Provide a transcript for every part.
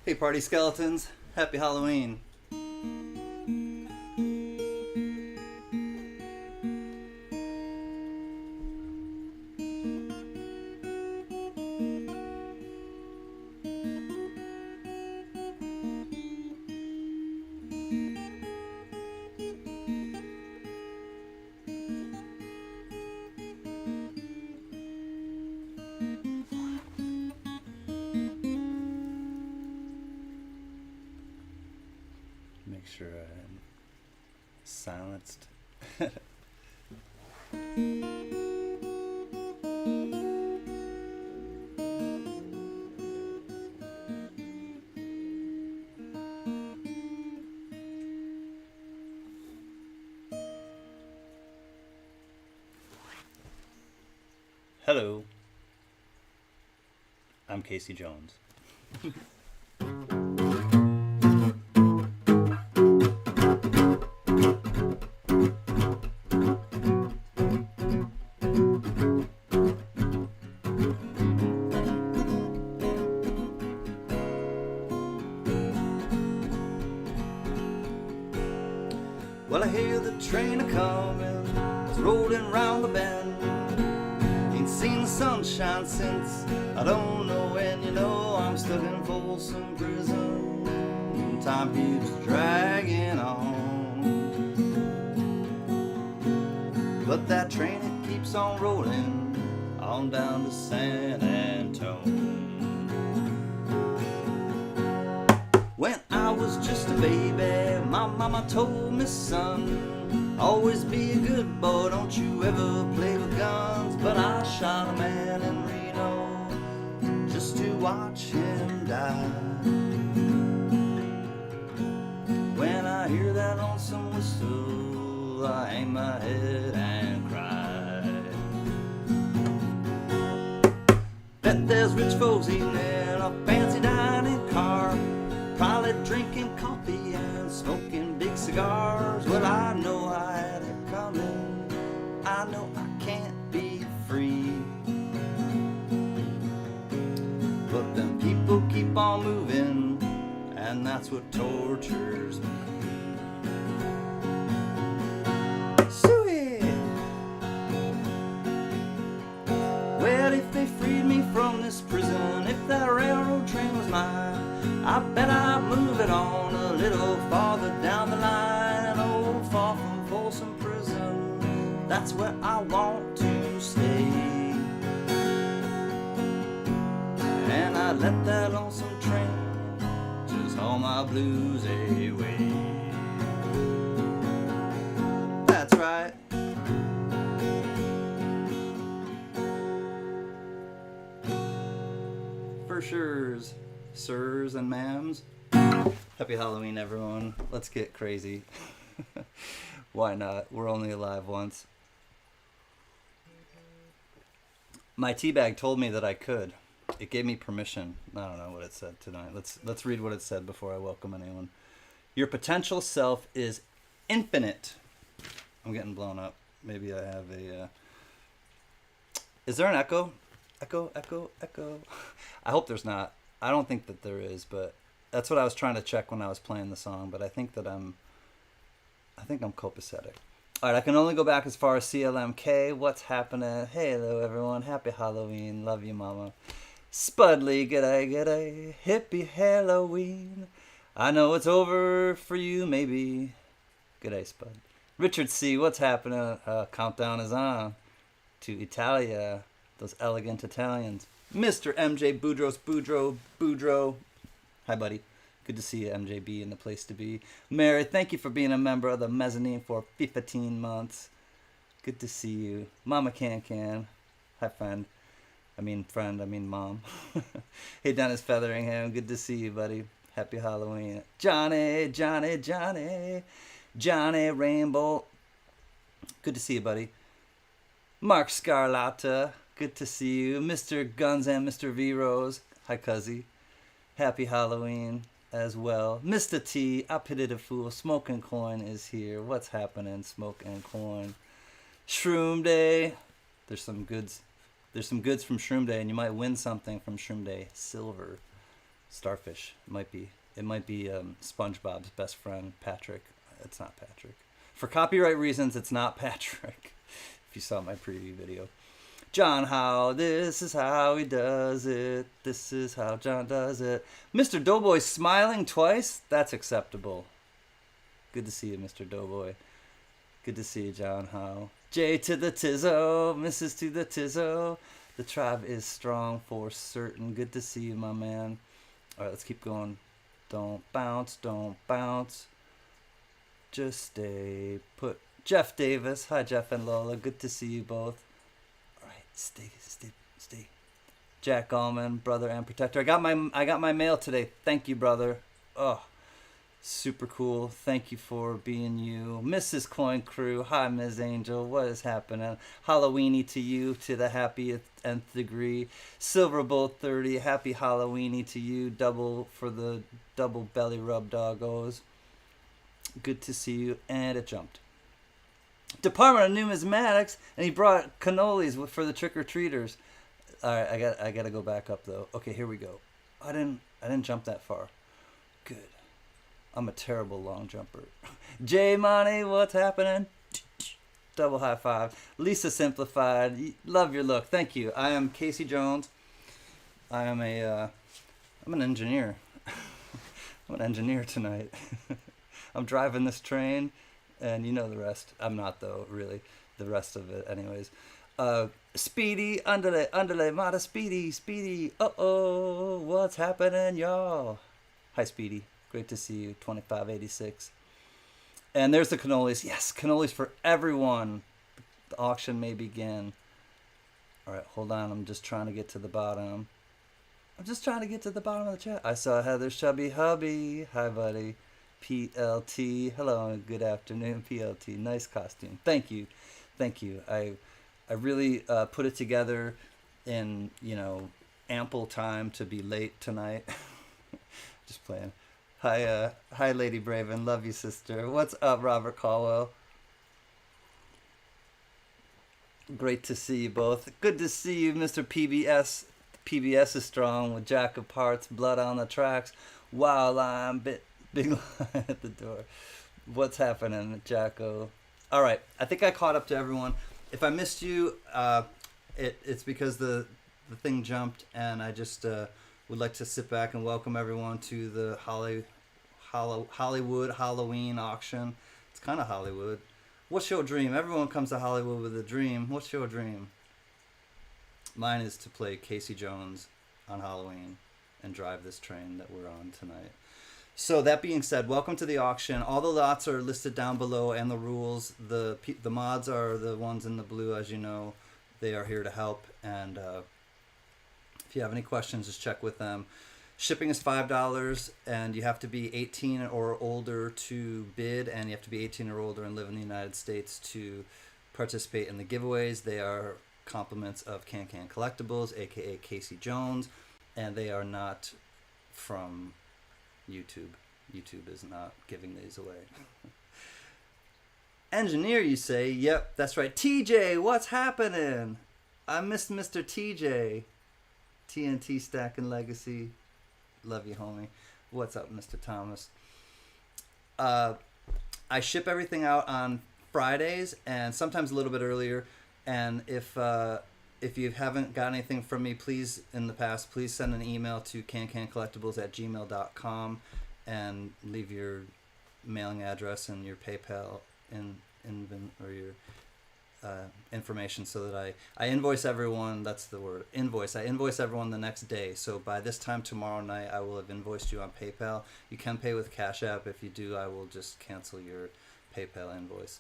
Hey party skeletons, happy Halloween. Make sure I'm silenced. Hello, I'm Casey Jones. Well, I hear the train a-comin', it's rolling round the bend. Ain't seen the sunshine since I don't know when. You know I'm stuck in Folsom Prison, time keeps dragging on. But that train, it keeps on rolling on down to San Antonio. When I was just a baby, my mama told me, son, always be a good boy, don't you ever play with guns. But I shot a man in Reno just to watch him die. When I hear that lonesome whistle, I hang my head and cry. Bet there's rich folks eating in a fancy dining car, probably drinking coffee and smoking big cigars. Well, I know I had it coming, I know I can't be free. But then people keep on moving, and that's what tortures me. Suey! Well, if they freed me from this prison, if that railroad train was mine, I bet I'd move it on a little farther down the line. Oh, far from Folsom Prison, that's where I want to stay. And I'd let that lonesome train just haul my blues away. That's right. For sure's, sirs and ma'ams. Happy Halloween, everyone. Let's get crazy. Why not? We're only alive once. My teabag told me that I could. It gave me permission. I don't know what it said tonight. Let's read what it said before I welcome anyone. Your potential self is infinite. I'm getting blown up. Maybe I have a... Is there an echo? Echo, echo, echo. I hope there's not. I don't think that there is, but that's what I was trying to check when I was playing the song. But I think I'm copacetic. All right, I can only go back as far as CLMK. What's happening? Hey, hello, everyone. Happy Halloween. Love you, mama. Spudley, g'day, g'day. Hippie Halloween. I know it's over for you, maybe. G'day, Spud. Richard C., what's happening? Countdown is on to Italia. Those elegant Italians. Mr. MJ Boudreaux. Hi, buddy. Good to see you, MJB, in the place to be. Mary, thank you for being a member of the mezzanine for 15 months. Good to see you. Mama CanCan. Hi, friend. I mean mom. Hey, Dennis Featheringham. Good to see you, buddy. Happy Halloween. Johnny Rainbow. Good to see you, buddy. Mark Scarlatta. Good to see you. Mr. Guns and Mr. V-Rose. Hi, Cuzzy. Happy Halloween as well. Mr. T, I pity the fool. Smoke and Coin is here. What's happening, Smoke and Coin? Shroom Day. There's some goods from Shroom Day, and you might win something from Shroom Day. Silver. starfish. It might be SpongeBob's best friend, Patrick. It's not Patrick. For copyright reasons, it's not Patrick. If you saw my preview video. John Howe, this is how he does it. This is how John does it. Mr. Doughboy smiling twice? That's acceptable. Good to see you, Mr. Doughboy. Good to see you, John Howe. J to the Tizzo, Mrs. to the Tizzo. The tribe is strong for certain. Good to see you, my man. All right, let's keep going. Don't bounce, don't bounce. Just stay put. Jeff Davis. Hi, Jeff and Lola. Good to see you both. All right, stay. Jack Allman, brother and protector. I got my mail today. Thank you, brother. Oh, super cool. Thank you for being you. Mrs. Coin Crew. Hi, Ms. Angel. What is happening? Halloweeny to you to the happiest nth degree. Silver Bolt 30. Happy Halloweeny to you. Double for the double belly rub doggos. Good to see you. And it jumped. Department of Numismatics, and he brought cannolis for the trick-or-treaters. All right, I got to go back up though. Okay, here we go. I didn't jump that far. Good. I'm a terrible long jumper. J Money, what's happening? Double high five. Lisa Simplified, love your look. Thank you. I am Casey Jones. I'm an engineer. I'm an engineer tonight. I'm driving this train, and you know the rest. I'm not though, really. The rest of it, anyways. Speedy, underlay, mata, Speedy. Uh-oh, what's happening, y'all? Hi, Speedy. Great to see you, 2586. And there's the cannolis. Yes, cannolis for everyone. The auction may begin. All right, hold on. I'm just trying to get to the bottom. of the chat. I saw Heather's chubby hubby. Hi, buddy. PLT. Hello and good afternoon, PLT. Nice costume. Thank you. I really put it together in, ample time to be late tonight. Just playing. Hi, Lady Braven. Love you, sister. What's up, Robert Caldwell? Great to see you both. Good to see you, Mr. PBS. PBS is strong with Jack of Hearts, Blood on the Tracks, Wild Line, Big Line at the door. What's happening, Jacko? All right, I think I caught up to everyone. If I missed you, it's because the thing jumped, and I just would like to sit back and welcome everyone to the Hollywood Halloween auction. It's kind of Hollywood. What's your dream? Everyone comes to Hollywood with a dream. What's your dream? Mine is to play Casey Jones on Halloween and drive this train that we're on tonight. So that being said, welcome to the auction. All the lots are listed down below and the rules. The mods are the ones in the blue, as you know. They are here to help. And if you have any questions, just check with them. Shipping is $5, and you have to be 18 or older to bid, and you have to be 18 or older and live in the United States to participate in the giveaways. They are compliments of CanCan Collectibles, aka Casey Jones, and they are not from YouTube. YouTube is not giving these away. Engineer, you say? Yep, that's right. TJ, what's happening? I missed Mr. TJ. TNT Stacking Legacy. Love you, homie. What's up, Mr. Thomas? I ship everything out on Fridays and sometimes a little bit earlier. And if you haven't got anything from me, please send an email to cancancollectibles@gmail.com and leave your mailing address and your PayPal or your information so that I invoice everyone. That's the word, invoice. I invoice everyone the next day. So by this time tomorrow night, I will have invoiced you on PayPal. You can pay with Cash App. If you do, I will just cancel your PayPal invoice.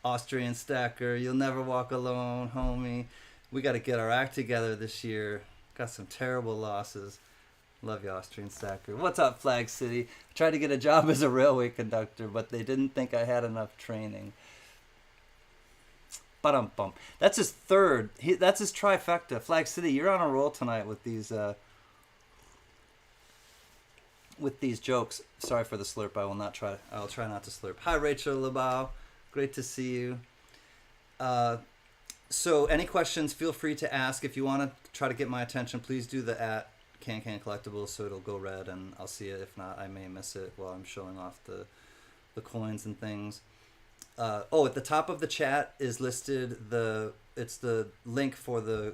Austrian Stacker, you'll never walk alone, homie. We got to get our act together this year. Got some terrible losses. Love you, Austrian Stacker. What's up, Flag City? I tried to get a job as a railway conductor, but they didn't think I had enough training. Ba-dum-bum. That's his third. That's his trifecta. Flag City, you're on a roll tonight with these jokes. Sorry for the slurp. I'll try not to slurp. Hi, Rachel Lebau. Great to see you. So any questions, feel free to ask. If you want to try to get my attention, please do the CanCan collectibles, so it'll go red, and I'll see it. If not, I may miss it while I'm showing off the coins and things. Oh, at the top of the chat is listed it's the link for the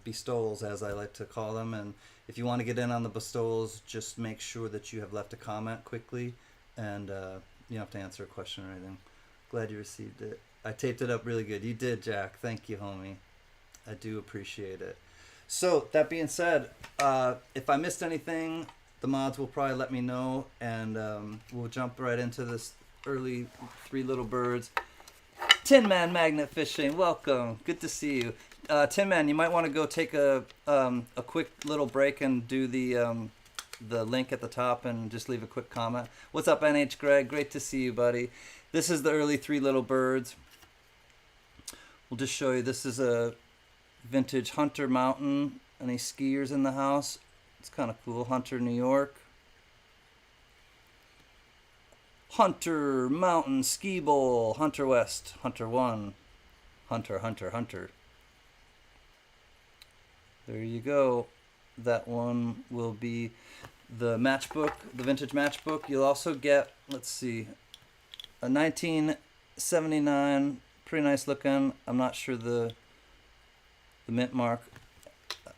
bestowals, as I like to call them, and if you want to get in on the bestowals, just make sure that you have left a comment quickly, and you don't have to answer a question or anything. Glad you received it. I taped it up really good. You did, Jack. Thank you, homie. I do appreciate it. So, that being said, if I missed anything, the mods will probably let me know, and we'll jump right into this early Three Little Birds. Tin Man Magnet Fishing, welcome. Good to see you. Tin Man, you might want to go take a quick little break and do the link at the top and just leave a quick comment. What's up, NH Greg? Great to see you, buddy. This is the early Three Little Birds. We'll just show you. This is a vintage Hunter Mountain. Any skiers in the house? It's kind of cool. Hunter, New York. Hunter Mountain Ski Bowl. Hunter West. Hunter 1. Hunter, Hunter, Hunter. There you go. That one will be the matchbook, the vintage matchbook. You'll also get, let's see, a 1979, pretty nice looking. I'm not sure the mint mark.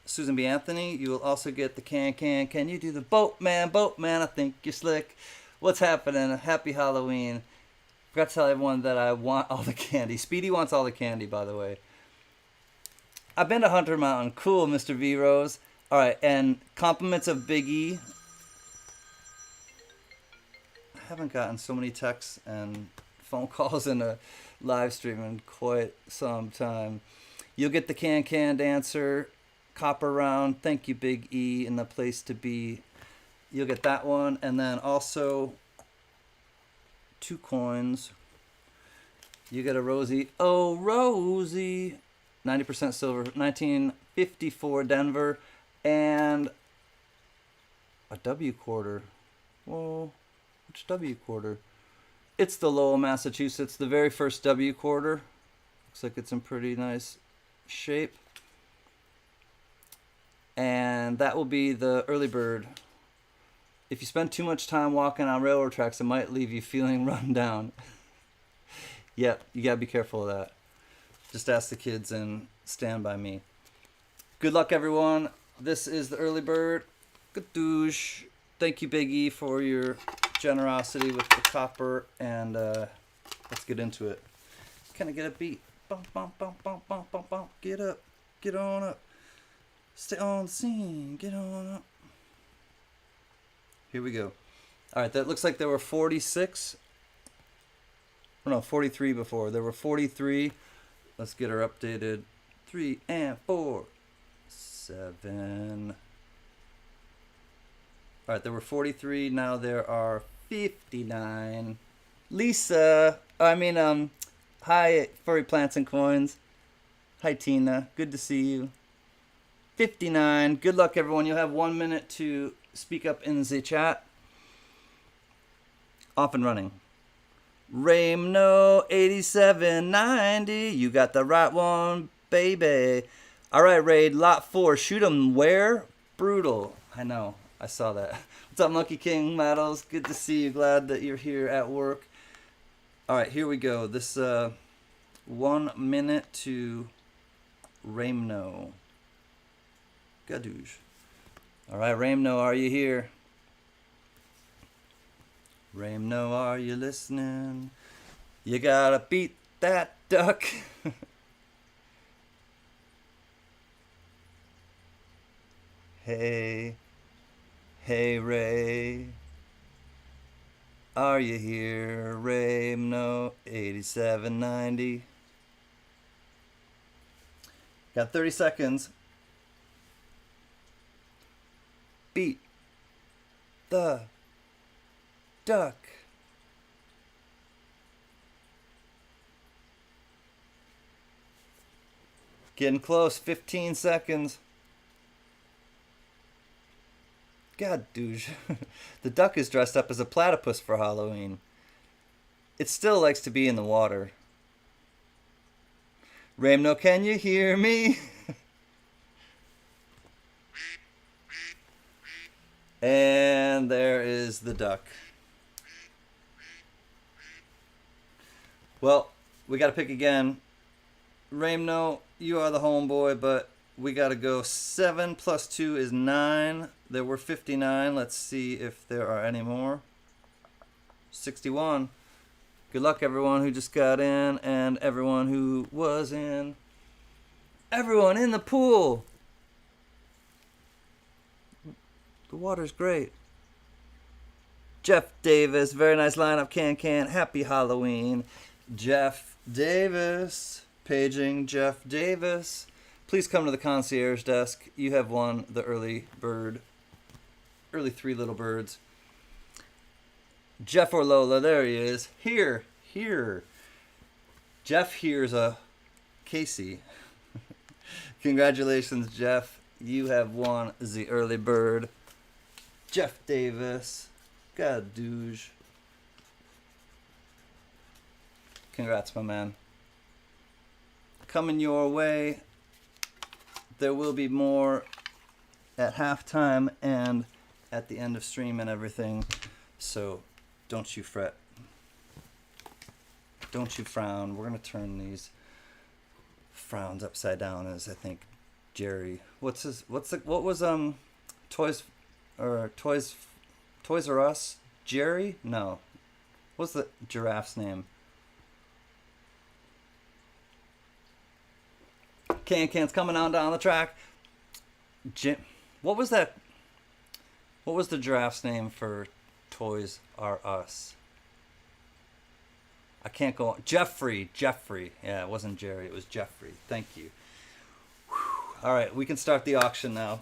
Susan B. Anthony. You will also get the CanCan. Can you do the Boatman? Boatman, I think you're slick. What's happening? Happy Halloween. Forgot to tell everyone that I want all the candy. Speedy wants all the candy, by the way. I've been to Hunter Mountain. Cool, Mr. V. Rose. All right, and compliments of Big E. I haven't gotten so many texts and phone calls in a live stream in quite some time. You'll get the CanCan Dancer, Copper Round. Thank you, Big E, and the place to be. You'll get that one, and then also 2 coins. You get a Rosie. Oh, Rosie. 90% silver. 1954 Denver. And a W quarter. Whoa. Which W quarter? It's the Lowell, Massachusetts. The very first W quarter. Looks like it's in pretty nice shape. And that will be the early bird. If you spend too much time walking on railroad tracks, it might leave you feeling run down. Yep, you gotta be careful of that. Just ask the kids and stand by me. Good luck, everyone. This is the early bird. Good douche. Thank you, Big E, for your generosity with the copper, and let's get into it. Can I get a beat? Bump, bump, bump, bump, bump, bump, bump. Get up. Get on up. Stay on the scene. Get on up. Here we go. All right, that looks like there were 46. Oh, no, 43 before. There were 43. Let's get her updated. 3 and 4. 7. All right, there were 43. Now there are 59. Lisa. Hi, Furry Plants and Coins. Hi, Tina. Good to see you. 59. Good luck, everyone. You'll have 1 minute to speak up in the chat. Off and running. Ramno 8790. You got the right one, baby. All right, Raid. Lot 4. Shoot 'em where? Brutal. I know. I saw that. What's up, Monkey King Metals? Good to see you. Glad that you're here at work. All right, here we go. This 1 minute to Ramno. Gadoosh. All right, Ramno, are you here? Ramno, are you listening? You gotta beat that duck. Hey, hey, Ray. Are you here, Ramno 8790? Got 30 seconds. Beat the duck. Getting close. 15 seconds. God, douche. The duck is dressed up as a platypus for Halloween. It still likes to be in the water. Ramno, can you hear me? And there is the duck. Well, we got to pick again. Raimno, you are the homeboy, but we got to go. 7 plus 2 is 9. There were 59. Let's see if there are any more. 61. Good luck, everyone who just got in and everyone who was in. Everyone in the pool. The water's great. Jeff Davis, very nice lineup. CanCan, happy Halloween. Jeff Davis, paging Jeff Davis. Please come to the concierge desk. You have won the early bird, early 3 little birds. Jeff or Lola, there he is. Here. Jeff here's a Casey. Congratulations, Jeff. You have won the early bird. Jeff Davis. God douche. Congrats, my man. Coming your way. There will be more at halftime and at the end of stream and everything. So don't you fret. Don't you frown. We're gonna turn these frowns upside down, as I think Jerry. What was Toys R Us? Jerry? No. What's the giraffe's name? CanCan's coming on down the track. What was that? What was the giraffe's name for Toys R Us? I can't go on. Jeffrey. Yeah, it wasn't Jerry. It was Jeffrey. Thank you. Whew. All right, we can start the auction now.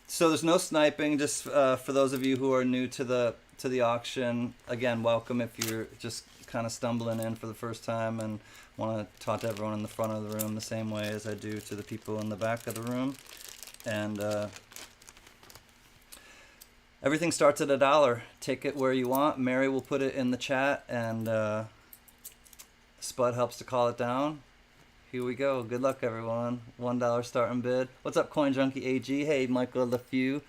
So there's no sniping. Just for those of you who are new to the auction, again, welcome. If you're just kind of stumbling in for the first time and want to talk to everyone in the front of the room the same way as I do to the people in the back of the room, and everything starts at $1. Take it where you want. Mary will put it in the chat, and Spud helps to call it down. Here we go. Good luck, everyone. $1 starting bid. What's up, Coin Junkie AG? Hey, Michael LeFew.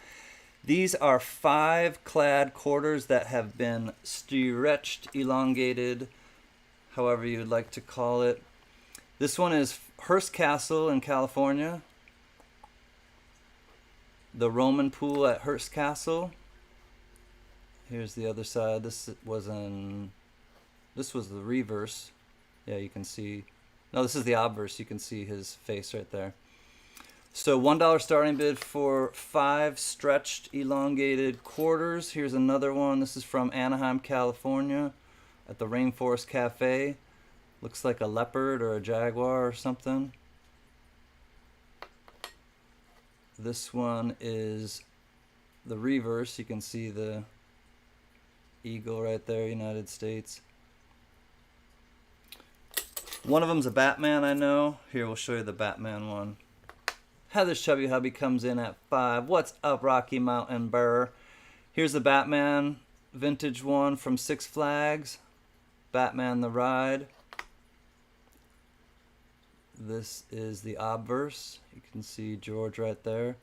These are 5 clad quarters that have been stretched, elongated, however you would like to call it. This one is Hearst Castle in California. The Roman pool at Hearst Castle. Here's the other side. This was the reverse. Yeah, you can see. No, this is the obverse. You can see his face right there. So $1 starting bid for 5 stretched, elongated quarters. Here's another one. This is from Anaheim, California, at the Rainforest Cafe. Looks like a leopard or a jaguar or something. This one is the reverse. You can see the eagle right there, United States. One of them's a Batman, I know. Here, we'll show you the Batman one. Heather's Chubby Hubby comes in at 5. What's up, Rocky Mountain Burr? Here's the Batman vintage one from Six Flags. Batman the Ride. This is the obverse. You can see George right there.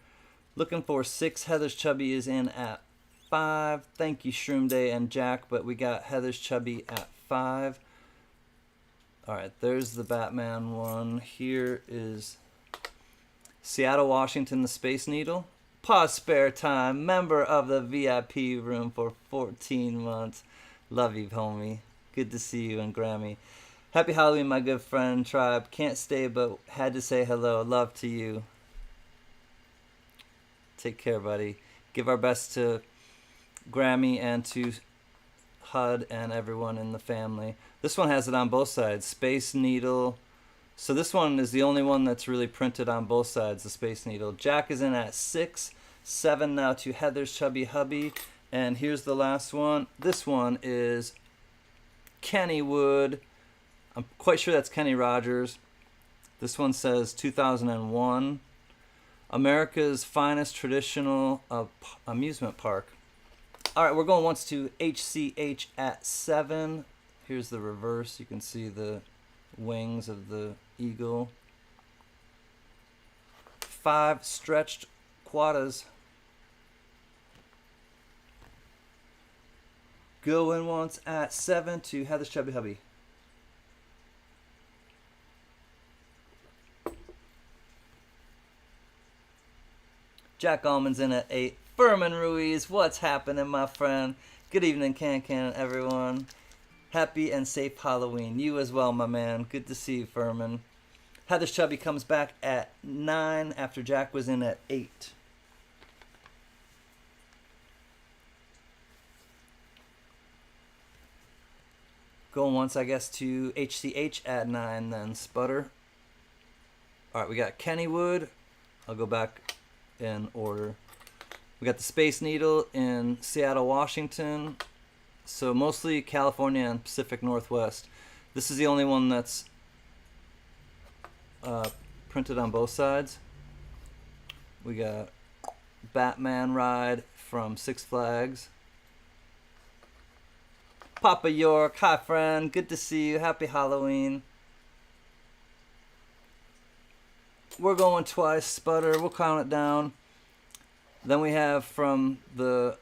Looking for 6. Heather's Chubby is in at 5. Thank you, Shroom Day and Jack, but we got Heather's Chubby at 5. Alright, there's the Batman one. Here is Seattle, Washington, the Space Needle. Pause Spare Time, member of the VIP room for 14 months. Love you, homie. Good to see you and Grammy. Happy Halloween, my good friend Tribe. Can't stay, but had to say hello. Love to you. Take care, buddy. Give our best to Grammy and to HUD and everyone in the family. This one has it on both sides. Space Needle. So this one is the only one that's really printed on both sides, the Space Needle. Jack is in at 6. 7 now to Heather's Chubby Hubby. And here's the last one. This one is Kennywood. I'm quite sure that's Kenny Rogers. This one says 2001. America's finest traditional amusement park. All right, we're going once to HCH at 7. Here's the reverse. You can see the wings of the eagle. 5 stretched quadas. Going once at 7 to Heather's Chubby Hubby. Jack Allman's in at 8. Furman Ruiz, what's happening, my friend? Good evening, CanCan, everyone. Happy and safe Halloween. You as well, my man. Good to see you, Furman. Heather's Chubby comes back at 9 after Jack was in at 8. Going once, I guess, to HCH at 9, then Sputter. All right, we got Kennywood. I'll go back in order. We got the Space Needle in Seattle, Washington. So mostly California and Pacific Northwest. This is the only one that's printed on both sides. We got Batman Ride from Six Flags. Papa York, hi friend, good to see you. Happy Halloween. We're going twice, Sputter. We'll count it down. Then we have from the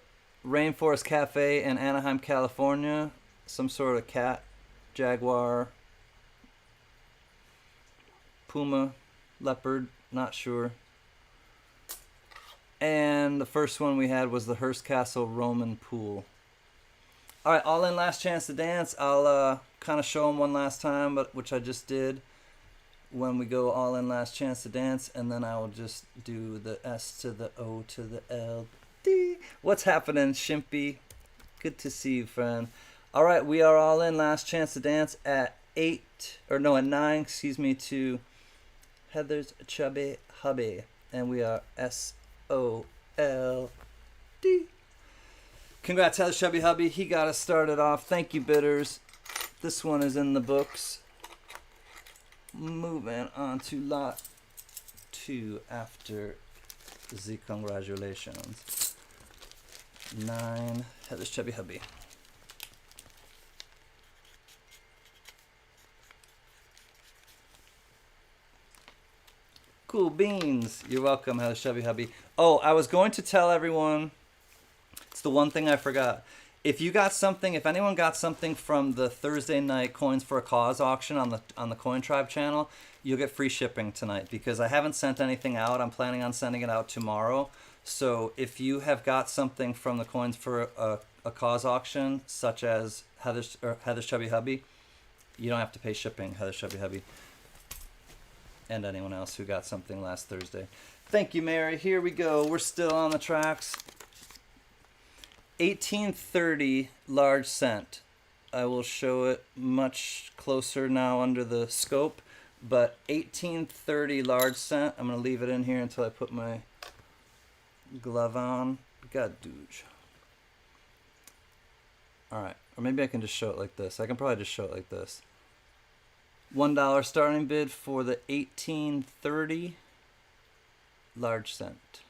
Rainforest Cafe in Anaheim, California, some sort of cat, jaguar, puma, leopard, not sure. And the first one we had was the Hearst Castle Roman Pool. All right, all in last chance to dance. I'll kind of show them one last time, which I just did when we go all in last chance to dance, and then I will just do the S to the O to the L, D. What's happening, Shimpy? Good to see you, friend. All right, we are all in last chance to dance at 9, to Heather's Chubby Hubby, and we are SOLD. Congrats, Heather's Chubby Hubby. He got us started off. Thank you, Bitters. This one is in the books. Moving on to lot 2 after the congratulations. 9, Heather's Chubby Hubby. Cool beans. You're welcome, Heather's Chubby Hubby. Oh, I was going to tell everyone, it's the one thing I forgot. If you got something, if anyone got something from the Thursday night Coins for a Cause auction on the Coin Tribe channel, you'll get free shipping tonight because I haven't sent anything out. I'm planning on sending it out tomorrow. So if you have got something from the Coins for a Cause auction, such as Heather's Chubby Hubby, you don't have to pay shipping, Heather's Chubby Hubby, and anyone else who got something last Thursday. Thank you, Mary. Here we go. We're still on the tracks. 1830 large cent. I will show it much closer now under the scope, but 1830 large cent. I'm going to leave it in here until I put my glove on. God, douche. All right, or maybe I can just show it like this. I can probably just show it like this. $1 starting bid for the 1830 large cent.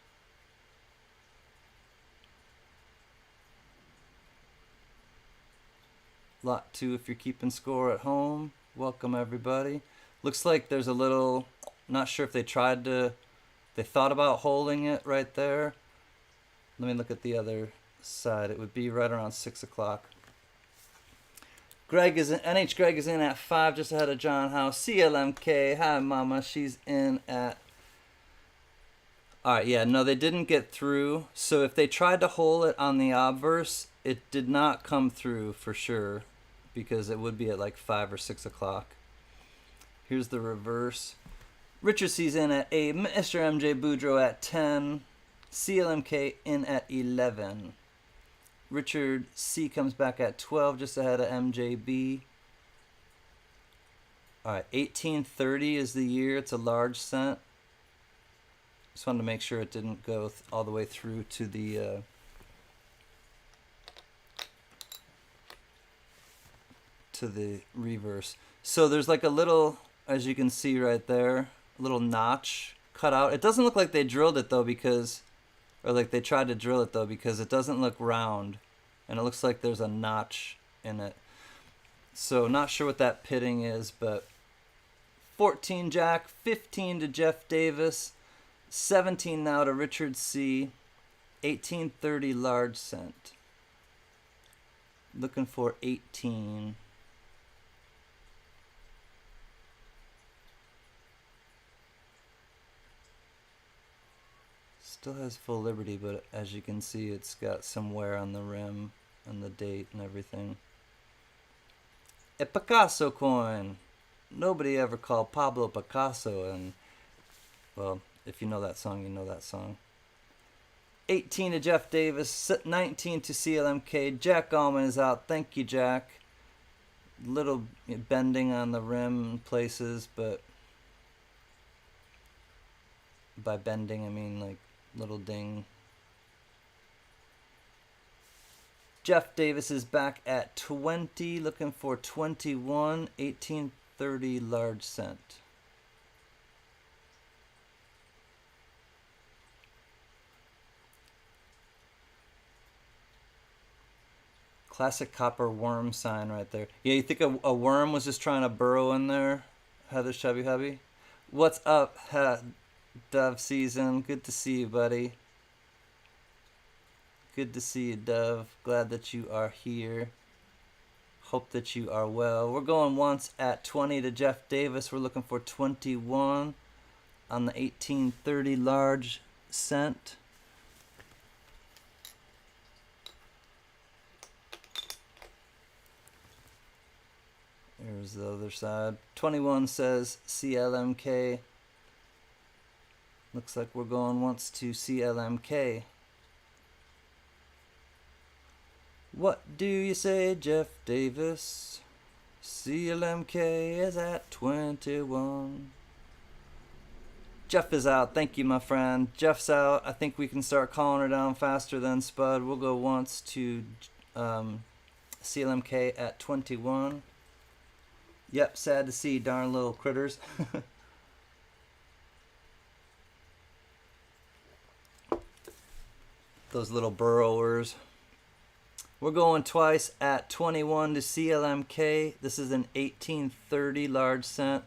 Lot 2 if you're keeping score at home. Welcome everybody. Looks like there's a little, not sure if they thought about holding it right there. Let me look at the other side. It would be right around 6 o'clock. Greg is in, NH Greg is in at 5 just ahead of John House. CLMK, hi mama, she's in at, alright, yeah, no, they didn't get through. So if they tried to hold it on the obverse, it did not come through for sure, because it would be at like 5 or 6 o'clock. Here's the reverse. Richard C's in at 8. Mr. MJ Boudreaux at 10. CLMK in at 11. Richard C comes back at 12, just ahead of MJB. Alright, 1830 is the year. It's a large cent. Just wanted to make sure it didn't go all the way through to the reverse. So there's like a little, as you can see right there, a little notch cut out. It doesn't look like they drilled it though, because, or like they tried to drill it though, because it doesn't look round, and it looks like there's a notch in it. So not sure what that pitting is, but 14 Jack, 15 to Jeff Davis, 17 now to Richard C, 1830 large cent. Looking for 18. Still has full liberty, but as you can see, it's got some wear on the rim and the date and everything. A Picasso coin. Nobody ever called Pablo Picasso, and well, if you know that song, you know that song. 18 to Jeff Davis, 19 to CLMK. Jack Allman is out. Thank you, Jack. Little bending on the rim in places, but by bending I mean like little ding. Jeff Davis is back at 20, looking for 21, 1830 large cent. Classic copper worm sign right there. Yeah, you think a worm was just trying to burrow in there? Heather Chubby Hubby. What's up, Dove Season? Good to see you, buddy. Good to see you, Dove. Glad that you are here. Hope that you are well. We're going once at 20 to Jeff Davis. We're looking for 21 on the 1830 large cent. Here's the other side. 21 says CLMK. Looks like we're going once to CLMK. What do you say, Jeff Davis? CLMK is at 21. Jeff is out. Thank you, my friend. Jeff's out. I think we can start calling her down faster than Spud. We'll go once to CLMK at 21. Yep, sad to see, darn little critters. Those little burrowers. We're going twice at 21 to CLMK. This is an 1830 large cent.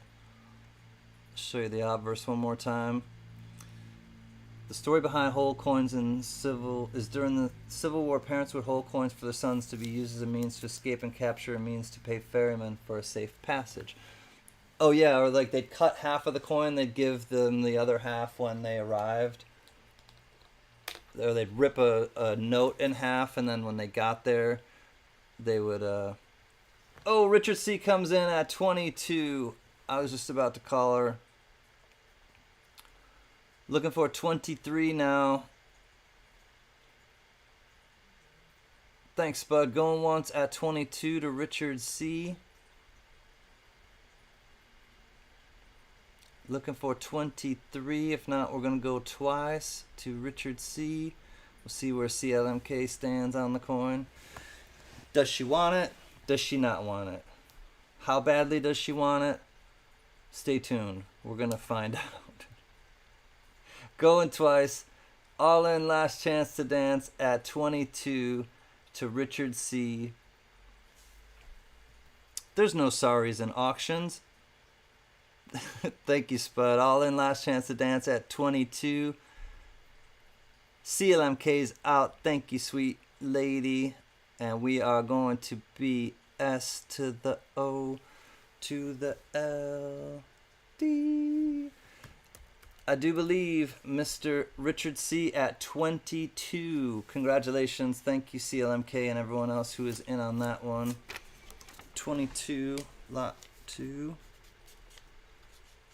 Show you the obverse one more time. The story behind whole coins in is during the Civil War, parents would hold coins for their sons to be used as a means to escape and capture, a means to pay ferrymen for a safe passage. Oh yeah, or like they'd cut half of the coin, they'd give them the other half when they arrived. Or they'd rip a note in half, and then when they got there, they would... Oh, Richard C. comes in at 22. I was just about to call her. Looking for 23 now. Thanks, Bud. Going once at 22 to Richard C. Looking for 23. If not, we're going to go twice to Richard C. We'll see where CLMK stands on the coin. Does she want it? Does she not want it? How badly does she want it? Stay tuned. We're going to find out. Going twice. All in, last chance to dance at 22 to Richard C. There's no sorries in auctions. Thank you, Spud. All in, last chance to dance at 22. CLMK's out. Thank you, sweet lady. And we are going to be S to the O to the L D. I do believe Mr. Richard C. at 22. Congratulations. Thank you, CLMK, and everyone else who is in on that one. 22, lot 2.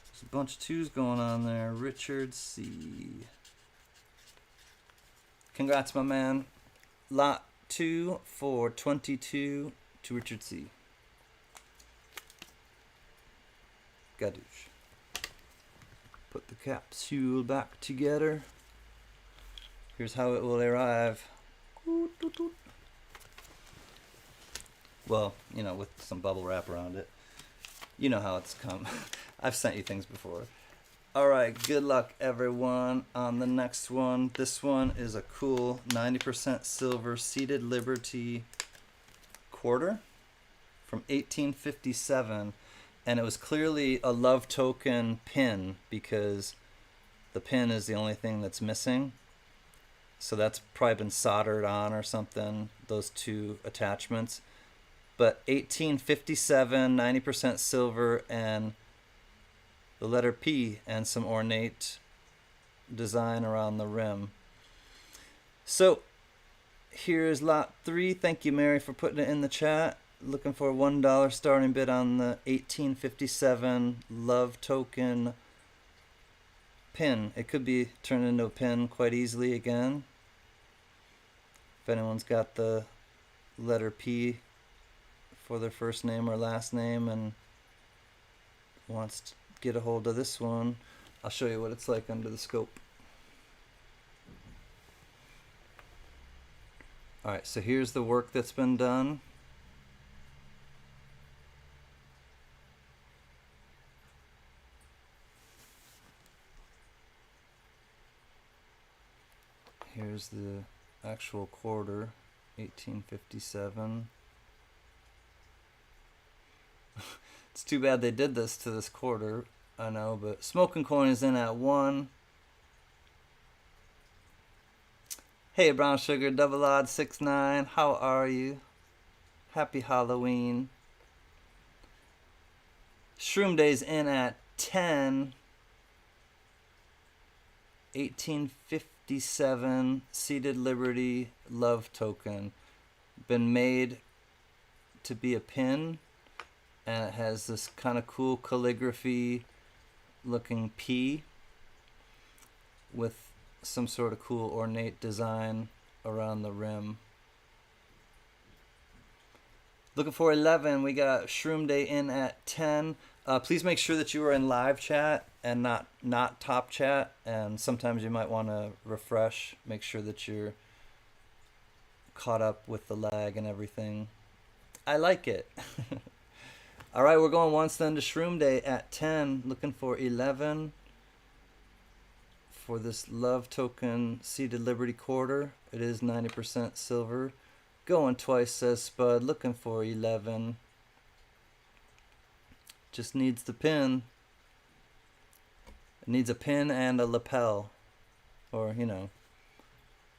There's a bunch of 2s going on there. Richard C. Congrats, my man. Lot 2 for 22 to Richard C. Gadoosh. Put the capsule back together. Here's how it will arrive. Well, you know, with some bubble wrap around it. You know how it's come. I've sent you things before. Alright, good luck everyone on the next one. This one is a cool 90% silver Seated Liberty quarter from 1857. And it was clearly a love token pin because the pin is the only thing that's missing. So that's probably been soldered on or something. those two attachments. But 1857, 90% silver, and the letter P and some ornate design around the rim. So here's lot 3. Thank you, Mary, for putting it in the chat. Looking for a $1 starting bid on the 1857 Love Token pin. It could be turned into a pin quite easily again. If anyone's got the letter P for their first name or last name and wants to get a hold of this one, I'll show you what it's like under the scope. Alright, so here's the work that's been done. Here's the actual quarter, 1857. It's too bad they did this to this quarter, I know, but Smoking Coin is in at 1. Hey, Brown Sugar, Double Odd 69, how are you? Happy Halloween. Shroom Day's in at 10. 1857 Seated Liberty Love Token. Been made to be a pin, and it has this kind of cool calligraphy looking P with some sort of cool ornate design around the rim. Looking for 11. We got Shroom Day in at 10. Please make sure that you are in live chat and not top chat. And sometimes you might want to refresh. Make sure that you're caught up with the lag and everything. I like it. All right, we're going once then to Shroom Day at 10. Looking for 11 for this Love Token Seated Liberty quarter. It is 90% silver. Going twice, says Spud. Looking for 11. Just needs the pin. It needs a pin and a lapel. Or, you know,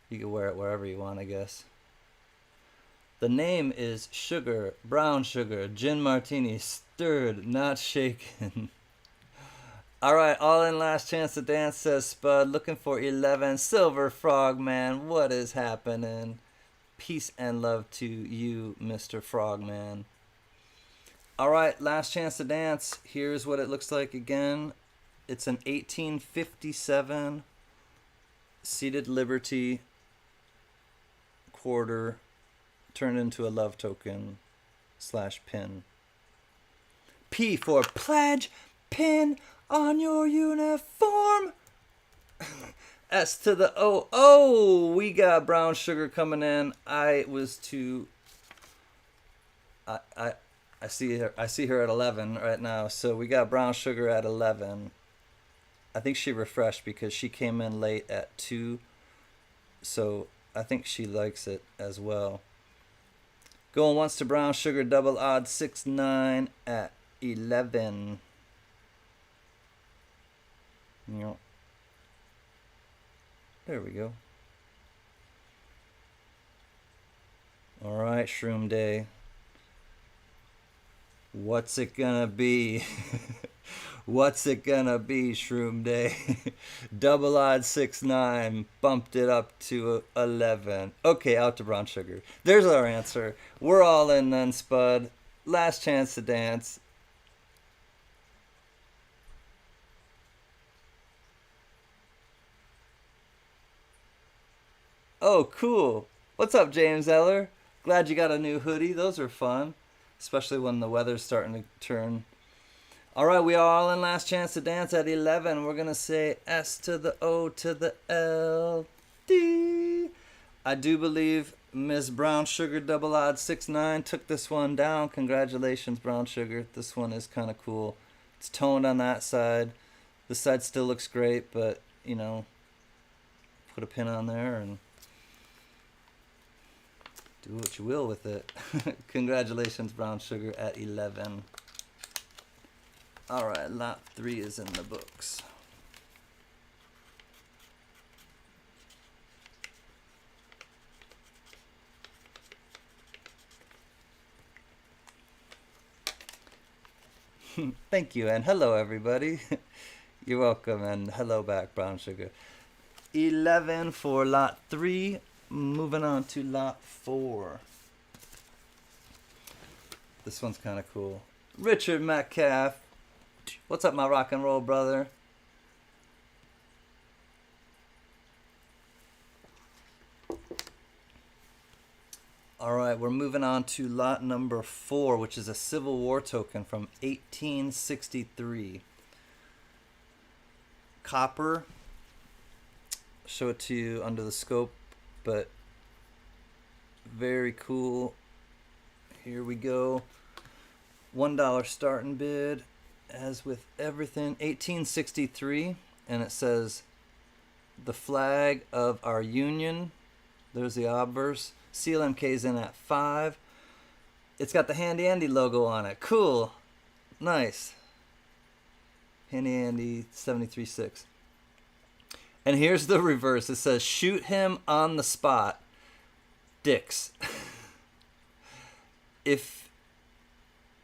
you can wear it wherever you want, I guess. The name is Sugar, Brown Sugar, Gin Martini, stirred, not shaken. Alright, all in last chance to dance, says Spud. Looking for 11. Silver Frogman, what is happening? Peace and love to you, Mr. Frogman. Alright, last chance to dance. Here's what it looks like again. It's an 1857 Seated Liberty quarter turned into a love token / pin. P for pledge, pin on your uniform. S to the O. Oh, we got Brown Sugar coming in. I see her at 11 right now. So we got Brown Sugar at 11. I think she refreshed because she came in late at 2. So I think she likes it as well. Going once to Brown Sugar, Double Odd 69 at 11. Yep. There we go. All right, Shroom Day. What's it gonna be? What's it gonna be, Shroom Day? Double Odd 69 bumped it up to 11. Okay, out to Brown Sugar. There's our answer. We're all in then, Spud. Last chance to dance. Oh, cool. What's up, James Eller? Glad you got a new hoodie. Those are fun, especially when the weather's starting to turn. All right, we are all in last chance to dance at 11. We're going to say S to the O to the L, D. I do believe Miss Brown Sugar Double Odd 69 took this one down. Congratulations, Brown Sugar. This one is kind of cool. It's toned on that side. This side still looks great, but, you know, put a pin on there and do what you will with it. Congratulations, Brown Sugar, at 11. Alright, lot 3 is in the books. Thank you, and hello, everybody. You're welcome, and hello back, Brown Sugar. 11 for lot 3. Moving on to lot 4. This one's kind of cool. Richard Metcalf. What's up, my rock and roll brother? Alright, we're moving on to lot number 4, which is a Civil War token from 1863. Copper. Show it to you under the scope, but very cool. Here we go. $1 starting bid, as with everything. 1863, and it says, the flag of our union. There's the obverse. CLMK's in at 5. It's got the Handy Andy logo on it. Cool. Nice. Handy Andy 73.6. And here's the reverse. It says, shoot him on the spot. Dicks. If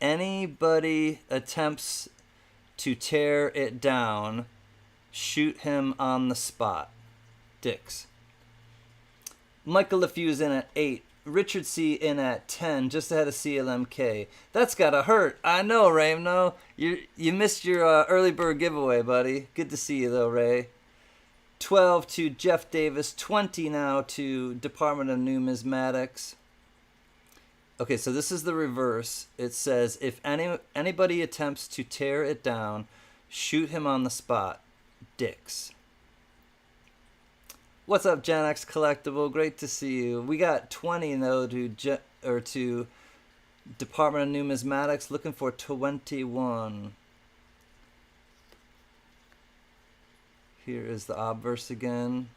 anybody attempts to tear it down, shoot him on the spot. Dicks. Michael LeFew's in at 8. Richard C. in at 10, just ahead of CLMK. That's gotta hurt. I know, Ray. No, you missed your early bird giveaway, buddy. Good to see you, though, Ray. 12 to Jeff Davis. 20 now to Department of Numismatics. Okay, so this is the reverse. It says, if anybody attempts to tear it down, shoot him on the spot. Dicks. What's up, Gen X Collectible? Great to see you. We got 20 though to Department of Numismatics. Looking for 21. Here is the obverse again.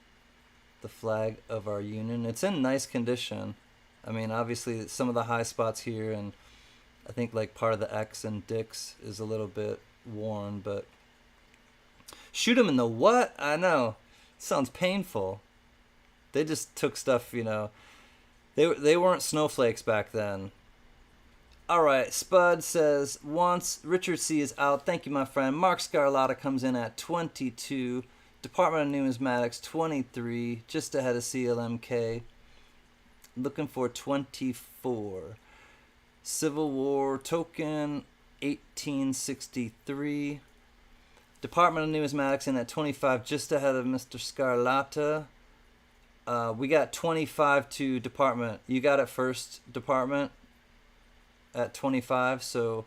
The flag of our union. It's in nice condition. I mean, obviously some of the high spots here, and I think like part of the X and Dix is a little bit worn, but shoot him in the what? I know. Sounds painful. They just took stuff, you know. They weren't snowflakes back then. All right, Spud says, once Richard C. is out, thank you, my friend. Mark Scarlatta comes in at 22. Department of Numismatics, 23, just ahead of CLMK. Looking for 24. Civil War token, 1863. Department of Numismatics in at 25, just ahead of Mr. Scarlatta. We got 25 to Department. You got it first, Department, at 25. So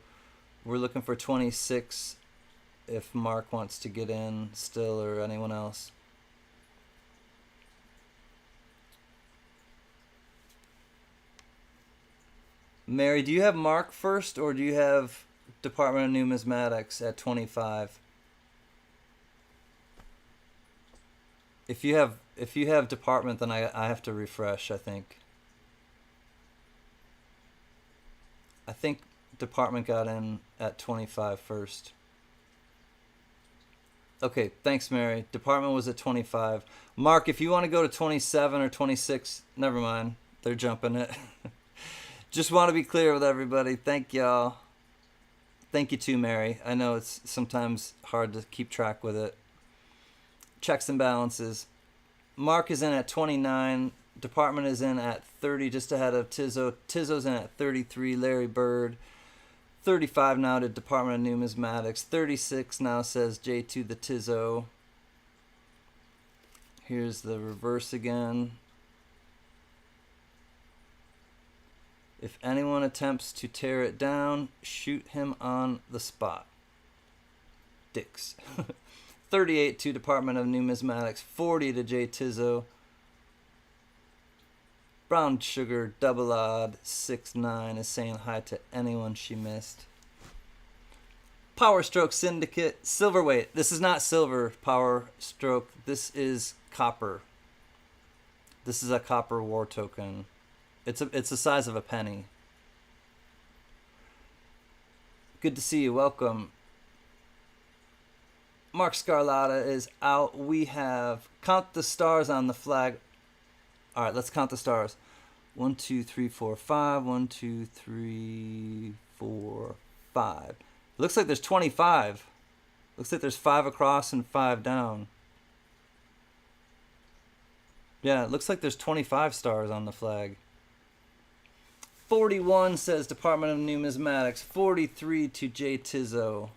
we're looking for 26 if Mark wants to get in still, or anyone else. Mary, do you have Mark first, or do you have Department of Numismatics at 25? If you have department, then I have to refresh, I think. I think department got in at 25 first. Okay, thanks, Mary. Department was at 25. Mark, if you want to go to 27 or 26, never mind. They're jumping it. Just want to be clear with everybody. Thank y'all. Thank you too, Mary. I know it's sometimes hard to keep track with it. Checks and balances. Mark is in at 29. Department is in at 30, just ahead of Tizzo. Tizzo's in at 33. Larry Bird. 35 now to Department of Numismatics. 36 now says J2 the Tizzo. Here's the reverse again. If anyone attempts to tear it down, shoot him on the spot. Dicks. 38 to Department of Numismatics. 40 to J Tizzo. Brown Sugar Double Odd 69 is saying hi to anyone she missed. Power Stroke Syndicate. Silverweight. This is not silver Power Stroke. This is copper. This is a copper war token. It's the size of a penny. Good to see you. Welcome. Mark Scarlatta is out. We have count the stars on the flag. All right, let's count the stars. 1, 2, 3, 4, 5. 1, 2, 3, 4, 5. looks like there's 25. Looks like there's 5 across and 5 down. Yeah, it looks like there's 25 stars on the flag. 41 says Department of Numismatics. 43 to J Tizzo.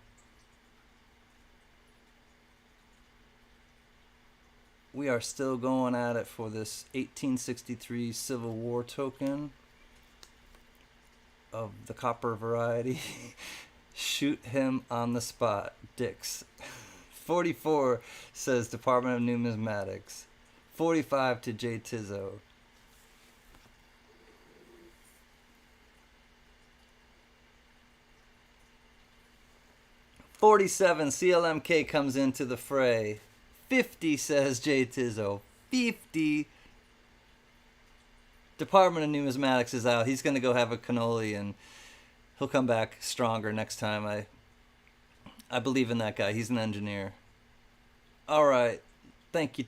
We are still going at it for this 1863 Civil War token of the copper variety. Shoot him on the spot, Dix. 44 says Department of Numismatics. 45 to J Tizzo. $47 CLMK comes into the fray. 50 says J Tizzo. 50. Department of Numismatics is out. He's going to go have a cannoli and he'll come back stronger next time. I believe in that guy. He's an engineer. All right. Thank you,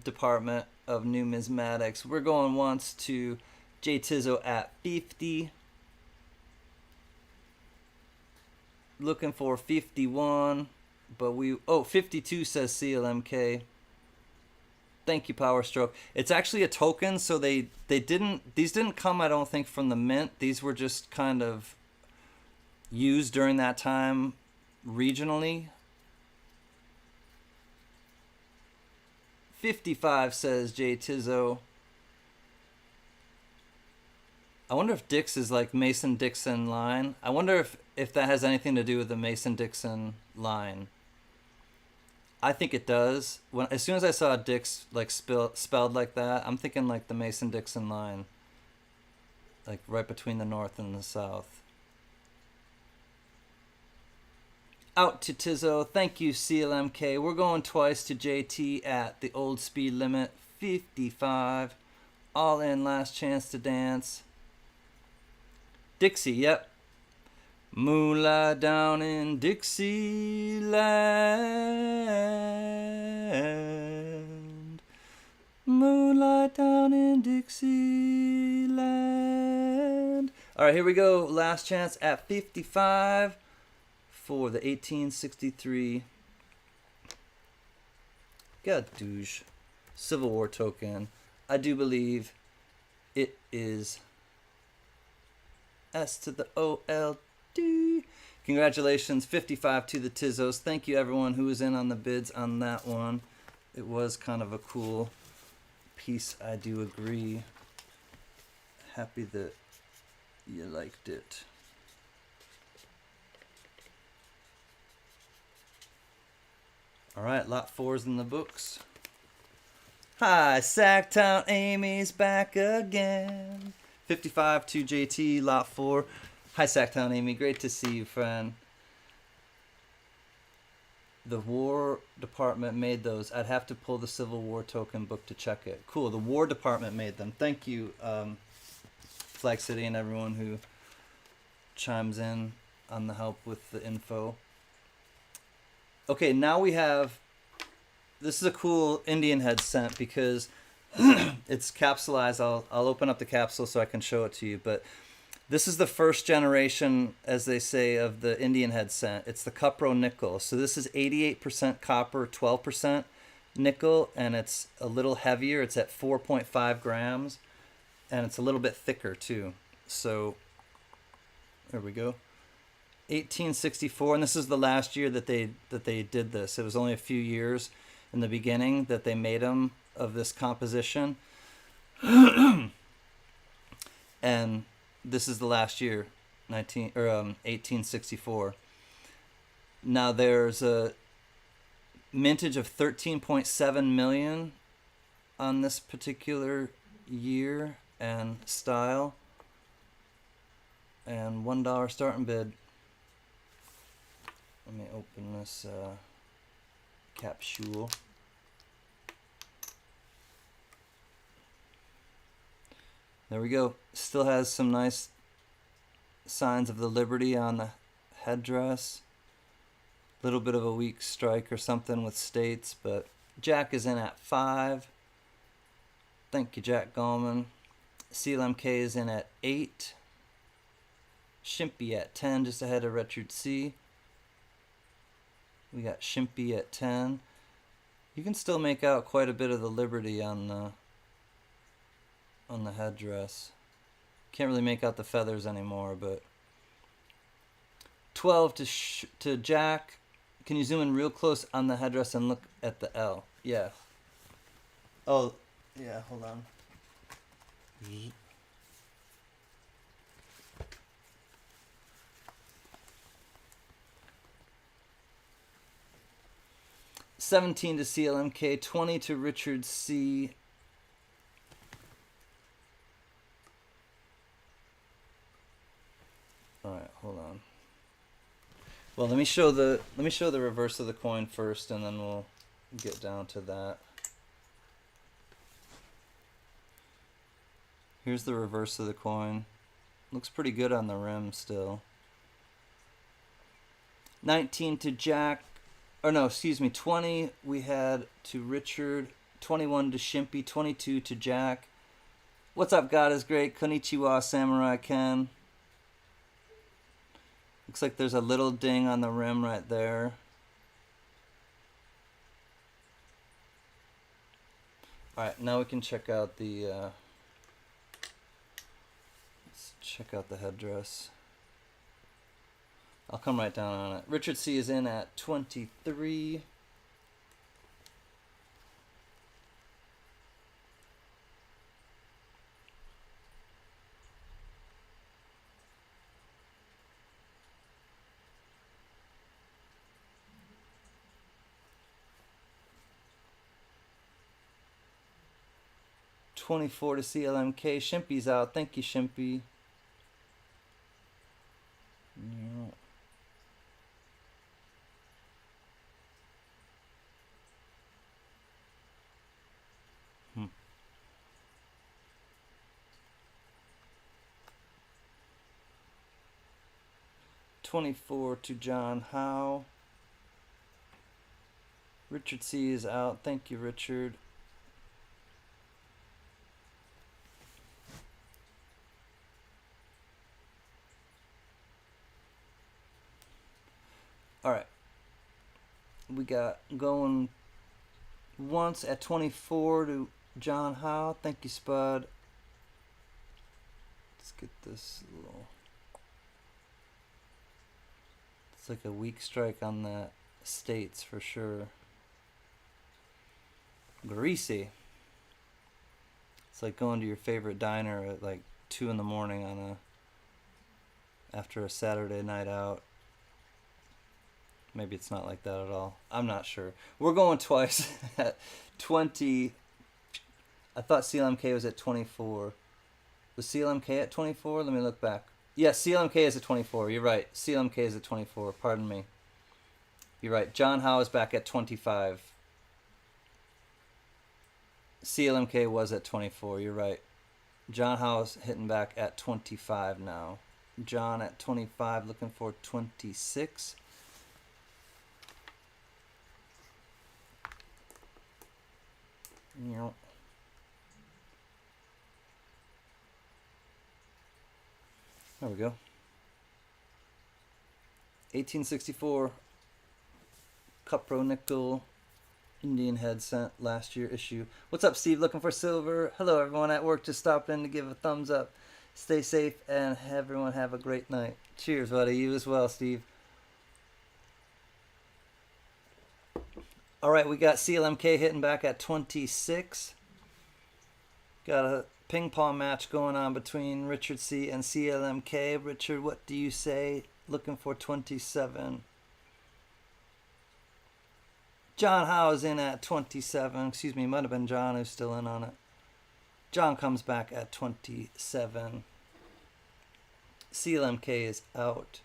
Department of Numismatics. We're going once to J Tizzo at 50. Looking for 51. But 52 says CLMK. Thank you, Power Stroke. It's actually a token, so these didn't come, I don't think, from the mint. These were just kind of used during that time regionally. 55 says J Tizzo. I wonder if Dix is like Mason-Dixon line. I wonder if that has anything to do with the Mason-Dixon line. I think it does. As soon as I saw Dix like spelled like that, I'm thinking like the Mason-Dixon line, like right between the north and the south. Out to Tizzo. Thank you, CLMK. We're going twice to JT at the old speed limit, 55. All in, last chance to dance. Dixie, yep. Moonlight down in Dixieland. Moonlight down in Dixieland. All right, here we go. Last chance at 55 for the 1863 Gadouge Civil War token. I do believe it is S to the OLD. Congratulations, 55 to the Tizzos. Thank you, everyone who was in on the bids on that one. It was kind of a cool piece, I do agree. Happy that you liked it. All right, lot 4's in the books. Hi, Sacktown Amy's back again. 55 to JT, lot 4. Hi, Sacktown Amy. Great to see you, friend. The War Department made those. I'd have to pull the Civil War token book to check it. Cool. The War Department made them. Thank you, Flag City and everyone who chimes in on the help with the info. Okay, now we have... This is a cool Indian head scent because it's capsulized. I'll open up the capsule so I can show it to you. But this is the first generation, as they say, of the Indian head scent. It's the Cupro Nickel. So this is 88% copper, 12% nickel, and it's a little heavier. It's at 4.5 grams, and it's a little bit thicker too. So there we go. 1864, and this is the last year that they did this. It was only a few years in the beginning that they made them of this composition. And this is the last year, 1864. Now there's a mintage of 13.7 million on this particular year and style, and $1 starting bid. Let me open this capsule. There we go. Still has some nice signs of the Liberty on the headdress. Little bit of a weak strike or something with states, but Jack is in at 5. Thank you, Jack Gallman. CLMK is in at 8. Shimpy at 10, just ahead of Richard C. We got Shimpy at 10. You can still make out quite a bit of the Liberty on the headdress. Can't really make out the feathers anymore, but 12 to Jack. Can you zoom in real close on the headdress and look at the L? Yeah. Oh, yeah, hold on. Mm-hmm. 17 to CLMK, 20 to Richard C. All right, hold on. Well, let me show the reverse of the coin first, and then we'll get down to that. Here's the reverse of the coin. Looks pretty good on the rim still. 19 to Jack. Or no, excuse me, 20 we had to Richard, 21 to Shimpy, 22 to Jack. What's up, God is great. Konnichiwa, Samurai Ken. Looks like there's a little ding on the rim right there. Alright, now we can check out the let's check out the headdress. I'll come right down on it. Richard C is in at 23. $24 to CLMK. Shimpy's out. Thank you, Shimpy. Yeah. Hmm. $24 to John Howe. Richard C is out. Thank you, Richard. All right. We got going once at 24 to John Howe. Thank you, Spud. Let's get this little... It's like a weak strike on the States for sure. Greasy. It's like going to your favorite diner at like 2 in the morning on after a Saturday night out. Maybe it's not like that at all. I'm not sure. We're going twice at 20. I thought CLMK was at 24. Was CLMK at 24? Let me look back. Yes, CLMK is at 24. You're right. CLMK is at 24. Pardon me. You're right. John Howe is back at 25. CLMK was at 24. You're right. John Howe's hitting back at 25 now. John at 25, looking for 26. Yep. There we go. 1864 Cupro Nickel Indian Head sent last year issue. What's up, Steve? Looking for silver. Hello, everyone at work. Just stopped in to give a thumbs up. Stay safe and everyone have a great night. Cheers, buddy. You as well, Steve. All right, we got CLMK hitting back at 26. Got a ping pong match going on between Richard C and CLMK. Richard, what do you say? Looking for 27. John Howe is in at 27. Excuse me, might have been John who's still in on it. John comes back at 27. CLMK is out.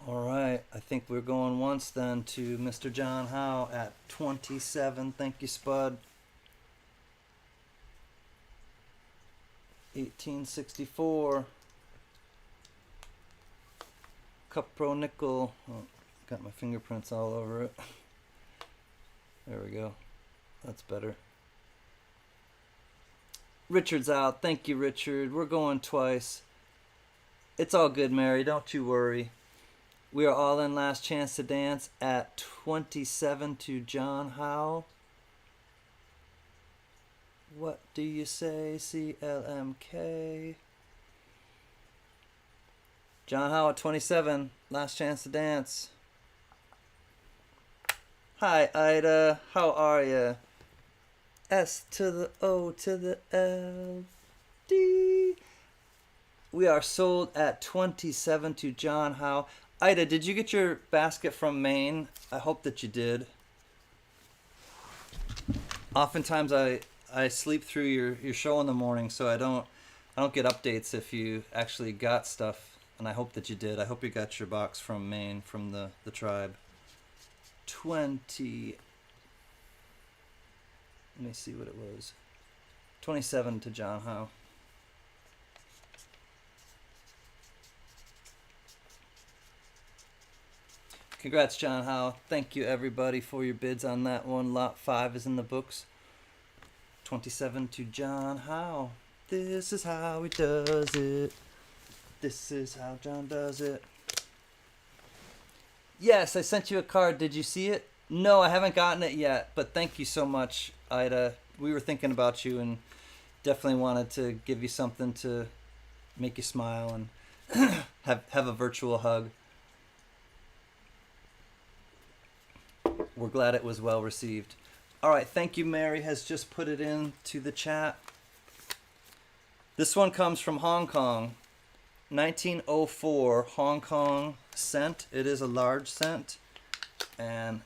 All right, I think we're going once then to Mr. John Howe at 27. Thank you, Spud. 1864. Cupro Nickel. Oh, got my fingerprints all over it. There we go. That's better. Richard's out. Thank you, Richard. We're going twice. It's all good, Mary. Don't you worry. We are all in Last Chance to Dance at 27 to John Howe. What do you say, CLMK? John Howe at 27, Last Chance to Dance. Hi, Ida. How are you? S to the O to the L D. We are sold at 27 to John Howe. Ida, did you get your basket from Maine? I hope that you did. Oftentimes I sleep through your show in the morning, so I don't get updates if you actually got stuff, and I hope that you did. I hope you got your box from Maine, from the tribe. 20. Let me see what it was. 27 to John Howe. Congrats, John Howe. Thank you, everybody, for your bids on that one. Lot 5 is in the books. 27 to John Howe. This is how he does it. This is how John does it. Yes, I sent you a card. Did you see it? No, I haven't gotten it yet, but thank you so much, Ida. We were thinking about you and definitely wanted to give you something to make you smile and have a virtual hug. We're glad it was well received. All right, thank you. Mary has just put it into the chat. This one comes from Hong Kong. 1904 Hong Kong cent. It is a large cent, and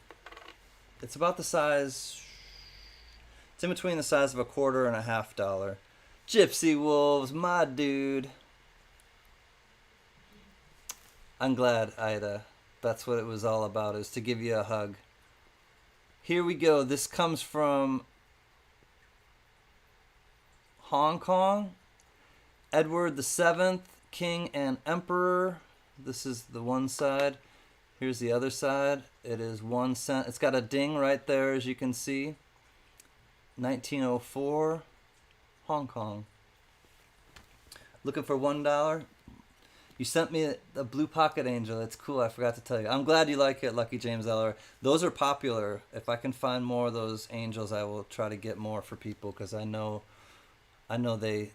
it's about the size, it's in between the size of a $quarter and a $half. Gypsy Wolves, my dude. I'm glad, Ida. That's what it was all about, is to give you a hug. Here we go. This comes from Hong Kong. Edward VII, King and Emperor. This is the one side. Here's the other side. It is 1 cent. It's got a ding right there, as you can see. 1904, Hong Kong. Looking for $1? You sent me a blue pocket angel. It's cool. I forgot to tell you. I'm glad you like it, Lucky James Eller. Those are popular. If I can find more of those angels, I will try to get more for people, because I know they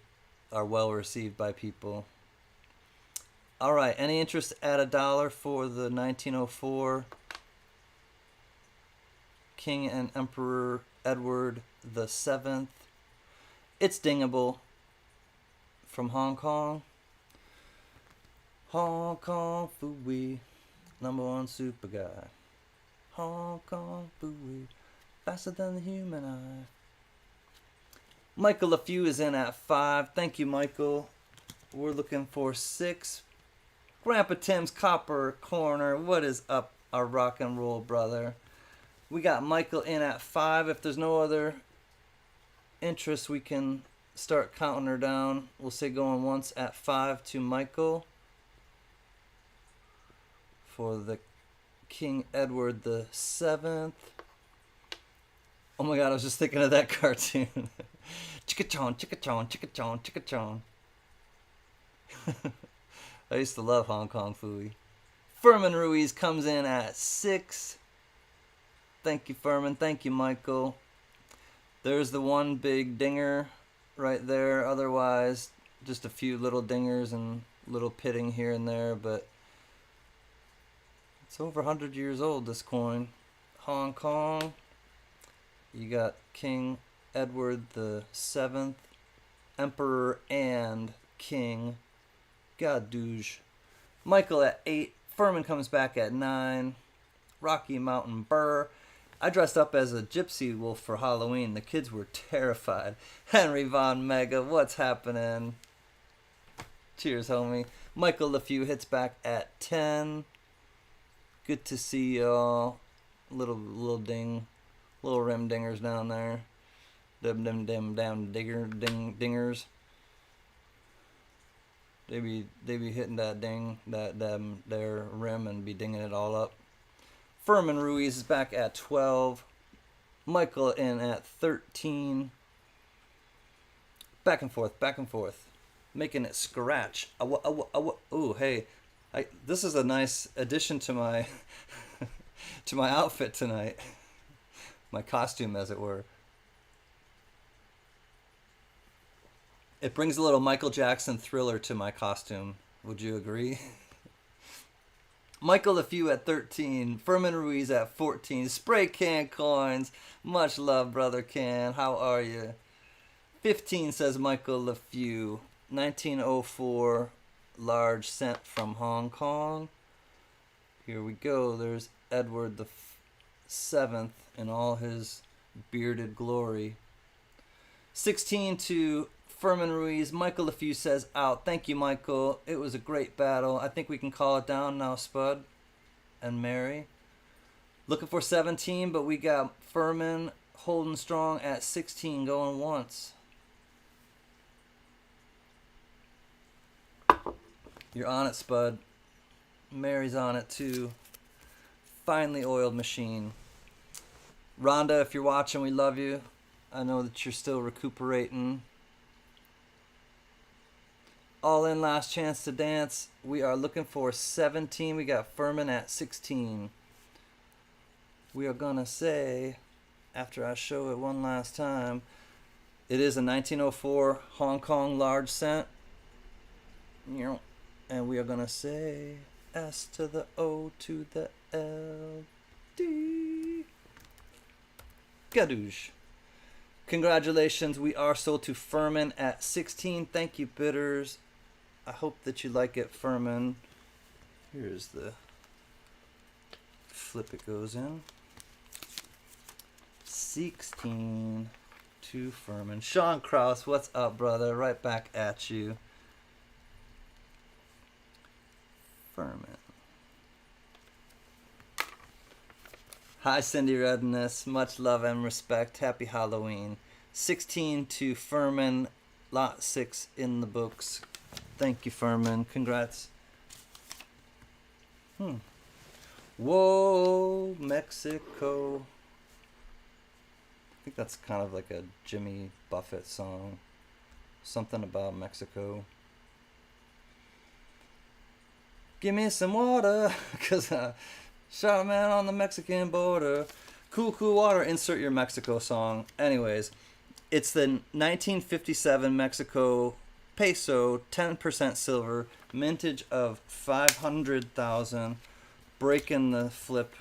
are well received by people. All right. Any interest at $1 for the 1904 King and Emperor Edward VII? It's dingable from Hong Kong. Hong Kong Fooey, #1 super guy. Hong Kong Fooey, faster than the human eye. Michael LaFew is in at 5. Thank you, Michael. We're looking for 6. Grandpa Tim's Copper Corner. What is up, our rock and roll brother? We got Michael in at 5. If there's no other interest, we can start counting her down. We'll say going once at 5 to Michael for the King Edward VII. Oh my God, I was just thinking of that cartoon. Chicka-chon, chicka-chon, chicka-chon, chicka-chon. I used to love Hong Kong Fooey. Furman Ruiz comes in at 6. Thank you, Furman. Thank you, Michael. There's the one big dinger right there. Otherwise, just a few little dingers and little pitting here and there, but it's over 100 years old, this coin. Hong Kong. You got King Edward VII, Emperor and King. Gadouge. Michael at 8. Furman comes back at 9. Rocky Mountain Burr. I dressed up as a gypsy wolf for Halloween. The kids were terrified. Henry Von Mega, what's happening? Cheers, homie. Michael LaFew hits back at 10. Good to see y'all. Little ding. Little rim dingers down there. Them down dingers. They be hitting that ding, their rim, and be dinging it all up. Furman Ruiz is back at 12. Michael in at 13. Back and forth. Making it scratch. Ooh, hey. This is a nice addition to my to my outfit tonight. My costume, as it were. It brings a little Michael Jackson Thriller to my costume. Would you agree? Michael LeFew at 13. Furman Ruiz at 14. Spray Can Coins. Much love, Brother Can. How are you? 15 says Michael LeFew. 1904. Large sent from Hong Kong. Here we go. There's Edward the 7th in all his bearded glory. 16 to Furman Ruiz. Michael LeFew says out. Thank you, Michael. It was a great battle. I think we can call it down now, Spud and Mary. Looking for 17, but we got Furman holding strong at 16, going once. You're on it, Spud. Mary's on it, too. Finely oiled machine. Rhonda, if you're watching, we love you. I know that you're still recuperating. All in, last chance to dance. We are looking for 17. We got Furman at 16. We are going to say, after I show it one last time, it is a 1904 Hong Kong large cent. And we are going to say S to the O to the L, D. Gadoosh. Congratulations, we are sold to Furman at 16. Thank you, bidders. I hope that you like it, Furman. Here's the flip it goes in. 16 to Furman. Sean Krause, what's up, brother? Right back at you. Furman. Hi, Cindy Redness. Much love and respect. Happy Halloween. 16 to Furman. Lot 6 in the books. Thank you, Furman. Congrats. Whoa, Mexico. I think that's kind of like a Jimmy Buffett song. Something about Mexico. Give me some water, because shot a man on the Mexican border. Cool, cool water. Insert your Mexico song. Anyways, it's the 1957 Mexico peso, 10% silver, mintage of 500,000. Breaking the flip.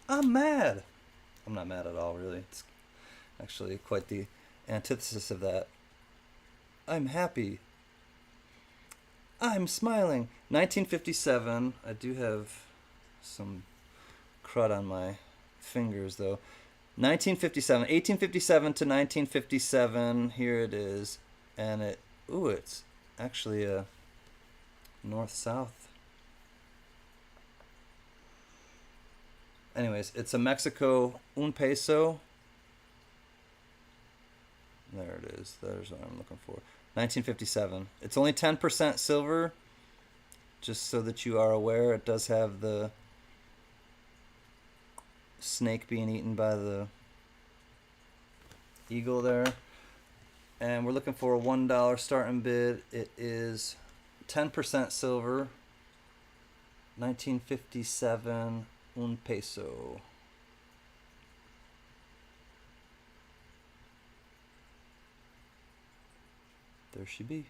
I'm mad. I'm not mad at all, really. It's actually quite the antithesis of that. I'm happy. I'm smiling. 1957. I do have some crud on my fingers, though. 1957. 1857 to 1957. Here it is. And it's actually a north-south. Anyways, it's a Mexico un peso. There it is. There's what I'm looking for. 1957. It's only 10% silver. Just so that you are aware, it does have the snake being eaten by the eagle there. And we're looking for a $1 starting bid. It is 10% silver. 1957 un peso. There she be.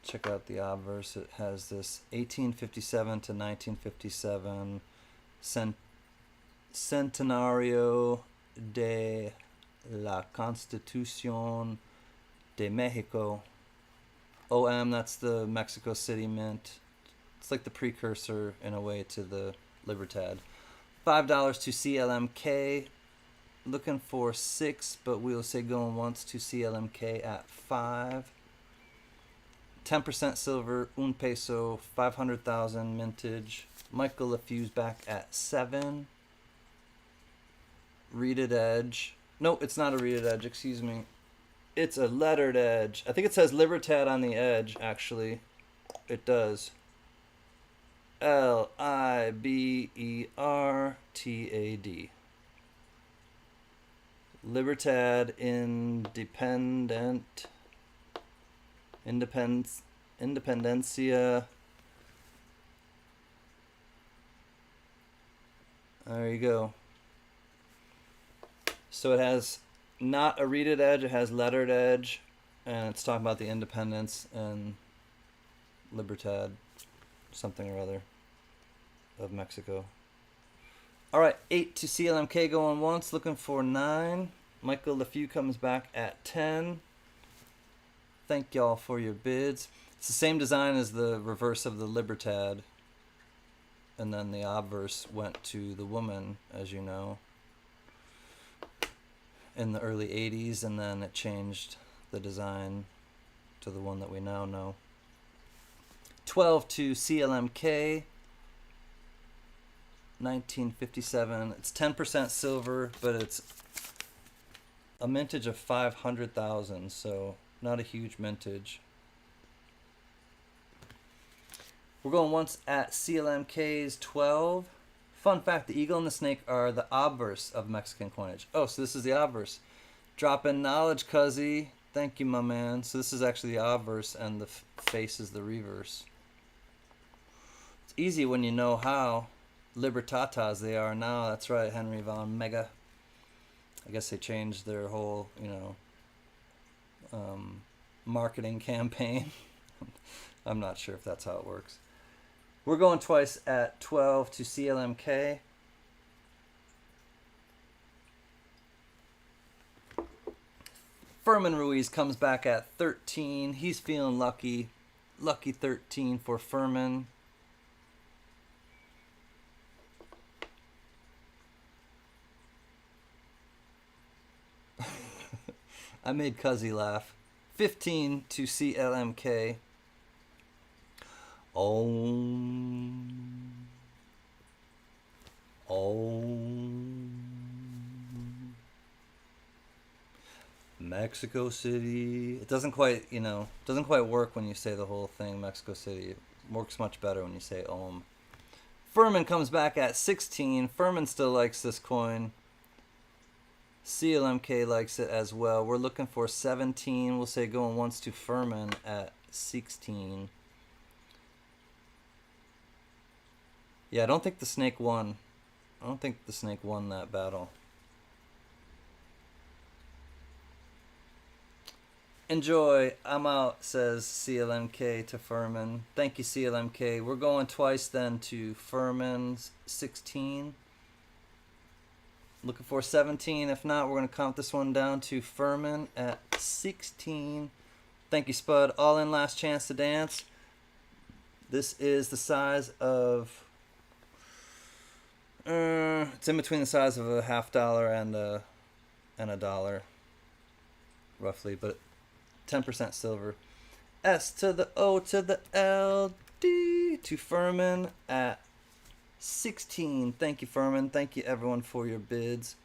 Check out the obverse. It has this 1857 to 1957 Centenario de la Constitución de Mexico. OM, that's the Mexico City Mint. It's like the precursor, in a way, to the Libertad. $5 to CLMK. Looking for 6, but we'll say going once to CLMK at 5. 10% silver, un peso, 500,000 mintage. Michael LeFew's back at 7. Reeded edge. No, it's not a reeded edge, excuse me. It's a lettered edge. I think it says Libertad on the edge, actually. It does. Libertad. Libertad Independencia There you go. So it has not a reeded edge, it has lettered edge, and it's talking about the independence and Libertad, something or other, of Mexico. All right, 8 to CLMK going once, looking for 9. Michael LeFew comes back at 10. Thank y'all for your bids. It's the same design as the reverse of the Libertad. And then the obverse went to the woman, as you know, in the early 80s, and then it changed the design to the one that we now know. 12 to CLMK, 1957. It's 10% silver, but it's a mintage of 500,000, so not a huge mintage. We're going once at CLMK's 12. Fun fact, the eagle and the snake are the obverse of Mexican coinage. Oh, so this is the obverse. Drop in knowledge, cuzzy. Thank you, my man. So this is actually the obverse, and the face is the reverse. It's easy when you know how libertatas they are now. That's right, Henry von Mega. I guess they changed their whole, marketing campaign. I'm not sure if that's how it works. We're going twice at 12 to CLMK. Furman Ruiz comes back at 13. He's feeling lucky. Lucky 13 for Furman. I made Cuzzy laugh. 15 to CLMK. Om. Mexico City. It doesn't quite, doesn't quite work when you say the whole thing, Mexico City. It works much better when you say Om. Furman comes back at 16. Furman still likes this coin. CLMK likes it as well. We're looking for 17. We'll say going once to Furman at 16. Yeah, I don't think the snake won. I don't think the snake won that battle. Enjoy. I'm out, says CLMK to Furman. Thank you, CLMK. We're going twice then to Furman's 16. Looking for 17. If not, we're going to count this one down to Furman at 16. Thank you, Spud. All in, last chance to dance. This is the size of... it's in between the size of a $50 and a dollar, roughly, but 10% silver. S to the O to the L D to Furman at 16. Thank you, Furman. Thank you, everyone, for your bids.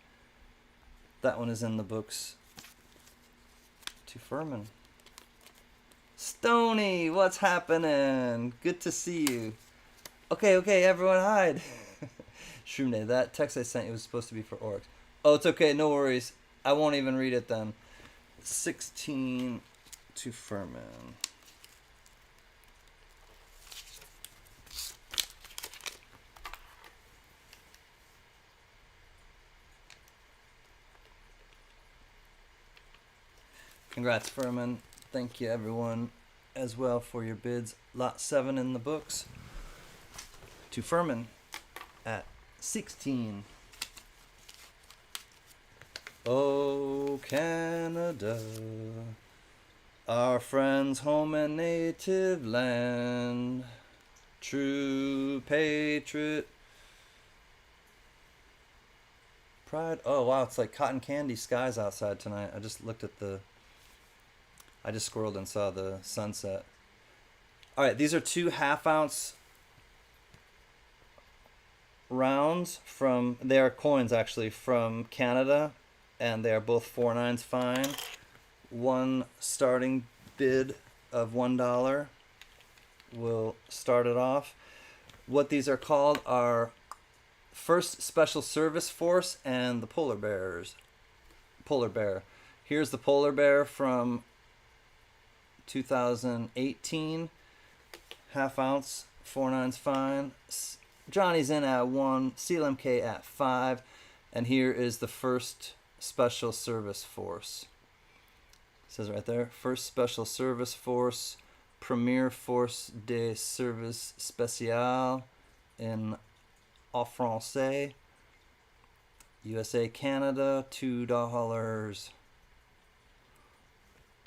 That one is in the books. To Furman. Stony, what's happening? Good to see you. Okay, everyone hide. Shroom, that text I sent you was supposed to be for orcs. Oh, it's okay, no worries. I won't even read it then. 16 to Furman. Congrats, Furman. Thank you, everyone, as well, for your bids. Lot 7 in the books. To Furman at 16. Oh, Canada, our friend's home and native land, true patriot, pride. Oh, wow, it's like cotton candy skies outside tonight. I just scrolled and saw the sunset. All right, these are 2 half-ounce rounds from, they are coins actually, from Canada, and they are both 4.9s fine. One starting bid of $1 will start it off. What these are called are First Special Service Force and the Polar Bears. Polar Bear. Here's the Polar Bear from 2018. Half ounce, 4.9s fine. Johnny's in at 1, CLMK at 5, and here is the first Special Service Force. It says right there, First Special Service Force, Premier Force de Service Spécial in en français. USA, Canada, $2.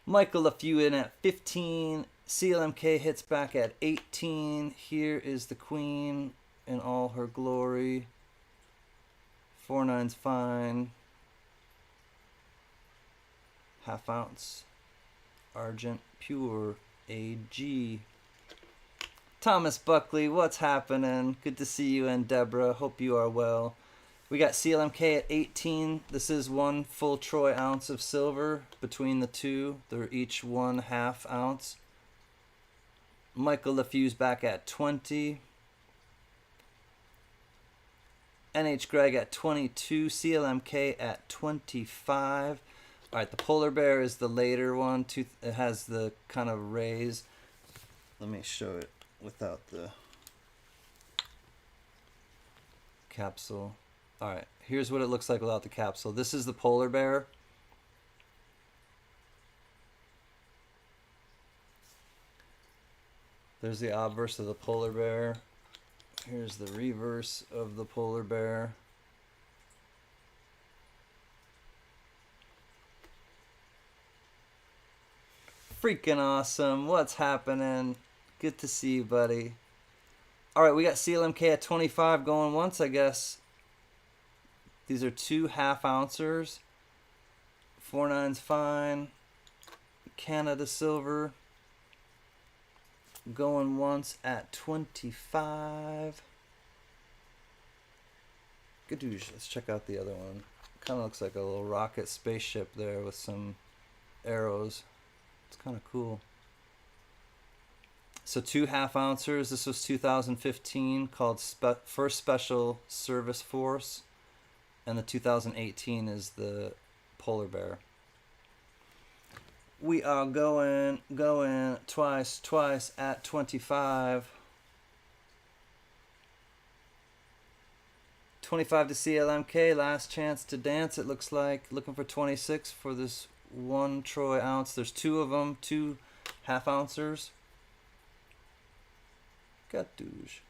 Michael LeFew in at 15. CLMK hits back at 18. Here is the Queen in all her glory. 4/9's fine. Half ounce. Argent pure AG. Thomas Buckley, what's happening? Good to see you, and Deborah. Hope you are well. We got CLMK at 18. This is 1 full troy ounce of silver between the two. They're each 1/2 ounce. Michael LeFew's back at 20. NH Greg at 22. CLMK at 25. All right, the polar bear is the later one. It has the kind of rays. Let me show it without the capsule. All right, here's what it looks like without the capsule. This is the polar bear. There's the obverse of the polar bear. Here's the reverse of the polar bear. Freaking awesome. What's happening? Good to see you, buddy. All right, we got CLMK at 25 going once, I guess. These are 2 1/2 ouncers. 4/9's fine. Canada silver. Going once at 25. Gadoosh. Let's check out the other one. Kind of looks like a little rocket spaceship there with some arrows. It's kind of cool. So 2 1/2 ouncers. This was 2015, called First Special Service Force. And the 2018 is the polar bear. We are going twice at 25. 25 to CLMK, last chance to dance, it looks like. Looking for 26 for this 1 troy ounce. There's 2 of them, 2 1/2 ouncers. Gadoosh.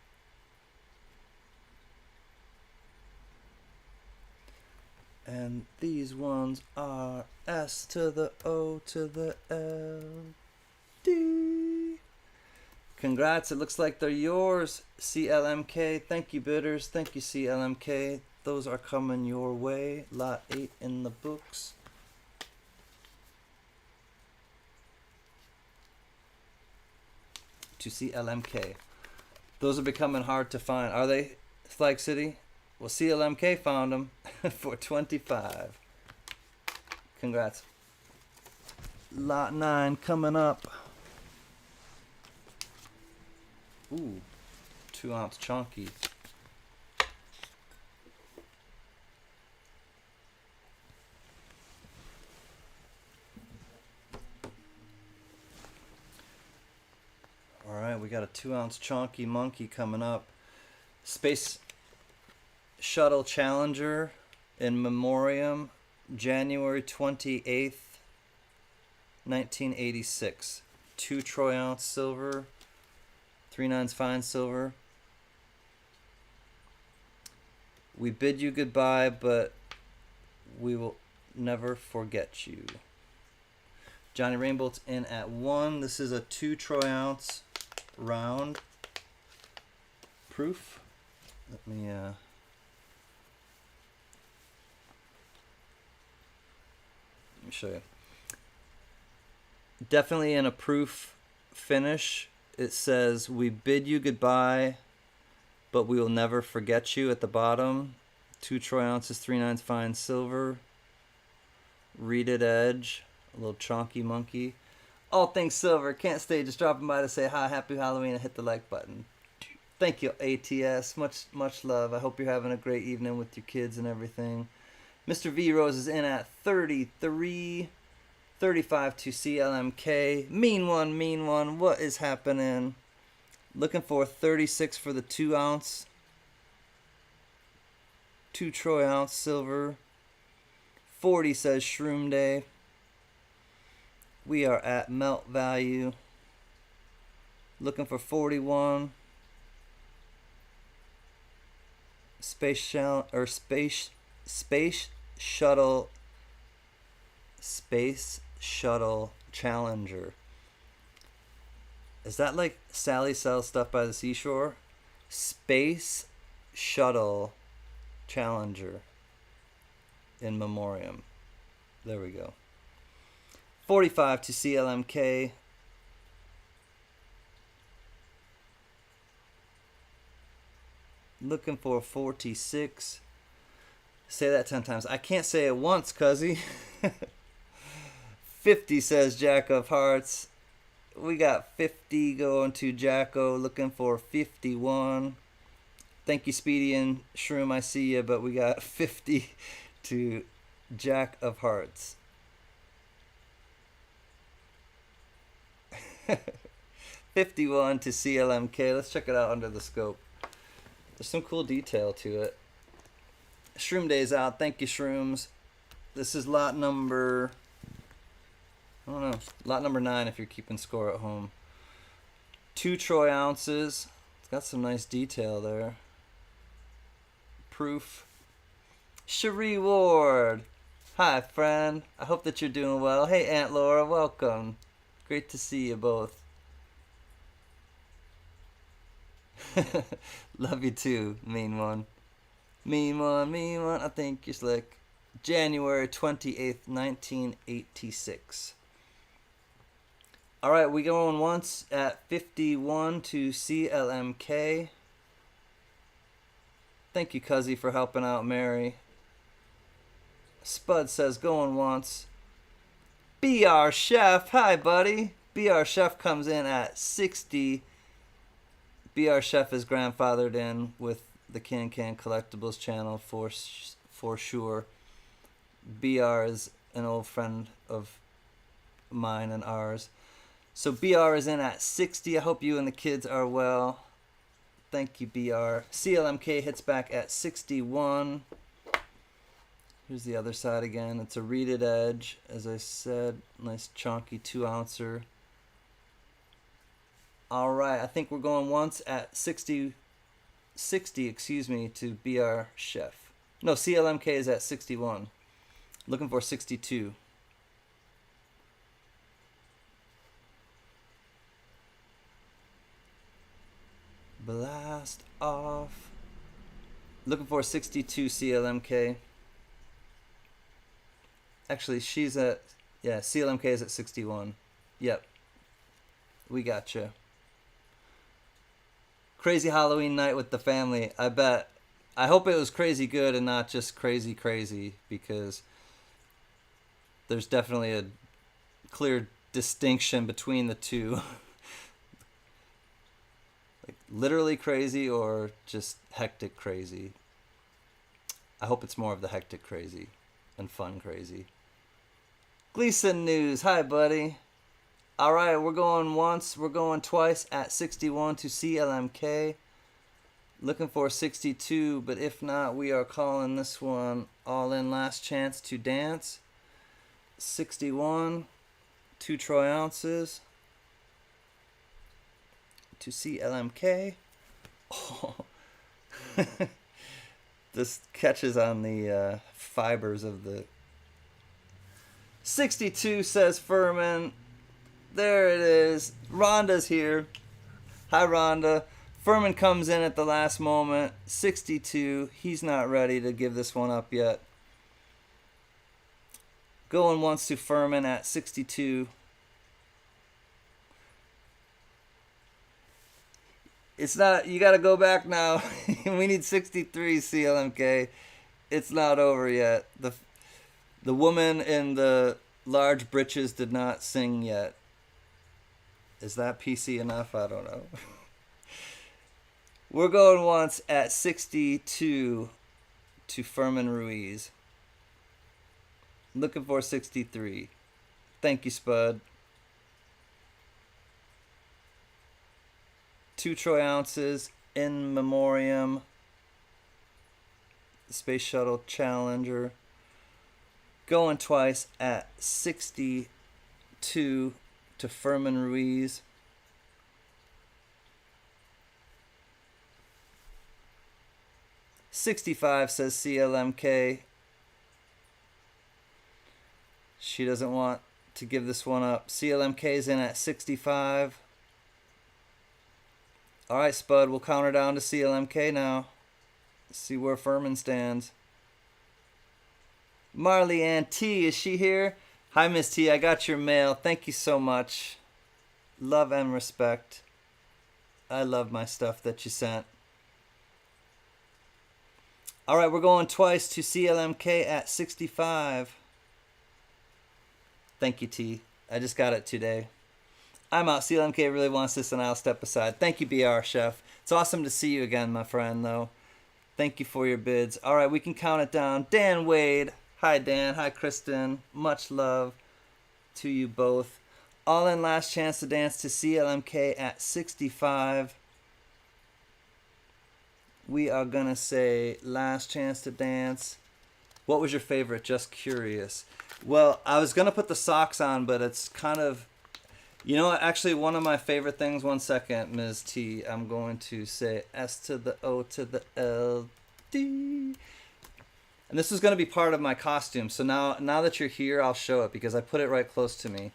And these ones are S to the O to the L D. Congrats, it looks like they're yours, CLMK. Thank you, bidders. Thank you, CLMK. Those are coming your way. Lot 8 in the books. To CLMK. Those are becoming hard to find. Are they, Flag City? Well, CLMK found them for 25. Congrats. Lot 9 coming up. Ooh, 2 ounce chunky. All right, we got a 2 ounce chunky monkey coming up. Space Shuttle Challenger in Memoriam, January 28th, 1986. 2 troy ounce silver, 3/9's fine silver. We bid you goodbye, but we will never forget you. Johnny Rainbolt's in at 1. This is a 2 troy ounce round proof. Let me show you. Definitely in a proof finish. It says, "We bid you goodbye, but we will never forget you" at the bottom. 2 troy ounces, 3/9's fine silver. Reeded edge. A little chonky monkey. All things silver. Can't stay. Just dropping by to say hi, happy Halloween, and hit the like button. Thank you, ATS. Much love. I hope you're having a great evening with your kids and everything. Mr. V Rose is in at 33, 35 to CLMK. Mean one. What is happening? Looking for 36 for the 2 ounce 2 troy ounce silver. 40 says Shroom Day. We are at melt value. Looking for 41. Space Shuttle Challenger. Is that like Sally sells stuff by the seashore? Space Shuttle Challenger in Memoriam. There we go. 45 to CLMK. Looking for 46. Say that 10 times. I can't say it once, cuzzy. 50 says Jack of Hearts. We got 50 going to Jacko. Looking for 51. Thank you, Speedy and Shroom. I see you, but we got 50 to Jack of Hearts. 51 to CLMK. Let's check it out under the scope. There's some cool detail to it. Shroom Day's out. Thank you, Shrooms. This is lot number, I don't know, lot number 9 if you're keeping score at home. 2 troy ounces. It's got some nice detail there. Proof. Cherie Ward. Hi, friend. I hope that you're doing well. Hey, Aunt Laura. Welcome. Great to see you both. Love you too, mean one. Mean one, mean one. I think you're slick. January 28th, 1986. Alright, we going once at 51 to CLMK. Thank you, Cuzzy, for helping out Mary. Spud says going once. BR Chef. Hi, buddy. BR Chef comes in at 60. BR Chef is grandfathered in with the CanCan Collectibles channel for sure. BR is an old friend of mine and ours. So BR is in at 60. I hope you and the kids are well. Thank you, BR. CLMK hits back at 61. Here's the other side again. It's a reeded edge, as I said. Nice chunky 2-ouncer. Alright, I think we're going once at 60, excuse me, to BR Chef. No, CLMK is at 61. Looking for 62. Blast off. Looking for 62 CLMK. Actually, she's at, yeah, CLMK is at 61. Yep. We gotcha. Crazy Halloween night with the family. I bet. I hope it was crazy good and not just crazy crazy, because there's definitely a clear distinction between the two. Like literally crazy or just hectic crazy. I hope it's more of the hectic crazy and fun crazy. Gleason News. Hi, buddy. Alright, we're going once, we're going twice at 61 to CLMK. Looking for 62, but if not, we are calling this one all in. Last chance to dance. 61, 2 troy ounces to CLMK. Oh. This catches on the fibers of the 62, says Furman. There it is. Rhonda's here. Hi, Rhonda. Furman comes in at the last moment. 62. He's not ready to give this one up yet. Going once to Furman at 62. It's not, you got to go back now. We need 63 CLMK. It's not over yet. The woman in the large breeches did not sing yet. Is that PC enough? I don't know. We're going once at 62 to Furman Ruiz. Looking for 63. Thank you, Spud. 2 troy ounces in Memoriam. Space Shuttle Challenger. Going twice at 62 to Furman Ruiz. $65 says CLMK. She doesn't want to give this one up. CLMK's in at 65. All right, Spud, we'll count her down to CLMK now. See where Furman stands. Marley Ann T, is she here? Hi, Miss T, I got your mail. Thank you so much. Love and respect. I love my stuff that you sent. All right, we're going twice to CLMK at 65. Thank you, T. I just got it today. I'm out. CLMK really wants this, and I'll step aside. Thank you, BR Chef. It's awesome to see you again, my friend, though. Thank you for your bids. All right, we can count it down. Dan Wade. Hi, Dan. Hi, Kristen. Much love to you both. All in last chance to dance to CLMK at 65. We are going to say last chance to dance. What was your favorite? Just curious. Well, I was going to put the socks on, but it's kind of... You know, actually, one of my favorite things, one second, Ms. T, I'm going to say S to the O to the L, D. And this is going to be part of my costume. So now that you're here, I'll show it because I put it right close to me.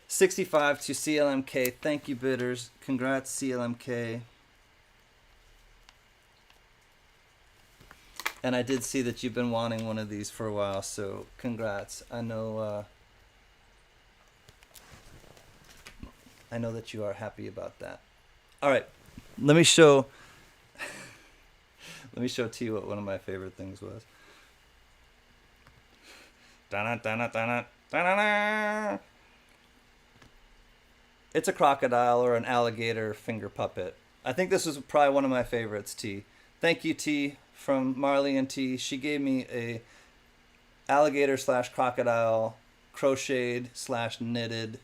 65 to CLMK. Thank you, bidders. Congrats, CLMK. And I did see that you've been wanting one of these for a while, so congrats. I know that you are happy about that. All right, let me show T what one of my favorite things was. It's a crocodile or an alligator finger puppet. I think this was probably one of my favorites, T. Thank you, T, from Marley and T. She gave me a alligator / crocodile crocheted / knitted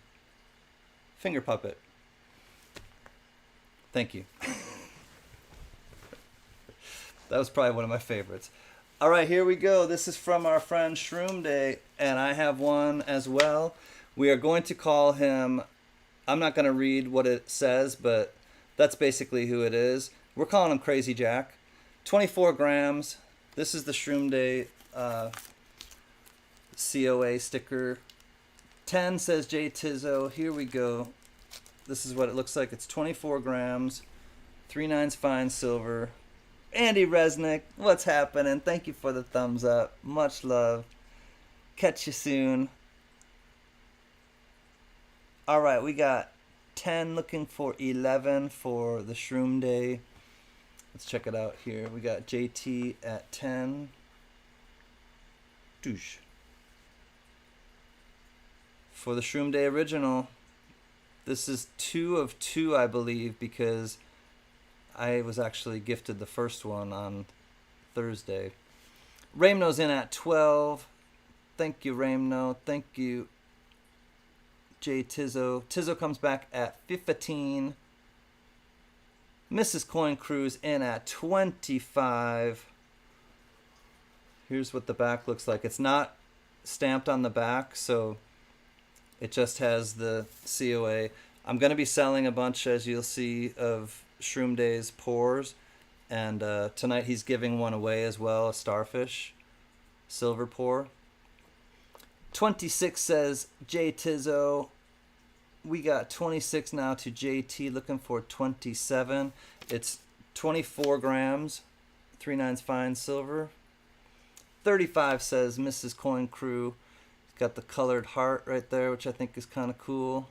finger puppet. Thank you. That was probably one of my favorites. All right, here we go. This is from our friend Shroom Day, and I have one as well. We are going to call him, I'm not going to read what it says, but that's basically who it is. We're calling him Crazy Jack. 24 grams. This is the Shroom Day COA sticker. 10 says J Tizzo. Here we go. This is what it looks like. It's 24 grams. 3/9 fine silver. Andy Resnick, what's happening? Thank you for the thumbs up. Much love. Catch you soon. All right, we got 10 looking for 11 for the Shroom Day. Let's check it out here. We got JT at 10. Douche. For the Shroom Day original, this is 2 of 2, I believe, because I was actually gifted the first one on Thursday. Ramno's in at 12. Thank you, Ramno. Thank you, J Tizzo. Tizzo comes back at 15. Mrs. Coin Cruise in at 25. Here's what the back looks like. It's not stamped on the back, so it just has the COA. I'm going to be selling a bunch, as you'll see, of Shroom Day's pours. And tonight he's giving one away as well, a starfish silver pour. 26 says J Tizzo. We got 26 now to JT, looking for 27. It's 24 grams, 3/9 fine silver. 35 says Mrs. Coin Crew. It's got the colored heart right there, which I think is kind of cool.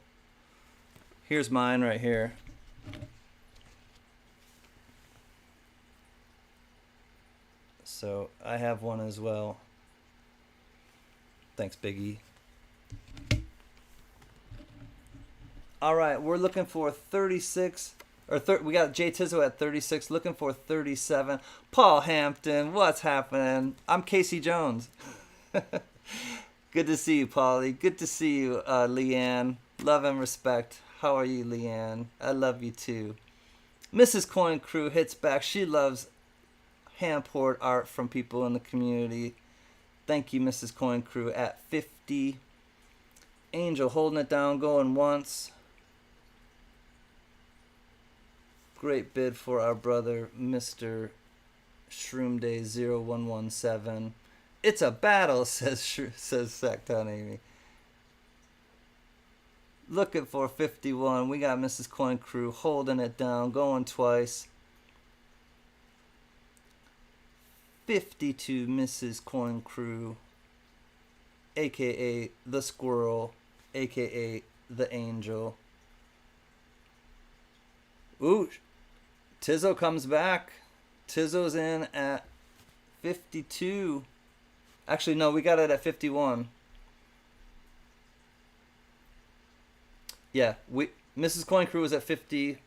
Here's mine right here. So I have one as well. Thanks, Biggie. All right, we're looking for 36, we got J Tizzo at 36, looking for 37. Paul Hampton, what's happening? I'm Casey Jones. Good to see you, Paulie. Good to see you, Leanne. Love and respect. How are you, Leanne? I love you too. Mrs. Coin Crew hits back. She loves hand-poured art from people in the community. Thank you, Mrs. Coin Crew, at 50. Angel holding it down, going once. Great bid for our brother, Mr. Shroom Day 0117. It's a battle, says Sacktown Amy. Looking for 51. We got Mrs. Coin Crew holding it down, going twice. 52, Mrs. Coin Crew, aka the Squirrel, aka the Angel. Ooh, Tizzo comes back. Tizzo's in at 52. Actually, no, we got it at 51. Yeah, Mrs. Coin Crew was at 50.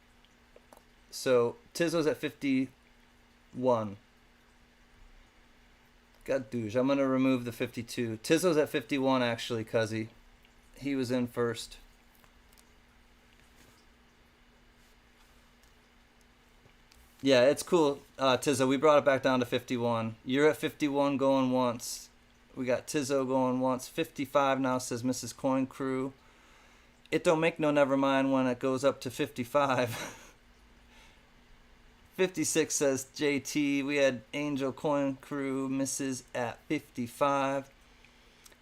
So Tizzo's at 51. God douche, I'm gonna remove the 52. Tizzo's at 51 actually, cuzzy. He was in first. Yeah, it's cool, Tizzo. We brought it back down to 51. You're at 51 going once. We got Tizzo going once. 55 now, says Mrs. Coin Crew. It don't make no never mind when it goes up to 55. 56 says JT. We had Angel Coin Crew, Mrs. at 55.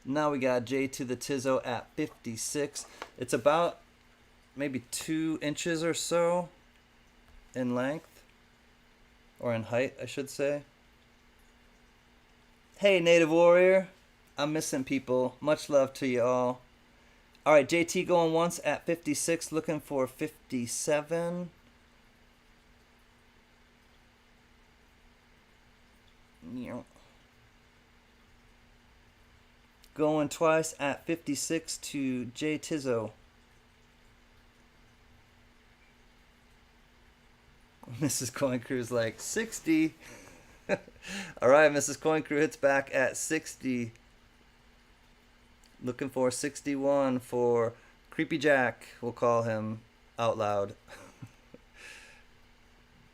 Now we got J to the Tizzo at 56. It's about maybe 2 inches or so in length. Or in height, I should say. Hey, Native Warrior. I'm missing people. Much love to you all. All right, JT going once at 56, looking for 57. Going twice at 56 to J Tizzo. Mrs. Coin Crew's like 60. All right, Mrs. Coin Crew hits back at 60. Looking for 61 for Creepy Jack. We'll call him out loud.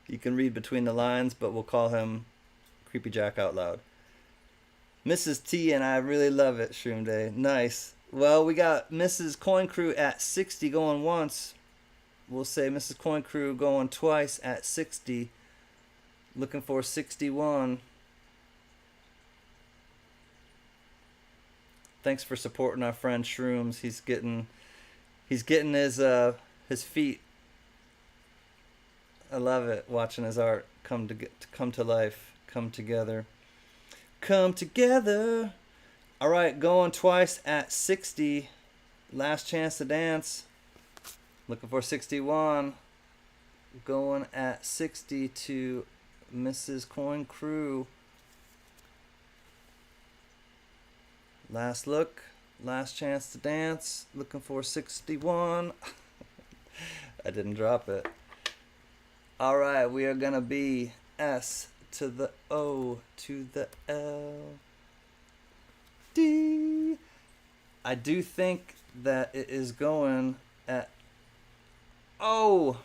You can read between the lines, but we'll call him Creepy Jack out loud. Mrs. T and I really love it, Shroom Day. Nice. Well, we got Mrs. Coin Crew at 60 going once. We'll say Mrs. Coin Crew going twice at 60. Looking for 61. Thanks for supporting our friend Shrooms. He's getting his feet. I love it watching his art come to life, come together. Come together. All right, going twice at 60. Last chance to dance. Looking for 61. Going at 60 to Mrs. Coin Crew. Last look. Last chance to dance. Looking for 61. I didn't drop it. All right, we are going to be S to the O to the L. D. I do think that it is going at O.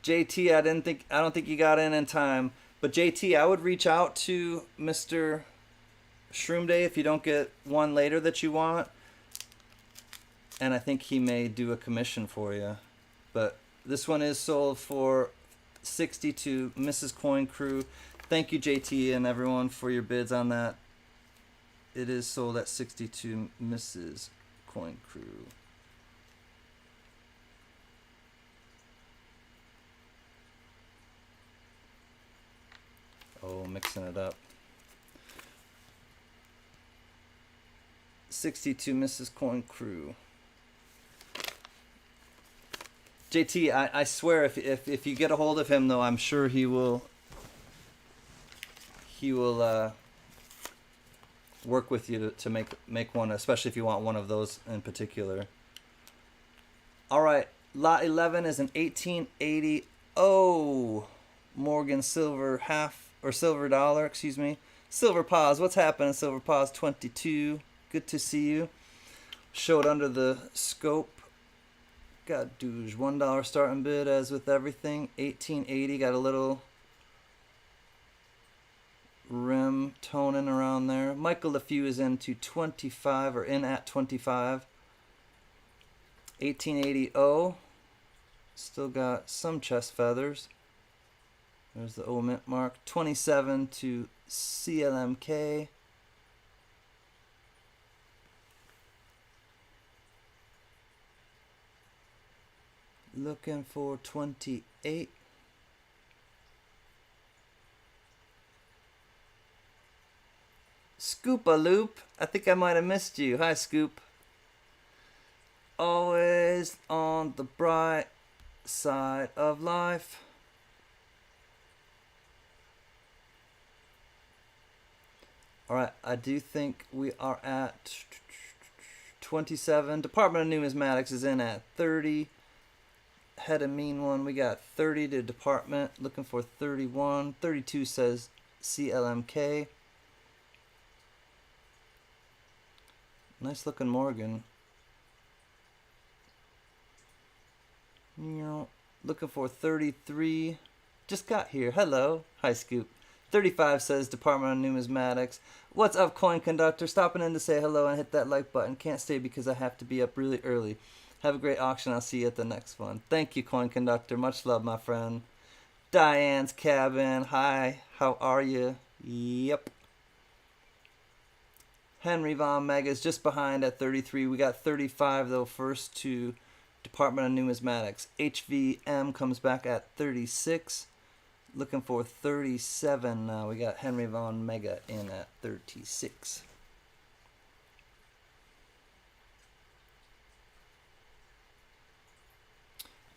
JT, I don't think you got in time. But JT, I would reach out to Mr. Shroom Day if you don't get one later that you want. And I think he may do a commission for you. But this one is sold for 60 to Mrs. Coin Crew. Thank you, JT, and everyone for your bids on that. It is sold at 60 to Mrs. Coin Crew. Oh, mixing it up. 60 to Mrs. Coin Crew. JT, I swear if you get a hold of him though, I'm sure he will work with you to make one, especially if you want one of those in particular. All right, lot 11 is an 1880 Morgan silver silver dollar, excuse me. Silver Paws, what's happening, Silver Paws 22? Good to see you. Showed under the scope. Got douche $1 starting bid as with everything. 1880 got a little rim toning around there. Michael LeFew is into 25, or in at 25. 1880 O. Still got some chest feathers. There's the O mint mark. 27 to CLMK. Looking for 28. Scoop-a-loop. I think I might have missed you. Hi, Scoop. Always on the bright side of life. Alright, I do think we are at 27. Department of Numismatics is in at 30. Had a mean one. We got 30 to department. Looking for 31. 32 says CLMK. Nice looking Morgan. Looking for 33. Just got here. Hello. Hi, Scoop. 35 says Department of Numismatics. What's up, Coin Conductor? Stopping in to say hello and hit that like button. Can't stay because I have to be up really early. Have a great auction. I'll see you at the next one. Thank you, Coin Conductor. Much love, my friend. Diane's Cabin. Hi. How are you? Yep. Henry Von Mega is just behind at 33. We got 35, though, first to Department of Numismatics. HVM comes back at 36. Looking for 37 now. We got Henry Von Mega in at 36.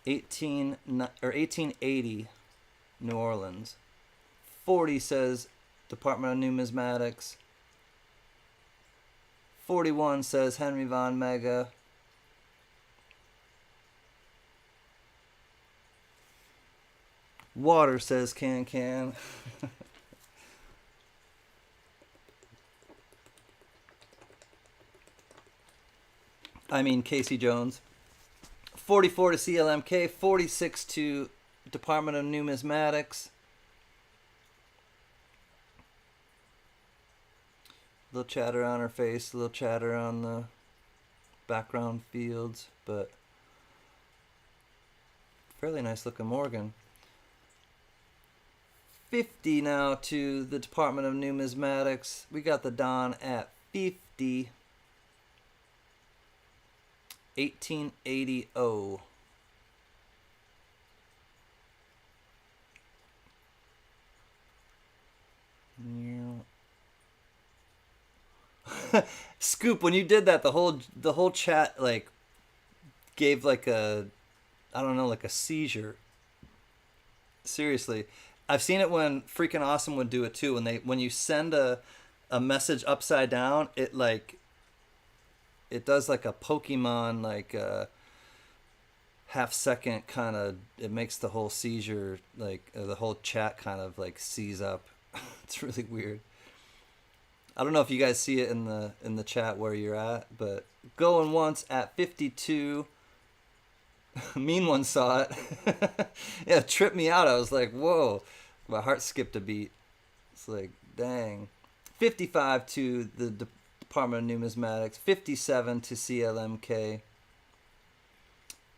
or 1880 New Orleans. 40 says Department of Numismatics. 41 says Henry Von Mega. Water says CanCan. I mean Casey Jones. 44 to CLMK. 46 to Department of Numismatics. Little chatter on her face, a little chatter on the background fields, but fairly nice looking Morgan. 50 now to the Department of Numismatics. We got the Don at 50. 1880 O. Scoop, when you did that, the whole chat like gave like a, I don't know, like a seizure. Seriously, I've seen it when Freaking Awesome would do it too. When you send a message upside down, it does like a Pokemon like half second kind of. It makes the whole seizure like the whole chat kind of like seize up. It's really weird. I don't know if you guys see it in the chat where you're at, but going once at 52. Mean One saw it. Yeah, it tripped me out. I was like, whoa. My heart skipped a beat. It's like, dang. 55 to the Department of Numismatics. 57 to CLMK.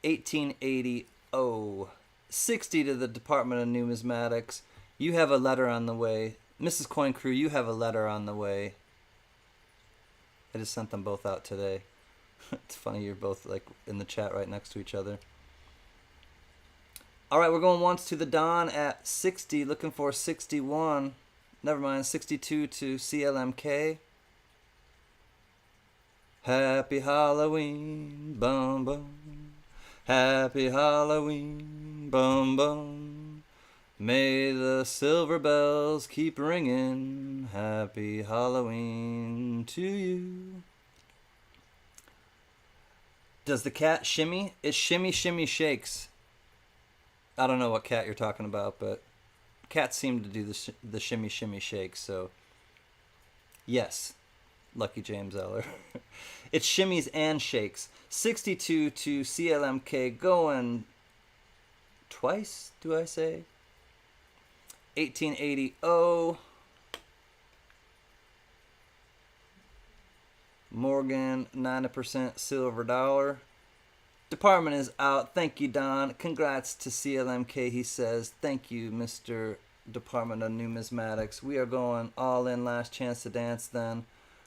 1880 O. 60 to the Department of Numismatics. You have a letter on the way. Mrs. Coin Crew, you have a letter on the way. I just sent them both out today. It's funny, you're both like in the chat right next to each other. Alright, we're going once to the Don at 60, looking for 61. Never mind, 62 to CLMK. Happy Halloween, bum bum. Happy Halloween, bum bum. May the silver bells keep ringing. Happy Halloween to you. Does the cat shimmy? It shimmy shakes. I don't know what cat you're talking about, but cats seem to do the shimmy shakes, so yes, Lucky James Eller. It shimmies and shakes. 62 to CLMK, going twice, do I say? 1880 O. Morgan, 90% silver dollar. Department is out. Thank you, Don. Congrats to CLMK, he says. Thank you, Mr. Department of Numismatics. We are going all in. Last chance to dance then.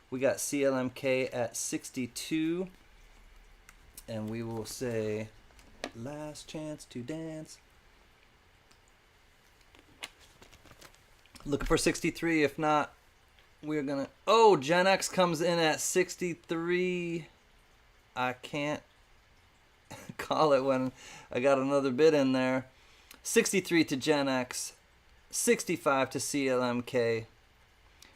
We got CLMK at 62. And we will say last chance to dance. Looking for 63. If not, we're going to... Oh, Gen X comes in at 63. I can't call it when I got another bid in there. 63 to Gen X. 65 to CLMK.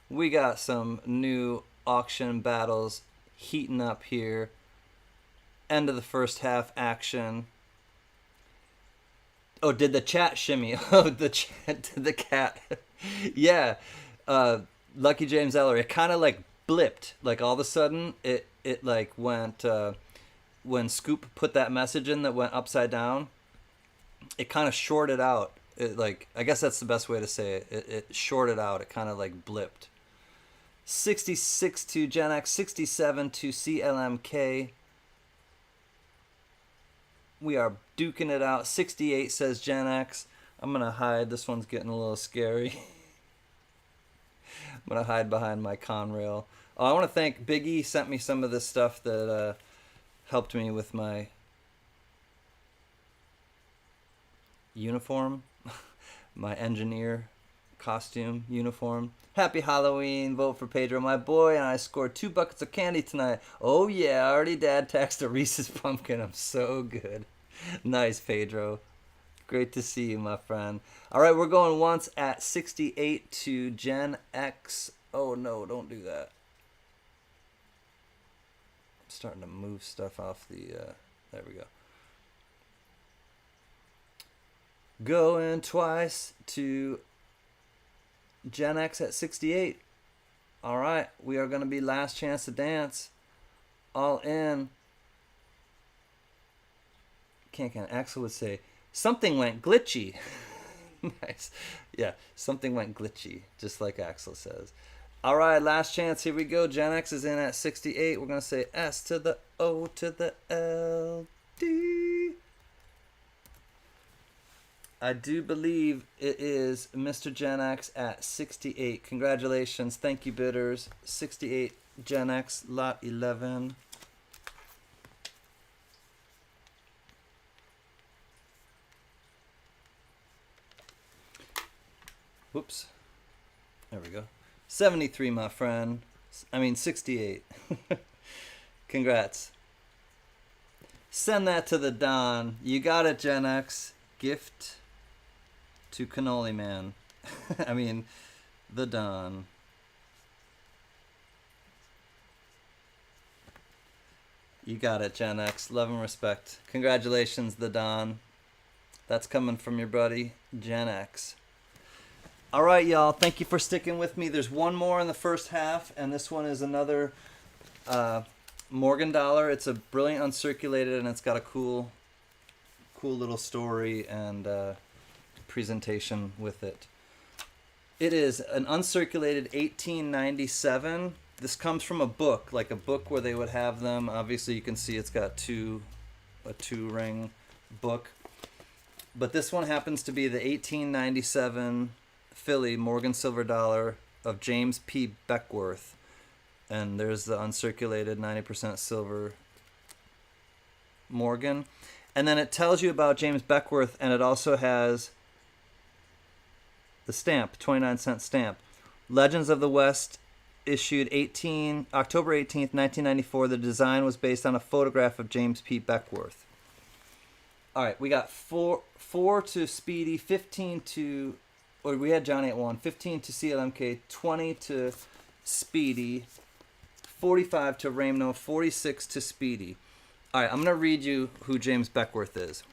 We got some new auction battles heating up here. End of the first half action. Oh, did the chat shimmy? Oh, the chat, the cat. Yeah. Lucky James Eller. It kind of like blipped. Like all of a sudden, it like went, when Scoop put that message in that went upside down, it kind of shorted out. It like, I guess that's the best way to say it. It shorted out. It kind of like blipped. 66 to Gen X, 67 to CLMK. We are duking it out. 68 says Gen X. I'm going to hide. This one's getting a little scary. I'm going to hide behind my Conrail. Oh, I want to thank Biggie. Sent me some of this stuff that helped me with my uniform. My engineer costume uniform. Happy Halloween. Vote for Pedro, my boy. And I scored 2 buckets of candy tonight. Oh, yeah. Already dad taxed a Reese's Pumpkin. I'm so good. Nice, Pedro. Great to see you, my friend. All right, we're going once at 68 to Gen X. Oh, no, don't do that. I'm starting to move stuff off the... there we go. Going twice to Gen X at 68. All right, we are going to be last chance to dance. All in. CanCan. Axel would say, something went glitchy. Nice. Yeah, something went glitchy, just like Axel says. All right, last chance. Here we go. Gen X is in at 68. We're going to say S to the O to the L, D. I do believe it is Mr. Gen X at 68. Congratulations. Thank you, bidders. 68 Gen X, lot 11. Whoops. There we go. 73, my friend. I mean, 68. Congrats. Send that to the Don. You got it, Gen X. Gift to Cannoli Man. I mean, the Don. You got it, Gen X. Love and respect. Congratulations, the Don. That's coming from your buddy, Gen X. All right, y'all. Thank you for sticking with me. There's one more in the first half, and this one is another Morgan dollar. It's a brilliant uncirculated, and it's got a cool little story and presentation with it. It is an uncirculated 1897. This comes from a book, like a book where they would have them. Obviously, you can see it's got a two-ring book. But this one happens to be the 1897 Philly Morgan silver dollar of James P. Beckwourth. And there's the uncirculated 90% silver Morgan. And then it tells you about James Beckwourth, and it also has the stamp, 29-cent stamp. Legends of the West, issued October 18th, 1994. The design was based on a photograph of James P. Beckwourth. All right, we got 4 to Speedy, 15 to... Or we had Johnny at 1. 15 to CLMK, 20 to Speedy, 45 to Ramno, 46 to Speedy. All right, I'm going to read you who James Beckwourth is.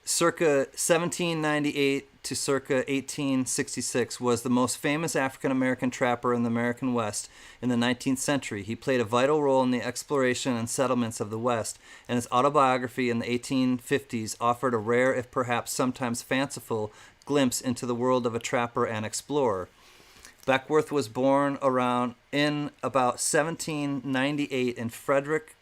Circa 1798 to circa 1866 was the most famous African-American trapper in the American West in the 19th century. He played a vital role in the exploration and settlements of the West, and his autobiography in the 1850s offered a rare, if perhaps sometimes fanciful, glimpse into the world of a trapper and explorer. Beckwourth was born around in about 1798 in Frederick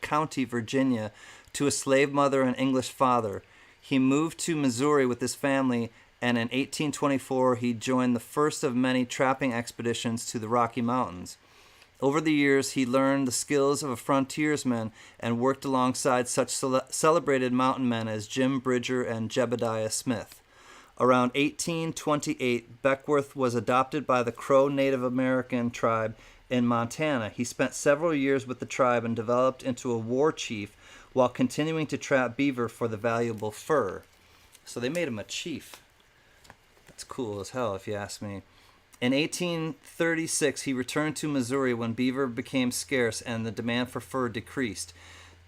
County, Virginia, to a slave mother and English father. He moved to Missouri with his family, and in 1824 he joined the first of many trapping expeditions to the Rocky Mountains. Over the years, he learned the skills of a frontiersman and worked alongside such celebrated mountain men as Jim Bridger and Jebediah Smith. Around 1828, Beckwourth was adopted by the Crow Native American tribe in Montana. He spent several years with the tribe and developed into a war chief while continuing to trap beaver for the valuable fur. So they made him a chief. That's cool as hell, if you ask me. In 1836, he returned to Missouri when beaver became scarce and the demand for fur decreased.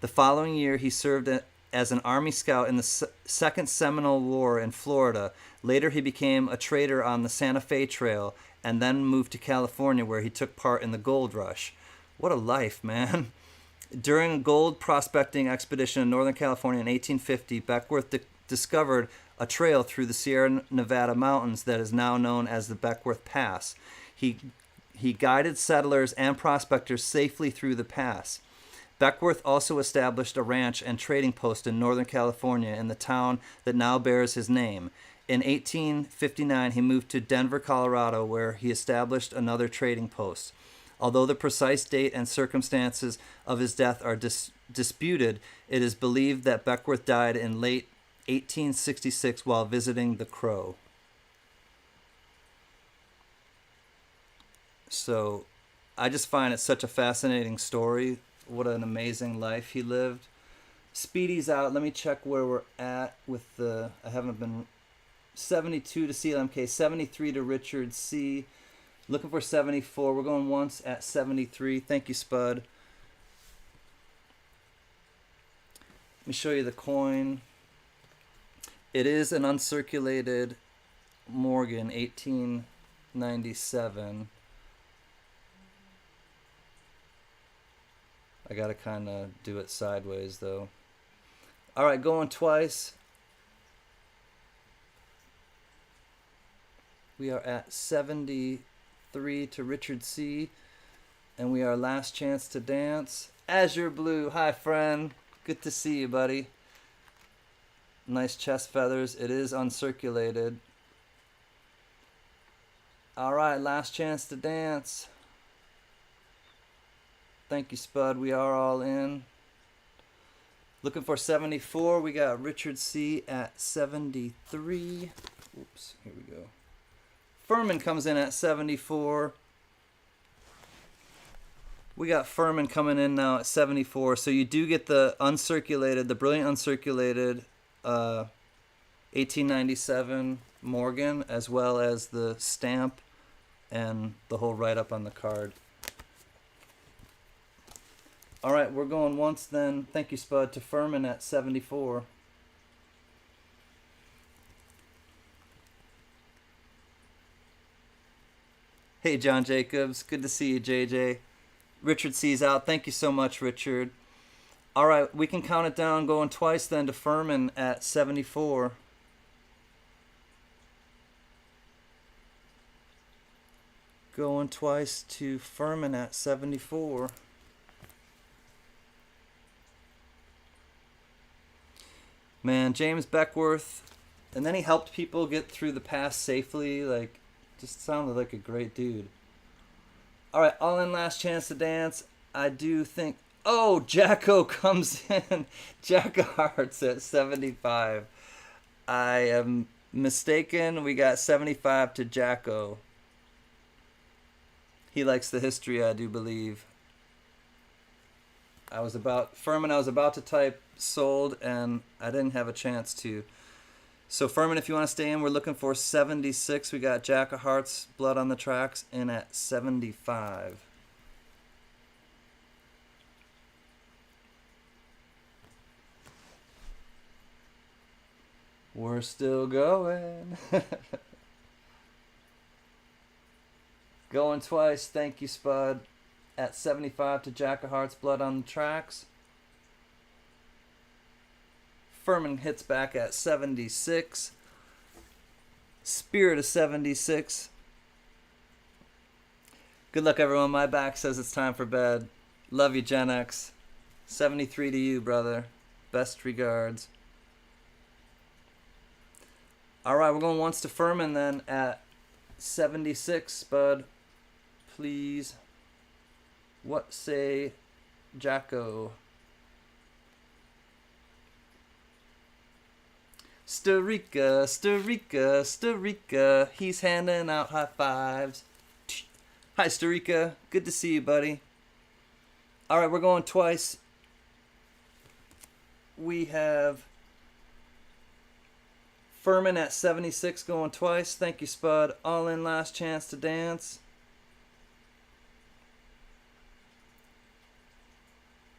The following year, he served as an Army scout in the Second Seminole War in Florida. Later, he became a trader on the Santa Fe Trail and then moved to California, where he took part in the gold rush. What a life, man. During a gold prospecting expedition in Northern California in 1850, Beckwourth discovered a trail through the Sierra Nevada mountains that is now known as the Beckwourth Pass. He guided settlers and prospectors safely through the pass. Beckwourth also established a ranch and trading post in Northern California in the town that now bears his name. In 1859, he moved to Denver, Colorado, where he established another trading post. Although the precise date and circumstances of his death are disputed, it is believed that Beckwourth died in late 1866 while visiting the Crow. So I just find it such a fascinating story. What an amazing life he lived. Speedy's out. Let me check where we're at with the... I haven't been... 72 to CLMK, 73 to Richard C. Looking for 74. We're going once at 73. Thank you, Spud. Let me show you the coin. It is an uncirculated Morgan, 1897. I gotta kind of do it sideways, though. All right, going twice. We are at 73 to Richard C. And we are last chance to dance. Azure Blue, hi friend. Good to see you, buddy. Nice chest feathers. It is uncirculated. All right, last chance to dance. Thank you, Spud. We are all in. Looking for 74. We got Richard C. at 73. Oops, here we go. Furman comes in at 74. We got Furman coming in now at 74. So you do get the uncirculated, the brilliant uncirculated 1897 Morgan, as well as the stamp and the whole write-up on the card. All right, we're going once then. Thank you, Spud, to Furman at 74. Hey, John Jacobs. Good to see you, JJ. Richard C's out. Thank you so much, Richard. All right, we can count it down going twice then to Furman at 74. Going twice to Furman at 74. Man, James Beckwourth. And then he helped people get through the pass safely. Like, just sounded like a great dude. All right, all in, last chance to dance. I do think... Oh, Jacko comes in. Jack of Hearts at 75. I am mistaken. We got 75 to Jacko. He likes the history, I do believe. Furman, I was about to type sold, and I didn't have a chance to. So, Furman, if you want to stay in, we're looking for 76. We got Jack of Hearts, Blood on the Tracks, in at 75. We're still going. Going twice. Thank you, Spud. At 75 to Jack of Hearts, Blood on the Tracks. Furman hits back at 76. Spirit of 76. Good luck, everyone. My back says it's time for bed. Love you, Gen X. 73 to you, brother. Best regards. Alright, we're going once to Furman then at 76, bud. Please. What say Jacko? Storica, Storica, Storica. He's handing out high fives. Hi, Storica. Good to see you, buddy. Alright, we're going twice. We have Furman at 76 going twice. Thank you, Spud. All in, last chance to dance.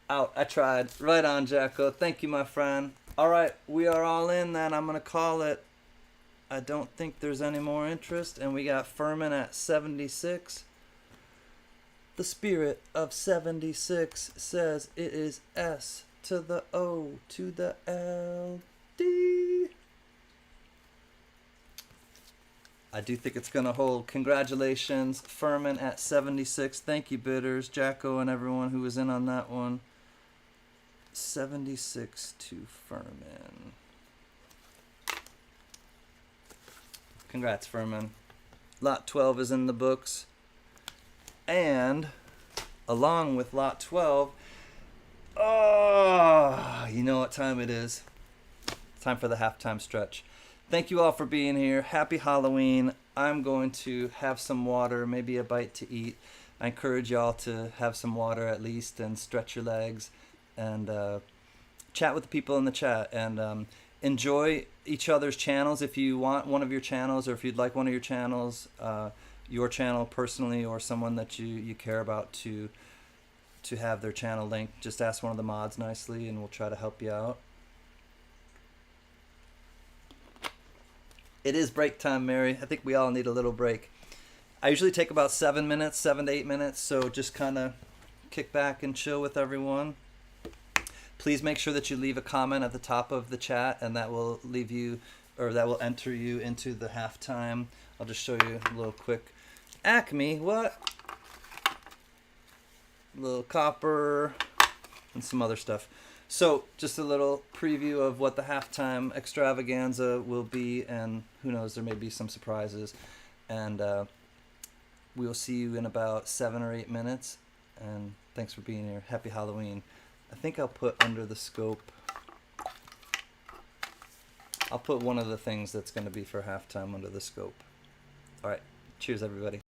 Out. I tried. Right on, Jacko. Thank you, my friend. Alright, we are all in then. I'm going to call it. I don't think there's any more interest. And we got Furman at 76. The spirit of 76 says it is S to the O to the L D. I do think it's going to hold. Congratulations, Furman at 76. Thank you, bidders, Jacko, and everyone who was in on that one. 76 to Furman. Congrats, Furman. Lot 12 is in the books. And along with Lot 12, oh, you know what time it is. It's time for the halftime stretch. Thank you all for being here. Happy Halloween. I'm going to have some water, maybe a bite to eat. I encourage y'all to have some water at least and stretch your legs and chat with the people in the chat and enjoy each other's channels. If you want one of your channels or if you'd like one of your channels, your channel personally or someone that you care about to have their channel linked, just ask one of the mods nicely and we'll try to help you out. It is break time, Mary. I think we all need a little break. I usually take about 7 minutes, 7 to 8 minutes, so just kind of kick back and chill with everyone. Please make sure that you leave a comment at the top of the chat, and that will leave you, or that will enter you into the halftime. I'll just show you a little quick. Acme, what? A little copper and some other stuff. So just a little preview of what the halftime extravaganza will be, and who knows, there may be some surprises. And we'll see you in about 7 or 8 minutes. And thanks for being here. Happy Halloween. I think I'll put under the scope. I'll put one of the things that's going to be for halftime under the scope. All right. Cheers, everybody.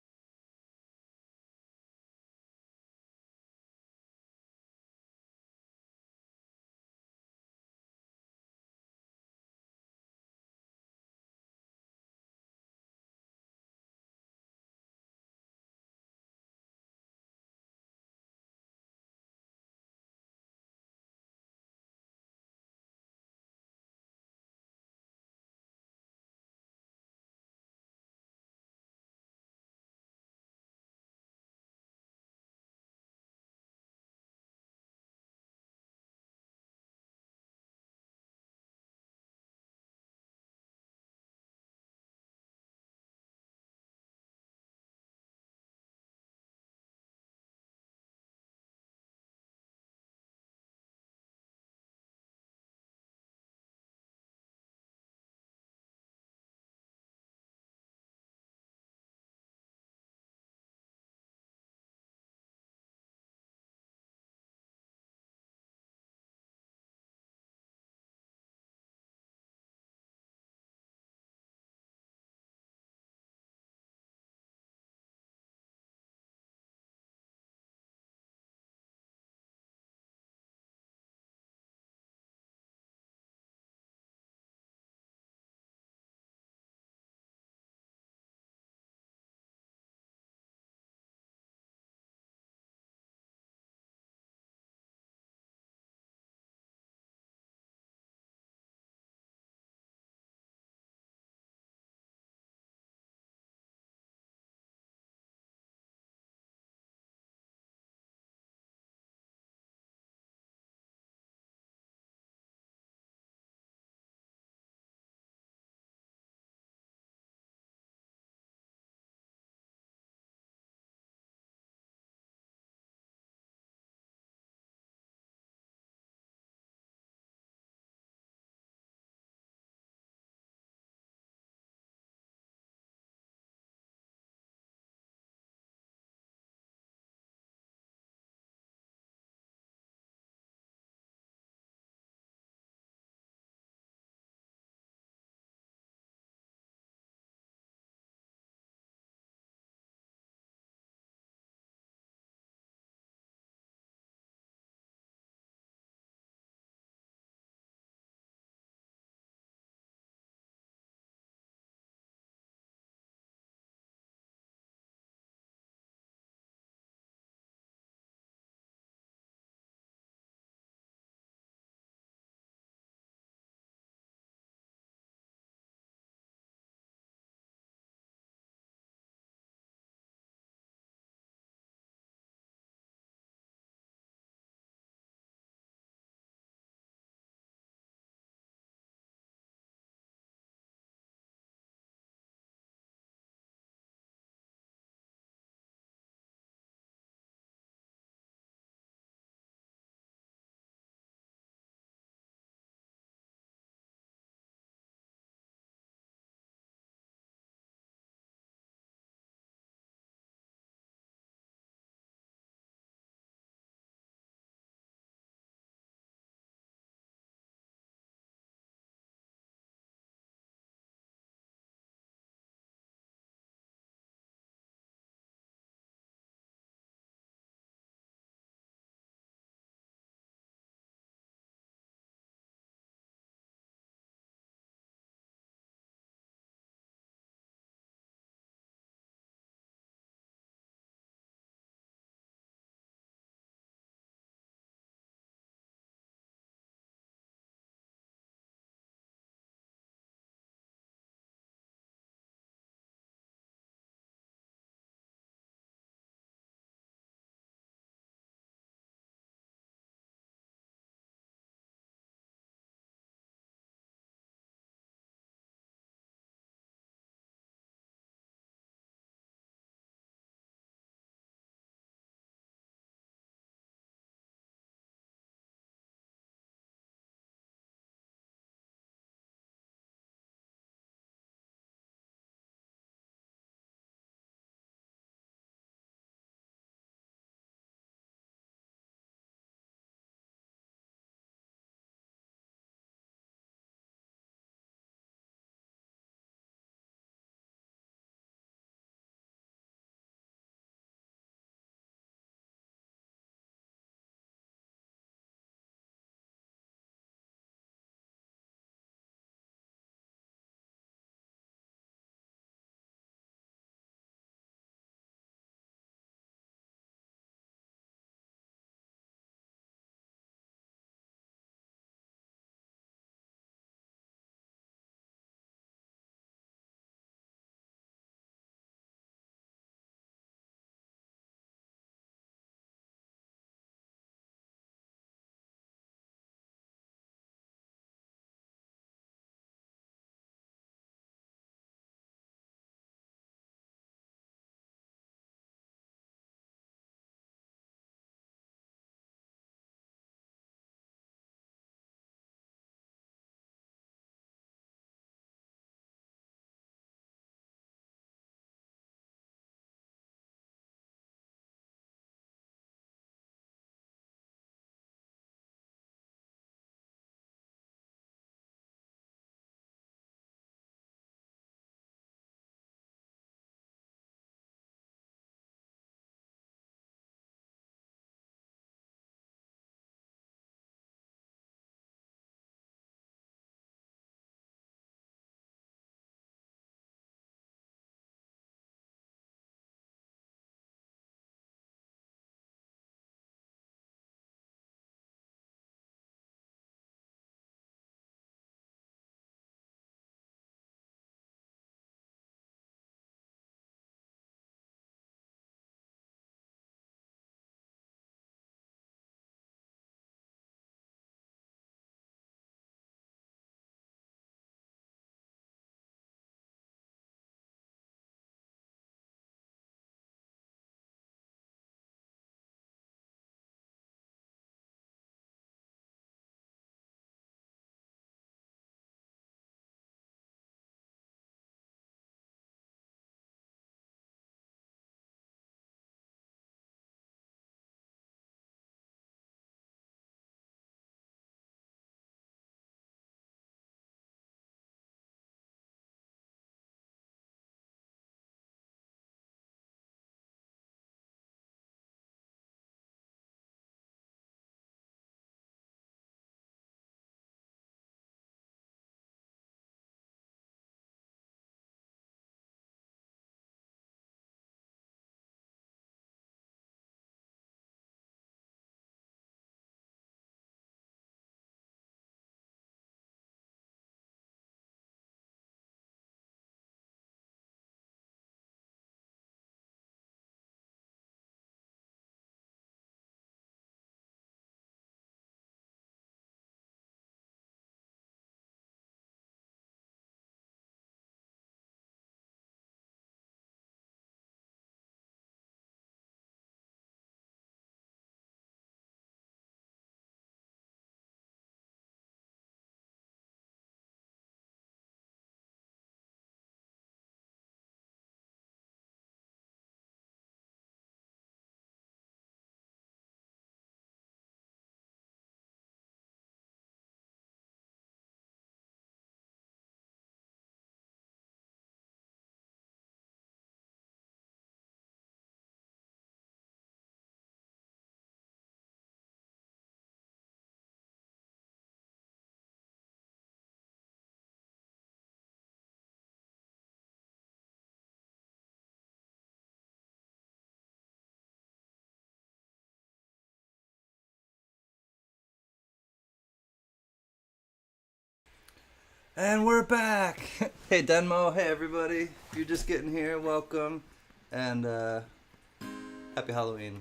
And we're back. Hey Denmo, hey everybody. If you're just getting here, welcome. And happy Halloween.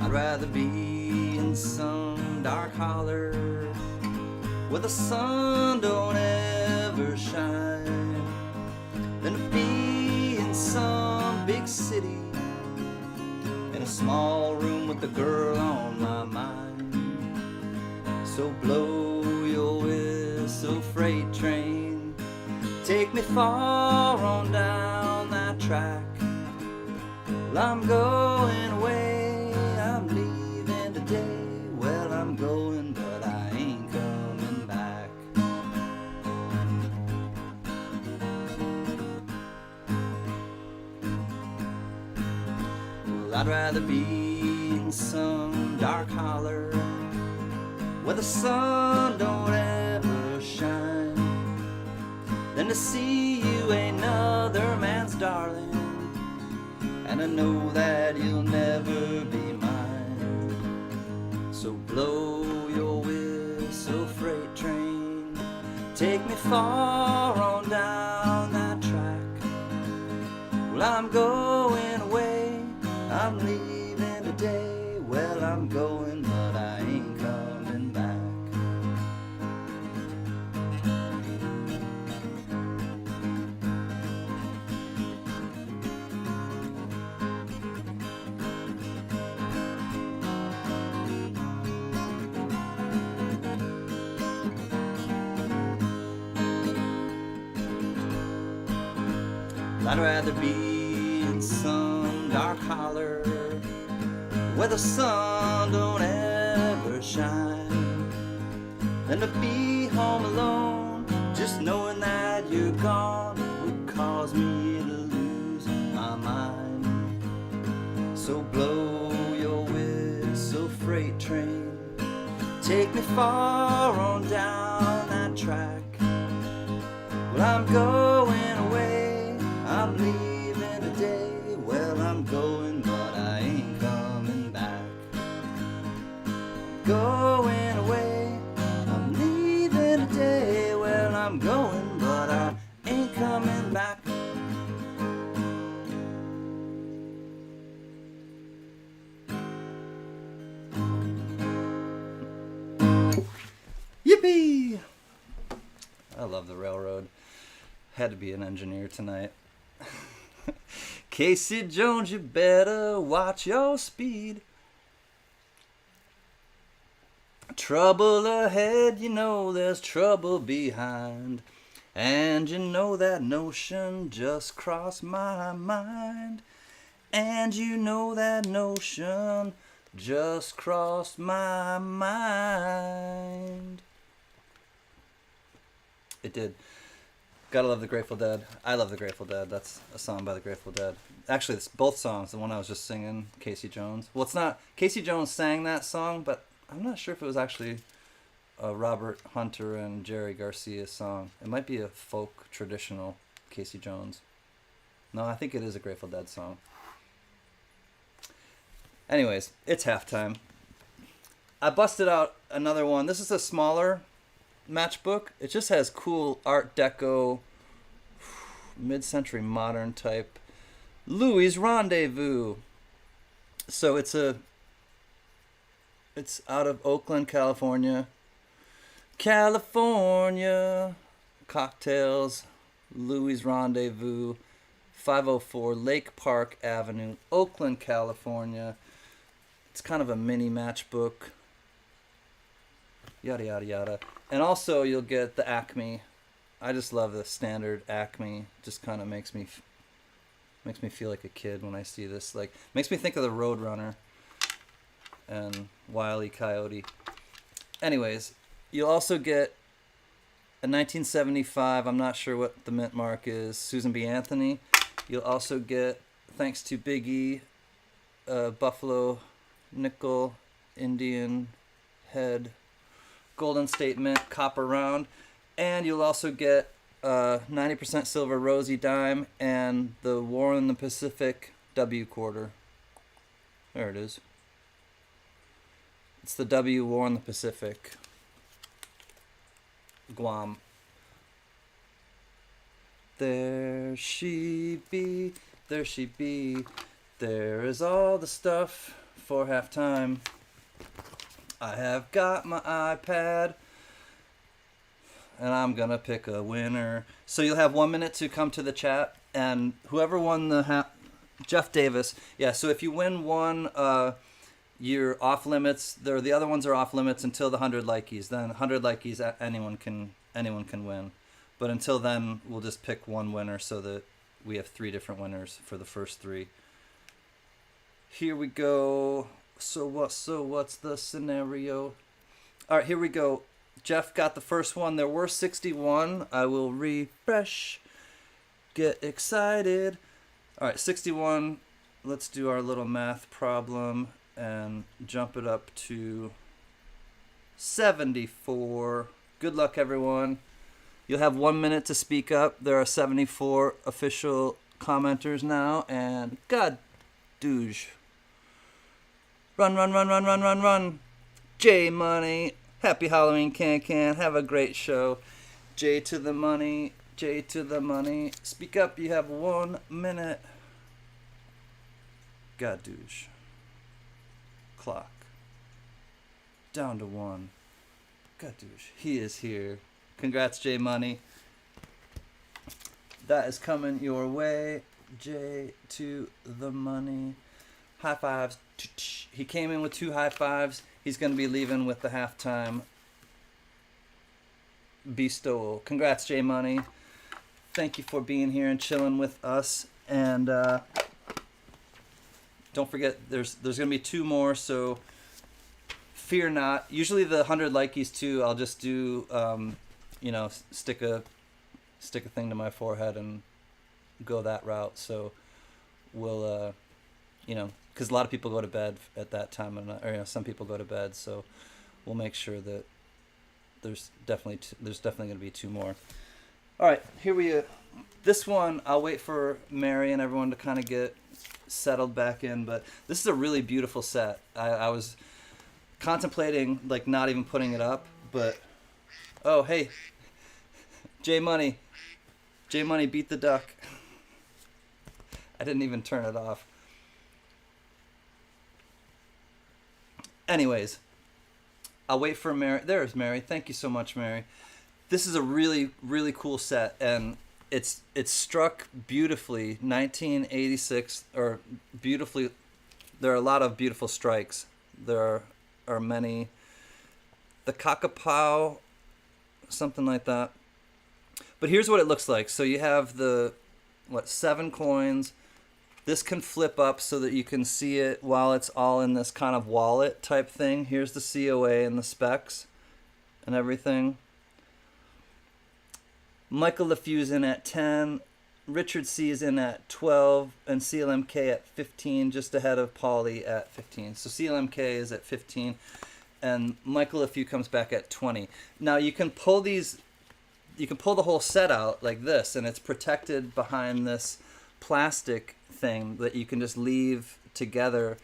I'd rather be in some dark holler where the sun don't ever shine than to be in some big city in a small room with a girl on my mind. So blow your whistle, freight train, take me far on down that track. Well, I'm going away, I'm leaving today. Well, I'm going, but I ain't coming back. Well, I'd rather be in some dark holler where the sun don't ever shine than to see you another man's darling, and I know that you'll never be mine. So blow your whistle, freight train, take me far on down that track. Well, I'm going away, I'm leaving today. Well, I'm going, but I ain't coming back. I'd rather be in some dark holler where the sun don't ever shine than to be home alone, just knowing that you're gone would cause me to lose my mind. So blow your whistle, freight train, take me far on down that track. Well, I'm going away, I'm leaving today. Well, I'm going, but I ain't coming back. Going away, I'm leaving today. Well, I'm going, but I ain't coming back. Yippee! I love the railroad. Had to be an engineer tonight. Casey Jones, you better watch your speed. Trouble ahead, you know there's trouble behind. And you know that notion just crossed my mind. And you know that notion just crossed my mind. It did. Gotta love the Grateful Dead. I love the Grateful Dead. That's a song by the Grateful Dead. Actually, it's both songs. The one I was just singing, Casey Jones. Well, it's not. Casey Jones sang that song, but I'm not sure if it was actually Robert Hunter and Jerry Garcia's song. It might be a folk, traditional Casey Jones. No, I think it is a Grateful Dead song. Anyways, it's halftime. I busted out another one. This is a smaller matchbook. It just has cool Art Deco, mid-century modern type Louis' Rendezvous. So it's out of Oakland, California. California cocktails, Louis' Rendezvous, 504 Lake Park Avenue, Oakland, California. It's kind of a mini matchbook. Yada yada yada. And also you'll get the Acme. I just love the standard Acme. Just kind of makes me feel like a kid when I see this. Like, makes me think of the Roadrunner and Wile E. Coyote. Anyways, you'll also get a 1975, I'm not sure what the mint mark is, Susan B. Anthony. You'll also get, thanks to Big E, Buffalo Nickel Indian Head Golden State Mint Copper Round. And you'll also get 90% silver Rosie Dime and the War in the Pacific W quarter. There it is. It's the W War in the Pacific. Guam. There she be, there she be. There is all the stuff for halftime. I have got my iPad, and I'm gonna pick a winner. So you'll have 1 minute to come to the chat, and whoever won the Jeff Davis. Yeah. So if you win one, you're off limits. The other ones are off limits until the 100 likeys. Then 100 likeys, anyone can win. But until then, we'll just pick one winner so that we have 3 different winners for the first 3. Here we go. So what's the scenario? All right, here we go. Jeff got the first one. There were 61. I will refresh. Get excited. All right, 61. Let's do our little math problem and jump it up to 74. Good luck, everyone. You'll have 1 minute to speak up. There are 74 official commenters now, and God, douche. Run. J Money. Happy Halloween, CanCan. Have a great show. J to the money. J to the money. Speak up. You have 1 minute. God, douche. Clock. Down to 1. God, douche. He is here. Congrats, J Money. That is coming your way. J to the money. High fives. He came in with 2 high fives. He's going to be leaving with the halftime BESTOWAL. Congrats, J Money. Thank you for being here and chilling with us. And don't forget, there's going to be 2 more, so fear not. Usually the 100 likeys too, I'll just do, stick a thing to my forehead and go that route. So we'll, because a lot of people go to bed at that time, or some people go to bed. So we'll make sure that there's definitely going to be 2 more. All right, here we go. This one, I'll wait for Mary and everyone to kind of get settled back in, but this is a really beautiful set. I was contemplating like not even putting it up, but oh hey, J Money beat the duck. I didn't even turn it off. Anyways, I'll wait for Mary. There's Mary. Thank you so much, Mary. This is a really, really cool set, and it's struck beautifully. 1986, or beautifully. There are a lot of beautiful strikes. There are many. The Kakapow, something like that. But here's what it looks like. So you have the 7 coins. This can flip up so that you can see it while it's all in this kind of wallet type thing. Here's the COA and the specs and everything. Michael LeFew's in at 10. Richard C is in at 12. And CLMK at 15, just ahead of Paulie at 15. So CLMK is at 15. And Michael LeFew comes back at 20. Now you can pull these, you can pull the whole set out like this, and it's protected behind this plastic thing that you can just leave together.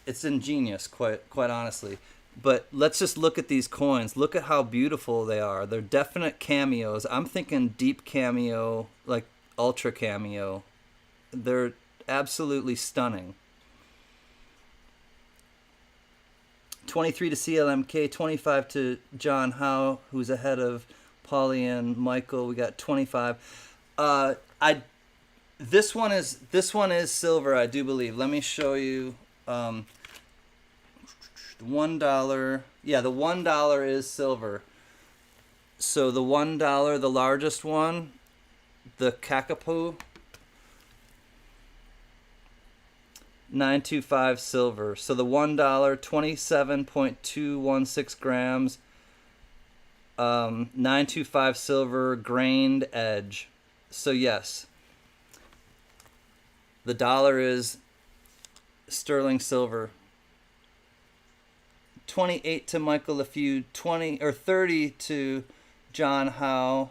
It's ingenious, quite honestly. But let's just look at these coins. Look at how beautiful they are. They're definite cameos. I'm thinking deep cameo, like ultra cameo. They're absolutely stunning. 23 to CLMK, 25 to John Howe, who's ahead of Polly and Michael. We got 25. This one is silver, I do believe. Let me show you. $1. Yeah, the $1 is silver. So the $1, the largest one, the Kakapo, 925 silver. So the $1, 27.216 grams, 925 silver, grained edge. So yes, the dollar is sterling silver. 28 to Michael LeFew, 30 to John Howe.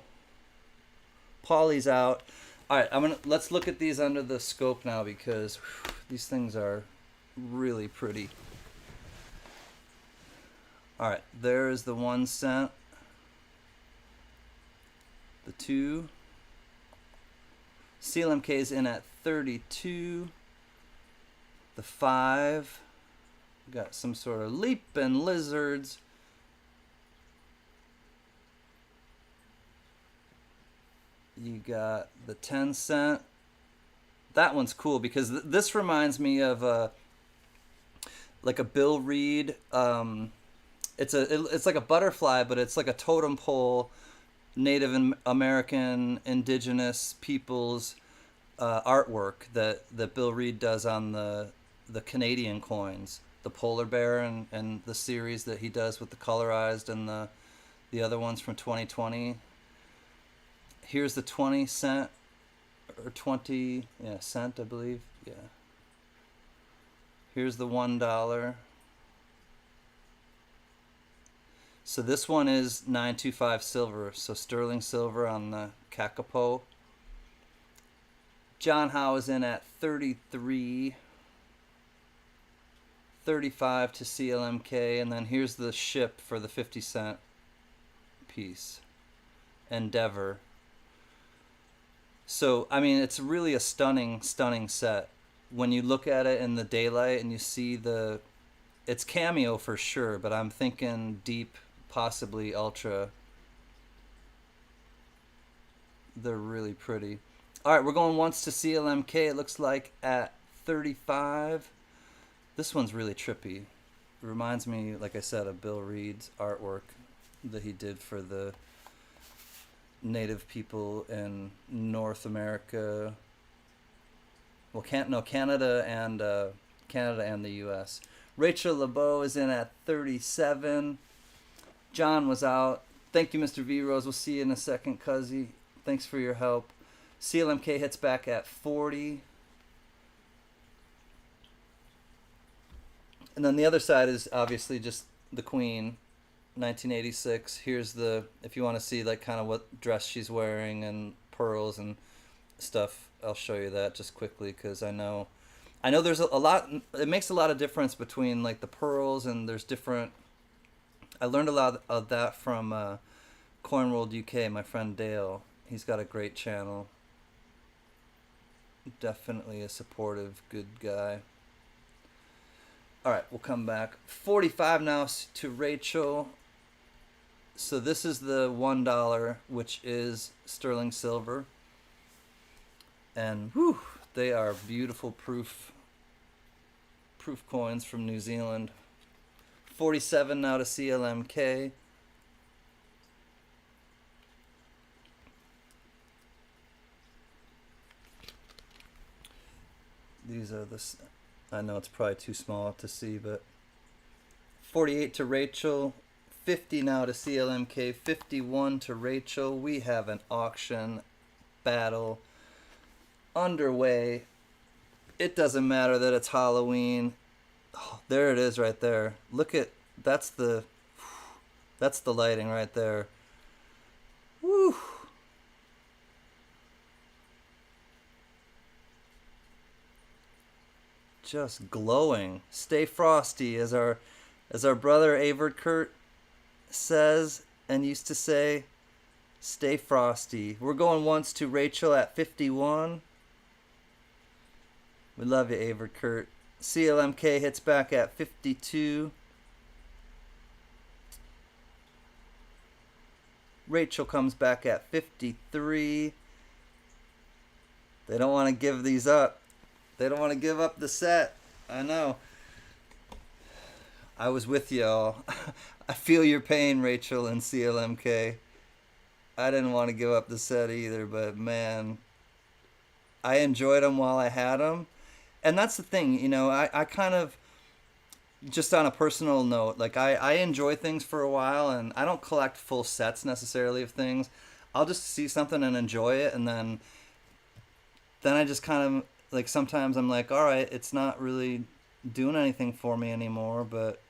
Paulie's out. All right, let's look at these under the scope now, because these things are really pretty. All right, there's the 1 cent. The 2. CLMK is in at 32. The 5. Got some sort of leaping lizards. You got the 10 cent. That one's cool because this reminds me of like a Bill Reed. It's like a butterfly, but it's like a totem pole, Native American indigenous peoples artwork that Bill Reed does on the Canadian coins, the polar bear and the series that he does with the colorized and the other ones from 2020. Here's the 20 cent or 20 cent, I believe. Yeah. Here's the $1. So this one is 925 silver, so sterling silver on the Kakapo. John Howe is in at 33. 35 to CLMK, and then here's the ship for the 50 cent piece. Endeavor. So, I mean, it's really a stunning set. When you look at it in the daylight and you see it's cameo for sure, but I'm thinking deep, possibly ultra. They're really pretty. All right, we're going once to CLMK. It looks like at 35. This one's really trippy. It reminds me, like I said, of Bill Reed's artwork that he did for the Native people in North America. Well, Canada and the U.S. Rachel LeBeau is in at 37. John was out. Thank you, Mr. V Rose. We'll see you in a second, Cuzzy. Thanks for your help. CLMK hits back at 40. And then the other side is obviously just the Queen, 1986. Here's if you want to see like kind of what dress she's wearing and pearls and stuff, I'll show you that just quickly because I know there's a lot. It makes a lot of difference between like the pearls and there's different. I learned a lot of that from Coin World UK. My friend Dale, he's got a great channel. Definitely a supportive, good guy. All right, we'll come back. 45 now to Rachel. So this is the $1, which is sterling silver. And whew, they are beautiful proof coins from New Zealand. 47 now to CLMK. These are I know it's probably too small to see, but 48 to Rachel, 50 now to CLMK, 51 to Rachel. We have an auction battle underway. It doesn't matter that it's Halloween. Oh, there it is right there. Look at that's the lighting right there. Woo. Just glowing. Stay frosty, as our brother Avert Kurt says and used to say. Stay frosty. We're going once to Rachel at 51. We love you, Avert Kurt. CLMK hits back at 52. Rachel comes back at 53. They don't want to give these up. They don't want to give up the set. I know. I was with y'all. I feel your pain, Rachel and CLMK. I didn't want to give up the set either, but man, I enjoyed them while I had them. And that's the thing, you know, I kind of, just on a personal note, like I enjoy things for a while and I don't collect full sets necessarily of things. I'll just see something and enjoy it, and then I just kind of, like, sometimes I'm like, all right, it's not really doing anything for me anymore, but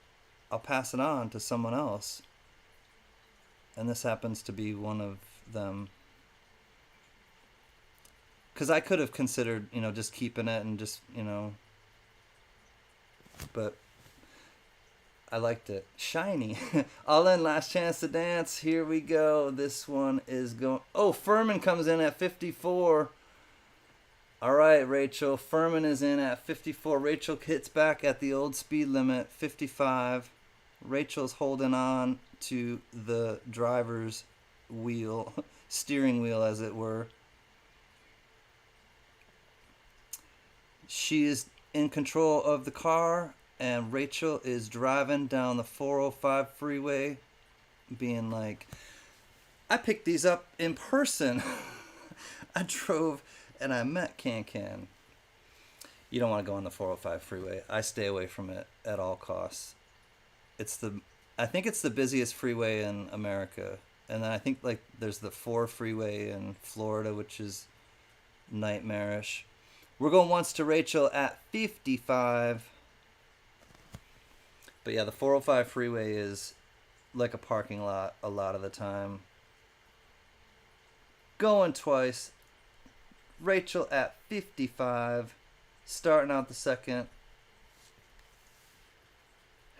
I'll pass it on to someone else. And this happens to be one of them. Because I could have considered, you know, just keeping it and just, you know. But I liked it. Shiny. All in, last chance to dance. Here we go. This one is going... Oh, Furman comes in at 54. All right, Rachel. Furman is in at 54. Rachel hits back at the old speed limit, 55. Rachel's holding on to the driver's wheel, steering wheel as it were. She is in control of the car, and Rachel is driving down the 405 freeway, being like, I picked these up in person. I drove and I met CanCan. You don't want to go on the 405 freeway. I stay away from it at all costs. I think it's the busiest freeway in America. And then I think like there's the 4 freeway in Florida, which is nightmarish. We're going once to Rachel at 55. But yeah, the 405 freeway is like a parking lot a lot of the time. Going twice. Rachel at 55. Starting out the second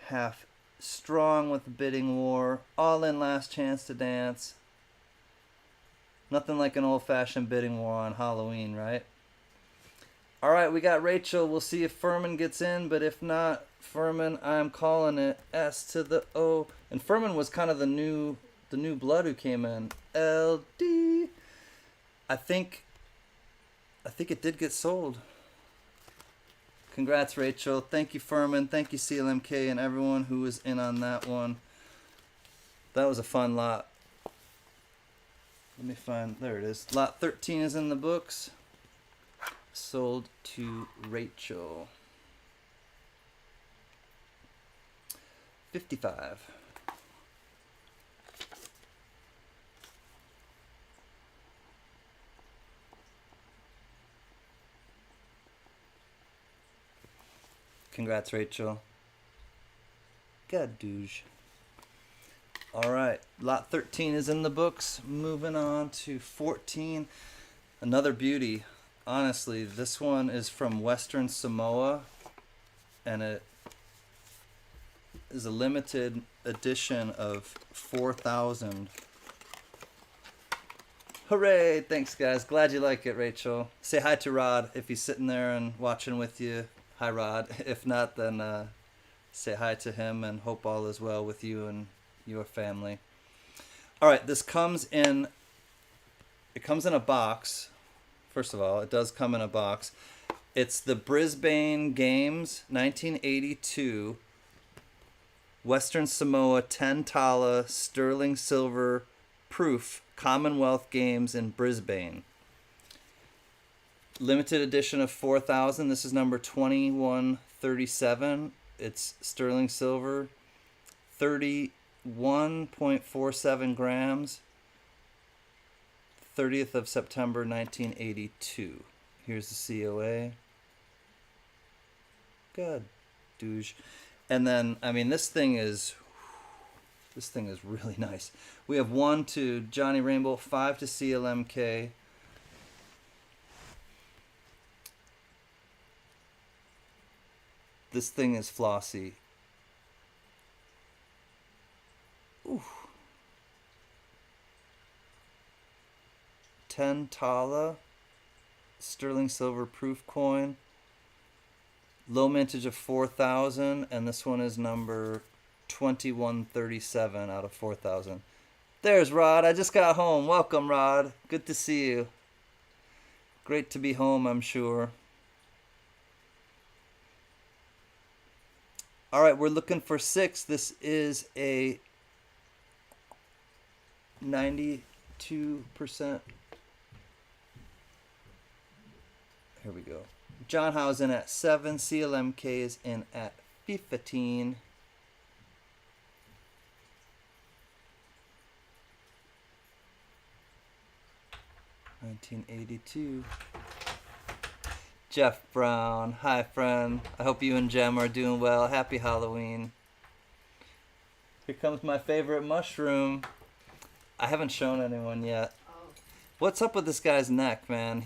half strong with the bidding war. All in, last chance to dance. Nothing like an old-fashioned bidding war on Halloween, right? All right, we got Rachel. We'll see if Furman gets in, but if not, Furman, I'm calling it S to the O. And Furman was kind of the new blood who came in. LD. I think it did get sold. Congrats, Rachel. Thank you, Furman. Thank you, CLMK, and everyone who was in on that one. That was a fun lot. Let me find, there it is. Lot 13 is in the books. Sold to Rachel. 55. Congrats, Rachel. God douche. All right, lot 13 is in the books. Moving on to 14. Another beauty. Honestly, this one is from Western Samoa, and it is a limited edition of 4,000. Hooray! Thanks, guys. Glad you like it, Rachel. Say hi to Rod if he's sitting there and watching with you. Hi, Rod. If not, then say hi to him and hope all is well with you and your family. All right, this comes in. It comes in a box. First of all, it does come in a box. It's the Brisbane Games 1982 Western Samoa 10 Tala sterling silver proof Commonwealth Games in Brisbane. Limited edition of 4,000. This is number 2137. It's sterling silver, 31.47 grams. 30th of September 1982. Here's the COA. God, douche. And then, I mean, this thing is really nice. We have 1 to Johnny Rainbow, 5 to CLMK. This thing is flossy. Ooh. 10 Tala sterling silver proof coin. Low mintage of 4,000, and this one is number 2137 out of 4,000. There's Rod. I just got home. Welcome, Rod. Good to see you. Great to be home, I'm sure. All right, we're looking for 6. This is a 92%. Here we go. John Howe's in at 7. CLMK is in at 15. $1982. Jeff Brown. Hi, friend. I hope you and Jem are doing well. Happy Halloween. Here comes my favorite mushroom. I haven't shown anyone yet. What's up with this guy's neck, man?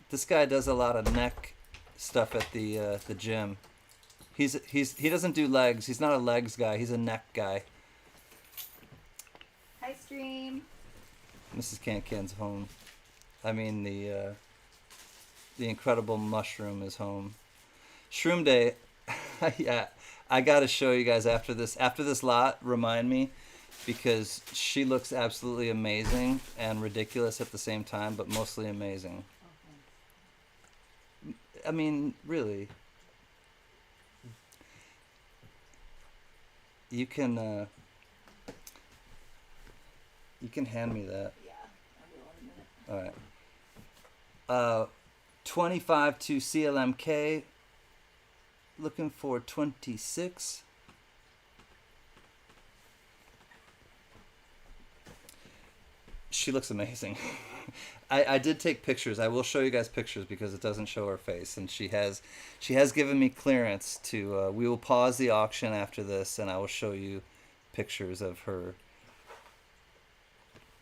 This guy does a lot of neck stuff at the gym. He doesn't do legs. He's not a legs guy. He's a neck guy. Hi, Stream. Mrs. CanCan's home. I mean the incredible mushroom is home. Shroom Day. Yeah, I gotta show you guys after this. After this lot, remind me, because she looks absolutely amazing and ridiculous at the same time, but mostly amazing. I mean, really. You can hand me that. Yeah, I will in a minute. All right. 25 to CLMK. Looking for 26. She looks amazing. I did take pictures. I will show you guys pictures because it doesn't show her face, and she has given me clearance to. We will pause the auction after this, and I will show you pictures of her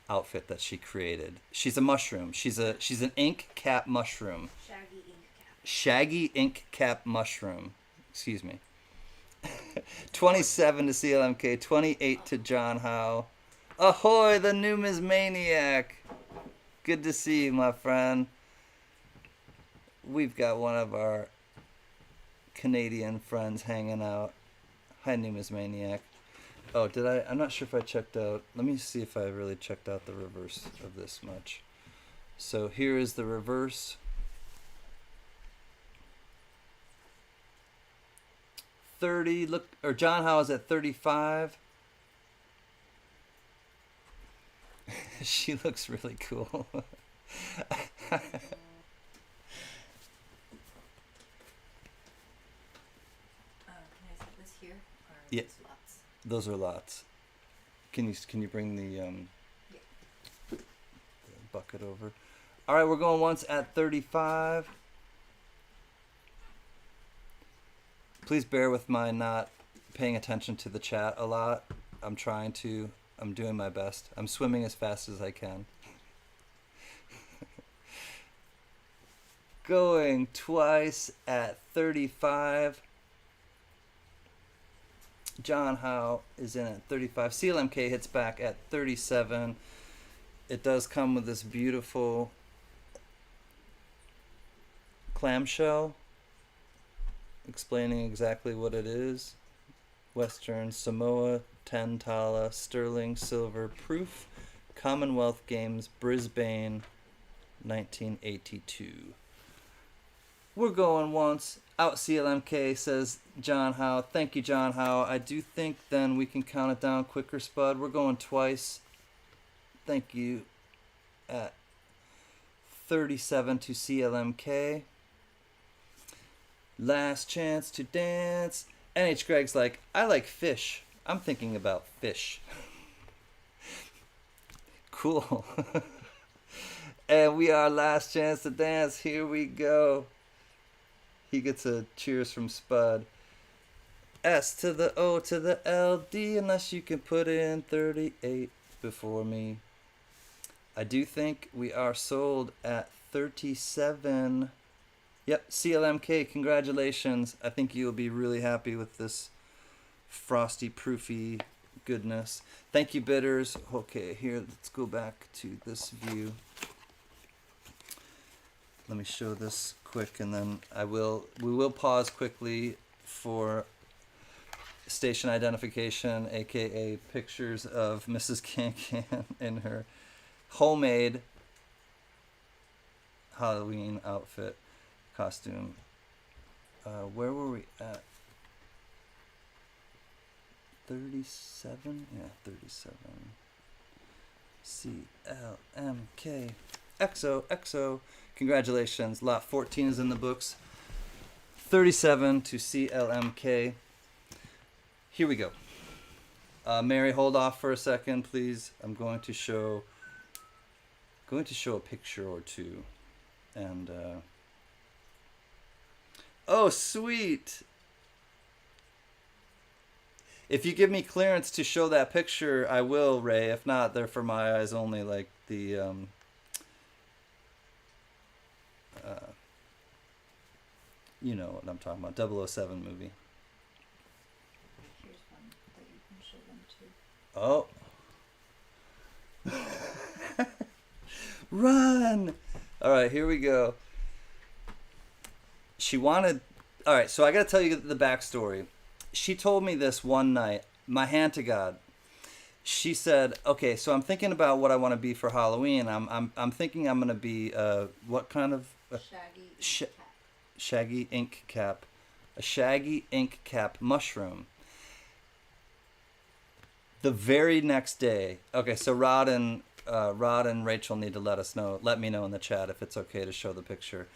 outfit that she created. She's a mushroom. She's an ink cap mushroom. Shaggy ink cap. Shaggy ink cap mushroom. Excuse me. 27 to CLMK. 28 to John Howe. Ahoy, the numismaniac! Good to see you, my friend. We've got one of our Canadian friends hanging out. Hi, numismaniac. Oh, did I? I'm not sure if I checked out. Let me see if I really checked out the reverse of this much. So here is the reverse. 30. Look, or John Howe is at 35. She looks really cool. Can I set this here? Or Yeah. these lots? Those are lots. Can you bring the bucket over? All right, we're going once at 35. Please bear with my not paying attention to the chat a lot. I'm trying to. I'm doing my best. I'm swimming as fast as I can. Going twice at 35. John Howe is in at 35. CLMK hits back at 37. It does come with this beautiful clamshell explaining exactly what it is. Western Samoa, Tantala, Sterling, Silver, Proof, Commonwealth Games, Brisbane, 1982. We're going once. Out CLMK, says John Howe. Thank you, John Howe. I do think then we can count it down quicker, Spud. We're going twice. Thank you. At 37 to CLMK. Last chance to dance. NH Greg's like, I like fish. I'm thinking about fish. Cool. And we are last chance to dance. Here we go. He gets a cheers from Spud. S to the O to the LD, unless you can put in 38 before me. I do think we are sold at 37. Yep, CLMK, congratulations. I think you'll be really happy with this frosty, proofy goodness. Thank you, bidders. Okay, here, let's go back to this view. Let me show this quick, and then we will pause quickly for station identification, aka pictures of Mrs. CanCan in her homemade Halloween outfit costume. Where were we at? 37? Yeah, 37. CLMK. XO. Congratulations. Lot 14 is in the books. 37 to CLMK. Here we go. Mary, hold off for a second, please. I'm going to show a picture or two. And oh, sweet. If you give me clearance to show that picture, I will, Ray. If not, they're for my eyes only, like the you know what I'm talking about, 007 movie. Oh. Run! All right, here we go. She wanted... All right, so I got to tell you the backstory. She told me this one night, my hand to God. She said, "Okay, so I'm thinking about what I want to be for Halloween. I'm thinking I'm going to be what kind of shaggy ink cap, a shaggy ink cap mushroom." The very next day, okay, so Rod and Rachel need to let me know in the chat if it's okay to show the picture.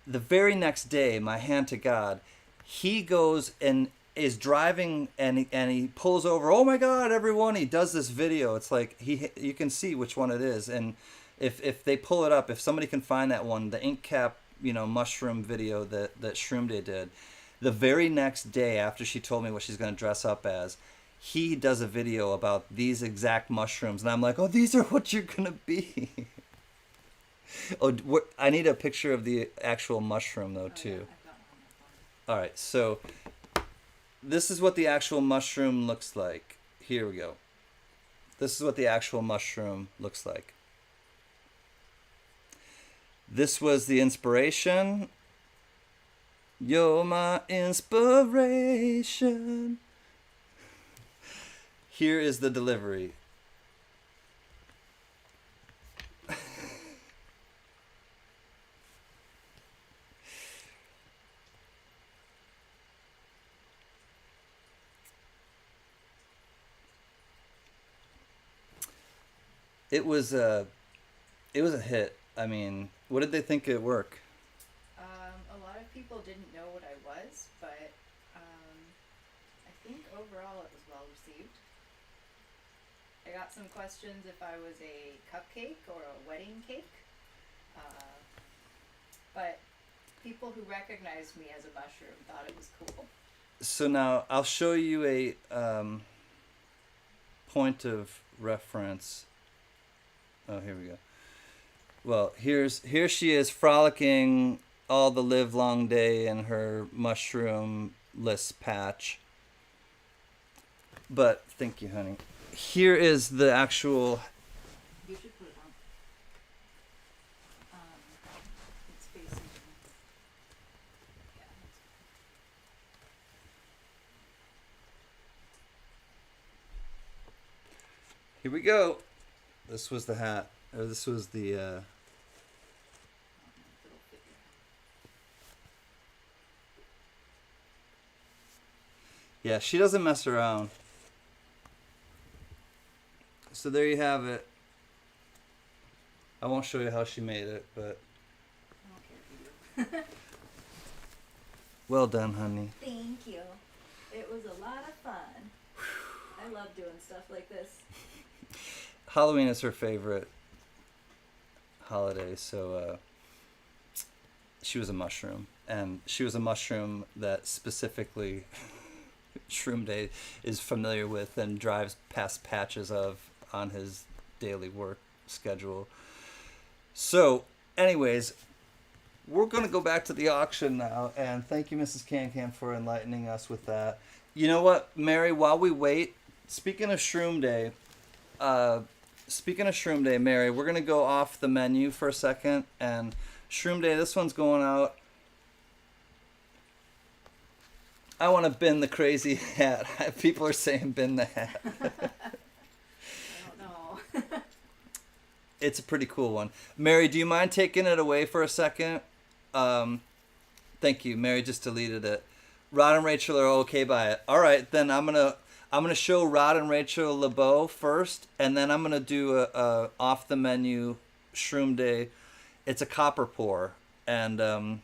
The very next day, my hand to God, he goes and is driving and he pulls over. Oh my God, everyone! He does this video. It's like you can see which one it is, and if they pull it up, if somebody can find that one, the ink cap mushroom video that Shroom Day did. The very next day after she told me what she's going to dress up as, he does a video about these exact mushrooms. And I'm like, oh, these are what you're going to be. Oh, I need a picture of the actual mushroom, though, too. All right, so this is what the actual mushroom looks like. Here we go. This is what the actual mushroom looks like. This was the inspiration. You're my inspiration. Here is the delivery. It was a hit. I mean, what did they think it work? A lot of people didn't know what I was, but I think overall it was well received. I got some questions if I was a cupcake or a wedding cake, but people who recognized me as a mushroom thought it was cool. So now I'll show you a point of reference. Oh, here we go. Well, here she is frolicking all the live long day in her mushroom-less patch. But thank you, honey. Here is the actual. You should put it on. It's facing. Yeah. Here we go. This was the hat. Or this was the. Yeah, she doesn't mess around. So there you have it. I won't show you how she made it, but. I don't care if you do. Well done, honey. Thank you. It was a lot of fun. I love doing stuff like this. Halloween is her favorite holiday, so she was a mushroom. And she was a mushroom that specifically Shroom Day is familiar with and drives past patches of on his daily work schedule. So, anyways, we're going to go back to the auction now, and thank you, Mrs. CanCan, for enlightening us with that. You know what, Mary, while we wait, speaking of Shroom Day, Mary, we're going to go off the menu for a second, and Shroom Day, this one's going out. I want to bin the crazy hat. People are saying bin the hat. I don't know. It's a pretty cool one. Mary, do you mind taking it away for a second? Thank you. Mary just deleted it. Rod and Rachel are okay by it. All right, then I'm gonna show Rod and Rachel LeBeau first, and then I'm gonna do a off the menu Shroom Day. It's a copper pour, and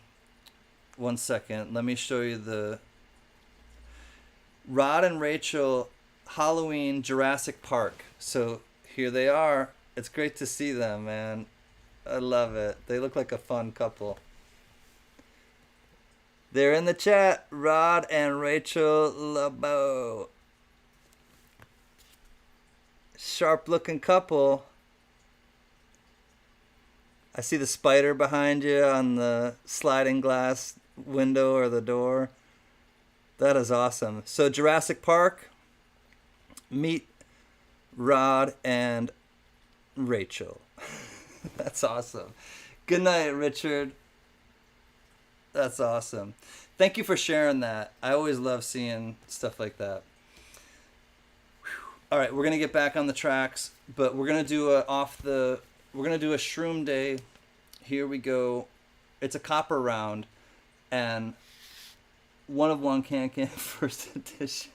1 second. Let me show you the Rod and Rachel Halloween Jurassic Park. So here they are. It's great to see them, man. I love it. They look like a fun couple. They're in the chat. Rod and Rachel LeBeau. Sharp looking couple. I see the spider behind you on the sliding glass window or the door. That is awesome. So Jurassic Park, Meet Rod and Rachel. That's awesome. Good night, Richard. That's awesome. Thank you for sharing that. I always love seeing stuff like that. All right, we're gonna get back on the tracks, but we're gonna do a Shroom day. Here we go. It's a copper round, and one of one CanCan first edition.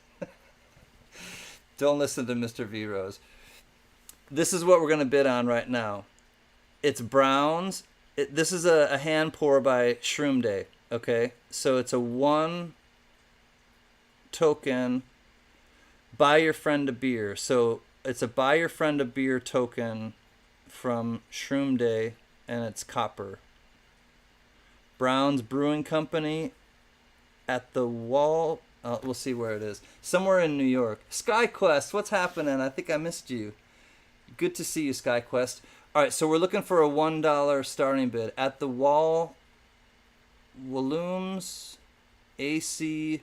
Don't listen to Mr. V Rose. This is what we're gonna bid on right now. It's browns. This is a hand pour by Shroom Day. Okay, so it's a 1 token. Buy your friend a beer. So it's a buy your friend a beer token from Shroom Day, and it's copper. Brown's Brewing Company at the wall. We'll see where it is. Somewhere in New York. SkyQuest, what's happening? I think I missed you. Good to see you, SkyQuest. All right, so we're looking for a $1 starting bid at the wall. Walloons, AC,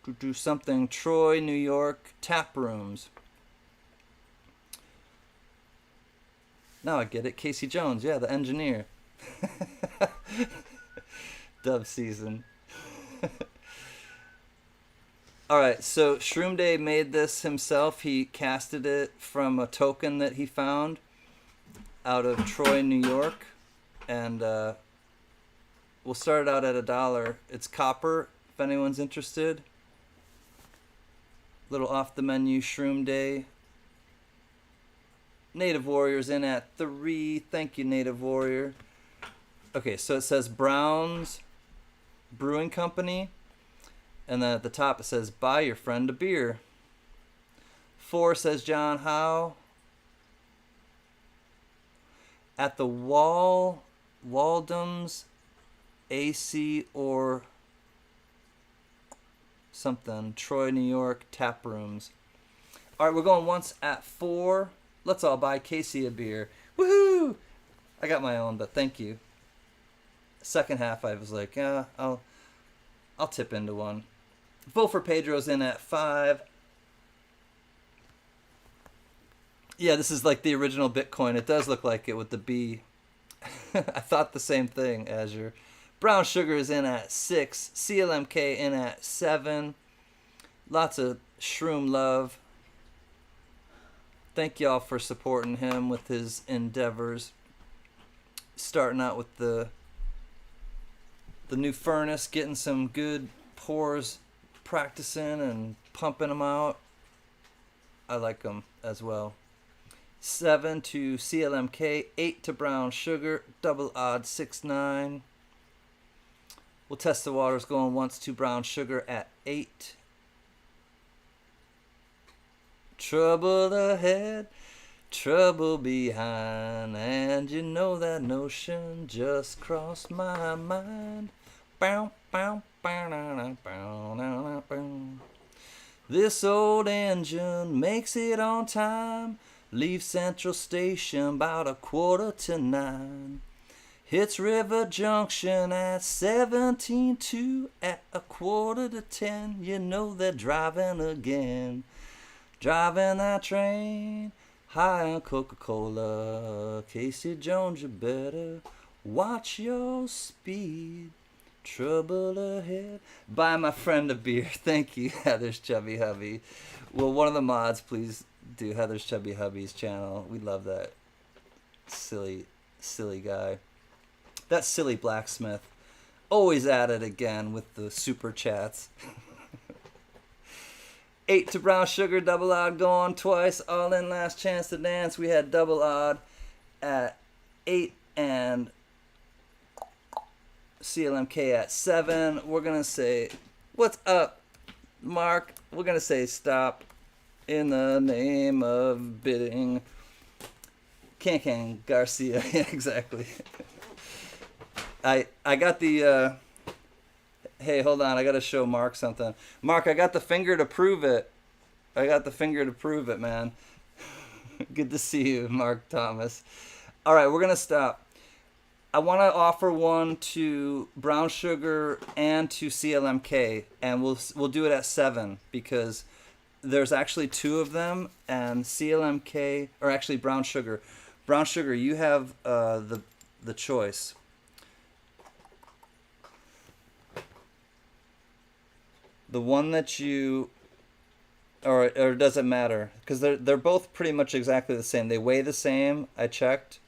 to do something. Troy, New York, tap rooms. Now I get it. Casey Jones, yeah, the engineer. Dub season. All right, so Shroom Day made this himself. He casted it from a token that he found out of Troy, New York, and we'll start it out at $1. It's copper, if anyone's interested. Little off the menu Shroom Day. Native Warrior's in at 3. Thank you, Native Warrior. Okay, so it says Brown's Brewing Company, and then at the top it says buy your friend a beer. 4 says John Howe. At the Waldham's AC or something. Troy, New York, tap rooms. All right, we're going once at 4. Let's all buy Casey a beer. Woohoo! I got my own, but thank you. Second half, I was like, yeah, I'll tip into one. Vote for Pedro's in at 5. Yeah, this is like the original Bitcoin. It does look like it with the B. I thought the same thing, Azure. Brown Sugar is in at 6. CLMK in at 7. Lots of Shroom love. Thank y'all for supporting him with his endeavors. Starting out with the new furnace, getting some good pours, practicing and pumping them out. I like them as well. 7 to CLMK, 8 to Brown Sugar, double odd 6-9. We'll test the waters going once to Brown Sugar at 8. Trouble ahead, trouble behind, and you know that notion just crossed my mind. Bow, bow, bow, bow, bow, bow. This old engine makes it on time. Leave Central Station about 8:45. Hits River Junction at 17:02. At 9:45, you know they're driving again. Driving that train, high on Coca-Cola. Casey Jones, you better watch your speed. Trouble ahead. Buy my friend a beer. Thank you, Heather's Chubby Hubby. Will one of the mods please do Heather's Chubby Hubby's channel? We love that silly guy. That silly blacksmith. Always at it again with the super chats. 8 to Brown Sugar, double odd going twice. All in, last chance to dance. We had double odd at 8 and CLMK at 7. We're going to say, what's up, Mark? We're going to say stop in the name of bidding. CanCan Garcia. Yeah, exactly. I got the... Hey, hold on. I got to show Mark something. Mark, I got the finger to prove it. Man. Good to see you, Mark Thomas. All right, we're going to stop. I want to offer one to Brown Sugar and to CLMK, and we'll do it at 7 because there's actually two of them, and CLMK, or actually brown sugar. Brown sugar, you have the choice. The one that you, or does it matter? Because they're both pretty much exactly the same. They weigh the same. I checked.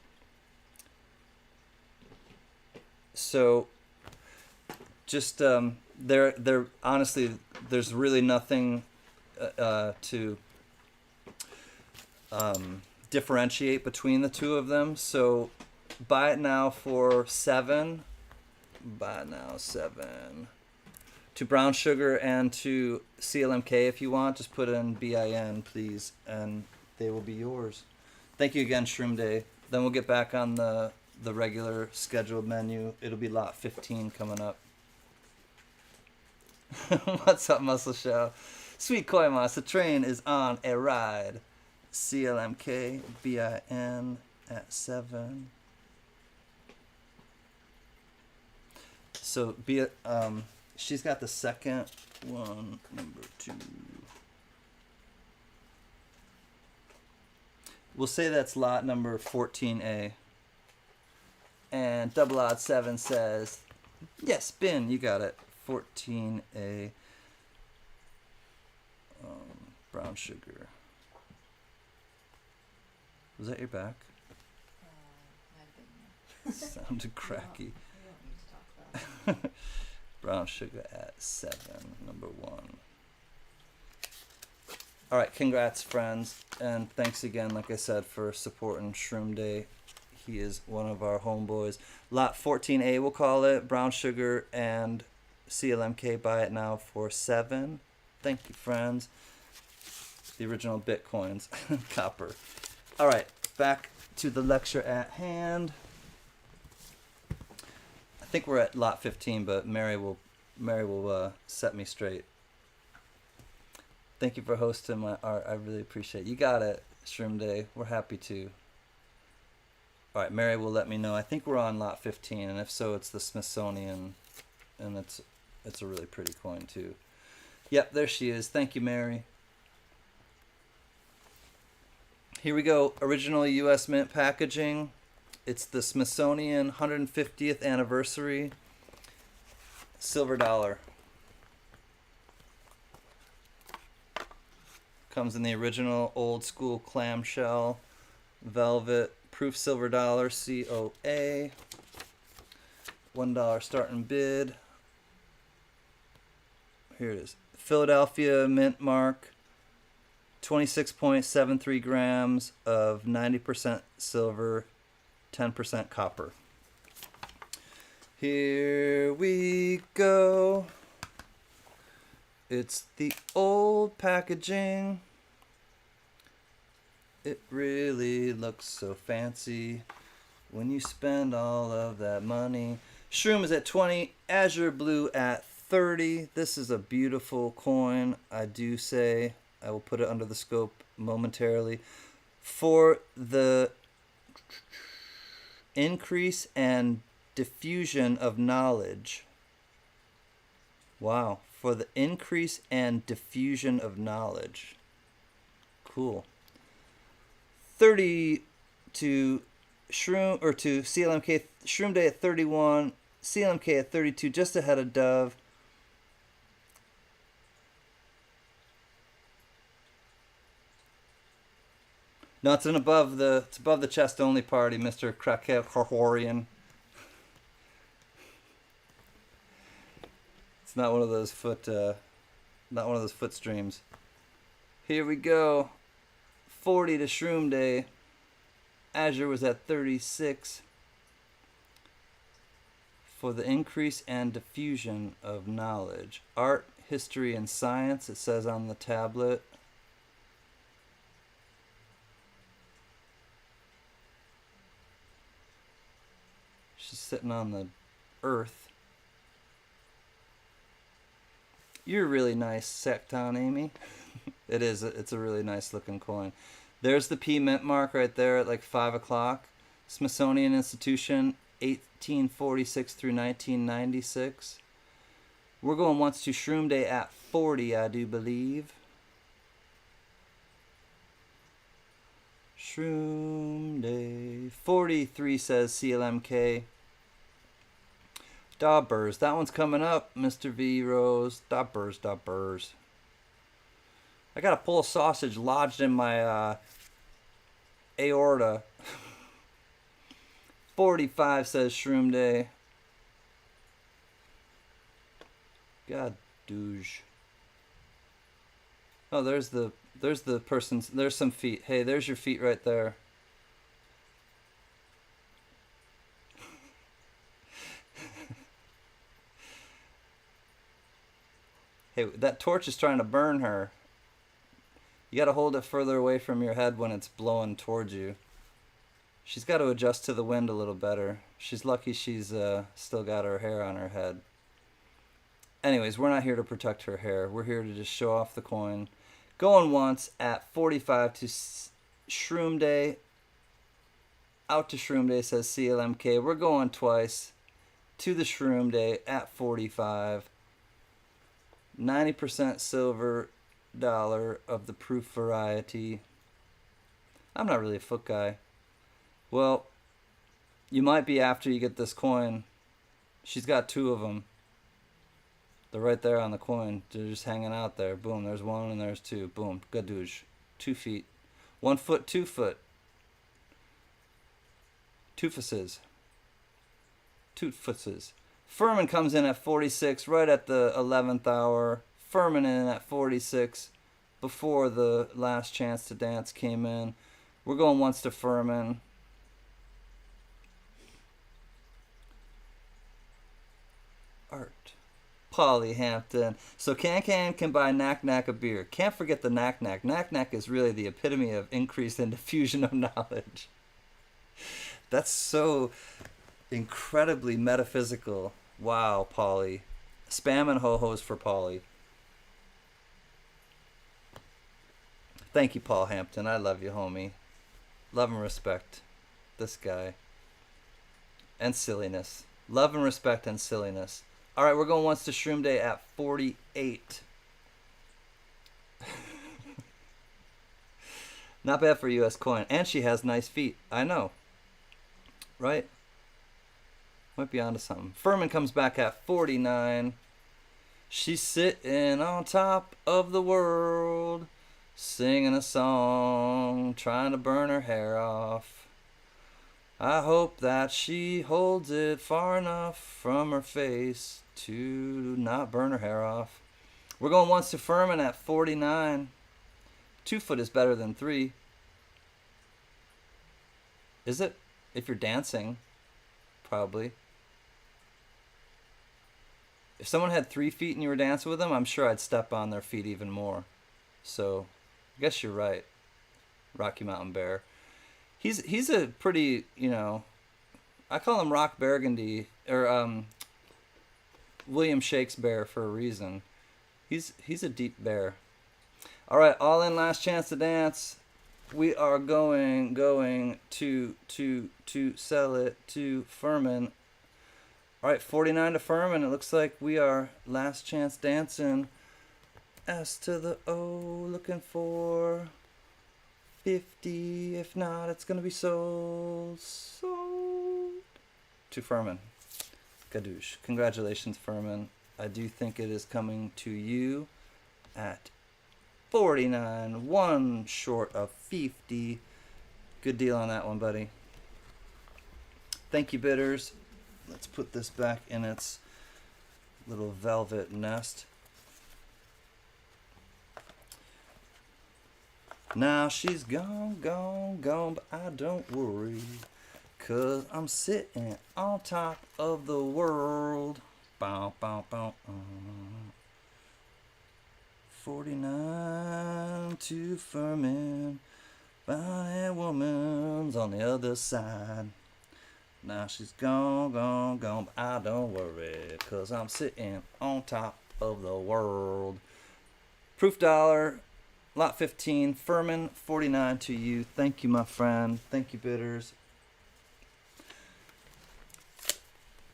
So, just they're honestly, there's really nothing to differentiate between the two of them. So, buy it now for $7. Buy it now $7. To brown sugar and to CLMK if you want, just put in BIN, please, and they will be yours. Thank you again, Shroom Day. Then we'll get back on the regular scheduled menu. It'll be lot 15 coming up. What's up, Muscle Show? Sweet Koimas, the train is on a ride. CLMK, BIN at 7. So, she's got the second one, number 2. We'll say that's lot number 14A. And Double Odd 7 says, yes, Bin, you got it. 14A. Brown sugar. Was that your back? Sounded cracky. We don't need to talk about it. Brown sugar at 7, number 1. All right, congrats, friends, and thanks again, like I said, for supporting Shroom Day. He is one of our homeboys. Lot 14A, we'll call it. Brown sugar and CLMK, buy it now for 7. Thank you, friends. The original Bitcoins, copper. All right, back to the lecture at hand. I think we're at lot 15, but Mary will set me straight. Thank you for hosting my art. I really appreciate it. You got it, Shroom Day. We're happy to. All right, Mary will let me know. I think we're on lot 15, and if so, it's the Smithsonian, and it's a really pretty coin too. Yep, there she is. Thank you, Mary. Here we go. Original U.S. Mint packaging. It's the Smithsonian 150th anniversary silver dollar. Comes in the original old school clamshell, velvet, proof silver dollar, COA. $1 starting bid. Here it is. Philadelphia mint mark. 26.73 grams of 90% silver, 10% copper. Here we go. It's the old packaging. It really looks so fancy when you spend all of that money. Shroom is at 20, Azure Blue at 30. This is a beautiful coin, I do say. I will put it under the scope momentarily. For the increase and diffusion of knowledge. Wow. For the increase and diffusion of knowledge. Cool. 30 to Shroom, or to CLMK, Shroom Day at 31, CLMK at 32, just ahead of Dove. No, it's above the chest only party, Mr. Krakehorian. It's not one of those foot streams. Here we go. 40 to Shroom Day. Azure was at 36. For the increase and diffusion of knowledge. Art, history, and science, it says on the tablet. She's sitting on the earth. You're really nice, Secton Amy. It is. It's a really nice looking coin. There's the P mint mark right there at like 5 o'clock. Smithsonian Institution, 1846 through 1996. We're going once to Shroom Day at 40, I do believe. Shroom Day. 43 says CLMK. Daubers. That one's coming up, Mr. V Rose. Daubers. I got a pull sausage lodged in my aorta. 45 says Shroom Day. God douche. Oh, there's the person's. There's some feet. Hey, there's your feet right there. Hey, that torch is trying to burn her. You got to hold it further away from your head when it's blowing towards you. She's got to adjust to the wind a little better. She's lucky she's still got her hair on her head. Anyways, we're not here to protect her hair. We're here to just show off the coin. Going once at 45 to Shroom Day. Out to Shroom Day says CLMK. We're going twice to the Shroom Day at 45. 90% silver dollar of the proof variety. I'm not really a foot guy. Well, you might be after you get this coin. She's got two of them. They're right there on the coin. They're just hanging out there. Boom, there's one and there's two. Boom, gadoosh. 2 feet. 1 foot, 2 foot. Toofuses. Tootfuses. Furman comes in at 46, right at the 11th hour. Furman in at 46 before the last chance to dance came in. We're going once to Furman. Art. Polly Hampton. So CanCan can buy Knack Knack a beer. Can't forget the Knack Knack. Knack Knack is really the epitome of increase and diffusion of knowledge. That's so incredibly metaphysical. Wow, Polly. Spam and ho-hos for Polly. Thank you, Paul Hampton. I love you, homie. Love and respect. This guy. And silliness. Love and respect and silliness. All right, we're going once to Shroom Day at 48. Not bad for a U.S. coin. And she has nice feet. I know. Right? Might be onto something. Furman comes back at 49. She's sitting on top of the world, singing a song, trying to burn her hair off. I hope that she holds it far enough from her face to not burn her hair off. We're going once to Furman at 49. 2 foot is better than 3. Is it? If you're dancing, probably. If someone had 3 feet and you were dancing with them, I'm sure I'd step on their feet even more. So, I guess you're right, Rocky Mountain Bear. He's a pretty, I call him Rock Burgundy, or William Shakespeare for a reason. He's a deep bear. All right, all in, last chance to dance. We are going to sell it to Furman. All right, 49 to Furman. It looks like we are last chance dancing. S to the O, looking for 50. If not, it's going to be sold to Furman. Gadoosh. Congratulations, Furman. I do think it is coming to you at 49. One short of 50. Good deal on that one, buddy. Thank you, bidders. Let's put this back in its little velvet nest. Now she's gone, but I don't worry, 'cause I'm sitting on top of the world. Bow, bow, bow. 49 to Furman. Fine woman's on the other side. Now she's gone, but I don't worry, 'cause I'm sitting on top of the world. Proof dollar, lot 15, Furman, 49 to you. Thank you, my friend. Thank you, bidders.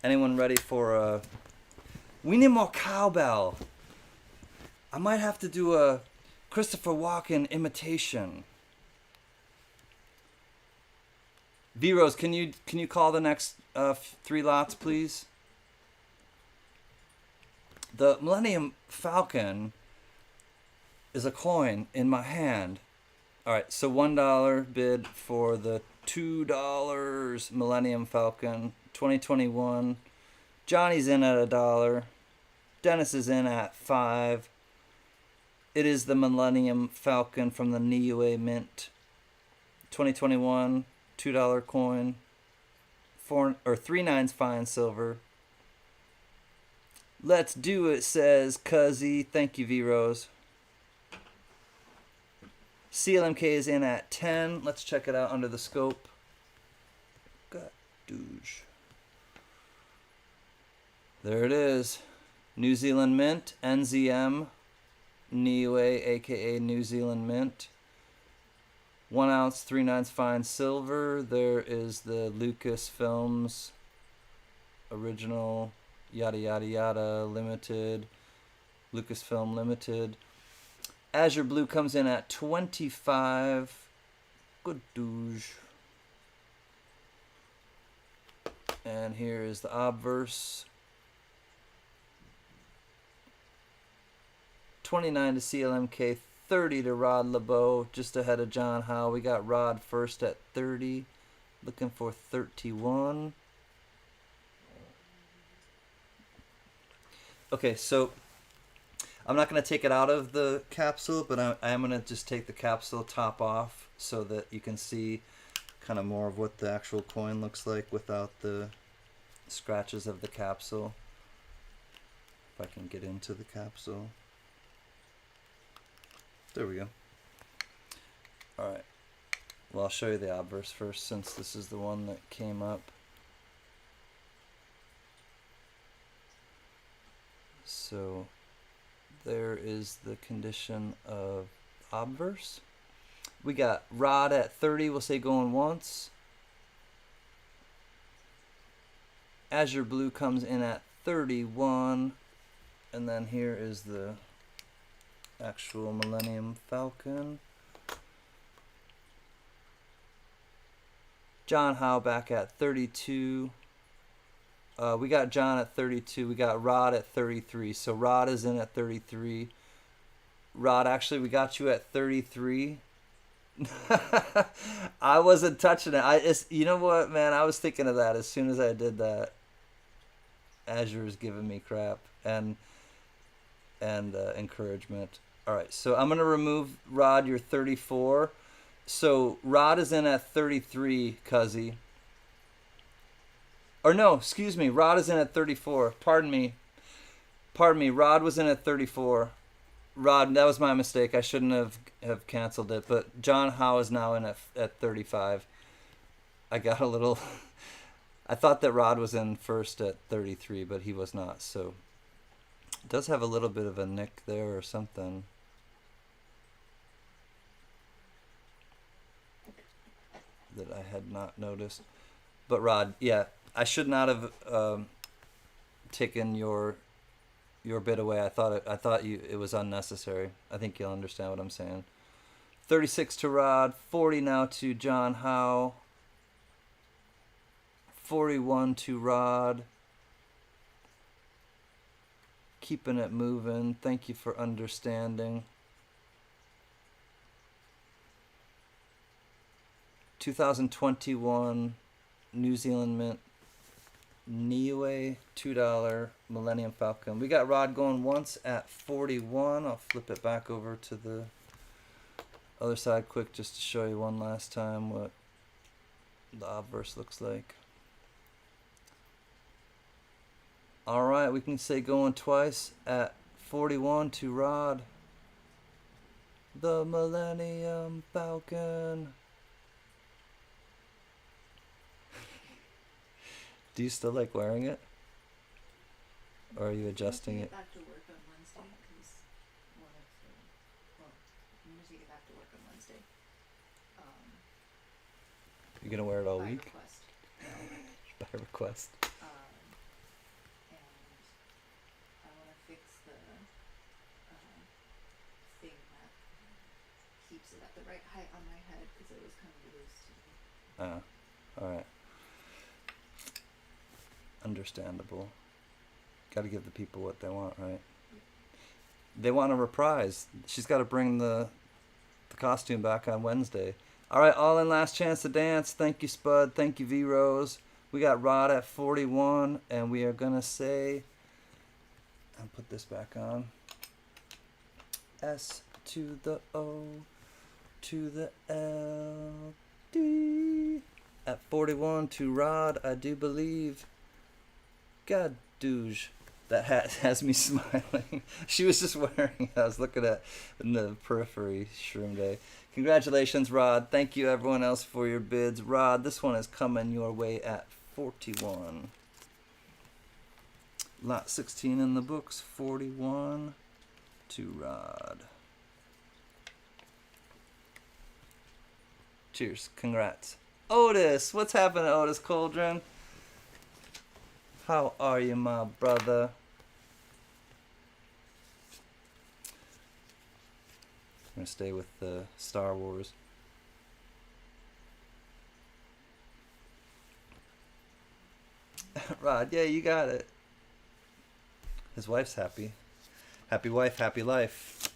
Anyone ready for we need more cowbell. I might have to do a Christopher Walken imitation. V-Rose, can you call the next 3 lots, please? The Millennium Falcon is a coin in my hand. All right, so $1 bid for the $2 Millennium Falcon 2021. Johnny's in at $1. Dennis is in at $5. It is the Millennium Falcon from the Niue Mint 2021 $2 coin. 3 nines fine silver. Let's do it, says Cuzzy. Thank you, V-Rose. CLMK is in at 10. Let's check it out under the scope. God, douche. There it is. New Zealand Mint, NZM, Niue, aka New Zealand Mint. 1 ounce, 3 nines fine silver. There is the Lucasfilms original, yada yada yada, limited, Lucasfilm limited. Azure Blue comes in at 25. Good douche. And here is the obverse. 29 to CLMK, 30 to Rod LeBeau, just ahead of John Howe. We got Rod first at 30, looking for 31. Okay, so I'm not going to take it out of the capsule, but I am going to just take the capsule top off so that you can see kind of more of what the actual coin looks like without the scratches of the capsule. If I can get into the capsule. There we go. Alright. Well, I'll show you the obverse first since this is the one that came up. So there is the condition of obverse. We got Rod at 30, we'll say going once. Azure Blue comes in at 31. And then here is the actual Millennium Falcon. John Howe back at 32. We got John at 32. We got Rod at 33. So Rod is in at 33. Rod, actually, we got you at 33. I wasn't touching it. You know what, man? I was thinking of that as soon as I did that. Azure is giving me crap and encouragement. All right, so I'm going to remove Rod, you're 34. So Rod is in at 33, Cuzzy. Or no, excuse me, Rod is in at 34. Pardon me, Rod was in at 34. Rod, that was my mistake. I shouldn't have canceled it. But John Howe is now in at 35. I got a little... I thought that Rod was in first at 33, but he was not. So it does have a little bit of a nick there or something. That I had not noticed. But Rod, yeah, I should not have taken your bid away. I thought it was unnecessary. I think you'll understand what I'm saying. 36 to Rod, 40 now to John Howe. 41 to Rod. Keeping it moving. Thank you for understanding. 2021 New Zealand Mint Niue $2 Millennium Falcon. We got Rod going once at 41. I'll flip it back over to the other side quick just to show you one last time what the obverse looks like. Alright, we can say going twice at 41 to Rod. The Millennium Falcon. Do you still like wearing it? Or are you adjusting it? Back to work on Wednesday because I'm usually get back to work on Wednesday. You're gonna wear it all By week? request. By request. And I want to fix the thing that keeps it at the right height on my head because it was kind of loose to me. All right. Understandable. Got to give the people what they want, right? They want a reprise. She's got to bring the costume back on Wednesday. All right, all in last chance to dance. Thank you, Spud. Thank you, V Rose. We got Rod at 41, and we are gonna say, I'll put this back on. S to the O to the L D. At 41 to Rod, I do believe. God douche. That hat has me smiling. She was just wearing it. I was looking at in the periphery, Shroom Day. Congratulations, Rod. Thank you, everyone else, for your bids. Rod, this one is coming your way at 41. Lot 16 in the books, 41 to Rod. Cheers. Congrats. Otis, what's happening, Otis Cauldron? How are you, my brother? I'm going to stay with the Star Wars. Rod, yeah, you got it. His wife's happy. Happy wife, happy life.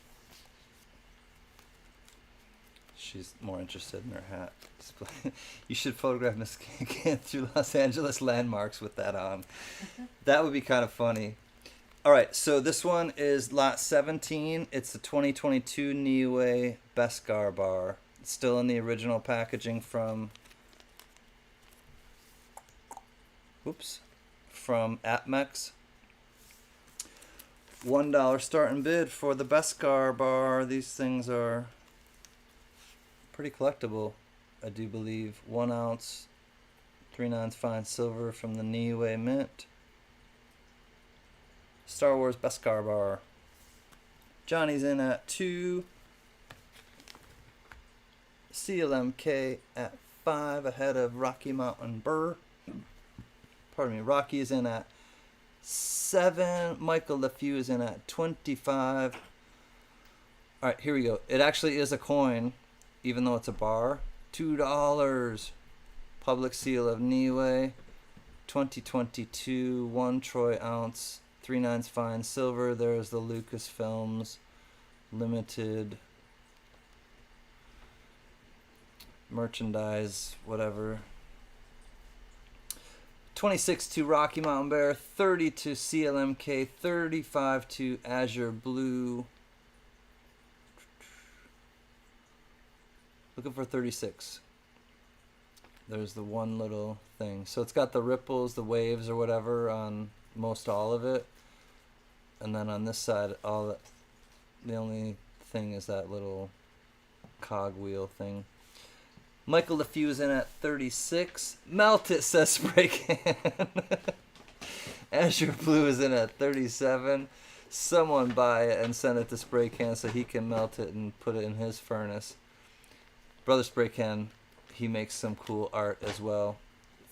She's more interested in her hat. You should photograph Miss CanCan through Los Angeles landmarks with that on. That would be kind of funny. All right, so this one is lot 17. It's the 2022 Niue Beskar bar. It's still in the original packaging from APMEX. $1 starting bid for the Beskar bar. These things are pretty collectible, I do believe. 1 ounce, 3/9 fine silver from the Niue Mint. Star Wars Beskar bar. Johnny's in at 2. CLMK at 5 ahead of Rocky Mountain Burr. Pardon me, Rocky is in at 7. Michael LeFew is in at 25. Alright, here we go. It actually is a coin, even though it's a bar. $2. Public seal of Niue. 2022, 1 troy ounce, 3/9 fine silver. There's the Lucasfilms limited merchandise, whatever. 26 to Rocky Mountain Bear, 30 to CLMK, 35 to Azure Blue. Looking for 36. There's the one little thing. So it's got the ripples, the waves or whatever on most all of it. And then on this side, the only thing is that little cogwheel thing. Michael LeFew is in at 36. Melt it, says Spray Can. Azure Blue is in at 37. Someone buy it and send it to Spray Can so he can melt it and put it in his furnace. Brother Spray Can, he makes some cool art as well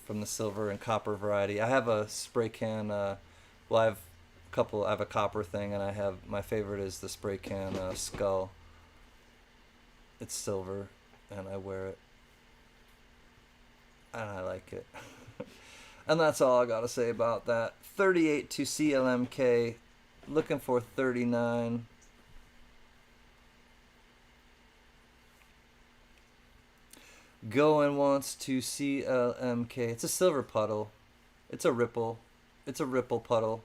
from the silver and copper variety. I have a Spray Can, I have a copper thing, and I have, my favorite is the Spray Can skull. It's silver, and I wear it. And I like it. And that's all I gotta say about that. 38 to CLMK, looking for 39. Going once to CLMK. It's a silver puddle. It's a ripple. It's a ripple puddle.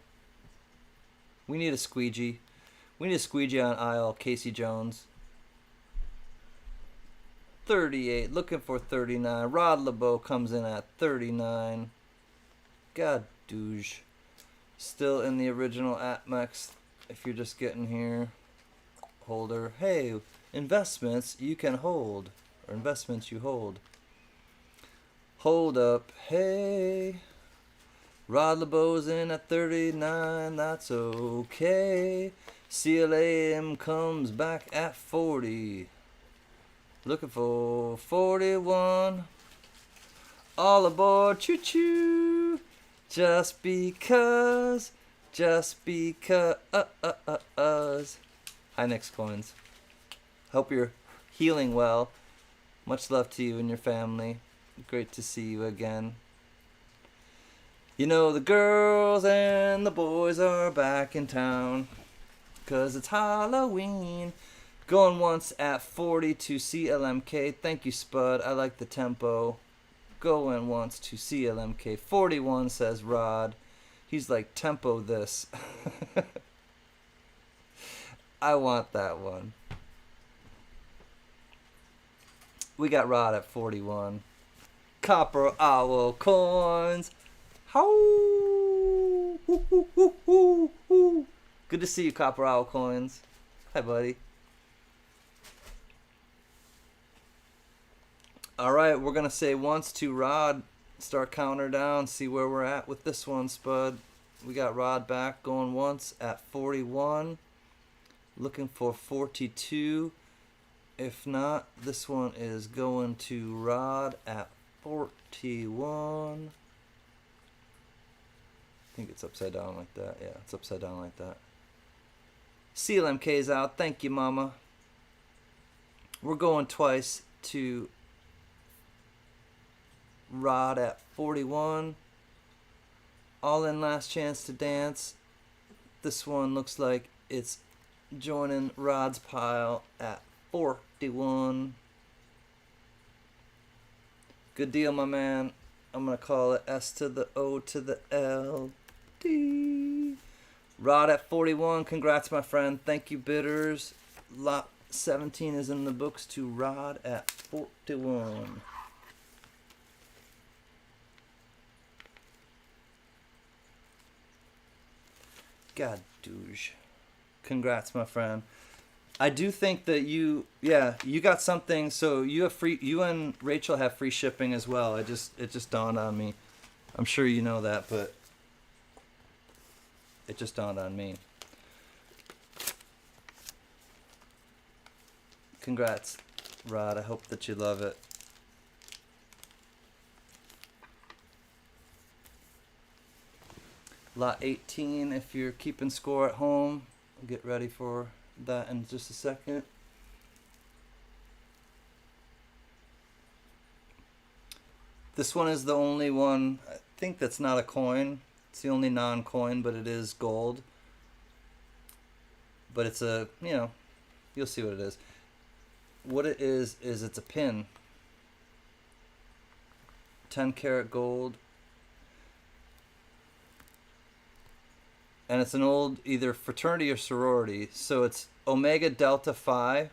We need a squeegee. We need a squeegee on aisle Casey Jones. 38. Looking for 39. Rod LeBeau comes in at 39. God douche. Still in the original APMEX. If you're just getting here. Holder. Hey, investments you can hold. Or investments you hold. Hold up. Hey. Rod LeBeau's in at 39. That's okay. CLAM comes back at 40. Looking for 41. All aboard. Choo choo. Just because. Just because. Hi, Nick's Coins. Hope you're healing well. Much love to you and your family. Great to see you again. You know the girls and the boys are back in town, 'cause it's Halloween. Going once at 40 to CLMK. Thank you, Spud. I like the tempo. Going once to CLMK. 41 says Rod. He's like, tempo this. I want that one. We got Rod at 41. Copper Owl Coins. How? Good to see you, Copper Owl Coins. Hi, buddy. Alright, we're going to say once to Rod. Start counter down. See where we're at with this one, Spud. We got Rod back going once at 41. Looking for 42. If not, this one is going to Rod at 41. I think it's upside down like that. Yeah, it's upside down like that. CLMK's out. Thank you, Mama. We're going twice to Rod at 41. All in last chance to dance. This one looks like it's joining Rod's pile at 41. Good deal, my man. I'm going to call it S to the O to the L. D. Rod at 41. Congrats, my friend. Thank you, bidders. Lot 17 is in the books to Rod at 41. God, douche. Congrats, my friend. I do think that you got something. So you have free. You and Rachel have free shipping as well. It just dawned on me. I'm sure you know that, but it just dawned on me. Congrats, Rod. I hope that you love it. Lot 18, if you're keeping score at home, get ready for that in just a second. This one is the only one, I think, that's not a coin. It's the only non-coin, but it is gold. But it's a, you'll see what it is. What it is it's a pin. 10 karat gold. And it's an old either fraternity or sorority. So it's Omega Delta Phi.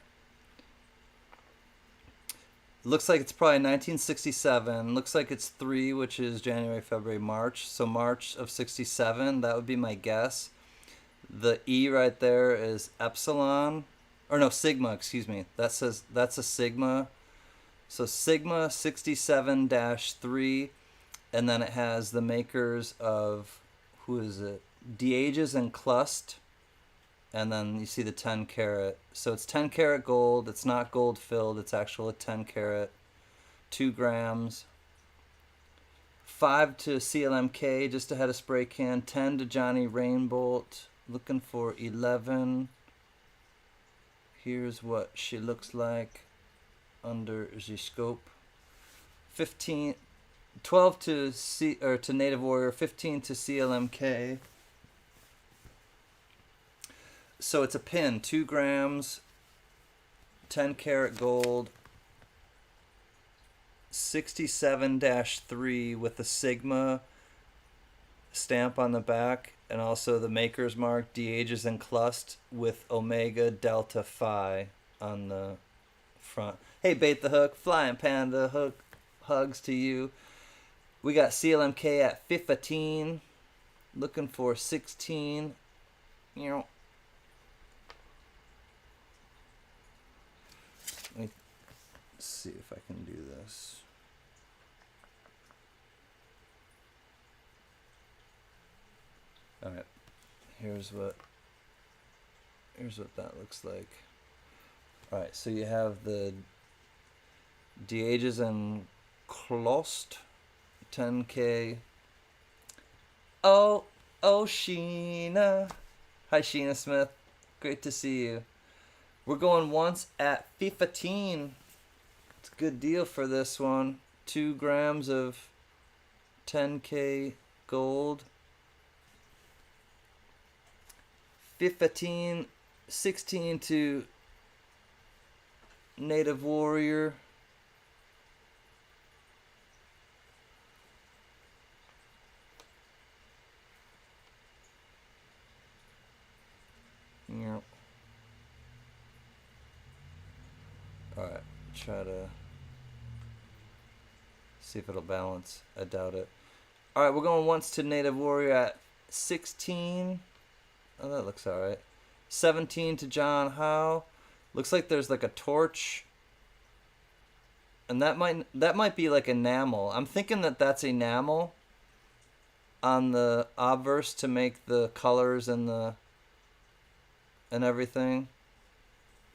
Looks like it's probably 1967. Looks like it's 3, which is January, February, March. So March of 67, that would be my guess. The E right there is Epsilon. Or no, Sigma, excuse me. That's a Sigma. So Sigma 67-3. And then it has the makers of, who is it? DeAges and Clust, and then you see the 10 karat. So it's 10 karat gold. It's not gold filled. It's actually 10 karat, 2 grams. 5 to CLMK, just ahead of Spray Can. 10 to Johnny Rainbolt. Looking for 11. Here's what she looks like under the scope. 15, 12 to to Native Warrior. 15 to CLMK. So it's a pin, 2 grams, 10 karat gold, 67-3 with the Sigma stamp on the back, and also the maker's mark, DeAges and Clust, with Omega Delta Phi on the front. Hey, Bait the Hook, Flying Panda Hook, hugs to you. We got CLMK at 15, looking for 16. Let me see if I can do this. Alright, here's what that looks like. Alright, so you have the DeAges and Clost 10K. Oh, Sheena. Hi, Sheena Smith. Great to see you. We're going once at 15. It's a good deal for this one. 2 grams of 10K gold. 16 to Native Warrior. Yep. Alright, try to see if it'll balance. I doubt it. Alright, we're going once to Native Warrior at 16. Oh, that looks alright. 17 to John Howe. Looks like there's like a torch. And that might be like enamel. I'm thinking that that's enamel on the obverse to make the colors and everything.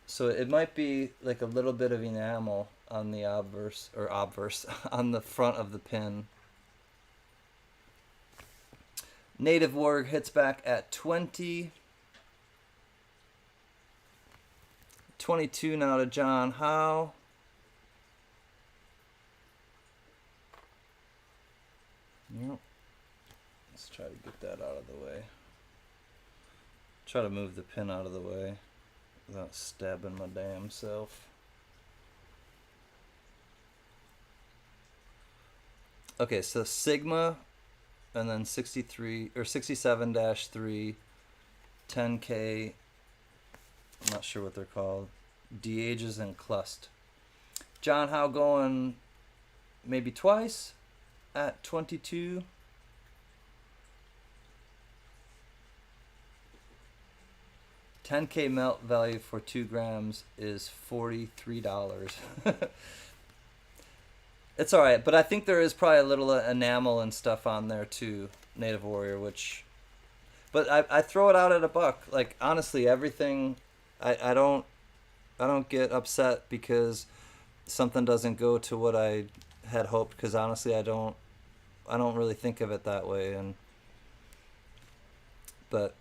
So it might be like a little bit of enamel on the obverse on the front of the pin. Native Warrior hits back at 20. 22 now to John Howe. Yep. Let's try to get that out of the way. Try to move the pin out of the way without stabbing my damn self. Okay, so Sigma and then 63 or 67-3 10K. I'm not sure what they're called. De-ages and clust. John Howe going maybe twice at 22. $10K melt value for 2 grams is $43. It's alright, but I think there is probably a little enamel and stuff on there too, Native Warrior, which... But I throw it out at $1. Like, honestly, everything... I don't get upset because something doesn't go to what I had hoped, because honestly I don't really think of it that way. And but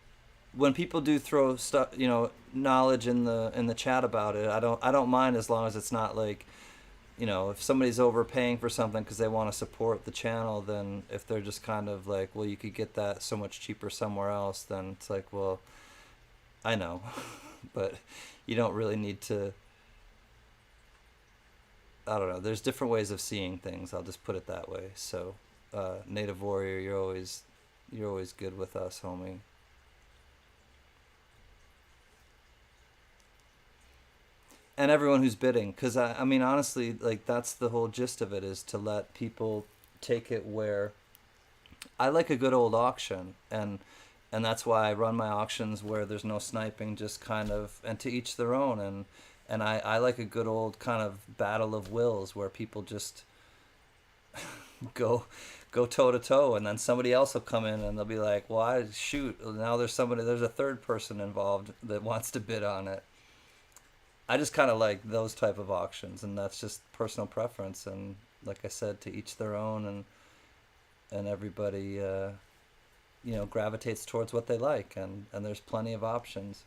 when people do throw stuff, you know, knowledge in the chat about it, I don't mind, as long as it's not like, you know, if somebody's overpaying for something because they want to support the channel, then if they're just kind of like, well, you could get that so much cheaper somewhere else, then it's like, well, I know. But you don't really need to, I don't know, there's different ways of seeing things, I'll just put it that way. So Native Warrior, you're always good with us, homie. And everyone who's bidding, because I mean, honestly, like, that's the whole gist of it, is to let people take it where... I like a good old auction, and that's why I run my auctions where there's no sniping, just kind of, and to each their own. And I like a good old kind of battle of wills where people just go toe to toe, and then somebody else will come in and they'll be like, well, now there's a third person involved that wants to bid on it. I just kind of like those type of auctions, and that's just personal preference. And like I said, to each their own, and everybody, you know, gravitates towards what they like, and there's plenty of options.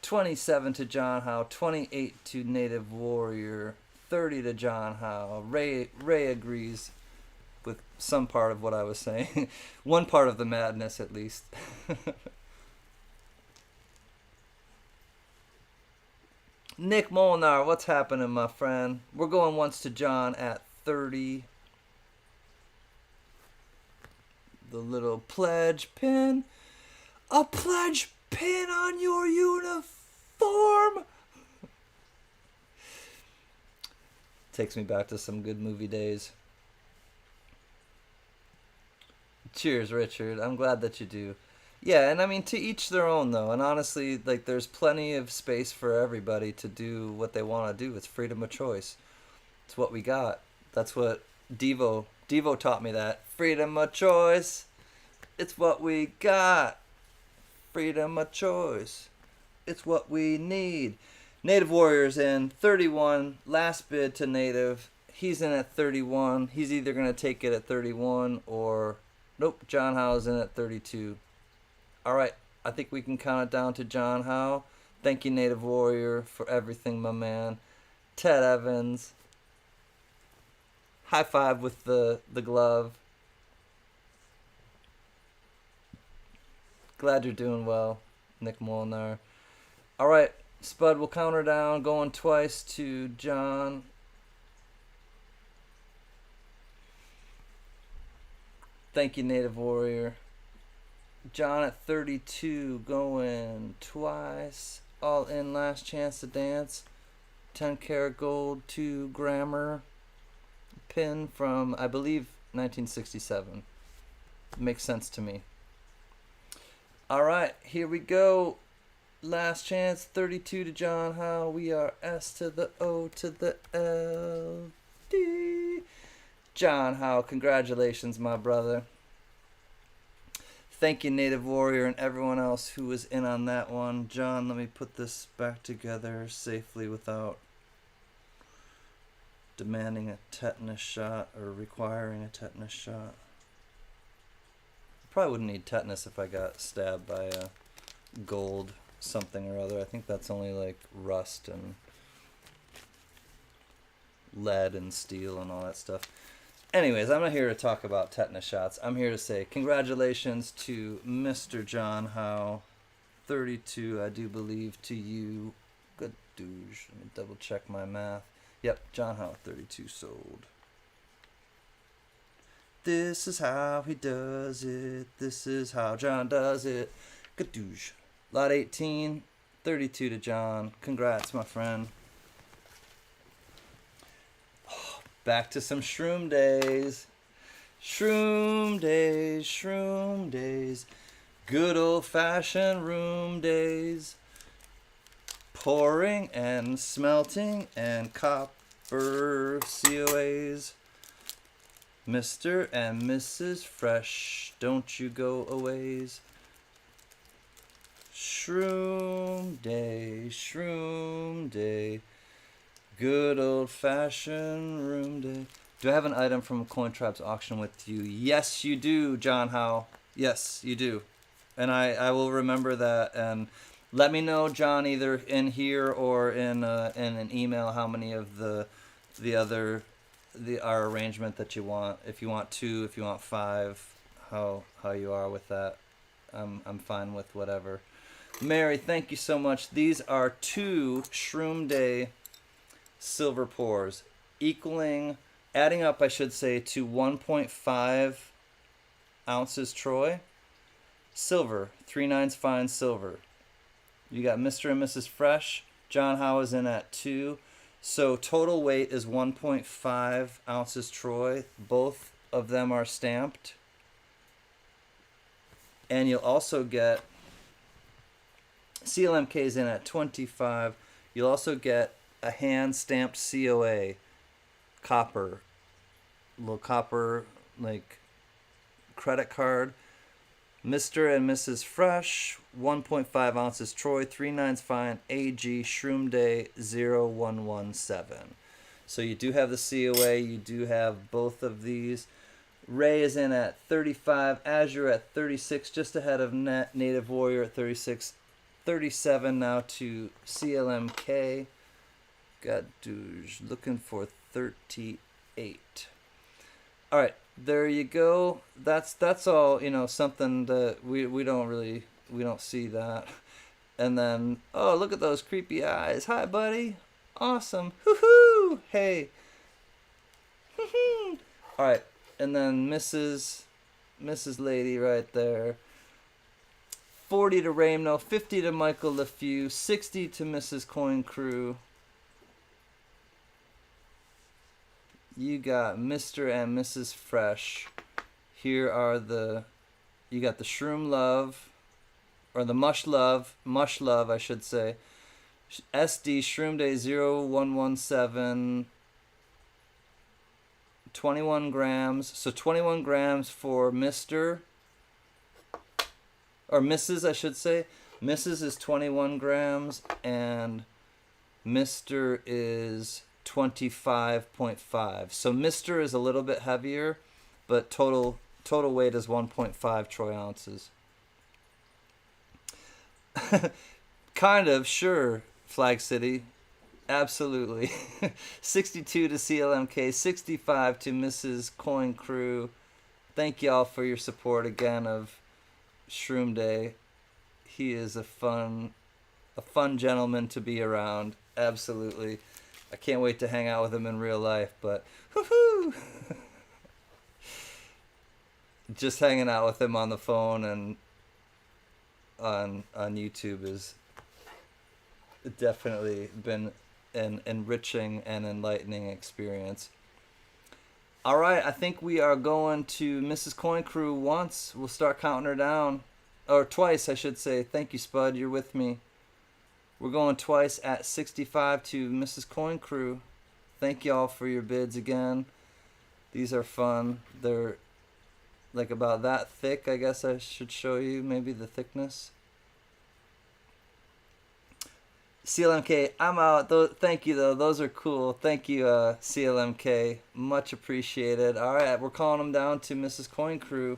27 to John Howe, 28 to Native Warrior, 30 to John Howe. Ray agrees with some part of what I was saying. One part of the madness, at least. Nick Molnar, what's happening, my friend? We're going once to John at 30. The little pledge pin. A pledge pin on your uniform. Takes me back to some good movie days. Cheers, Richard. I'm glad that you do. Yeah, and I mean, to each their own, though. And honestly, like, there's plenty of space for everybody to do what they want to do. It's freedom of choice. It's what we got. That's what Devo taught me, that. Freedom of choice. It's what we got. Freedom of choice. It's what we need. Native Warriors in 31. Last bid to Native. He's in at 31. He's either going to take it at 31 or... Nope, John Howe's in at 32. All right, I think we can count it down to John Howe. Thank you, Native Warrior, for everything, my man. Ted Evans. High five with the glove. Glad you're doing well, Nick Molnar. All right, Spud will counter down, going twice to John. Thank you, Native Warrior. John at 32, going twice. All in, last chance to dance. 10 karat gold, 2 grammar. Pin from, I believe, 1967. Makes sense to me. All right, here we go. Last chance, 32 to John Howe. We are S to the O to the L. D. John Howe, congratulations, my brother. Thank you, Native Warrior, and everyone else who was in on that one. John, let me put this back together safely without demanding a tetanus shot or requiring a tetanus shot. Probably wouldn't need tetanus if I got stabbed by a gold something or other. I think that's only like rust and lead and steel and all that stuff. Anyways, I'm not here to talk about tetanus shots. I'm here to say congratulations to Mr. John Howe, 32, I do believe, to you. Good douche. Let me double check my math. Yep, John Howe, 32 sold. This is how he does it. This is how John does it. Good douche. Lot 18, 32 to John. Congrats, my friend. Back to some Shroom days. Shroom days, Shroom days. Good old-fashioned room days. Pouring and smelting and copper COAs. Mr. and Mrs. Fresh, don't you go aways. Shroom day, Shroom day. Good old-fashioned room day. Do I have an item from Cointrap's auction with you? Yes, you do, John Howe. Yes, you do. And I will remember that. And let me know, John, either in here or in an email how many of our arrangement that you want. If you want 2, if you want 5, how you are with that. I'm fine with whatever. Mary, thank you so much. These are 2 Shroom Day silver pours, adding up, I should say, to 1.5 ounces troy. Silver, 3/9 fine silver. You got Mr. and Mrs. Fresh. John Howe is in at 2. So total weight is 1.5 ounces troy. Both of them are stamped. And you'll also get CLMK's in at 25. You'll also get a hand stamped COA, copper, little copper like credit card. Mr. and Mrs. Fresh, 1.5 ounces troy, 3/9 fine, AG, Shroom Day 0117. So you do have the COA, you do have both of these. Ray is in at 35, Azure at 36, just ahead of Native Warrior at 36, 37 now to CLMK. God, dude, looking for 38. All right, there you go. That's all. Something that we don't see that. And then, oh, look at those creepy eyes. Hi, buddy. Awesome. Hoo-hoo. Hey. Hoo-hoo. All right, and then Mrs. Lady right there. 40 to Ramno, 50 to Michael LeFew, 60 to Mrs. Coin Crew. You got Mr. and Mrs. Fresh. Here are you got the Shroom Love, or the Mush Love, I should say. SD Shroom Day 0117, 21 grams. So 21 grams for Mr. or Mrs. I should say. Mrs. is 21 grams and Mr. is 25.5. So Mr. is a little bit heavier, but total weight is 1.5 troy ounces. Kind of, sure, Flag City. Absolutely. 62 to CLMK, 65 to Mrs. Coin Crew. Thank y'all for your support again of Shroom Day. He is a fun gentleman to be around. Absolutely. I can't wait to hang out with him in real life, but woohoo! Just hanging out with him on the phone and on YouTube is definitely been an enriching and enlightening experience. All right, I think we are going to Mrs. Coin Crew once. We'll start counting her down. Or twice, I should say. Thank you, Spud. You're with me. We're going twice at 65 to Mrs. Coin Crew. Thank y'all for your bids again. These are fun. They're like about that thick, I guess I should show you maybe the thickness. CLMK, I'm out. Thank you, though. Those are cool. Thank you, CLMK. Much appreciated. All right, we're calling them down to Mrs. Coin Crew.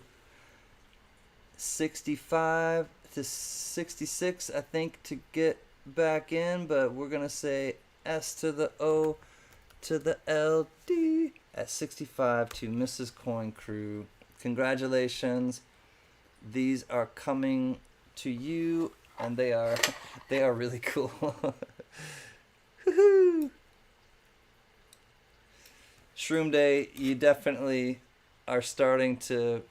65 to 66, I think, to get back in, but we're going to say S to the O to the LD at 65 to Mrs. Coin Crew. Congratulations. These are coming to you, and they are really cool. Woohoo! Shroom Day, you definitely are starting to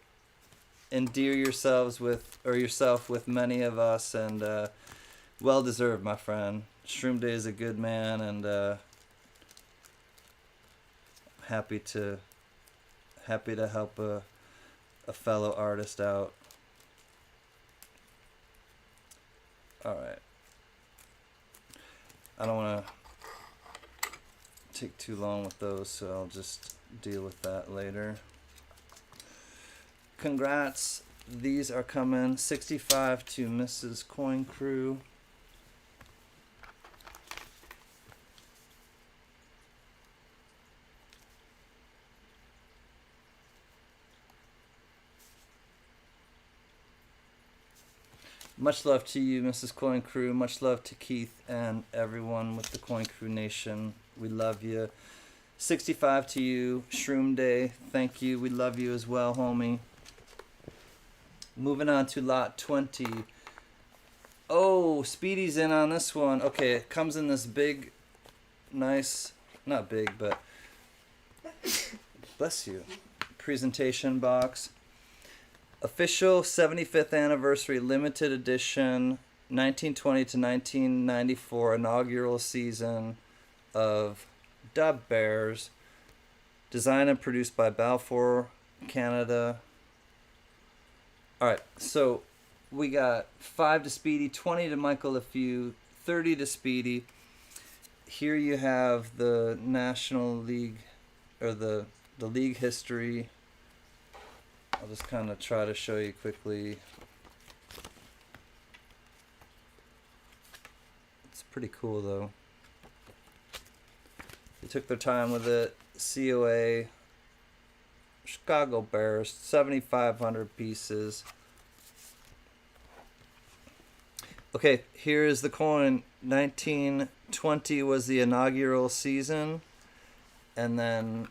endear yourself with many of us, and well deserved, my friend. Shroom Day is a good man, and happy to help a fellow artist out. All right. I don't want to take too long with those, so I'll just deal with that later. Congrats. These are coming. 65 to Mrs. Coin Crew. Much love to you, Mrs. Coin Crew. Much love to Keith and everyone with the Coin Crew Nation. We love you. 65 to you, Shroom Day. Thank you. We love you as well, homie. Moving on to lot 20. Oh, Speedy's in on this one. Okay, it comes in this big, nice, not big, but bless you, presentation box. Official 75th anniversary limited edition 1920 to 1994 inaugural season of Dub Bears. Designed and produced by Balfour, Canada. Alright, so we got 5 to Speedy, 20 to Michael LeFew, 30 to Speedy. Here you have the National League, or the league history. I'll just kind of try to show you quickly. It's pretty cool, though. They took their time with it. COA, Chicago Bears, 7,500 pieces. Okay, here is the coin. 1920 was the inaugural season, and then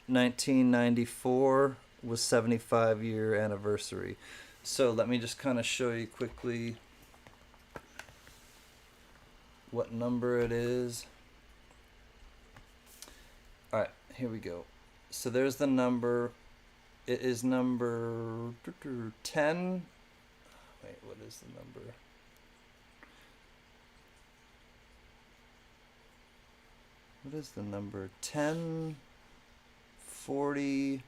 1994 was 75-year anniversary. So let me just kind of show you quickly what number it is. Alright, here we go. So there's the number. It is number 10. Wait, what is the number? What is the number? 1040.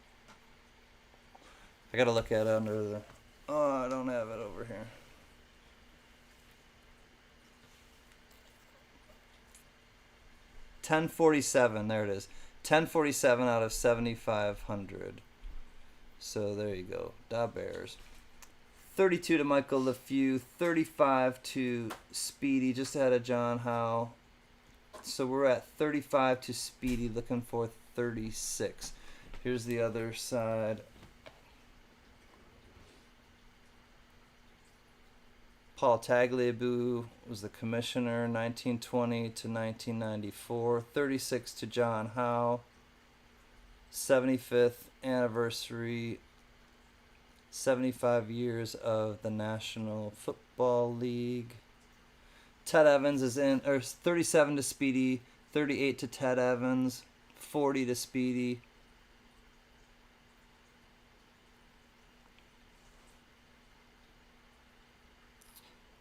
I gotta look at it under the... Oh, I don't have it over here. $10.47. There it is. 1047 out of 7,500. So there you go. Da Bears. 32 to Michael LeFew. 35 to Speedy. Just ahead of John Howe. So we're at 35 to Speedy. Looking for 36. Here's the other side. Paul Tagliabue was the commissioner, 1920 to 1994. 36 to John Howe, 75th anniversary, 75 years of the National Football League. Ted Evans is in, or 37 to Speedy, 38 to Ted Evans, 40 to Speedy.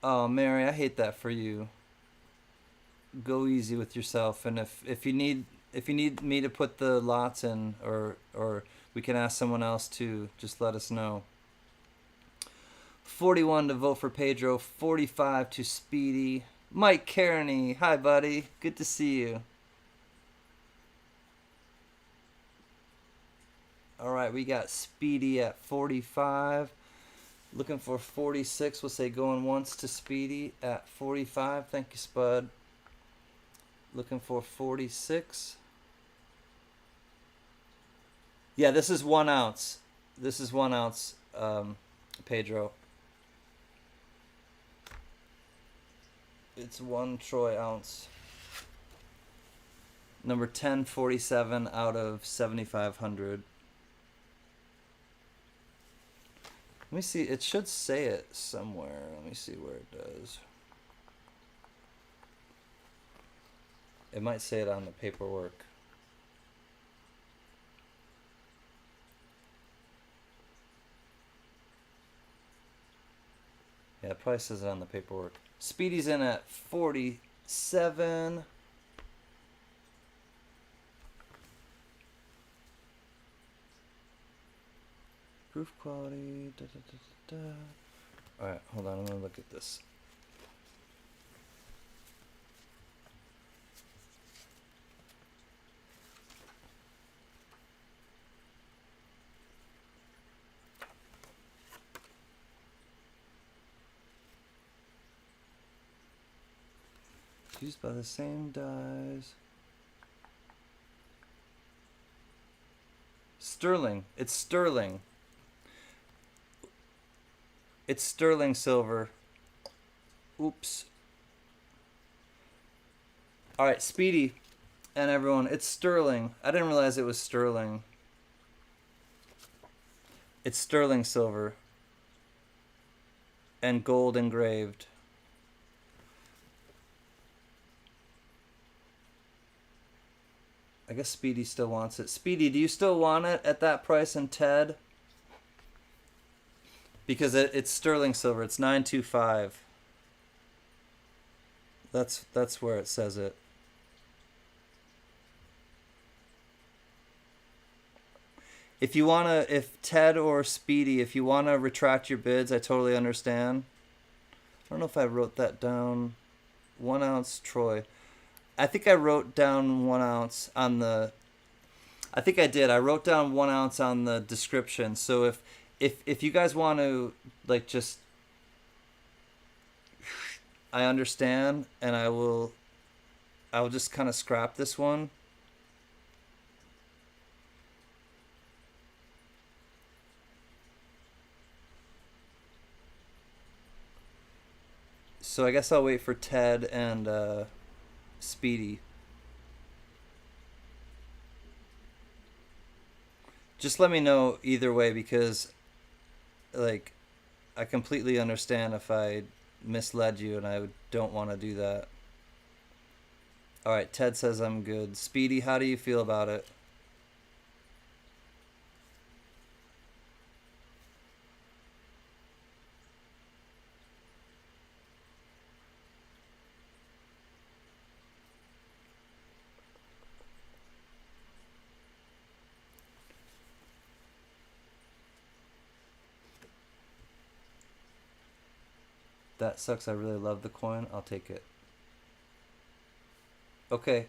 Oh, Mary, I hate that for you. Go easy with yourself, and if you need me to put the lots in, or we can ask someone else to, just let us know. 41 to vote for Pedro, 45 to Speedy. Mike Carney, hi buddy, good to see you. All right, we got Speedy at 45. Looking for 46. We'll say going once to Speedy at 45. Thank you, Spud. Looking for 46. Yeah, this is 1 ounce. This is 1 ounce, Pedro. It's 1 troy ounce. Number 1047 out of 7,500. Let me see. It should say it somewhere. Let me see where it does. It might say it on the paperwork. Yeah, it probably says it on the paperwork. Speedy's in at 47. Proof quality. Da, da, da, da, da. All right, hold on. I'm gonna look at this. Used by the same dyes. Sterling. It's sterling. It's sterling silver. Oops. All right, Speedy and everyone, it's sterling. I didn't realize it was sterling. It's sterling silver and gold engraved. I guess Speedy still wants it. Speedy, do you still want it at that price in Ted? Because it's sterling silver. It's 925. That's where it says it. If you wanna, if Ted or Speedy, if you wanna retract your bids, I totally understand. I don't know if I wrote that down. 1 ounce troy. I think I wrote down 1 ounce on the. I think I did. I wrote down 1 ounce on the description. So if you guys want to like just, I understand, and I'll just kind of scrap this one. So I guess I'll wait for Ted and Speedy. Just let me know either way, because like I completely understand if I misled you, and I don't want to do that. All right, Ted says I'm good. Speedy, how do you feel about it? That sucks. I really love the coin. I'll take it. Okay.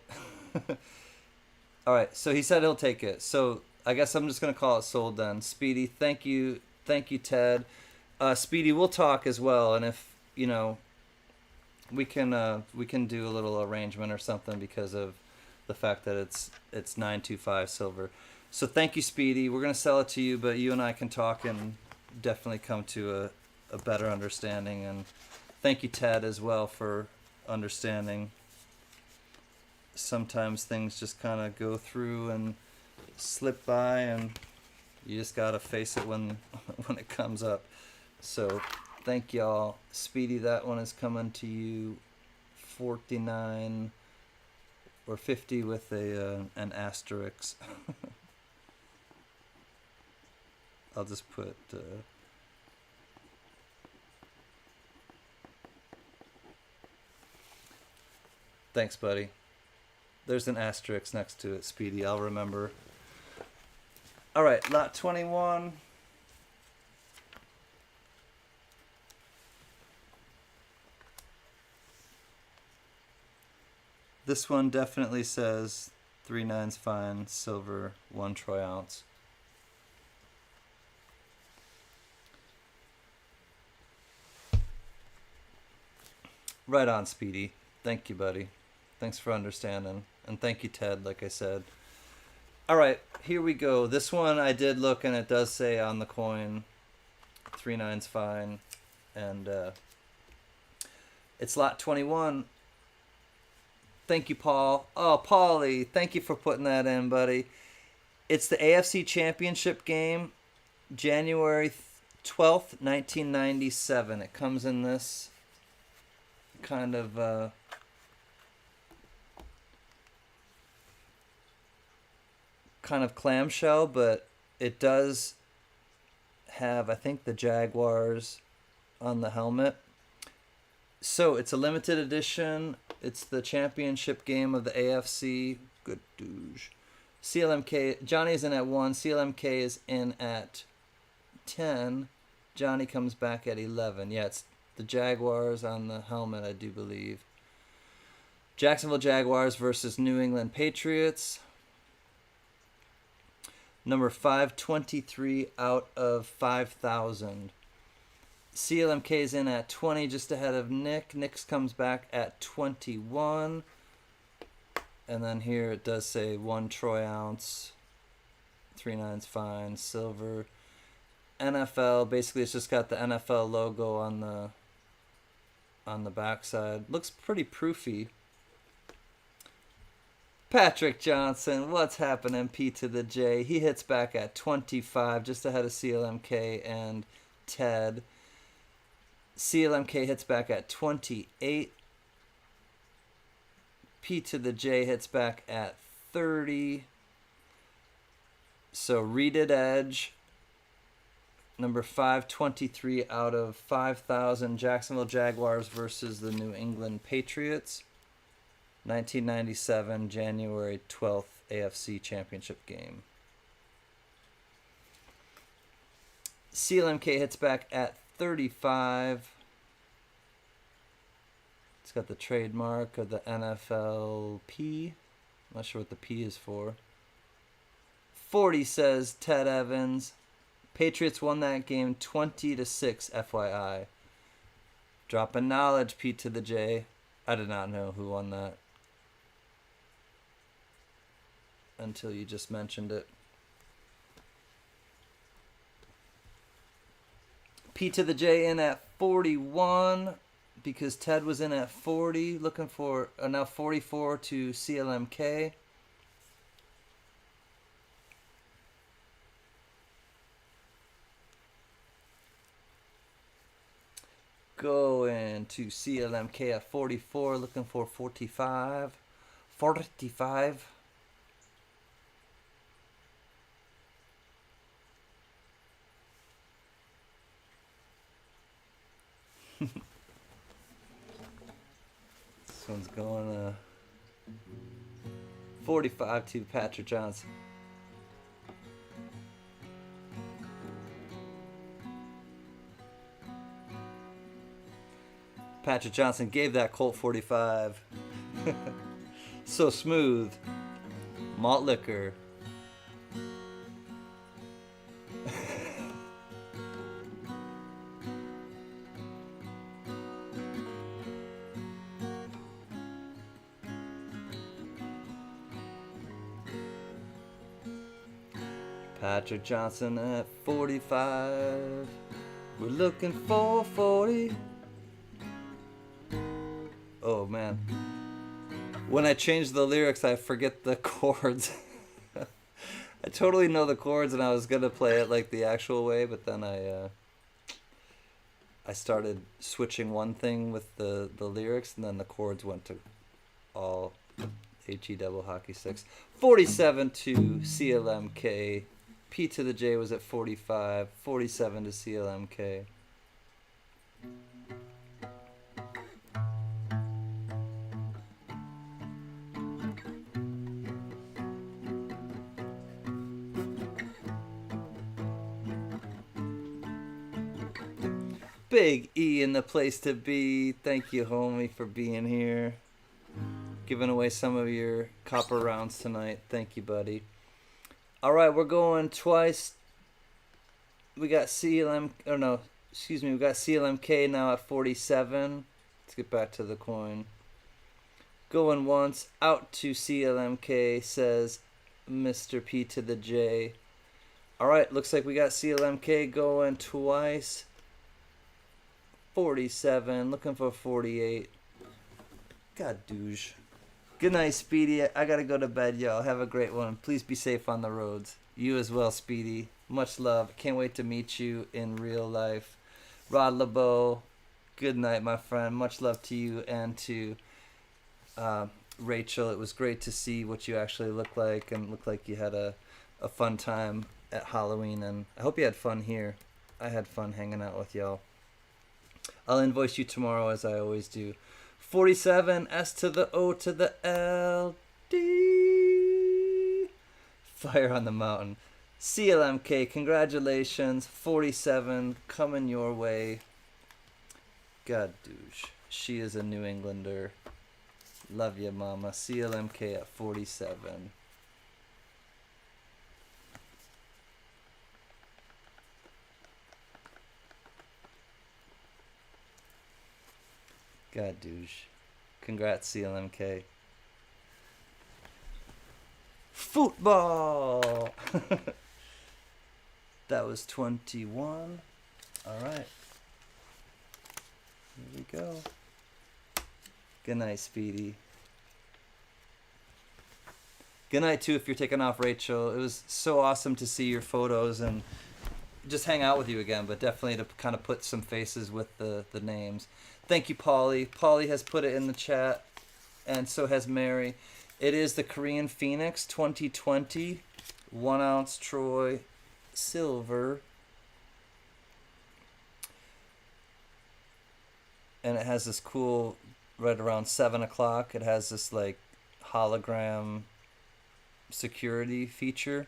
All right. So he said he'll take it. So I guess I'm just gonna call it sold then. Speedy, thank you, Ted. Speedy, we'll talk as well, and if you know, we can do a little arrangement or something because of the fact that it's 925 silver. So thank you, Speedy. We're gonna sell it to you, but you and I can talk and definitely come to a better understanding. And thank you, Ted, as well, for understanding. Sometimes things just kind of go through and slip by, and you just gotta face it when when it comes up. So thank y'all. Speedy, that one is coming to you 49 or 50 with a an asterisk. I'll just put thanks, buddy. There's an asterisk next to it, Speedy. I'll remember. All right, lot 21. This one definitely says 3 nines fine, silver, 1 troy ounce. Right on, Speedy. Thank you, buddy. Thanks for understanding. And thank you, Ted, like I said. All right, here we go. This one I did look, and it does say on the coin 3 nines fine. And it's lot 21. Thank you, Paul. Oh, Paulie, thank you for putting that in, buddy. It's the AFC Championship game, January 12th, 1997. It comes in this kind of clamshell, but it does have, I think, the Jaguars on the helmet. So it's a limited edition. It's the championship game of the AFC. Good douche. CLMK, Johnny's in at 1. CLMK is in at 10. Johnny comes back at 11. Yeah, it's the Jaguars on the helmet, I do believe. Jacksonville Jaguars versus New England Patriots. Number 523 out of 5,000. CLMK is in at 20, just ahead of Nick. Nick's comes back at 21. And then here it does say 1 troy ounce, 3 nines fine, silver. NFL, basically it's just got the NFL logo on the backside. Looks pretty proofy. Patrick Johnson, what's happening? P to the J. He hits back at 25, just ahead of CLMK and Ted. CLMK hits back at 28. P to the J hits back at 30. So Reeded Edge, number 523 out of 5,000. Jacksonville Jaguars versus the New England Patriots. 1997, January 12th, AFC Championship game. CLMK hits back at 35. It's got the trademark of the NFLP. I'm not sure what the P is for. 40 says Ted Evans. Patriots won that game 20-6, FYI. Dropping knowledge, P to the J. I did not know who won that until you just mentioned it. P to the J in at 41 because Ted was in at 40, looking for now 44 to CLMK. Going to CLMK at 44, looking for 45. 45. This one's going 45 to Patrick Johnson. Patrick Johnson gave that Colt 45. So smooth. Malt liquor. Patrick Johnson at 45. We're looking for 40. Oh man. When I change the lyrics, I forget the chords. I totally know the chords, and I was gonna play it like the actual way, but then I started switching one thing with the lyrics, and then the chords went to all HE double hockey sticks. 47 to CLMK. P to the J was at 45. 47 to CLMK. Big E in the place to be. Thank you, homie, for being here. Giving away some of your copper rounds tonight. Thank you, buddy. All right, we're going twice. We got CLM. Oh no, excuse me. We got CLMK now at 47. Let's get back to the coin. Going once. Out to CLMK, says Mr. P to the J. All right, looks like we got CLMK going twice. 47, looking for 48. God, douche. Good night, Speedy. I gotta go to bed, y'all. Have a great one. Please be safe on the roads. You as well, Speedy. Much love. Can't wait to meet you in real life. Rod LeBeau, good night, my friend. Much love to you and to Rachel. It was great to see what you actually look like, and looked like you had a fun time at Halloween, and I hope you had fun here. I had fun hanging out with y'all. I'll invoice you tomorrow, as I always do. 47, S to the O to the L, D. Fire on the mountain. CLMK, congratulations. 47, coming your way. God, douche. She is a New Englander. Love you, mama. CLMK at 47. God, douche. Congrats, CLMK. Football! That was 21. All right. Here we go. Good night, Speedy. Good night, too, if you're taking off, Rachel. It was so awesome to see your photos and just hang out with you again, but definitely to kind of put some faces with the names. Thank you, Polly. Polly has put it in the chat, and so has Mary. It is the Korean Phoenix 2020, 1 ounce Troy silver. And it has this cool, right around 7 o'clock, it has this like hologram security feature.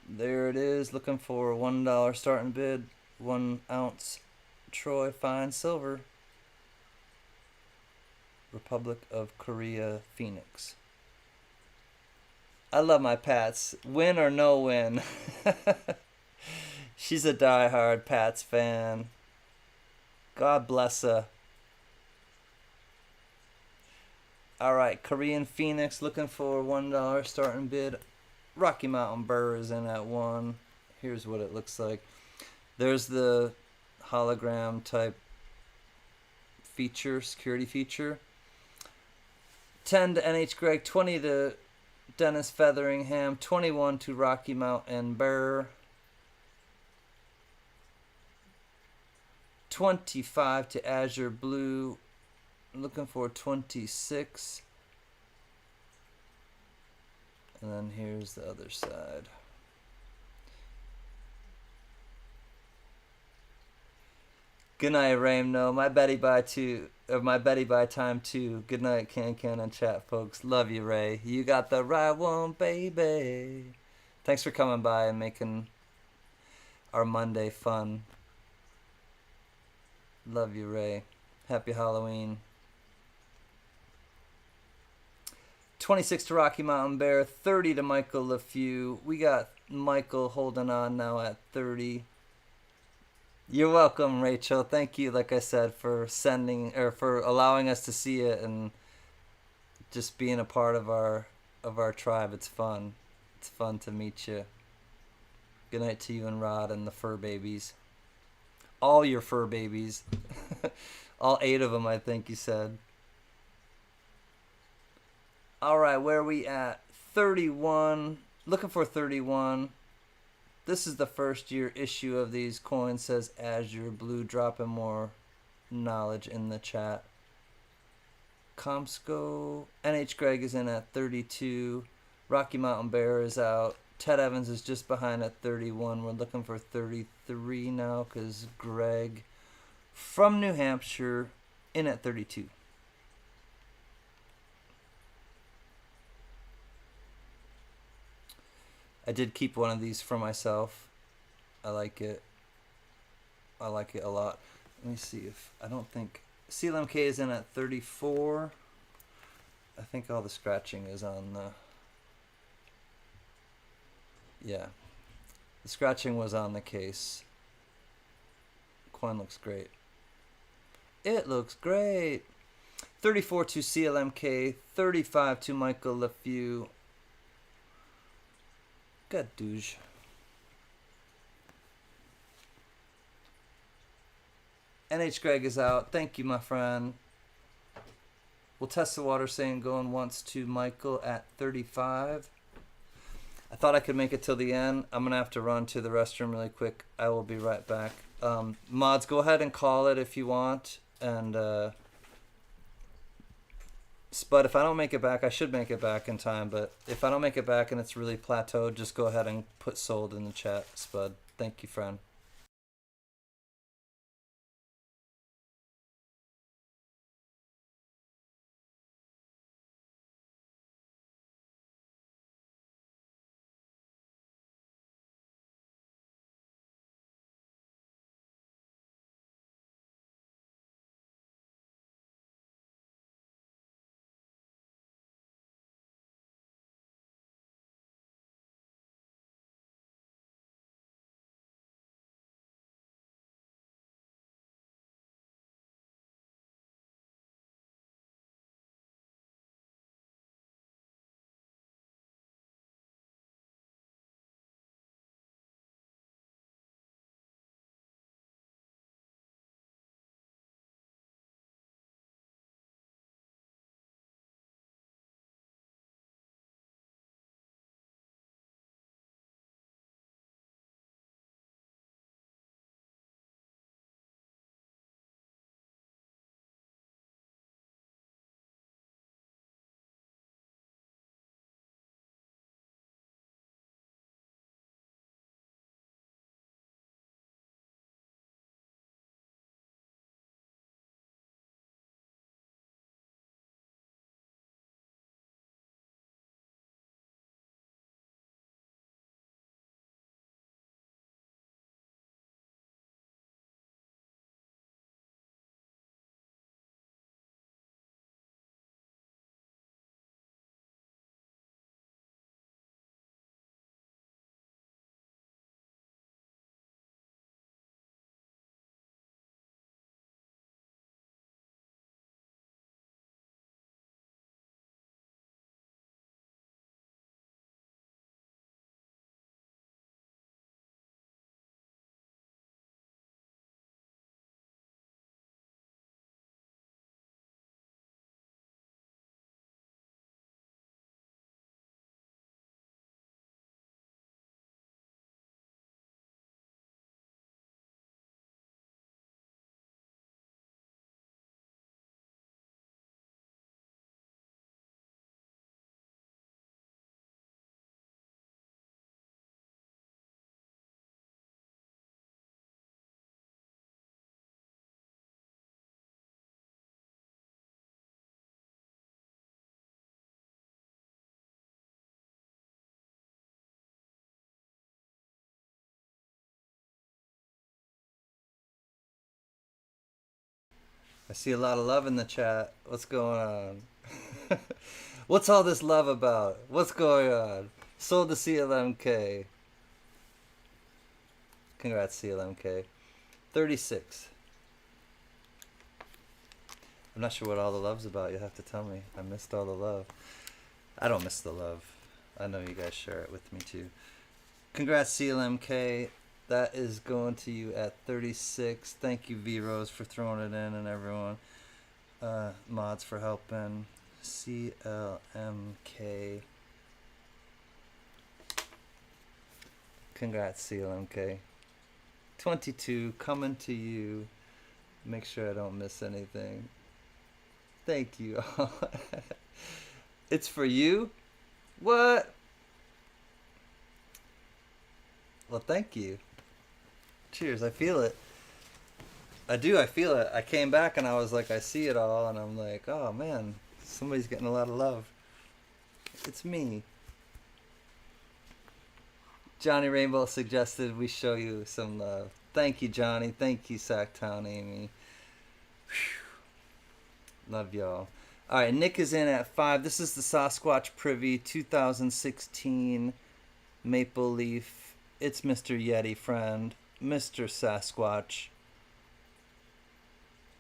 There it is, looking for a $1 starting bid, 1 ounce Troy fine silver. Republic of Korea Phoenix. I love my Pats. Win or no win. She's a diehard Pats fan. God bless her. Alright, Korean Phoenix looking for $1 starting bid. Rocky Mountain Burr is in at 1. Here's what it looks like. There's the hologram type feature, security feature. 10 to NH Greg, 20 to Dennis Featheringham, 21 to Rocky Mountain Burr, 25 to Azure Blue, looking for 26. And then here's the other side. Good night, Ramno. My Betty Bye too, or my Betty Bye time too. Good night, CanCan and chat, folks. Love you, Ray. You got the right one, baby. Thanks for coming by and making our Monday fun. Love you, Ray. Happy Halloween. 26 to Rocky Mountain Bear, 30 to Michael LeFew. We got Michael holding on now at 30. You're welcome, Rachel. Thank you, like I said, for sending or for allowing us to see it and just being a part of our tribe. It's fun. It's fun to meet you. Good night to you and Rod and the fur babies. All your fur babies. All 8 of them, I think you said. All right, where are we at? 31. Looking for 31. This is the first year issue of these coins. Says Azure Blue, dropping more knowledge in the chat. Comsco. NH Greg is in at 32. Rocky Mountain Bear is out. Ted Evans is just behind at 31. We're looking for 33 now because Greg from New Hampshire in at 32. I did keep one of these for myself. I like it. I like it a lot. Let me see if I don't think CLMK is in at 34. I think all the scratching is on the. Yeah. The scratching was on the case. Coin looks great. It looks great. 34 to CLMK. 35 to Michael LeFew. Good douche. NH Greg is out. Thank you, my friend. We'll test the water saying going once to Michael at 35. I thought I could make it till the end. I'm going to have to run to the restroom really quick. I will be right back. Mods, go ahead and call it if you want. And Spud, if I don't make it back, I should make it back in time. But if I don't make it back and it's really plateaued, just go ahead and put sold in the chat, Spud. Thank you, friend. I see a lot of love in the chat. What's going on? What's all this love about? What's going on? Sold the CLMK. Congrats, CLMK. 36. I'm not sure what all the love's about. You'll have to tell me. I missed all the love. I don't miss the love. I know you guys share it with me too. Congrats, CLMK. That is going to you at 36. Thank you, V-Rose, for throwing it in, and everyone. Mods for helping. CLMK. Congrats, CLMK. 22, coming to you. Make sure I don't miss anything. Thank you all. It's for you? What? Well, thank you. Cheers, I feel it. I do, I feel it. I came back and I was like, I see it all, and I'm like, oh man, somebody's getting a lot of love. It's me. Johnny Rainbow suggested we show you some love. Thank you, Johnny. Thank you, Sacktown Amy. Whew. Love y'all. All right, Nick is in at 5. This is the Sasquatch Privy 2016 Maple Leaf. It's Mr. Yeti friend, Mr. Sasquatch.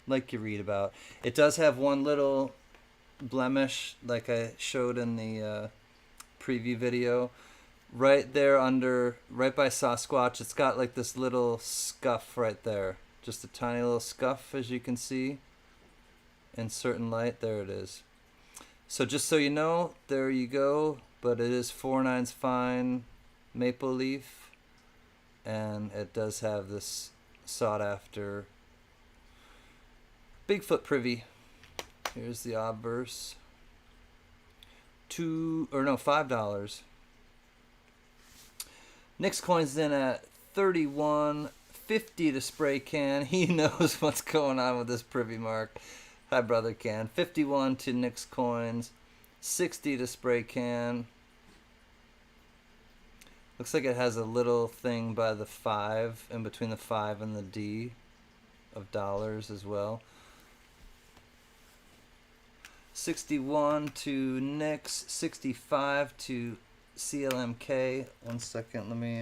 Like you read about. It does have one little blemish, like I showed in the preview video. Right there under, right by Sasquatch, it's got like this little scuff right there. Just a tiny little scuff, as you can see. In certain light, there it is. So just so you know, there you go. But it is 4/9 fine maple leaf. And it does have this sought after Bigfoot privy. Here's the obverse. $5. Nick's coins in at 31.50 to spray can. He knows what's going on with this privy mark. Hi, brother can. 51 to Nick's coins. 60 to spray can. Looks like it has a little thing by the 5, in between the 5 and the D of dollars as well. 61 to Nick's. 65 to CLMK. 1 second, let me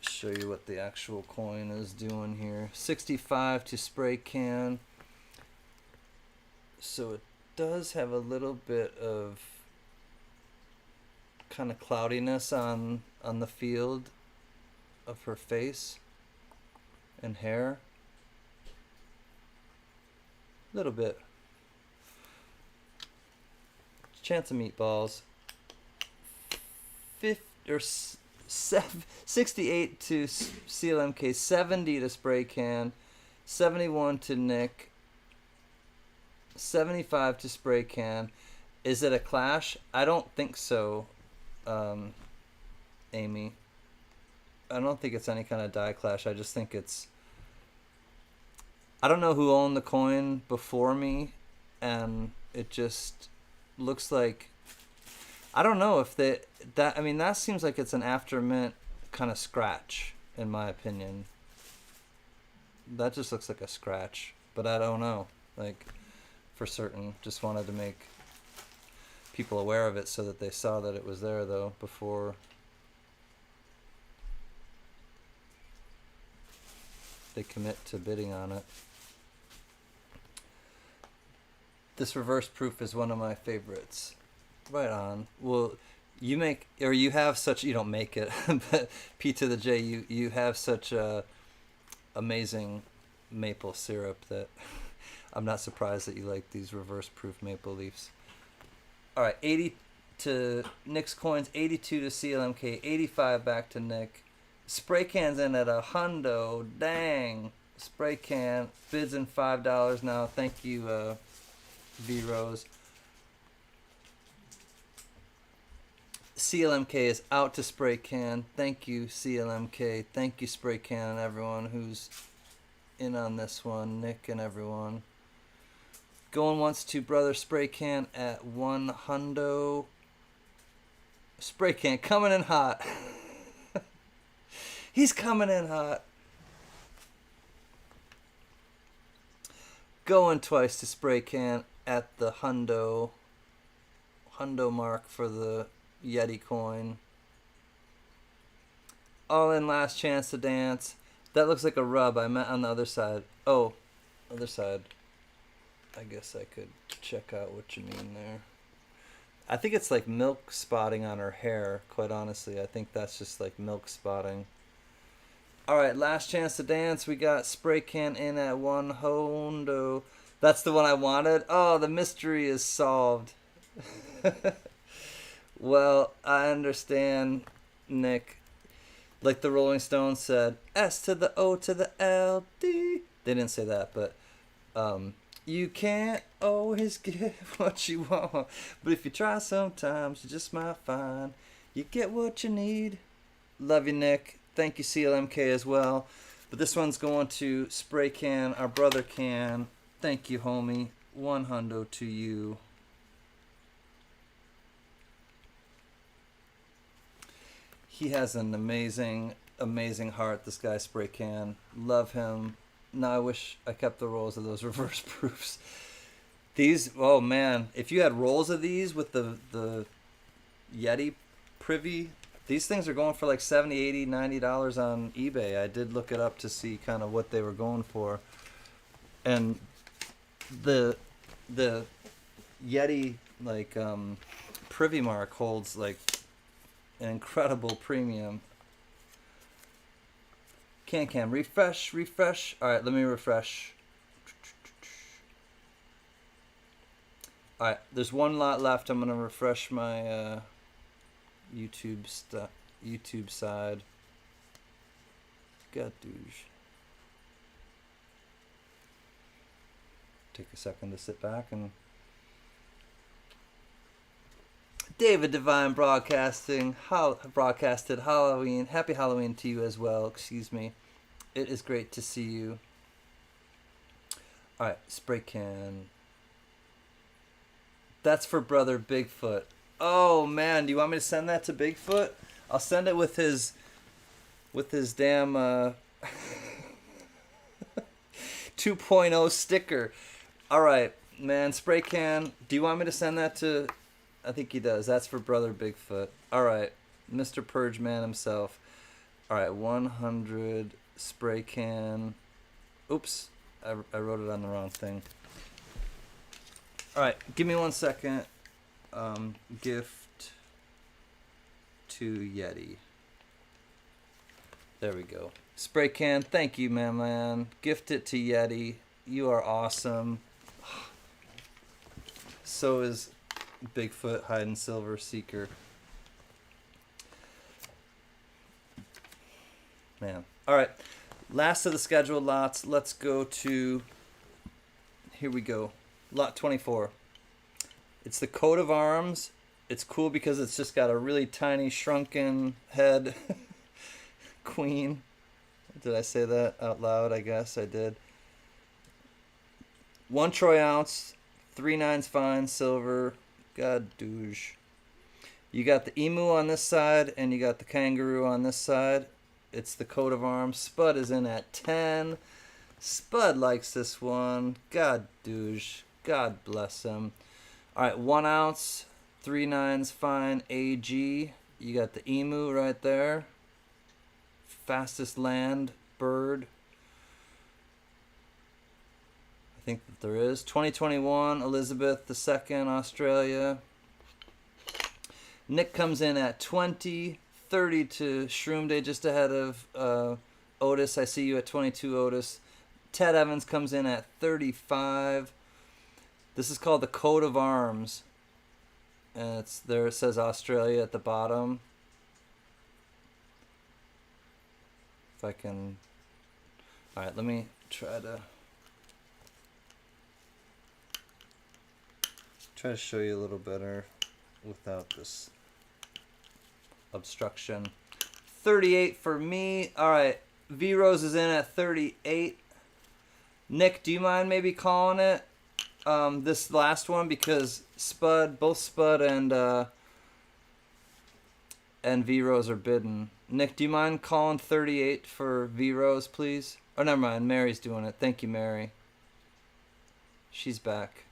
show you what the actual coin is doing here. 65 to spray can. So it does have a little bit of kind of cloudiness on the field of her face and hair. A little bit. Chance of meatballs. 68 to CLMK, 70 to spray can, 71 to Nick, 75 to spray can. Is it a clash? I don't think so, Amy. I don't think it's any kind of die clash. I just think it's... I don't know who owned the coin before me, and it just looks like... I don't know if I mean, that seems like it's an after mint kind of scratch, in my opinion. That just looks like a scratch, but I don't know, like, for certain. Just wanted to make people aware of it so that they saw that it was there, though, before they commit to bidding on it. This reverse proof is one of my favorites. Right on. Well, you have such, you don't make it, but P to the J, you have such amazing maple syrup that I'm not surprised that you like these reverse proof maple leafs. All right, 80 to Nick's coins, 82 to CLMK, 85 back to Nick. Spray can's in at $100. Dang. Spray can bids in $5 now. Thank you, V-Rose. CLMK is out to spray can. Thank you, CLMK. Thank you, spray can, and everyone who's in on this one. Nick and everyone. Going once to brother spray can at $100. Spray can coming in hot. He's coming in hot. Going twice to spray can at the hundo mark for the Yeti coin. All in, last chance to dance. That looks like a rub. I meant on the other side. Oh, other side. I guess I could check out what you mean there. I think it's like milk spotting on her hair, quite honestly. I think that's just like milk spotting. Alright, last chance to dance. We got Spray Can in at one Hondo. That's the one I wanted? Oh, the mystery is solved. Well, I understand, Nick. Like the Rolling Stones said, S to the O to the L D. They didn't say that, but you can't always get what you want. But if you try sometimes, you just might find you get what you need. Love you, Nick. Thank you, CLMK, as well. But this one's going to Spray Can, our brother Can. Thank you, homie. One hundo to you. He has an amazing, amazing heart, this guy, Spray Can. Love him. Now I wish I kept the rolls of those reverse proofs. These, oh man, if you had rolls of these with the Yeti privy, these things are going for like $70, $80, $90 on eBay. I did look it up to see kind of what they were going for. And the Yeti like privy mark holds like an incredible premium. CanCan, refresh. All right, let me refresh. All right, there's one lot left. I'm gonna refresh my YouTube side. God, douche. Take a second to sit back and. David Divine broadcasted Halloween. Happy Halloween to you as well. Excuse me. It is great to see you. All right, Spray Can. That's for brother Bigfoot. Oh man, do you want me to send that to Bigfoot? I'll send it with his damn 2.0 sticker. All right, man, Spray Can. Do you want me to send that to? I think he does. That's for brother Bigfoot. All right, Mr. Purge Man himself. All right, 100 Spray Can. Oops, I wrote it on the wrong thing. All right, give me 1 second. Gift to Yeti. There we go. Spray Can, thank you, man. Gift it to Yeti. You are awesome. So is Bigfoot Hide and Silver Seeker. Man. Alright. Last of the scheduled lots. Let's go to. Here we go. Lot 24. It's the coat of arms. It's cool because it's just got a really tiny shrunken head. Queen. Did I say that out loud? I guess I did. 1 troy ounce. 3 nines fine silver. God douche. You got the emu on this side and you got the kangaroo on this side. It's the coat of arms. Spud is in at 10. Spud likes this one. God douche. God bless him. Alright, 1 ounce, 3 nines fine AG. You got the emu right there. Fastest land bird. I think that there is. 2021, Elizabeth II, Australia. Nick comes in at 20. 30 to Shroom Day, just ahead of Otis. I see you at 22, Otis. Ted Evans comes in at 35. This is called the coat of arms. And it's there. It says Australia at the bottom. If I can. All right, let me try to show you a little better without this obstruction. 38 for me. All right, V Rose is in at 38. Nick, do you mind maybe calling it this last one, because both Spud and V Rose are bidden. Nick, do you mind calling 38 for V Rose, please? Oh, never mind. Mary's doing it. Thank you, Mary. She's back.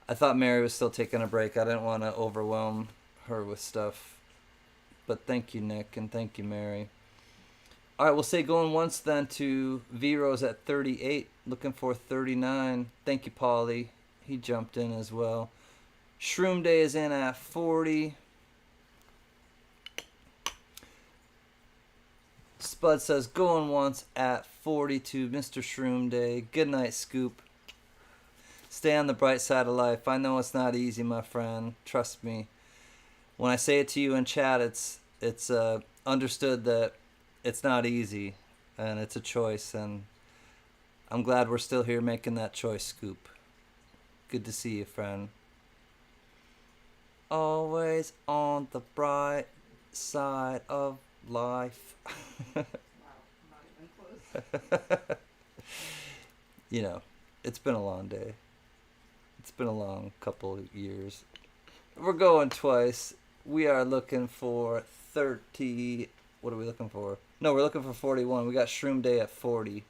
I thought Mary was still taking a break. I didn't want to overwhelm her with stuff. But thank you, Nick, and thank you, Mary. All right, we'll say going once then to Veros at 38, looking for 39. Thank you, Paulie. He jumped in as well. Shroom Day is in at 40. Spud says going once at 42. Mr. Shroom Day. Good night, Scoop. Stay on the bright side of life. I know it's not easy, my friend. Trust me. When I say it to you in chat, it's understood that it's not easy, and it's a choice, and I'm glad we're still here making that choice, Scoop. Good to see you, friend. Always on the bright side of life. Wow, not even close. You know, it's been a long day. It's been a long couple of years. We're going twice. We are looking for 30. What are we looking for? No, we're looking for 41. We got Shroom Day at 40.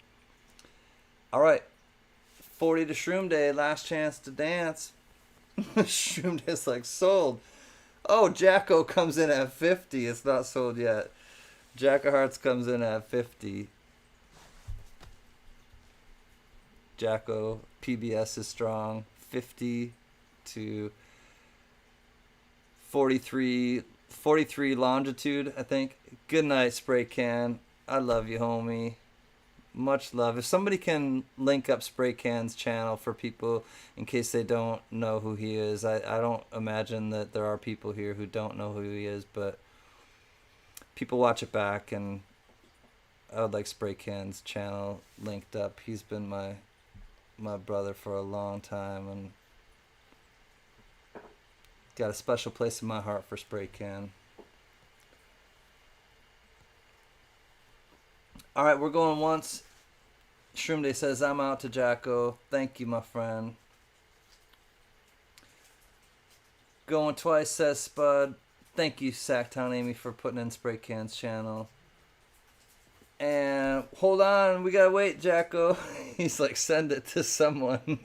All right. 40 to Shroom Day. Last chance to dance. Shroom Day's like sold. Oh, Jacko comes in at 50. It's not sold yet. Jack of Hearts comes in at 50. Jacko, PBS is strong. 50 to 43 longitude, I think. Good night, Spray Can. I love you, homie. Much love. If somebody can link up Spray Can's channel for people in case they don't know who he is. I don't imagine that there are people here who don't know who he is, but people watch it back, and I would like Spray Can's channel linked up. He's been my brother for a long time, and got a special place in my heart for Spray Can. All right, we're going once. Shroom Day says, I'm out to Jacko. Thank you, my friend. Going twice, says Spud. Thank you, Sacktown Amy, for putting in Spray Can's channel. And hold on, we gotta wait, Jacko. He's like, send it to someone.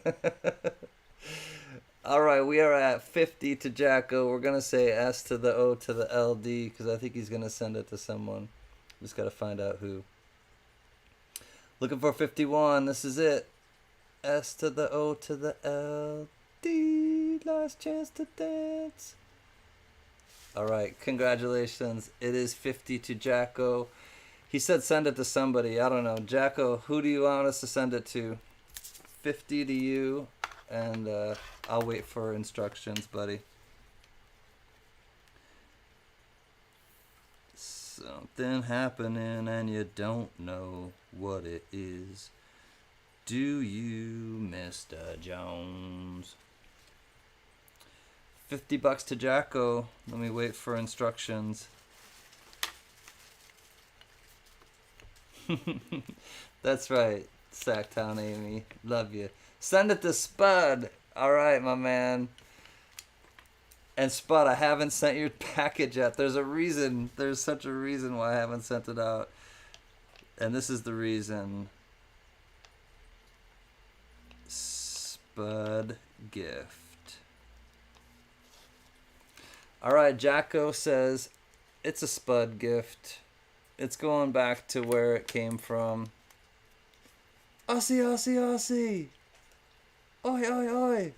All right, we are at 50 to Jacko. We're gonna say S to the O to the LD because I think he's gonna send it to someone. Just gotta find out who. Looking for 51. This is it. S to the O to the LD. Last chance to dance. All right, congratulations. It is 50 to Jacko. He said send it to somebody. I don't know. Jacko, who do you want us to send it to? 50 to you, and I'll wait for instructions, buddy. Something happening and you don't know what it is. Do you, Mr. Jones? $50 to Jacko. Let me wait for instructions. That's right, Sacktown Amy. Love you. Send it to Spud. All right, my man. And Spud, I haven't sent your package yet. There's a reason. There's such a reason why I haven't sent it out. And this is the reason. Spud gift. All right, Jacko says it's a Spud gift. It's going back to where it came from. Aussie, Aussie, Aussie. Oi, oi, oi.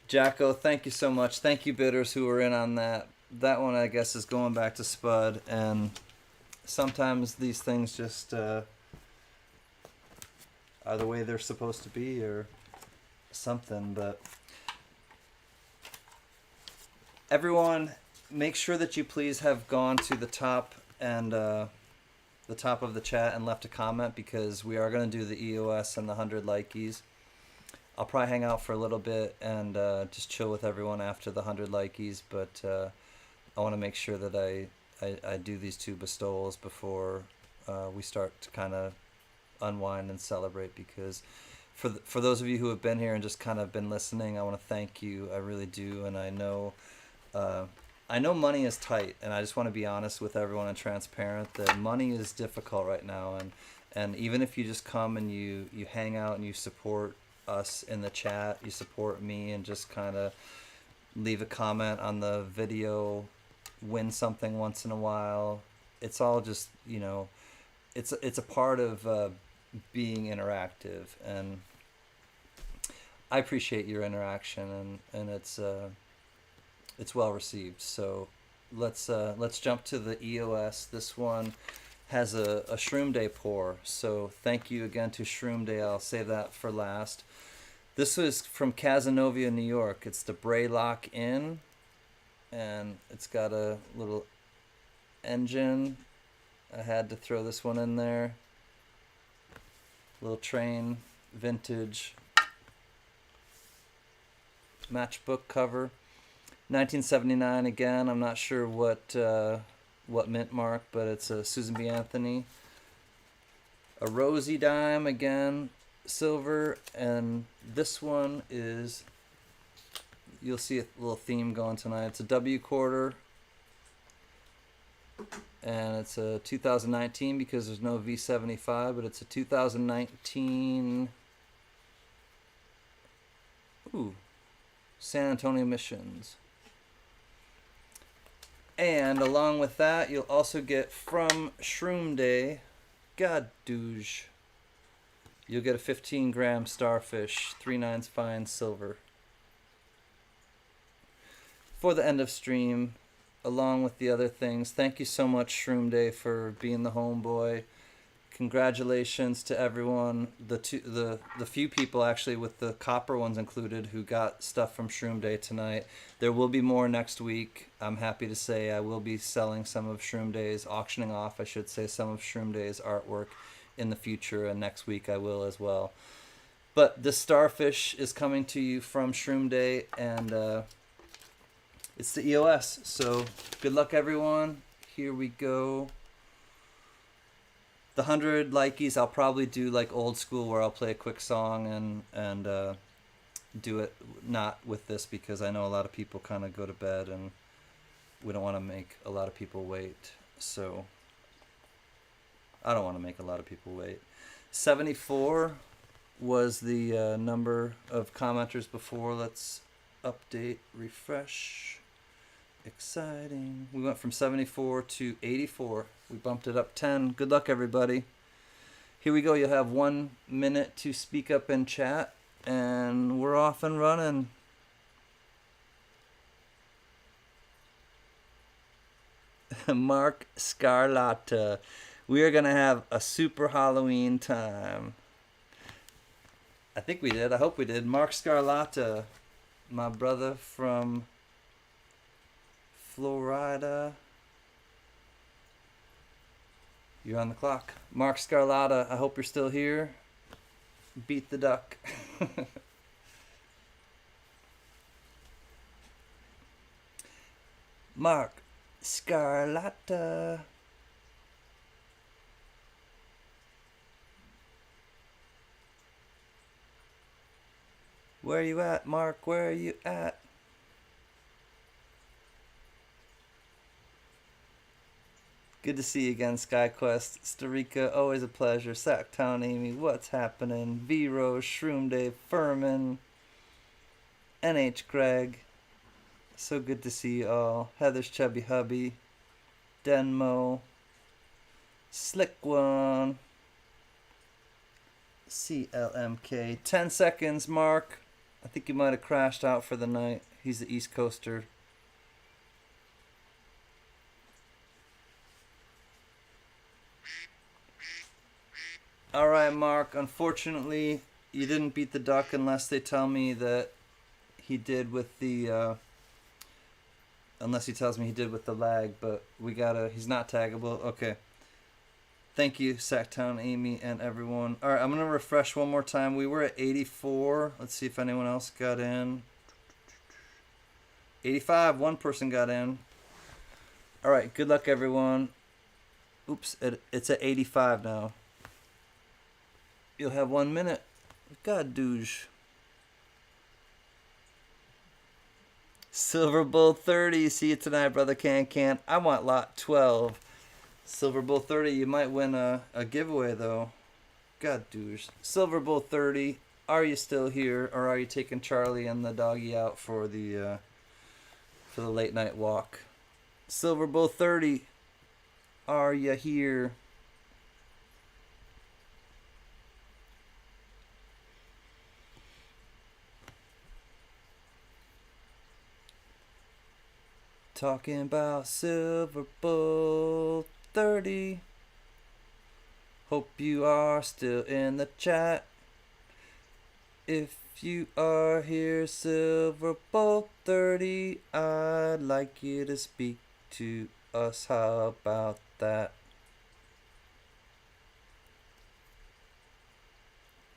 Jacko, thank you so much. Thank you, bidders who were in on that. That one, I guess, is going back to Spud. And sometimes these things just are the way they're supposed to be or something. But everyone, make sure that you please have gone to the top and the top of the chat and left a comment, because we are going to do the EOS and the 100 likeys. I'll probably hang out for a little bit and just chill with everyone after the 100 likeys, but I want to make sure that I do these two bestowals before we start to kind of unwind and celebrate, because for those of you who have been here and just kind of been listening, I want to thank you. I really do, and I know money is tight, and I just want to be honest with everyone and transparent that money is difficult right now, and even if you just come and you hang out and you support us in the chat, you support me, and just kind of leave a comment on the video, win something once in a while, it's all just, it's a part of being interactive, and I appreciate your interaction, and it's well received. So let's jump to the EOS. This one has a Shroom Day pour, so thank you again to Shroom Day. I'll save that for last. This was from Cazenovia, New York. It's the Braylock Inn, and it's got a little engine. I had to throw this one in there. Little train, vintage matchbook cover. 1979 again. I'm not sure what mint mark, but it's a Susan B. Anthony. A Rosie dime again, silver, and this one is, you'll see a little theme going tonight. It's a W quarter, and it's a 2019 because there's no V75, but it's a 2019 San Antonio Missions. And along with that, you'll also get from Shroom Day, God douche, you'll get a 15-gram starfish, 3/9 fine silver. For the end of stream, along with the other things, thank you so much, Shroom Day, for being the homeboy. Congratulations to everyone, the few people actually with the copper ones included who got stuff from Shroom Day tonight. There will be more next week. I'm happy to say I will be selling some of Shroom Day's, auctioning off, I should say, some of Shroom Day's artwork in the future, and next week I will as well. But the starfish is coming to you from Shroom Day, and it's the EOS. So good luck, everyone. Here we go. The 100 likeys, I'll probably do like old school where I'll play a quick song and do it not with this because I know a lot of people kind of go to bed and we don't want to make a lot of people wait. So I don't want to make a lot of people wait. 74 was the number of commenters before. Let's update, refresh. Exciting. We went from 74 to 84. We bumped it up 10. Good luck, everybody. Here we go. You'll have 1 minute to speak up and chat, and we're off and running. Mark Scarlatta. We are going to have a super Halloween time. I think we did. I hope we did. Mark Scarlatta, my brother from Florida. You're on the clock. Mark Scarlatta, I hope you're still here. Beat the duck. Mark Scarlatta. Where are you at, Mark? Where are you at? Good to see you again, SkyQuest. Starika, always a pleasure. Sacktown Amy, what's happening? V-Rose, Shroom Day, Furman, NH Greg. So good to see you all. Heather's Chubby Hubby, Denmo, Slick One, CLMK. 10 seconds, Mark. I think you might have crashed out for the night. He's the East Coaster. Alright, Mark, unfortunately, you didn't beat the duck unless they tell me that he did with the, unless he tells me he did with the lag, but he's not taggable. Okay. Thank you, Sacktown, Amy, and everyone. Alright, I'm going to refresh one more time. We were at 84. Let's see if anyone else got in. 85, one person got in. Alright, good luck, everyone. Oops, it's at 85 now. You'll have 1 minute. God, douche. Silver Bull 30. See you tonight, brother CanCan. I want lot 12. Silver Bull 30. You might win a giveaway, though. God, douche. Silver Bull 30. Are you still here, or are you taking Charlie and the doggy out for the late night walk? Silver Bull 30. are you here? Talking about Silver Bull 30. Hope you are still in the chat. If you are here, Silver Bull 30, I'd like you to speak to us. How about that?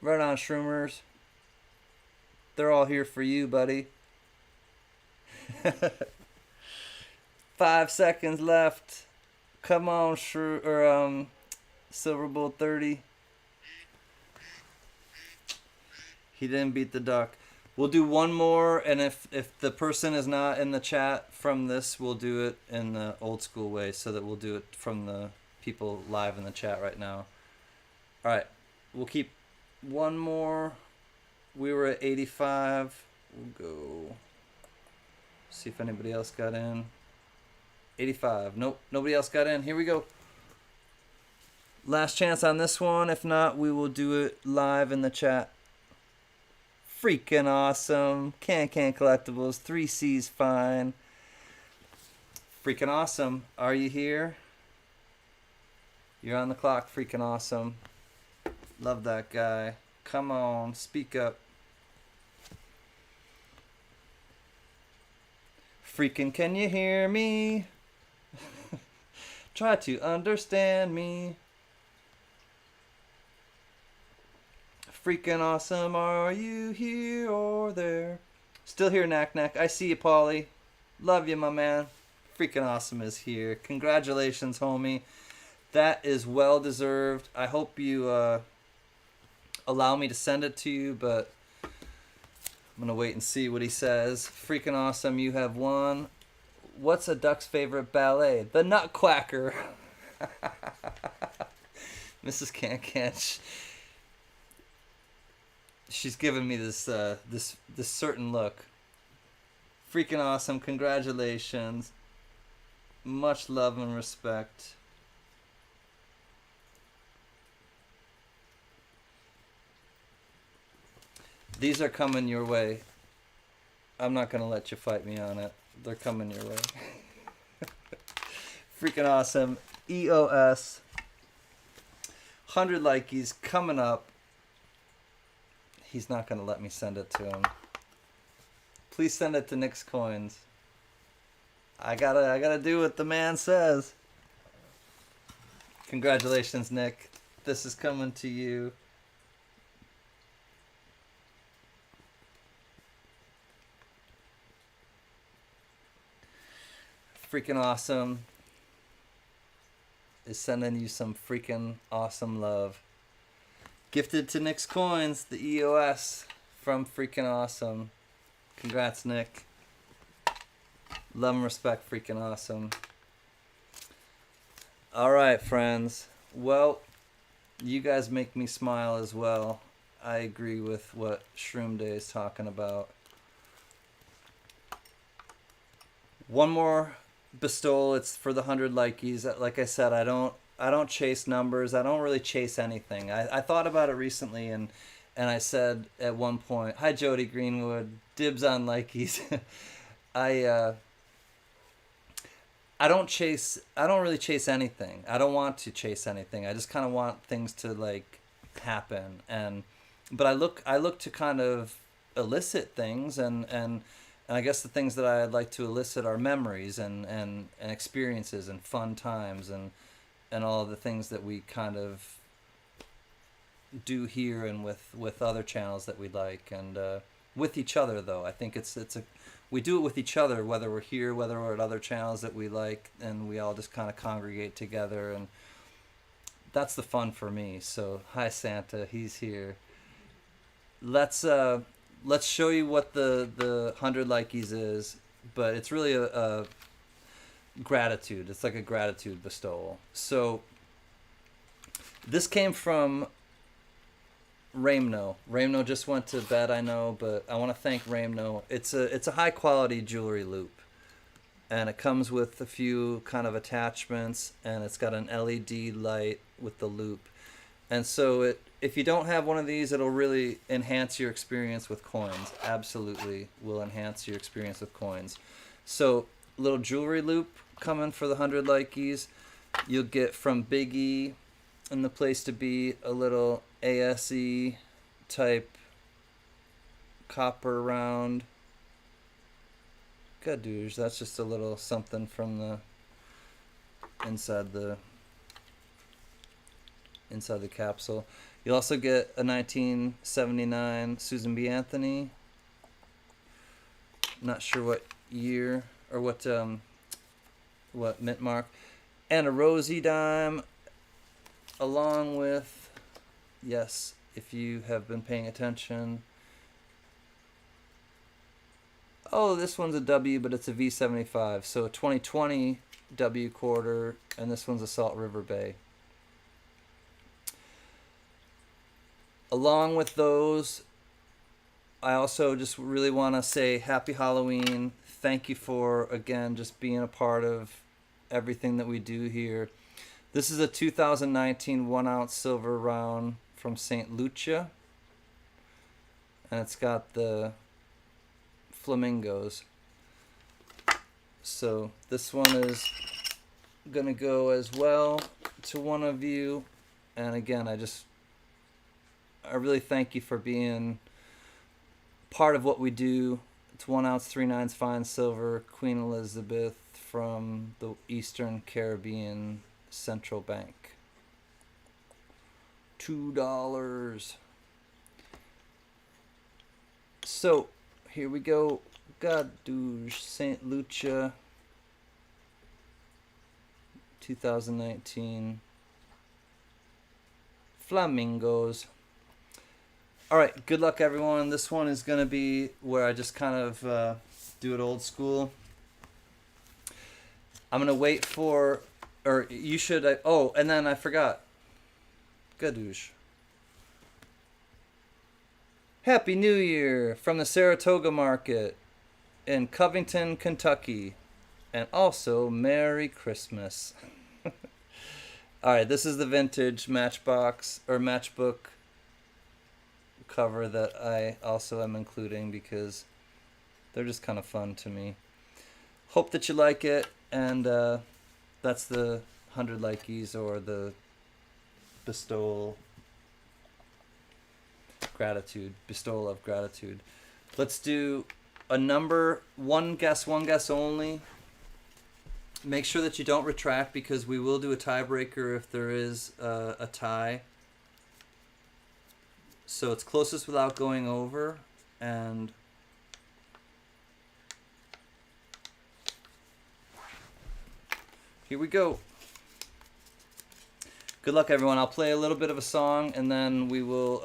Right on, Shroomers. They're all here for you, buddy. 5 seconds left. Come on, Silver Bull 30. He didn't beat the duck. We'll do one more, and if the person is not in the chat from this, we'll do it in the old school way, so that we'll do it from the people live in the chat right now. All right, we'll keep one more. We were at 85. We'll go see if anybody else got in. 85. Nope, nobody else got in. Here we go. Last chance on this one. If not, we will do it live in the chat. Freaking awesome. CanCan Collectibles. 3C's fine. Freaking awesome. Are you here? You're on the clock. Freaking awesome. Love that guy. Come on. Speak up. Freaking, can you hear me? Try to understand me. Freaking awesome, are you here or there? Still here, Knack Knack. I see you, Paulie. Love you, my man. Freaking awesome is here. Congratulations, homie. That is well deserved. I hope you allow me to send it to you, but I'm going to wait and see what he says. Freaking awesome, you have won. What's a duck's favorite ballet? The Nutcracker. Mrs. CanCan. She's giving me this this certain look. Freaking awesome. Congratulations. Much love and respect. These are coming your way. I'm not going to let you fight me on it. They're coming your way. Freaking awesome. EOS. 100 likeys coming up. He's not going to let me send it to him. Please send it to Nick's Coins. I gotta do what the man says. Congratulations, Nick. This is coming to you. Freaking awesome is sending you some freaking awesome love. Gifted to Nick's Coins, the EOS from freaking awesome. Congrats, Nick. Love and respect, freaking awesome. All right, friends. Well, you guys make me smile as well. I agree with what Shroom Day is talking about. One more bestowal. It's for the 100 likeys. Like I said, I don't chase numbers. I don't really chase anything. I thought about it recently, and I said at one point, hi Jody Greenwood, dibs on likeys. I don't really chase anything. I don't want to chase anything. I just kind of want things to like happen, but I look to kind of elicit things, and I guess the things that I'd like to elicit are memories and experiences and fun times and all of the things that we kind of do here and with other channels that we like, and with each other though. I think we do it with each other, whether we're here, whether we're at other channels that we like, and we all just kind of congregate together, and that's the fun for me. So hi Santa, he's here. Let's show you what the 100 likeys is, but it's really a gratitude. It's like a gratitude bestowal. So this came from Raimno. Raimno just went to bed, I know, but I want to thank Raimno. It's a high quality jewelry loop. and it comes with a few kind of attachments, and it's got an LED light with the loop. And so if you don't have one of these, it'll really enhance your experience with coins. Absolutely will enhance your experience with coins. So little jewelry loop coming for the 100 likeys. You'll get from Big E and the Place to Be a little ASE type copper round. Gadoosh, that's just a little something from the inside the capsule. You'll also get a 1979 Susan B. Anthony. Not sure what year or what mint mark, and a Rosie dime, along with, yes, if you have been paying attention. Oh, this one's a W, but it's a V75. So a 2020 W quarter, and this one's a Salt River Bay. Along with those, I also just really want to say Happy Halloween. Thank you for, again, just being a part of everything that we do here. This is a 2019 1-ounce silver round from St. Lucia. And it's got the flamingos. So this one is going to go as well to one of you. And again, I really thank you for being part of what we do. It's 1-ounce 3/9 fine silver, Queen Elizabeth from the Eastern Caribbean Central Bank. $2. So here we go. Gadoosh, St. Lucia, 2019. Flamingos. All right, good luck, everyone. This one is going to be where I just kind of do it old school. I'm going to wait for, or you should, oh, and then I forgot. Gadoosh. Happy New Year from the Saratoga Market in Covington, Kentucky. And also, Merry Christmas. All right, this is the vintage matchbox or matchbook cover that I also am including because they're just kind of fun to me. Hope that you like it, and that's the 100 likeys or the bestowal of gratitude. Let's do a number, one guess only. Make sure that you don't retract because we will do a tiebreaker if there is a tie. So it's closest without going over, and here we go. Good luck, everyone. I'll play a little bit of a song, and then we will,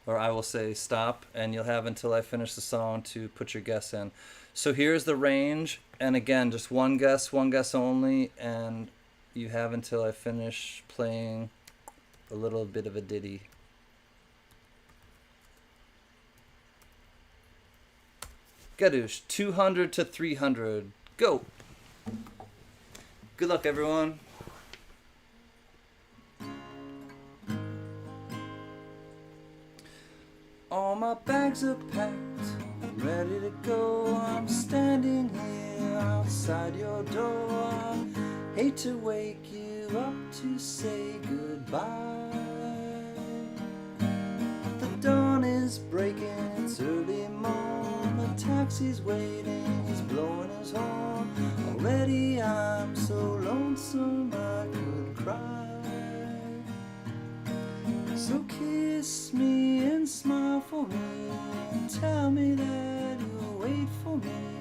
or I will say stop, and you'll have until I finish the song to put your guess in. So here's the range, and again, just one guess only, and you have until I finish playing a little bit of a ditty. Gadoosh, 200 to 300. Go! Good luck, everyone. All my bags are packed, I'm ready to go. I'm standing here outside your door. Hate to wake you up to say goodbye. The dawn is breaking, it's early morn. The taxi's waiting, he's blowing his horn. Already I'm so lonesome I could cry. So kiss me and smile for me and tell me that you'll wait for me.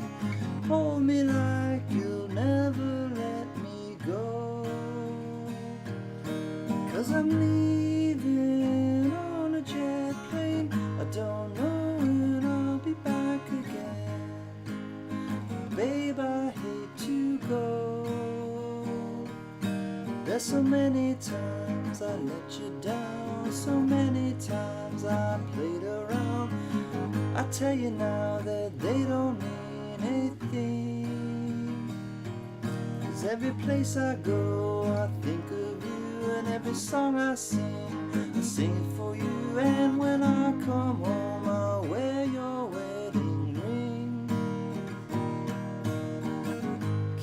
Hold me like you'll never let me go. 'Cause I'm leaving on a jet plane. I don't know when I'll be back again. Babe, I hate to go. There's so many times I let you down, so many times I played around. I tell you now that they don't mean anything. 'Cause every place I go, I think of you, and every song I sing it for you. And when I come home, I'll wear your wedding ring.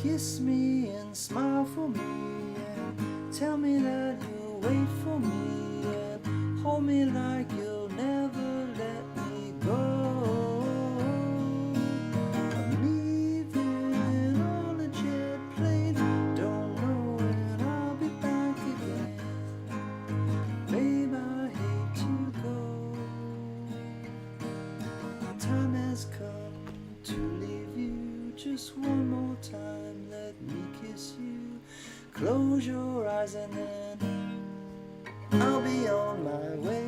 Kiss me and smile for me, and tell me that you'll wait for me, and hold me like you'll never let me go. I'm leaving on a jet plane, don't know when I'll be back again. Babe, I hate to go. The time has come to leave you. Just one more time, let me kiss you. Close your eyes and then I'll be on my way.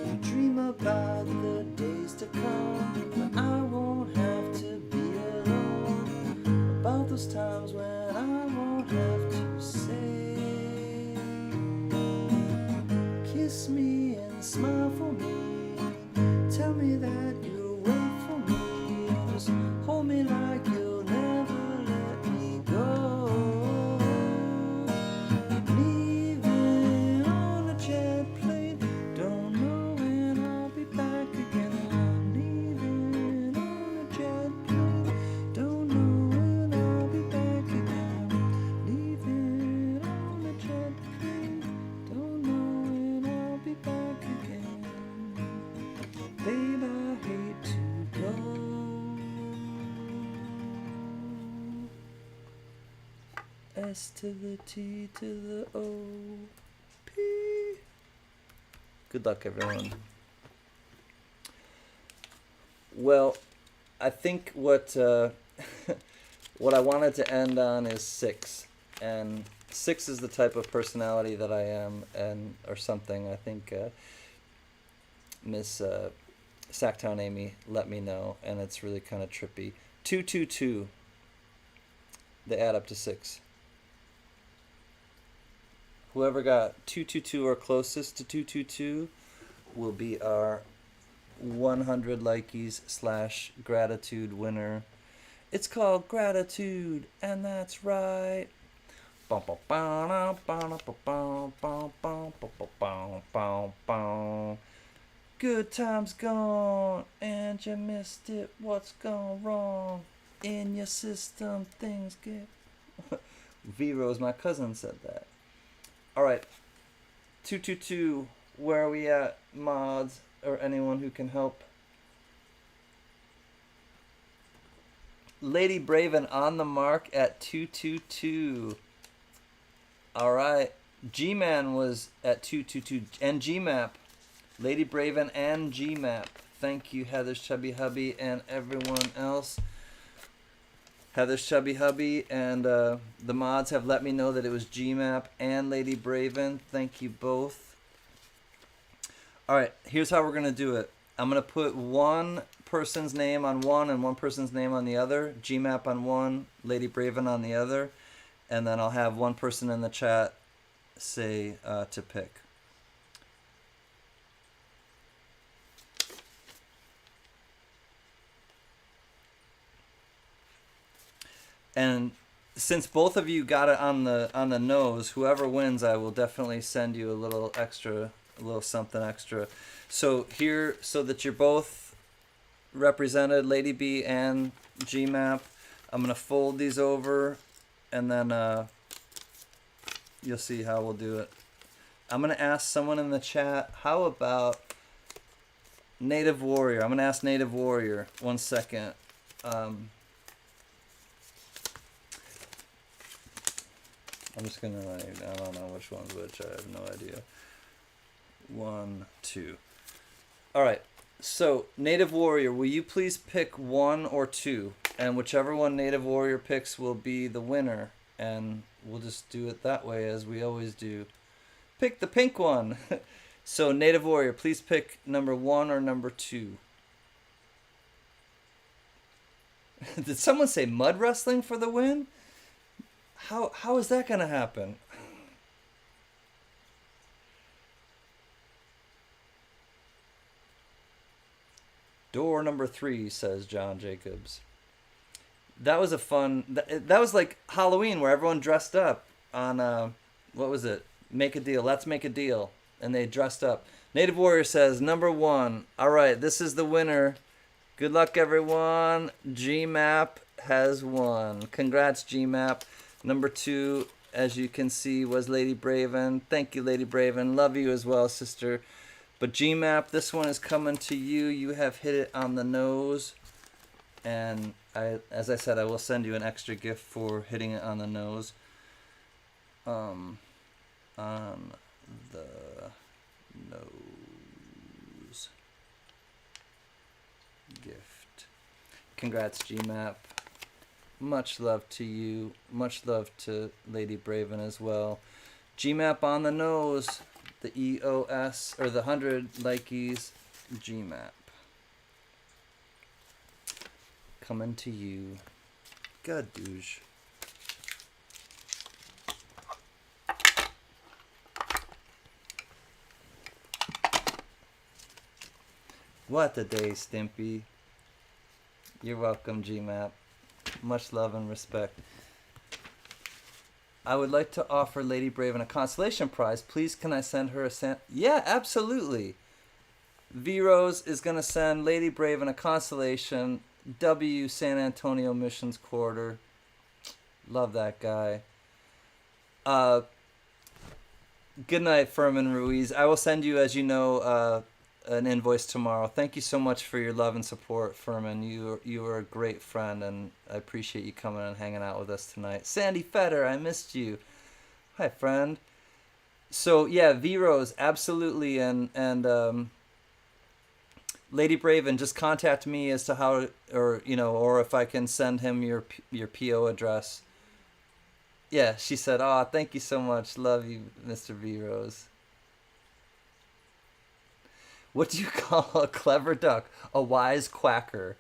You dream about the days to come when I won't have to be alone. About those times when I won't have to say, kiss me and smile for me. Tell me that you'll wait for me, and just hold me like you'll never let me go. Leaving on a jet plane, don't know when I'll be back again. I'm leaving on a jet plane, don't know when I'll be back again. Leaving on a jet plane, don't know when I'll be back again. Babe, I hate to go. S to the T to the O P. Good luck, everyone. Well, I think what what I wanted to end on is 6, and 6 is the type of personality that I am, and or something. I think Miss Sacktown Amy let me know, and it's really kind of trippy. 222. They add up to 6. Whoever got 222 or closest to 222 will be our 100 likies / gratitude winner. It's called gratitude, and that's right. Good times gone, and you missed it. What's gone wrong in your system? Things get. V-Rose, my cousin, said that. All right, 222. Where are we at, mods or anyone who can help? Lady Braven on the mark at 222. All right, G-Man was at 222, and G-Map. Lady Braven and G-Map. Thank you, Heather's Chubby Hubby and everyone else. Heather's Chubby Hubby and the mods have let me know that it was G-Map and Lady Braven. Thank you both. All right, here's how we're going to do it. I'm going to put one person's name on one and one person's name on the other. G-Map on one, Lady Braven on the other. And then I'll have one person in the chat say to pick. And since both of you got it on the nose, whoever wins, I will definitely send you a little something extra. So here, so that you're both represented, Lady B and G-Map, I'm gonna fold these over, and then you'll see how we'll do it. I'm gonna ask someone in the chat, how about Native Warrior? I'm gonna ask Native Warrior. 1 second. I'm just gonna write, I don't know which one's which, I have no idea. 1, 2. Alright, so Native Warrior, will you please pick 1 or 2? And whichever one Native Warrior picks will be the winner. And we'll just do it that way as we always do. Pick the pink one! So Native Warrior, please pick number 1 or number 2. Did someone say mud wrestling for the win? How is that gonna happen? Door number 3, says John Jacobs. That was a fun. That was like Halloween where everyone dressed up on what was it? Make a deal. Let's make a deal, and they dressed up. Native Warrior says number 1. All right, this is the winner. Good luck, everyone. GMAP has won. Congrats, GMAP. Number 2, as you can see, was Lady Braven. Thank you, Lady Braven. Love you as well, sister. But GMAP, this one is coming to you. You have hit it on the nose. And as I said, I will send you an extra gift for hitting it on the nose. On the nose. Gift. Congrats, GMAP. Much love to you. Much love to Lady Braven as well. GMAP on the nose. The EOS, or the 100 likeys. GMAP. Coming to you. Good douche. What a day, Stimpy. You're welcome, GMAP. Much love and respect. I would like to offer Lady Braven a consolation prize. Please, can I send her a Yeah, absolutely. V-Rose is going to send Lady Braven a consolation. W San Antonio Missions Quarter. Love that guy. Good night, Furman Ruiz. I will send you, as you know, an invoice tomorrow. Thank you so much for your love and support, Furman. You are a great friend, and I appreciate you coming and hanging out with us tonight. Sandy Fetter, I missed you. Hi, friend. So yeah, V-Rose, absolutely, and Lady Braven, just contact me as to how, or if I can send him your PO address. Yeah, she said, "Oh, thank you so much. Love you, Mr. V-Rose." What do you call a clever duck? A wise quacker.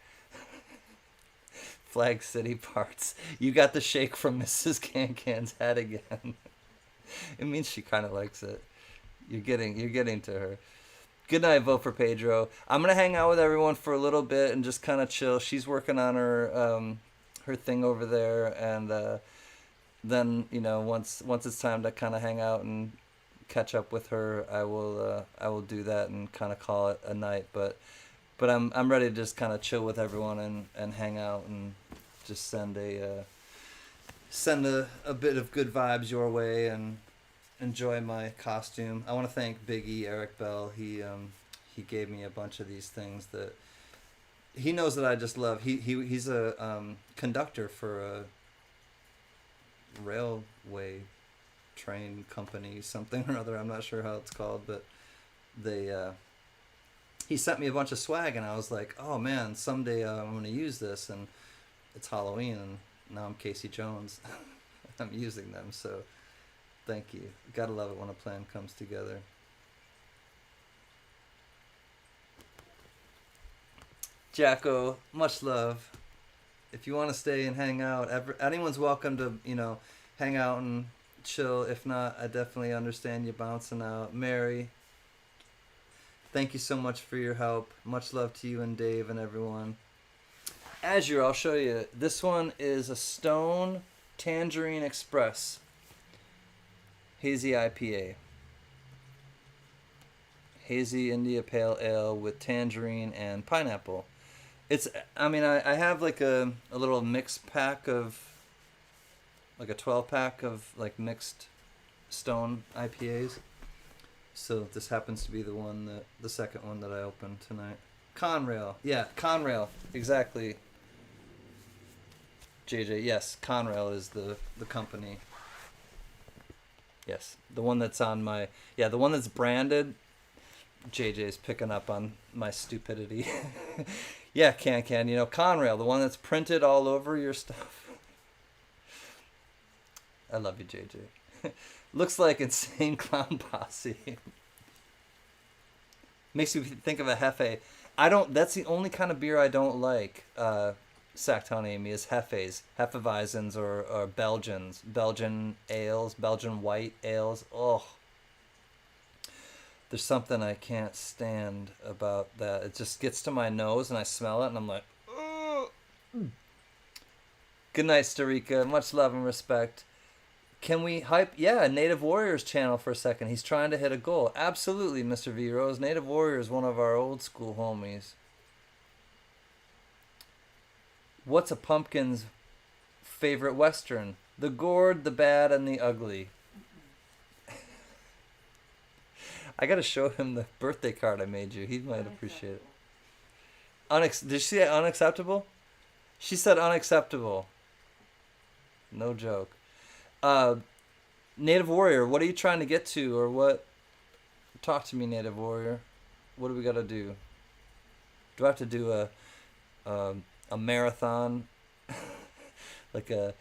Flag City parts. You got the shake from Mrs. CanCan's head again. It means she kind of likes it. You're getting to her. Good night, vote for Pedro. I'm gonna hang out with everyone for a little bit and just kind of chill. She's working on her thing over there, and then once it's time to kind of hang out and catch up with her, I will do that and kind of call it a night. But I'm ready to just kind of chill with everyone and hang out and just send a bit of good vibes your way and enjoy my costume. I want to thank Big E Eric Bell. He gave me a bunch of these things that he knows that I just love. He's a conductor for a railway train company, something or other. I'm not sure how it's called, but he sent me a bunch of swag, and I was like, oh man, someday I'm going to use this, and it's Halloween, and now I'm Casey Jones. I'm using them, so thank you. Gotta love it when a plan comes together. Jacko, much love. If you want to stay and hang out, anyone's welcome to, hang out and chill. If not, I definitely understand you bouncing out. Mary, thank you so much for your help. Much love to you and Dave and everyone. Azure, I'll show you. This one is a Stone Tangerine Express Hazy IPA. Hazy India Pale Ale with tangerine and pineapple. I have like a little mixed pack of, like a 12-pack of like mixed Stone IPAs. So this happens to be the second one that I opened tonight. Conrail. Yeah, Conrail. Exactly. JJ, yes, Conrail is the company. Yes, the one that's on my... Yeah, the one that's branded. JJ's picking up on my stupidity. Yeah, CanCan, Conrail, the one that's printed all over your stuff. I love you, JJ. Looks like Insane Clown Posse. Makes me think of a Hefe. That's the only kind of beer I don't like, Sacktown Amy, is Hefes. Hefeweizens or Belgians. Belgian ales, Belgian white ales. Oh. There's something I can't stand about that. It just gets to my nose and I smell it and I'm like, ugh. Good night, Starika. Much love and respect. Can we hype? Yeah, Native Warriors channel for a second. He's trying to hit a goal. Absolutely, Mr. V Rose. Native Warriors, one of our old school homies. What's a pumpkin's favorite Western? The gourd, the bad, and the ugly. I gotta show him the birthday card I made you. He might appreciate it. Did she say unacceptable? She said unacceptable. No joke. Native Warrior, what are you trying to get to, or what? Talk to me, Native Warrior. What do we gotta do? Do I have to do a marathon, like a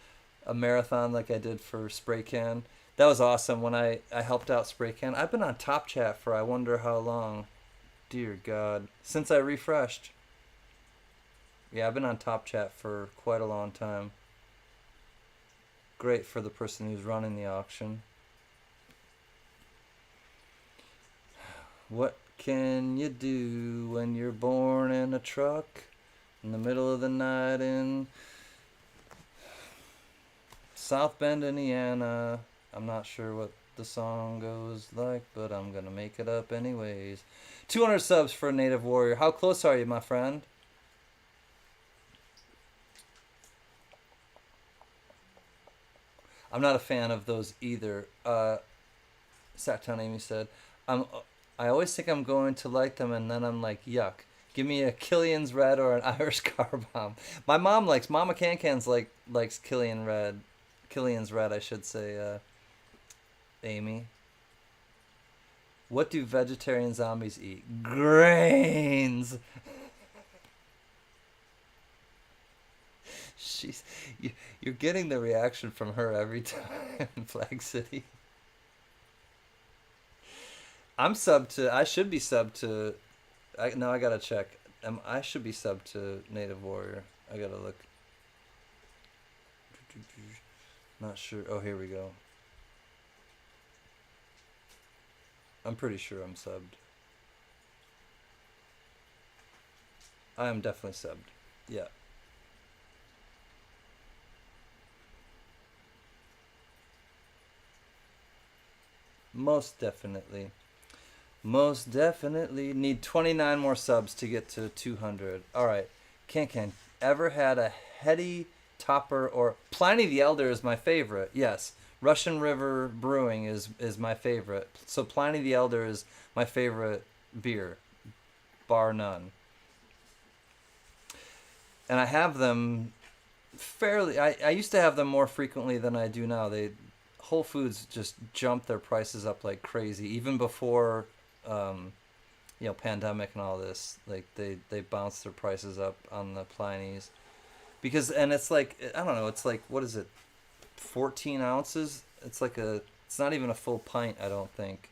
marathon like I did for Spray Can? That was awesome when I helped out Spray Can. I've been on Top Chat for I wonder how long. Dear God, since I refreshed. Yeah, I've been on Top Chat for quite a long time. Great for the person who's running the auction. What can you do when you're born in a truck in the middle of the night in South Bend, Indiana? I'm not sure what the song goes like, but I'm gonna make it up anyways. 200 subs for Native Warrior. How close are you, my friend? I'm not a fan of those either. Sacktown Amy said, I always think I'm going to like them, and then I'm like, yuck. Give me a Killian's Red or an Irish Car Bomb. My mom likes, Mama CanCan's likes Killian's Red, I should say, Amy. What do vegetarian zombies eat? Grains! You're getting the reaction from her every time, Flag City. I should be subbed to, now I gotta check. I should be subbed to Native Warrior. I gotta look. Not sure. Oh, here we go. I'm pretty sure I'm subbed. I am definitely subbed. Yeah. Most definitely. Most definitely. Need 29 more subs to get to 200. Alright. CanCan. Ever had a heady topper or... Pliny the Elder is my favorite. Yes. Russian River Brewing is my favorite. So Pliny the Elder is my favorite beer. Bar none. And I have them fairly... I used to have them more frequently than I do now. Whole Foods just jumped their prices up like crazy, even before, pandemic and all this. Like they bounced their prices up on the Pliny's, and it's like, I don't know, it's like, what is it, 14 ounces? It's not even a full pint, I don't think.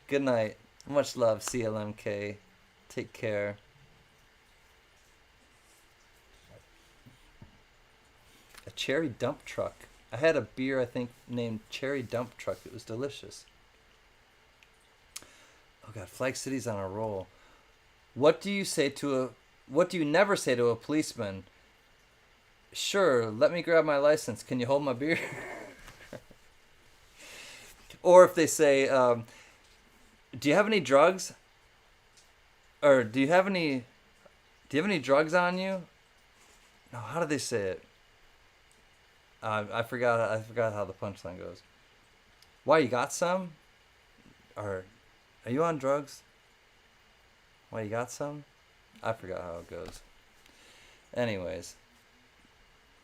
Good night. Much love, CLMK. Take care. A cherry dump truck. I had a beer, I think, named Cherry Dump Truck. It was delicious. Oh God, Flag City's on a roll. What do you never say to a policeman? Sure, let me grab my license. Can you hold my beer? Or if they say, do you have any drugs? Or do you have any drugs on you? No, how do they say it? I forgot how the punchline goes. Why, you got some? Or, are you on drugs? Why, you got some? I forgot how it goes. Anyways,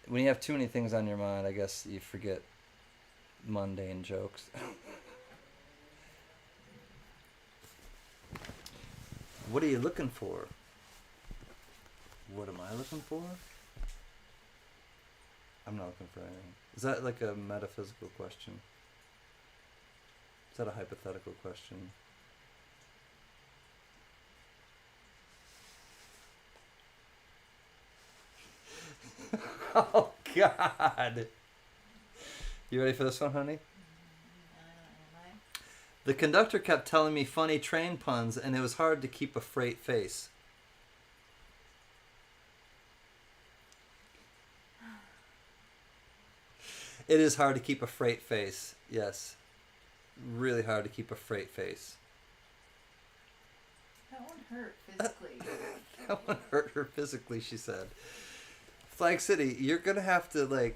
when you have too many things on your mind, I guess you forget mundane jokes. What are you looking for? What am I looking for? I'm not looking for anything. Is that like a metaphysical question? Is that a hypothetical question? Oh, God. You ready for this one, honey? The conductor kept telling me funny train puns, and it was hard to keep a straight face. It is hard to keep a straight face. Yes. Really hard to keep a straight face. That one hurt physically. That one hurt her physically, she said. Flag City, you're gonna have to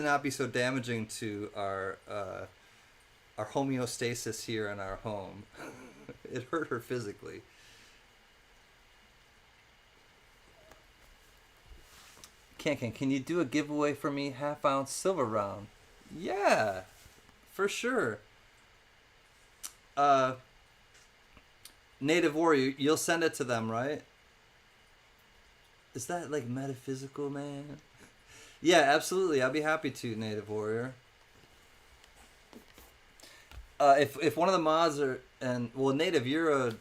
not be so damaging to our homeostasis here in our home. It hurt her physically. CanCan, can you do a giveaway for me? 1/2 ounce silver round. Yeah, for sure. Native Warrior, you'll send it to them, right? Is that like metaphysical, man? Yeah, absolutely. I'll be happy to, Native Warrior. If one of the mods are, and well, Native, you're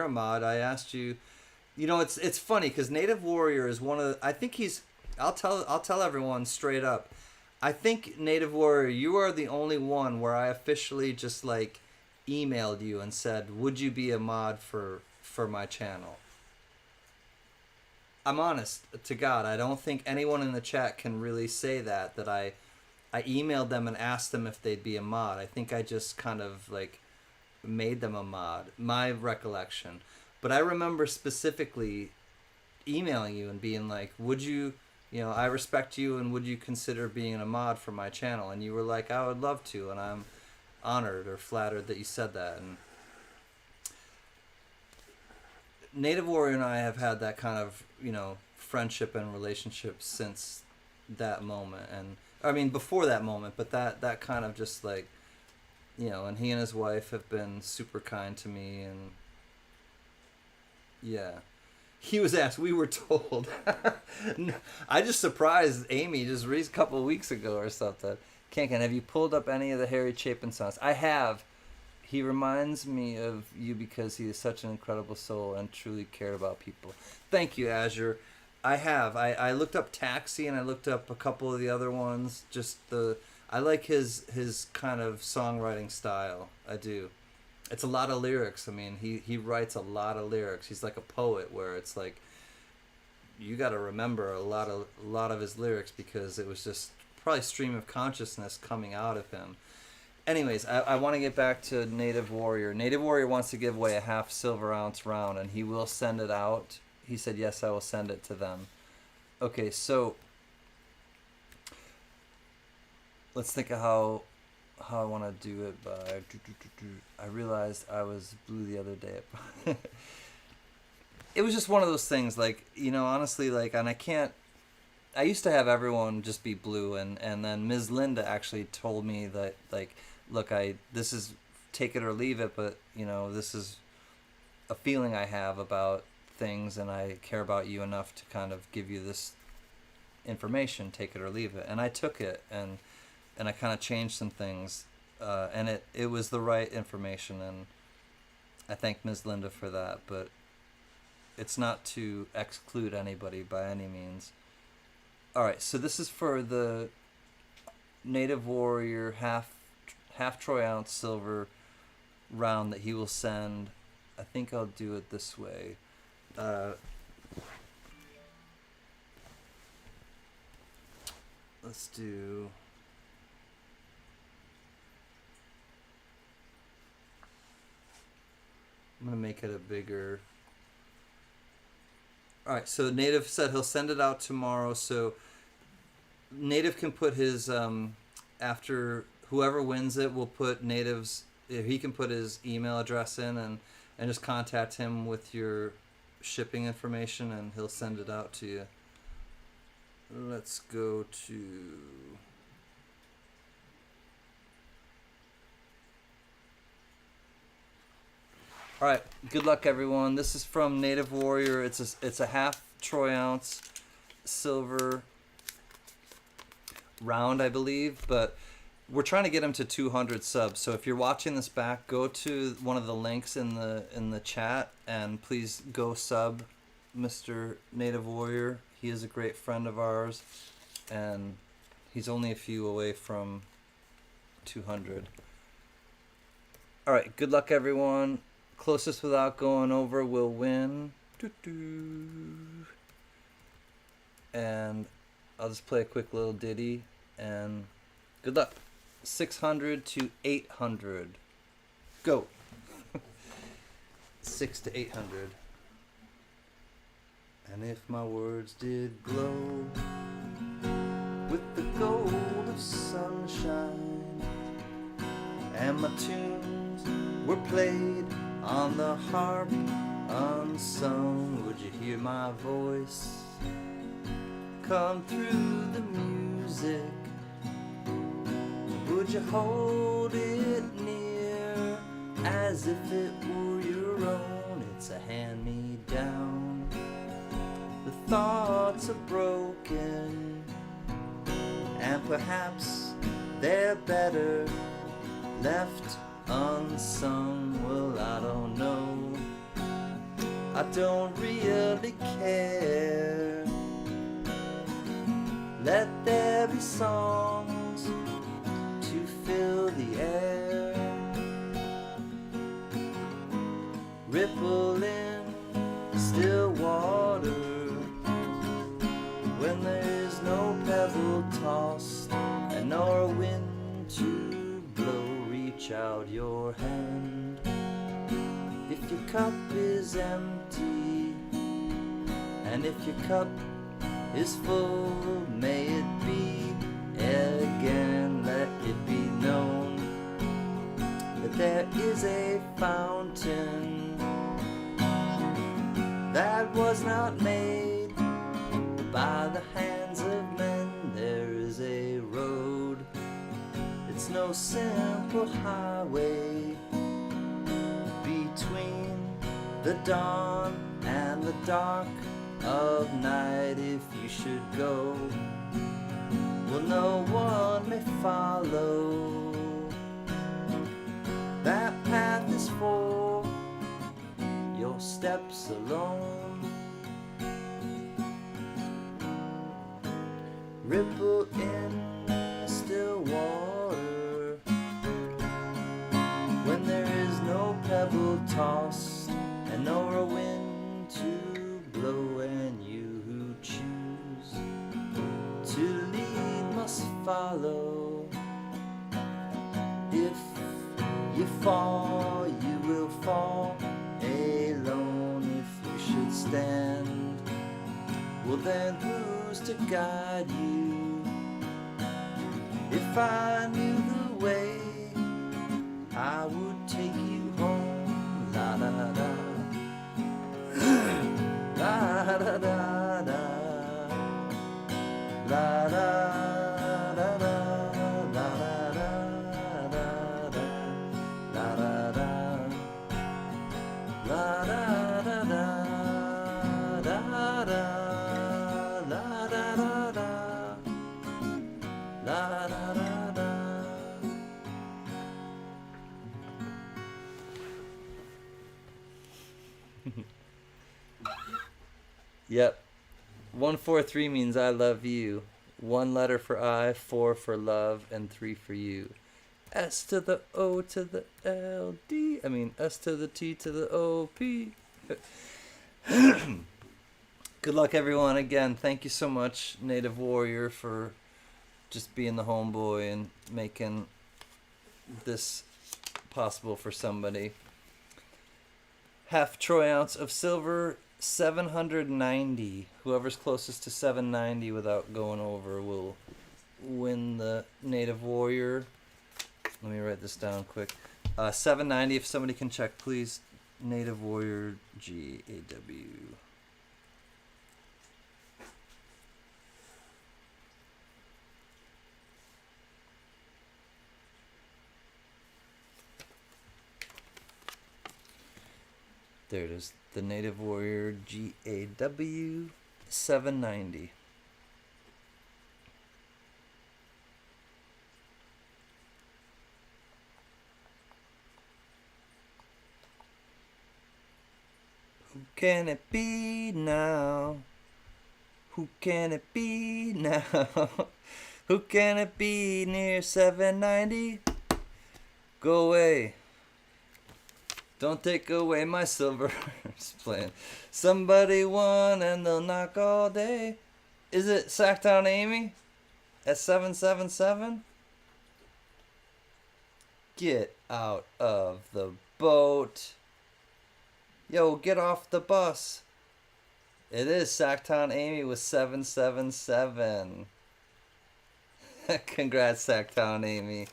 a mod. I asked you. You know, it's funny because Native Warrior is one of the, I think he's. I'll tell everyone straight up. I think Native Warrior, you are the only one where I officially just like emailed you and said, "Would you be a mod for my channel?" I'm honest to God. I don't think anyone in the chat can really say that I emailed them and asked them if they'd be a mod. I think I just kind of like made them a mod. My recollection. But I remember specifically emailing you and being like, "Would you, I respect you, and would you consider being a mod for my channel?" And you were like, "I would love to," and I'm honored or flattered that you said that. And Native Warrior and I have had that kind of, friendship and relationship since that moment. And I mean, before that moment, but that kind of just like, and he and his wife have been super kind to me. And yeah, he was asked, we were told. I just surprised Amy just a couple of weeks ago or something. CanCan, have you pulled up any of the Harry Chapin songs? I have. He reminds me of you because he is such an incredible soul and truly cared about people. Thank you, Azure. I have. I looked up Taxi and I looked up a couple of the other ones. I like his kind of songwriting style. I do. It's a lot of lyrics. I mean, he writes a lot of lyrics. He's like a poet where it's like you got to remember a lot of his lyrics because it was just probably stream of consciousness coming out of him. Anyways, I want to get back to Native Warrior. Native Warrior wants to give away a 1/2 silver ounce round, and he will send it out. He said, yes, I will send it to them. Okay, so let's think of how I want to do it by... I realized I was blue the other day. It was just one of those things, like, honestly, like, and I used to have everyone just be blue, and then Ms. Linda actually told me that, like, look, this is take it or leave it, but, this is a feeling I have about things, and I care about you enough to kind of give you this information, take it or leave it. And I took it, and I kind of changed some things, and it was the right information, and I thank Ms. Linda for that, but it's not to exclude anybody by any means. Alright, so this is for the Native Warrior half troy ounce silver round that he will send. I think I'll do it this way. Let's do... I'm going to make it a bigger... Alright, so Native said he'll send it out tomorrow, so Native can put his, after whoever wins it will put Native's, he can put his email address in and just contact him with your shipping information and he'll send it out to you. Let's go to... Alright, good luck everyone. This is from Native Warrior. It's a 1/2 troy ounce silver round, I believe, but we're trying to get him to 200 subs. So if you're watching this back, go to one of the links in the chat and please go sub Mr. Native Warrior. He is a great friend of ours and he's only a few away from 200. All right, good luck, everyone. Closest without going over will win. And I'll just play a quick little ditty, and good luck. 600 to 800. Go. 6 to 800. And if my words did glow with the gold of sunshine, and my tunes were played on the harp unsung, would you hear my voice come through the music? Would you hold it near as if it were your own? It's a hand-me-down. The thoughts are broken, and perhaps they're better left unsung. Well, I don't know, I don't really care. Let there be songs to fill the air, ripple in still water when there's no pebble tossed and nor wind to blow. Reach out your hand if your cup is empty, and if your cup is full, may it be again. Let it be known that there is a fountain that was not made by the hands of men. There is a road, it's no simple highway, between the dawn and the dark of night. If you should go, well, no one may follow. That path is for your steps alone. Ripple in still water when there is no pebble tossed and nor a wind to blow, and you who choose to lead must follow. If you fall, you will fall alone. If you should stand, well, then who's to guide you? If I knew the way, I would take you home. La da da, la da da da, la da. Yep. 143 means I love you. 1 letter for I, 4 for love, and 3 for you. S to the O to the L D. I mean S to the T to the O P. Good luck, everyone. Again, thank you so much, Native Warrior, for just being the homeboy and making this possible for somebody. Half troy ounce of silver, 790. Whoever's closest to 790 without going over will win the Native Warrior. Let me write this down quick. 790, if somebody can check, please. Native Warrior GAW. There it is. The Native Warrior GAW 790. Who can it be now? Who can it be now? Who can it be near 790? Go away. Don't take away my silver playing. Somebody won and they'll knock all day. Is it Sacktown Amy at 777? Get out of the boat. Yo, get off the bus. It is Sacktown Amy with 777. Congrats, Sacktown Amy.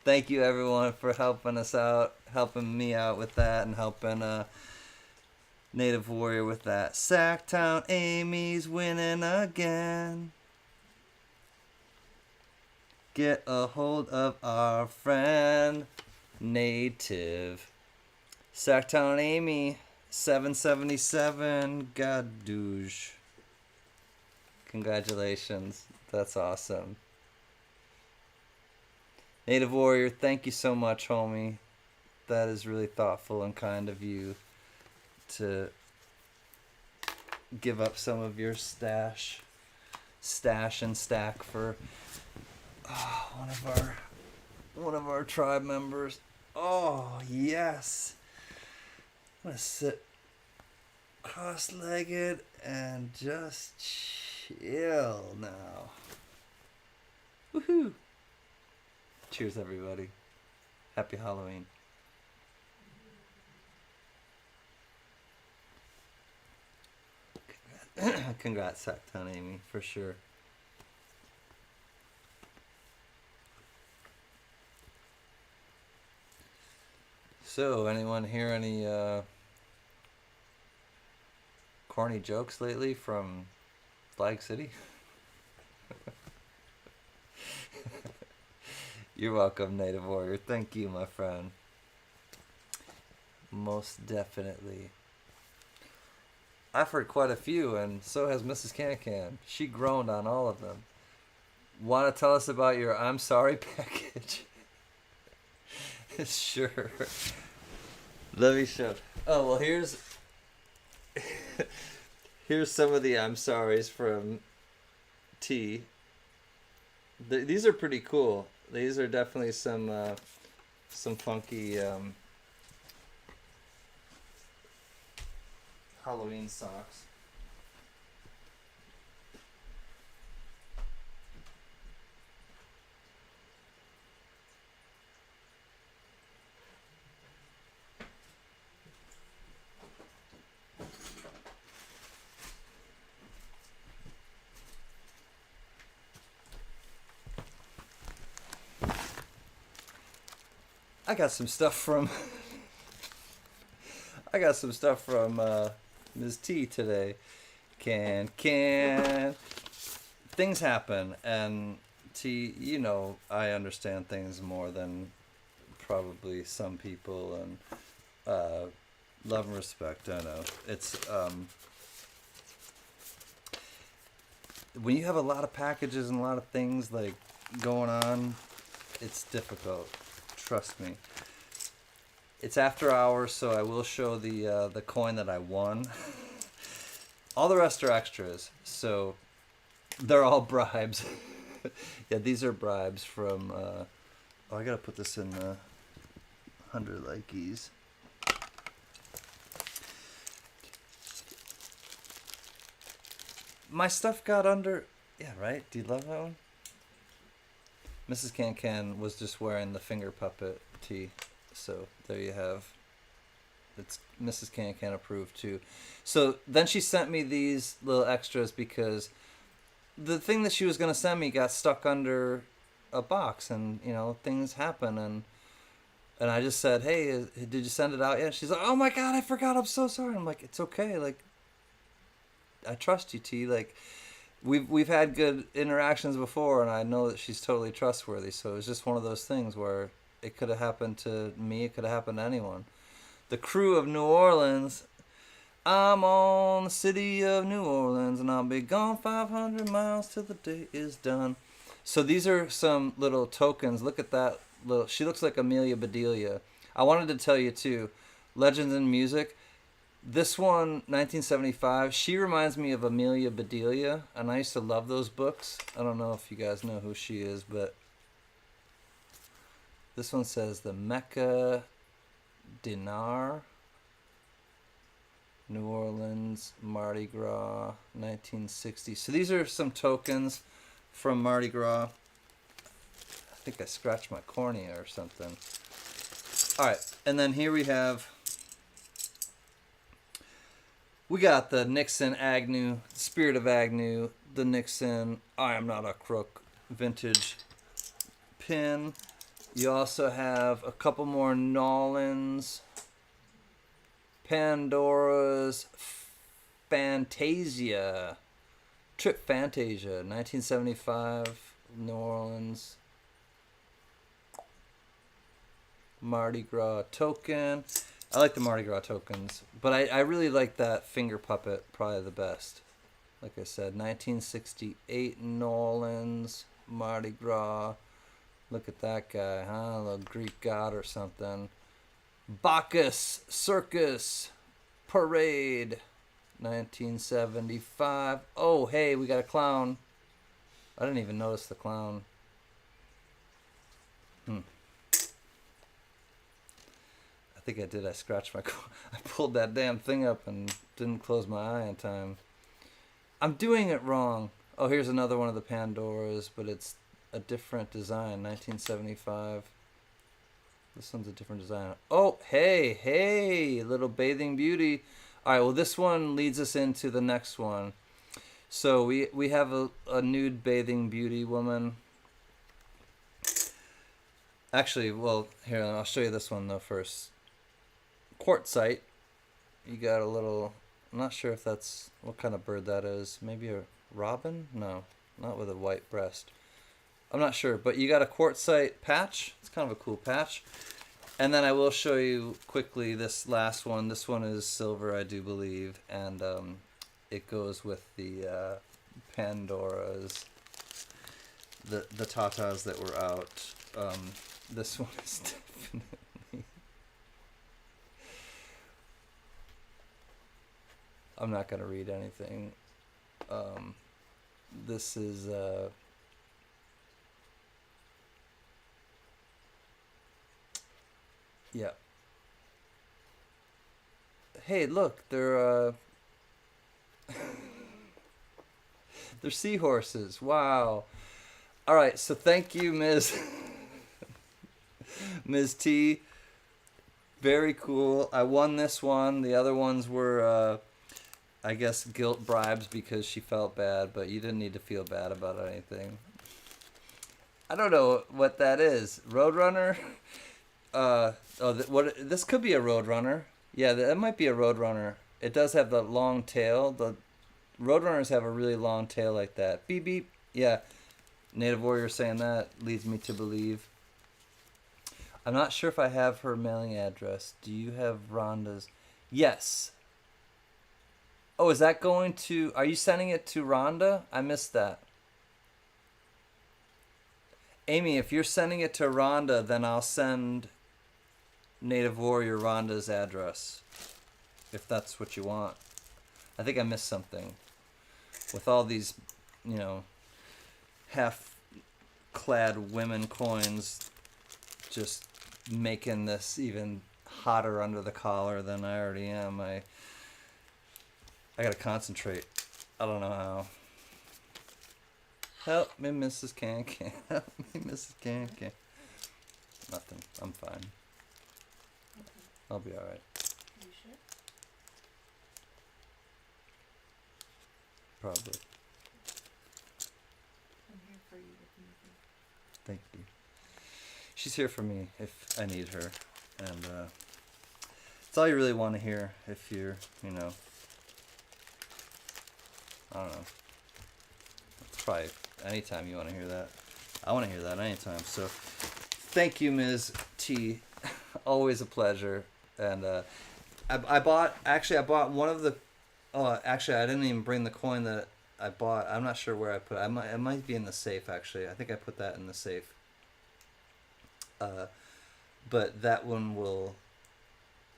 Thank you, everyone, for helping us out, helping me out with that, and helping Native Warrior with that. Sacktown Amy's winning again. Get a hold of our friend Native. Sacktown Amy, 777. Gadouge. Congratulations. That's awesome. Native Warrior, thank you so much, homie. That is really thoughtful and kind of you to give up some of your stash and stack for one of our tribe members. Oh, yes. I'm going to sit cross-legged and just chill now. Woohoo. Cheers, everybody. Happy Halloween. Congrats, Sacktown Amy, for sure. So, anyone hear any corny jokes lately from Flag City? You're welcome, Native Warrior. Thank you, my friend. Most definitely. I've heard quite a few, and so has Mrs. CanCan. She groaned on all of them. Want to tell us about your I'm sorry package? Sure. Let me show. Oh, well, here's some of the I'm sorries from T. These are pretty cool. These are definitely some funky Halloween socks. I got some stuff from Ms. T today. CanCan. Things happen, and T, you know, I understand things more than probably some people, and love and respect. I know it's when you have a lot of packages and a lot of things like going on, it's difficult. Trust me. It's after hours, so I will show the coin that I won. All the rest are extras, so they're all bribes. Yeah, these are bribes from. Oh, I gotta put this in the 100 likeys. My stuff got under. Yeah, right. Do you love that one? Mrs. CanCan was just wearing the finger puppet tee, so there you have. It's Mrs. CanCan approved too. So then she sent me these little extras because the thing that she was gonna send me got stuck under a box, and you know things happen, and I just said, hey, did you send it out yet? She's like, oh my god, I forgot. I'm so sorry. I'm like, it's okay. Like, I trust you, T. Like. We've had good interactions before, and I know that she's totally trustworthy. So it was just one of those things where it could have happened to me. It could have happened to anyone. The crew of New Orleans. I'm on the city of New Orleans, and I'll be gone 500 miles till the day is done. So these are some little tokens. Look at that little. She looks like Amelia Bedelia. I wanted to tell you too, Legends in Music. This one, 1975, she reminds me of Amelia Bedelia, and I used to love those books. I don't know if you guys know who she is, but this one says the Mecca dinar. New Orleans, Mardi Gras, 1960. So these are some tokens from Mardi Gras. I think I scratched my cornea or something. All right, and then here we got the Nixon Agnew, Spirit of Agnew, the Nixon I Am Not a Crook vintage pin. You also have a couple more Nolans, Pandora's Fantasia, Trip Fantasia, 1975, New Orleans, Mardi Gras token. I like the Mardi Gras tokens, but I really like that finger puppet probably the best. Like I said, 1968 New Orleans, Mardi Gras. Look at that guy, huh? A little Greek god or something. Bacchus Circus Parade, 1975. Oh, hey, we got a clown. I didn't even notice the clown. I think I did. I scratched my... I pulled that damn thing up and didn't close my eye in time. I'm doing it wrong. Oh, here's another one of the Pandoras, but it's a different design. 1975. This one's a different design. Oh, hey, little bathing beauty. All right, well, this one leads us into the next one. So we have a nude bathing beauty woman. Actually, well, here, I'll show you this one, though, first. Quartzite. You got a little... I'm not sure if that's... what kind of bird that is. Maybe a robin? No, not with a white breast. I'm not sure, but you got a quartzite patch. It's kind of a cool patch. And then I will show you quickly this last one. This one is silver, I do believe, and it goes with the Pandoras, the tatas that were out. This one is definitely... I'm not going to read anything. This is... yeah. Hey, look, they're they're seahorses. Wow. All right, so thank you, Ms. Ms. T. Very cool. I won this one. The other ones were, I guess, guilt bribes because she felt bad, but you didn't need to feel bad about anything. I don't know what that is. Roadrunner? This could be a Roadrunner. Yeah, that might be a Roadrunner. It does have the long tail. The Roadrunners have a really long tail like that. Beep, beep. Yeah. Native Warrior saying that leads me to believe. I'm not sure if I have her mailing address. Do you have Rhonda's? Yes. Oh, is that going to... Are you sending it to Rhonda? I missed that. Amy, if you're sending it to Rhonda, then I'll send Native Warrior Rhonda's address. If that's what you want. I think I missed something. With all these, you know, half-clad women coins just making this even hotter under the collar than I already am. I gotta concentrate. I don't know how. Help me, Mrs. CanCan. Help me, Mrs. CanCan. Nothing. I'm fine. Okay. I'll be alright. You sure? Probably. I'm here for you if you need me. Thank you. She's here for me if I need her. And it's all you really want to hear if you're, you know, I don't know. It's probably anytime you want to hear that. I want to hear that anytime. So thank you, Ms. T. Always a pleasure. And I bought one of the... Oh, actually, I didn't even bring the coin that I bought. I'm not sure where I put it. It might be in the safe, actually. I think I put that in the safe. But that one will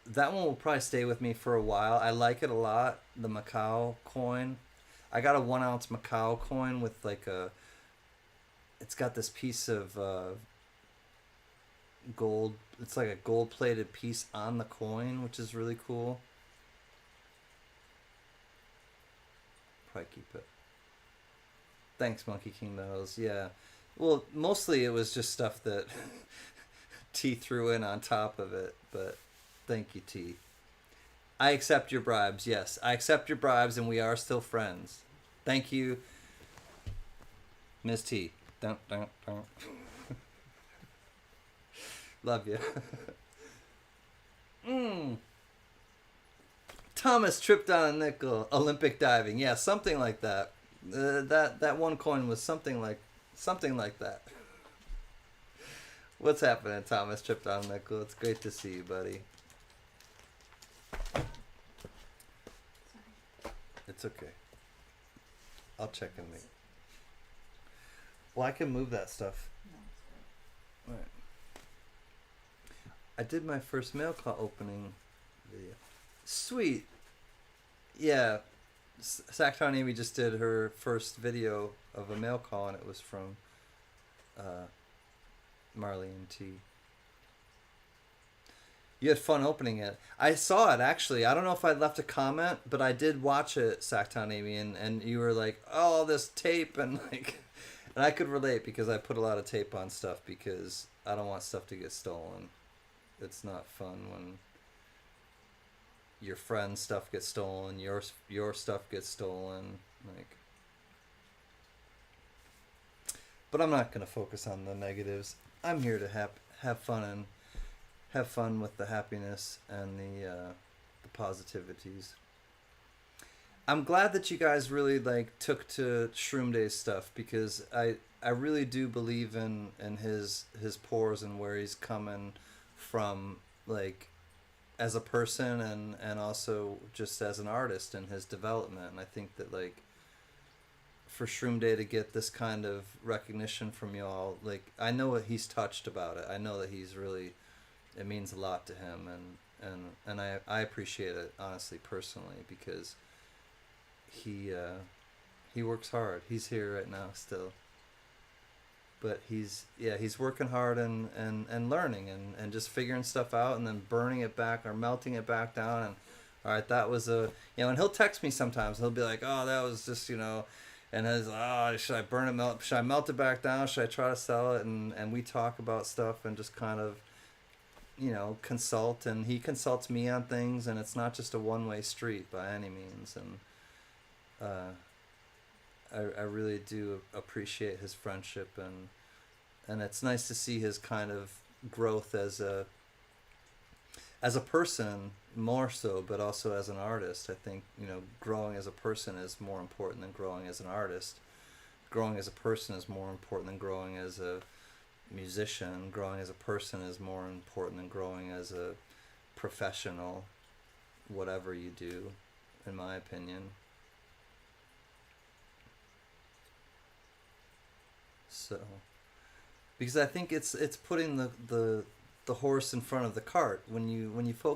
probably stay with me for a while. I like it a lot, the Macau coin. I got a 1 ounce Macau coin with like it's got this piece of gold. It's like a gold-plated piece on the coin, which is really cool. Probably keep it. Thanks, Monkey King Metals. Yeah. Well, mostly it was just stuff that T threw in on top of it, but thank you, T. I accept your bribes. Yes, I accept your bribes, and we are still friends. Thank you, Miss T. Dun, dun, dun. Love you. Thomas tripped on a nickel. Olympic diving. Yeah, something like that. That one coin was something like that. What's happening, Thomas? Tripped on a nickel. It's great to see you, buddy. It's okay. I'll check and make. Well, I can move that stuff. All right. I did my first mail call opening video. Sweet. Yeah. Sacktown Amy just did her first video of a mail call, and it was from Marley and T. You had fun opening it. I saw it, actually. I don't know if I left a comment, but I did watch it, Sacktown Amy, and you were like, oh, this tape, and like, and I could relate because I put a lot of tape on stuff because I don't want stuff to get stolen. It's not fun when your friend's stuff gets stolen, your stuff gets stolen, like. But I'm not gonna focus on the negatives. I'm here to have fun and have fun with the happiness and the positivities. I'm glad that you guys really like took to Shroom Day's stuff because I really do believe in his pores and where he's coming from, like, as a person and also just as an artist and his development. And I think that, like, for Shroom Day to get this kind of recognition from y'all, like, I know what he's touched about it. I know that he's really, it means a lot to him, and I appreciate it, honestly, personally, because he works hard. He's here right now still. But he's working hard and learning and just figuring stuff out and then burning it back or melting it back down. And all right, that was and he'll text me sometimes. He'll be like, oh, that was just, and his, should I burn it, should I melt it back down? Should I try to sell it? And we talk about stuff and just kind of, consult, and he consults me on things, and it's not just a one-way street by any means. And I really do appreciate his friendship, and it's nice to see his kind of growth as a person more so, but also as an artist. I think, growing as a person is more important than growing as an artist. Growing as a person is more important than growing as a musician. Growing as a person is more important than growing as a professional, whatever you do, in my opinion. So, because I think it's putting the horse in front of the cart when you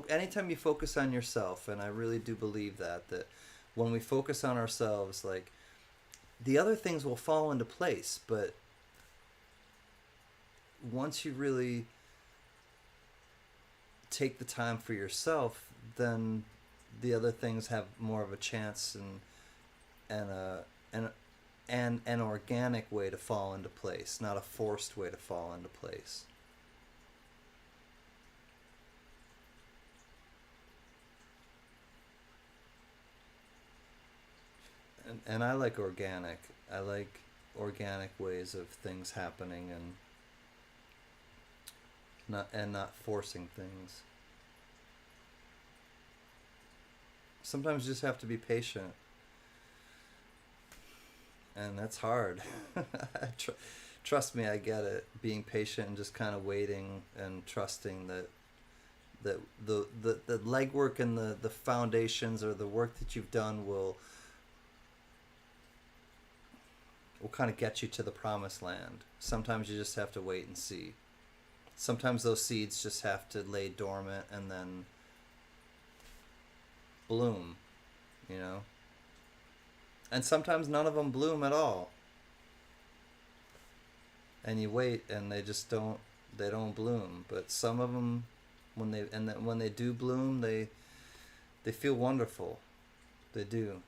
anytime you focus on yourself, and I really do believe that when we focus on ourselves, like, the other things will fall into place. But once you really take the time for yourself, then the other things have more of a chance and an organic way to fall into place, not a forced way to fall into place. And I like organic. I like organic ways of things happening and not forcing things. Sometimes you just have to be patient. And that's hard. Trust me, I get it. Being patient and just kind of waiting and trusting that the legwork and the foundations or the work that you've done will kind of get you to the promised land. Sometimes you just have to wait and see. Sometimes those seeds just have to lay dormant and then bloom, And sometimes none of them bloom at all. And you wait and they just don't they don't bloom. But some of them, when they do bloom, they feel wonderful. They do.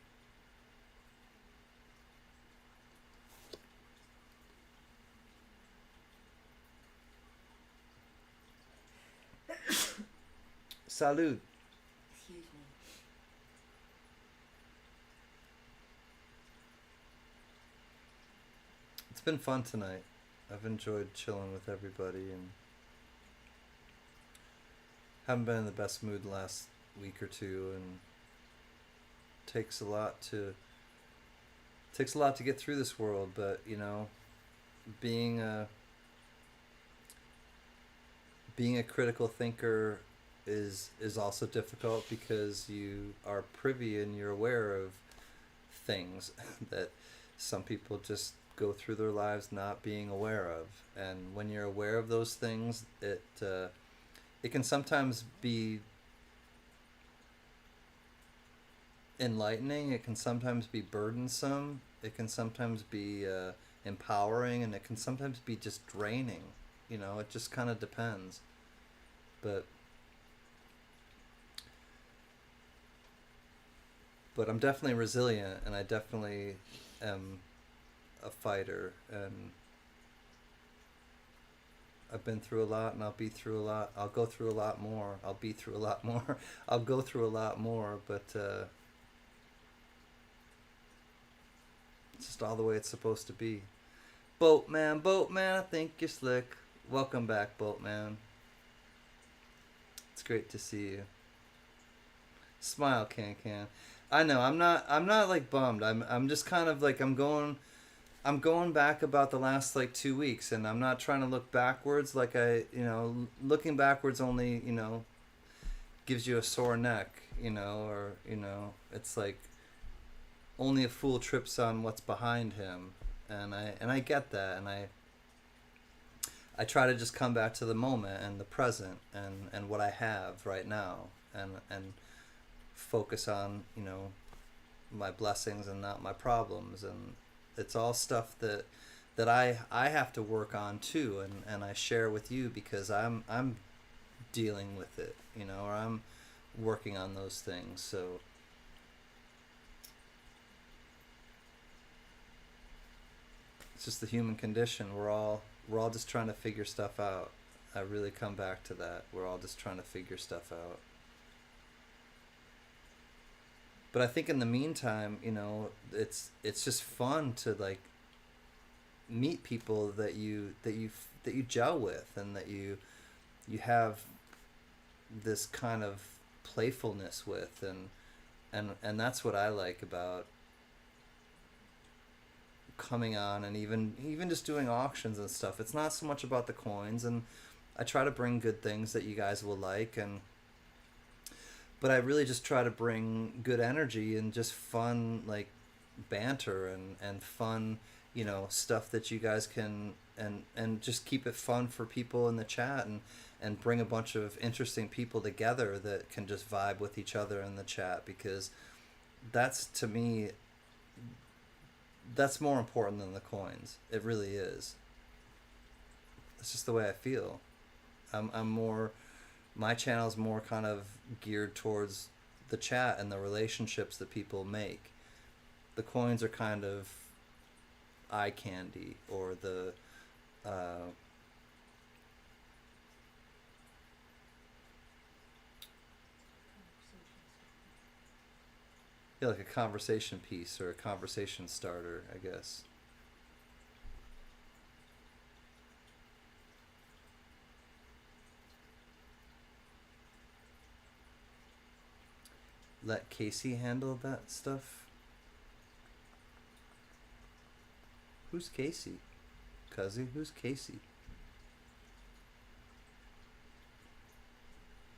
Salud. Excuse me. It's been fun tonight. I've enjoyed chilling with everybody and haven't been in the best mood the last week or two, and takes a lot to get through this world. But you know, being a critical thinker is also difficult, because you are privy and you're aware of things that some people just go through their lives not being aware of. And when you're aware of those things, it can sometimes be enlightening, it can sometimes be burdensome, it can sometimes be empowering, and it can sometimes be just draining. You know, it just kind of depends. But I'm definitely resilient, and I definitely am a fighter, and I've been through a lot, and I'll be through a lot. I'll go through a lot more. I'll be through a lot more. I'll go through a lot more, but it's just all the way it's supposed to be. Boatman, I think you're slick. Welcome back, Boatman. It's great to see you. Smile, CanCan. I know, I'm not like bummed. I'm just kind of like, I'm going back about the last like 2 weeks, and I'm not trying to look backwards. Like looking backwards only, gives you a sore neck, or, it's like only a fool trips on what's behind him. And I get that, and I try to just come back to the moment and the present and what I have right now, and focus on, my blessings and not my problems. And it's all stuff that I have to work on too, and I share with you because I'm dealing with it, or I'm working on those things. So it's just the human condition. We're all just trying to figure stuff out. I really come back to that. We're all just trying to figure stuff out. But I think in the meantime, it's just fun to like meet people that you gel with, and that you have this kind of playfulness with, and that's what I like about coming on, and even just doing auctions and stuff. It's not so much about the coins, and I try to bring good things that you guys will like, but I really just try to bring good energy and just fun, like banter and fun, stuff that you guys can, and just keep it fun for people in the chat, and bring a bunch of interesting people together that can just vibe with each other in the chat, because that's, to me, that's more important than the coins. It really is. It's just the way I feel. I'm more, my channel is more kind of geared towards the chat and the relationships that people make. The coins are kind of eye candy, or the like a conversation piece or a conversation starter, I guess. Let Casey handle that stuff. Who's Casey? Cuzzy, who's Casey?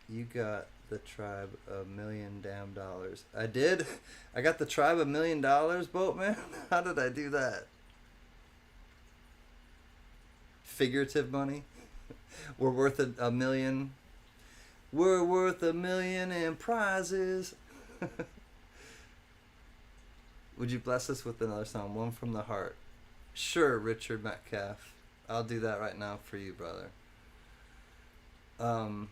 You got the tribe $1 million damn dollars. I did? I got the tribe $1 million, Boatman? How did I do that? Figurative money? We're worth a million. We're worth $1 million in prizes. Would you bless us with another song? One from the heart. Sure, Richard Metcalf. I'll do that right now for you, brother. Um,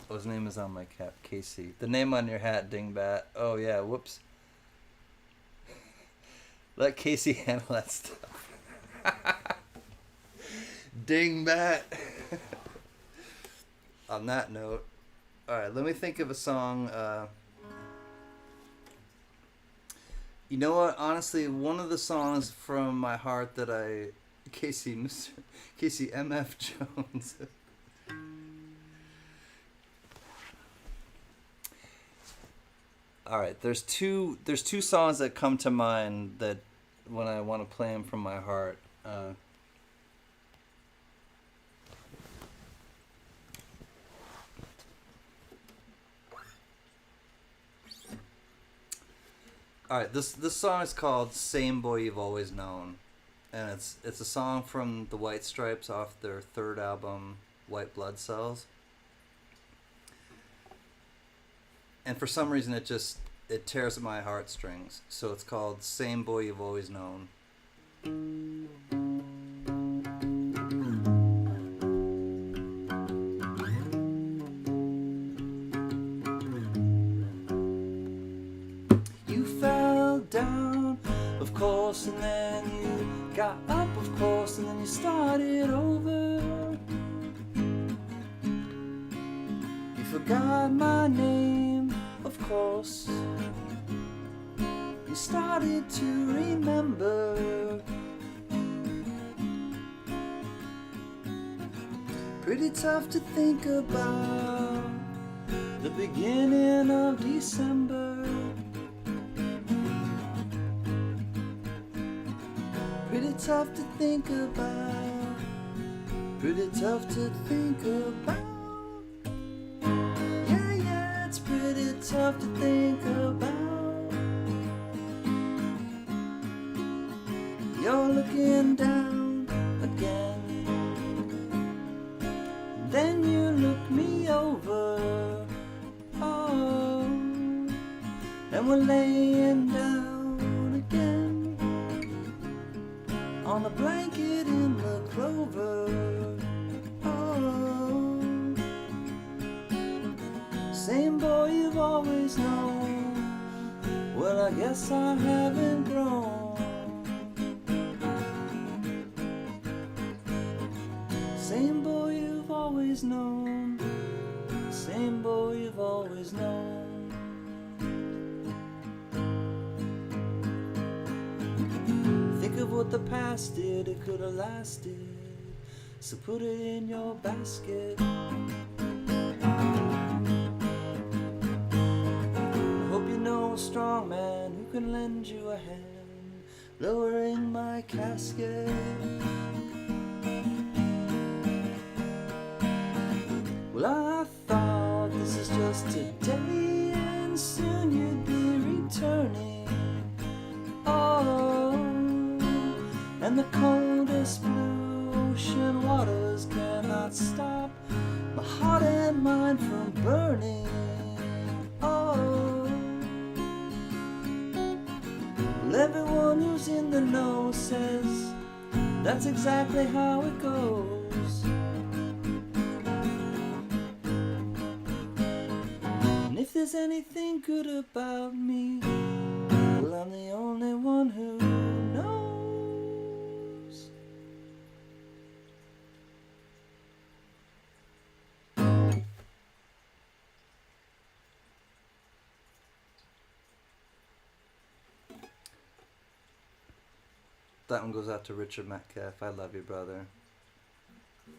oh, his name is on my cap, Casey. The name on your hat, Dingbat. Oh yeah, whoops. Let Casey handle that stuff. Dingbat. On that note, all right, let me think of a song. You know what? Honestly, one of the songs from my heart that Casey, Mr. Casey MF Jones. All right, there's two songs that come to mind that when I want to play them from my heart. All right, this song is called "Same Boy You've Always Known," and it's a song from the White Stripes off their third album, White Blood Cells. And for some reason, it tears at my heartstrings. So it's called "Same Boy You've Always Known." You fell down, of course, and then you got up, of course, and then you started over. You forgot my name, of course. You started to remember. Pretty tough to think about the beginning of December. Pretty tough to think about. Pretty tough to think about. Yeah, it's pretty tough to think about. You're looking down again. Then you look me over. Oh, and we're laying down again on the blanket in the clover. Oh, same boy you've always known. Well, I guess I haven't grown. Same boy you've always known. Same boy you've always known. Think of what the past did, it could have lasted. So put it in your basket. I hope you know a strong man who can lend you a hand lowering my casket. Well, I thought this is just today, and soon you'd be returning. Oh, and the coldest blue ocean waters cannot stop my heart and mind from burning. Oh, well, everyone who's in the know says that's exactly how it goes. If there's anything good about me, well, I'm the only one who knows. That one goes out to Richard Metcalf. I love you, brother.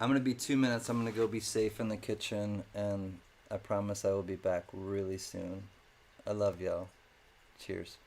I'm going to be 2 minutes. I'm going to go be safe in the kitchen, and I promise I will be back really soon. I love y'all. Cheers.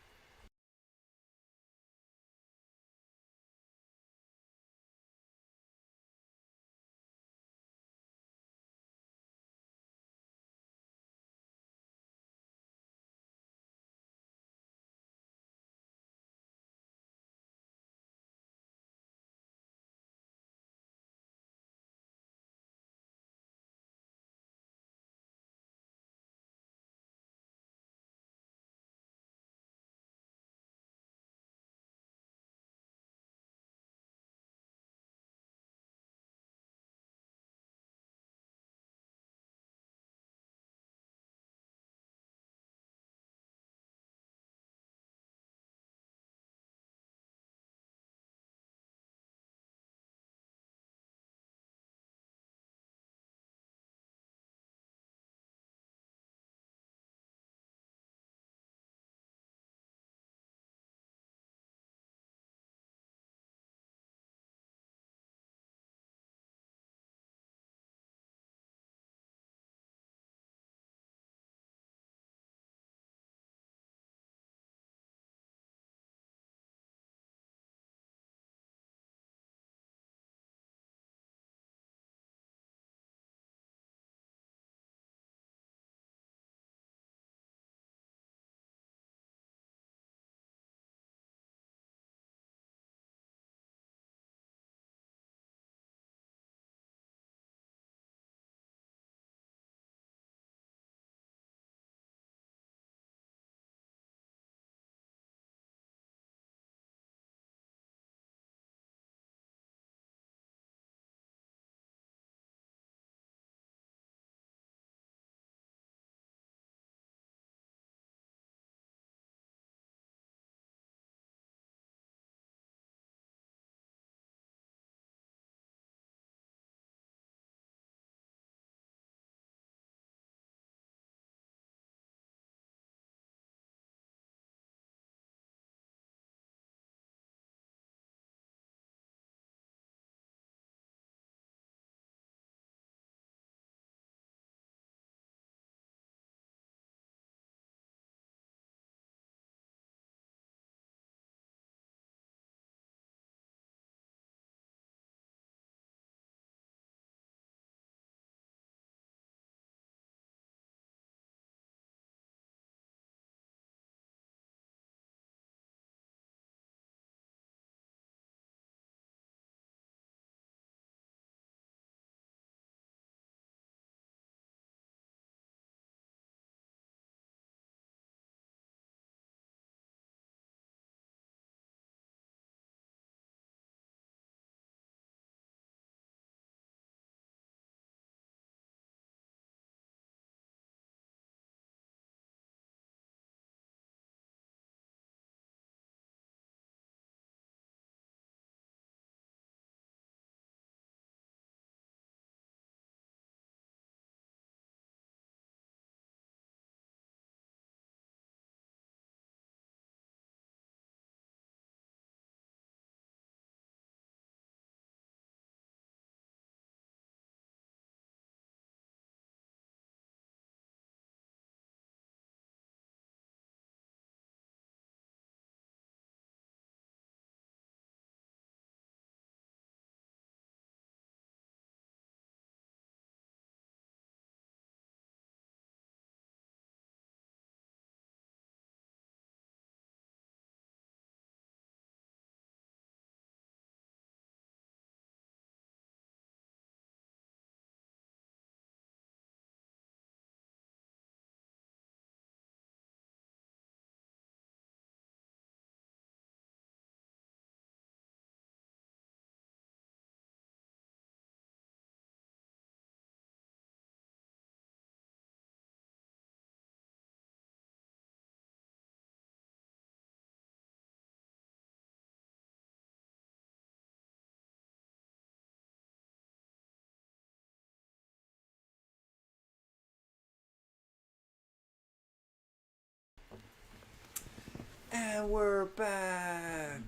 And we're back.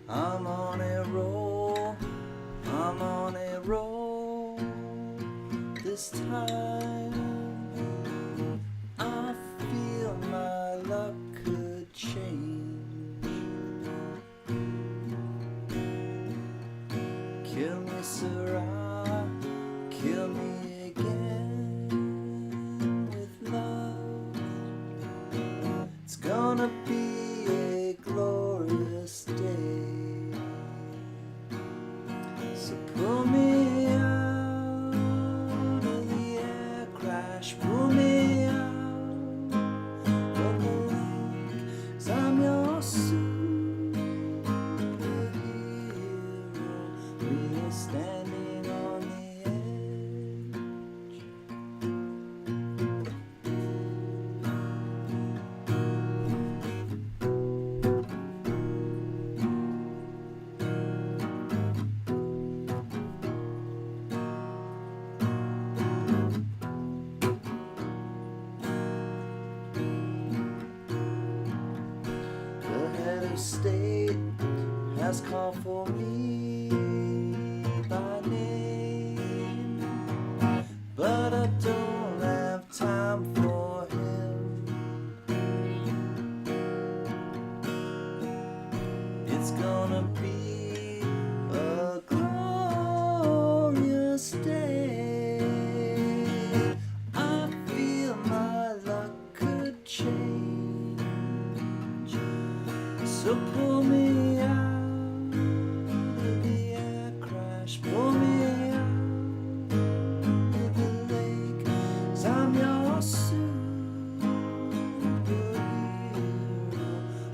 I'm on a roll, I'm on a roll. This time I feel my luck could change. Kill me, Sarah, kill me again with love. It's gonna be a glorious day. So pull me out of the air crash, pull me out of the lake, 'cause I'm your superhero. We are standing on the state has called for me by name, but I don't have time for him. It's gonna be a glorious day. I feel my luck could change. So pull me out of the air crash, pull me out of the lake, 'cause I'm your superhero.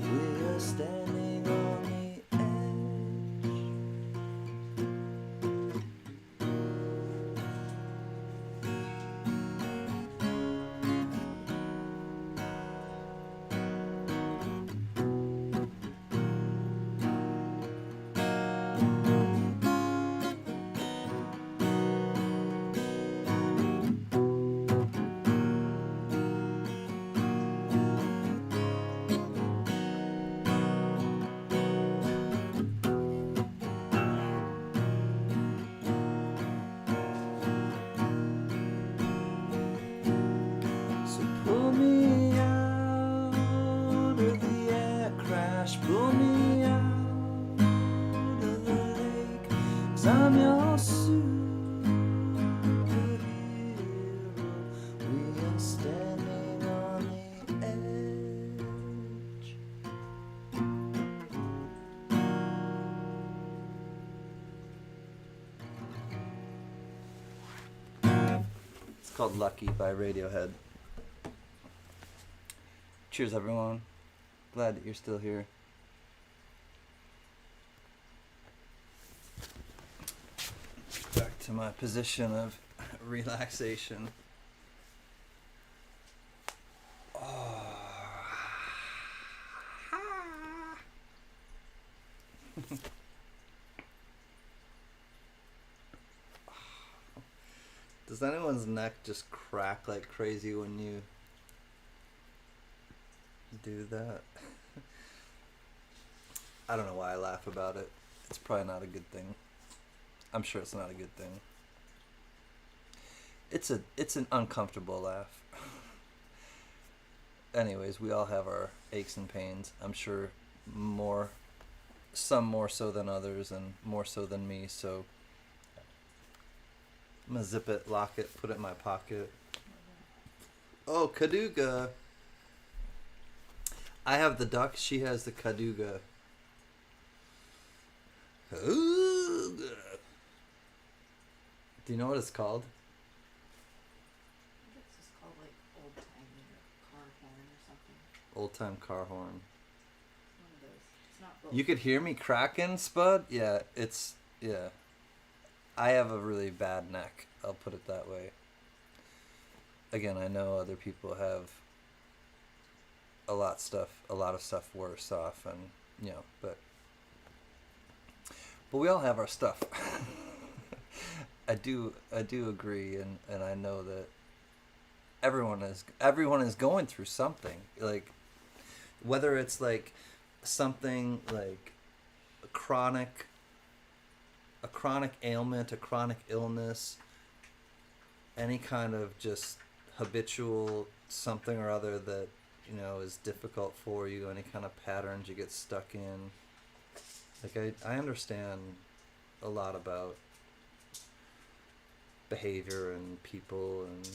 We're standing on the pull me out of the lake, 'cause I'm your superhero. We are standing on the edge. It's called Lucky by Radiohead. Cheers, everyone. Glad that you're still here. Back to my position of relaxation. Oh. Does anyone's neck just crack like crazy when you do that? I don't know why I laugh about it. It's probably not a good thing. I'm sure it's not a good thing. It's an uncomfortable laugh. Anyways, we all have our aches and pains. I'm sure some more so than others and more so than me, so I'm gonna zip it, lock it, put it in my pocket. Oh, Caduga. I have the duck, she has the Caduga. Caduga. Do you know what it's called? I think it's just called like old-timey car horn or something. Old-time car horn. One of those. It's not both. You could hear me cracking, Spud? Yeah, yeah. I have a really bad neck. I'll put it that way. again, I know other people have a lot of stuff worse off, and but we all have our stuff. I do agree, and I know that everyone is going through something, like whether it's like something like a chronic ailment, a chronic illness, any kind of just habitual something or other that is difficult for you, any kind of patterns you get stuck in. Like I understand a lot about behavior and people, and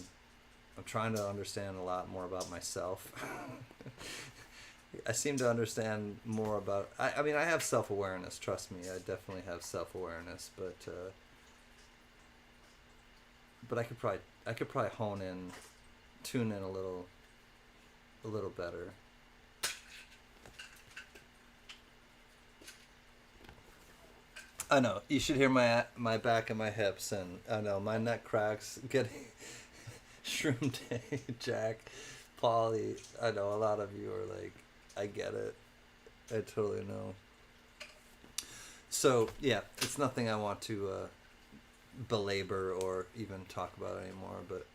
I'm trying to understand a lot more about myself. I seem to understand more about. I mean, I have self-awareness. Trust me, I definitely have self-awareness. But I could probably tune in a little better. I know you should hear my back and my hips, and I know my neck cracks. Getting Shroom Day, Jack, Polly. I know a lot of you are like, I get it. I totally know. So yeah, it's nothing I want to belabor or even talk about anymore. But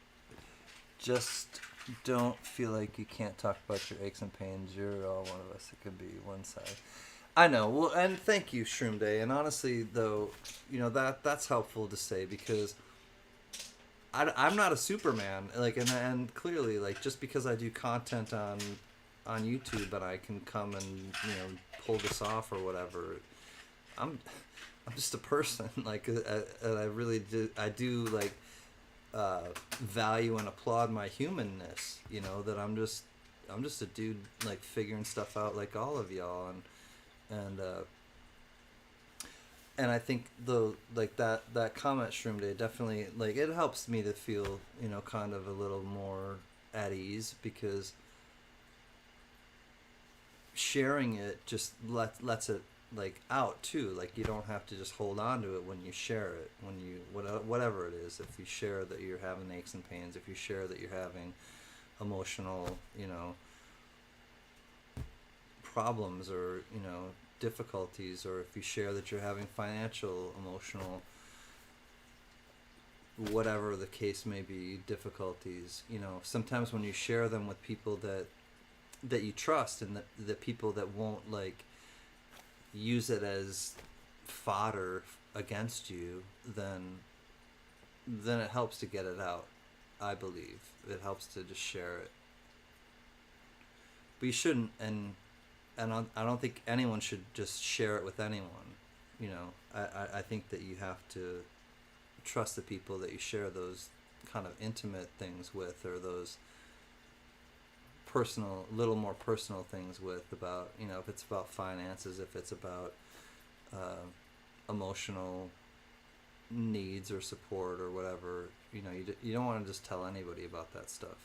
just don't feel like you can't talk about your aches and pains. You're all one of us. It could be one side. I know. Well, and thank you, Shroom Day. And honestly, though, that's helpful to say, because I'm not a Superman. Like, and clearly, like, just because I do content on YouTube and I can come and pull this off or whatever, I'm just a person. Like, and I really do like value and applaud my humanness. That I'm just a dude, like, figuring stuff out like all of y'all, and I think that comment, Shroom Day, definitely, like, it helps me to feel kind of a little more at ease, because sharing it just lets it, like, out too. Like, you don't have to just hold on to it when you share it, when you whatever it is. If you share that you're having aches and pains, if you share that you're having emotional problems, or difficulties, or if you share that you're having financial, emotional, whatever the case may be, difficulties, sometimes when you share them with people that you trust, and the people that won't, like, use it as fodder against you, then it helps to get it out. I believe it helps to just share it. But you shouldn't, and I don't think anyone should just share it with anyone. I think that you have to trust the people that you share those kind of intimate things with, or those little more personal things with, about, if it's about finances, if it's about emotional needs or support or whatever. You don't want to just tell anybody about that stuff,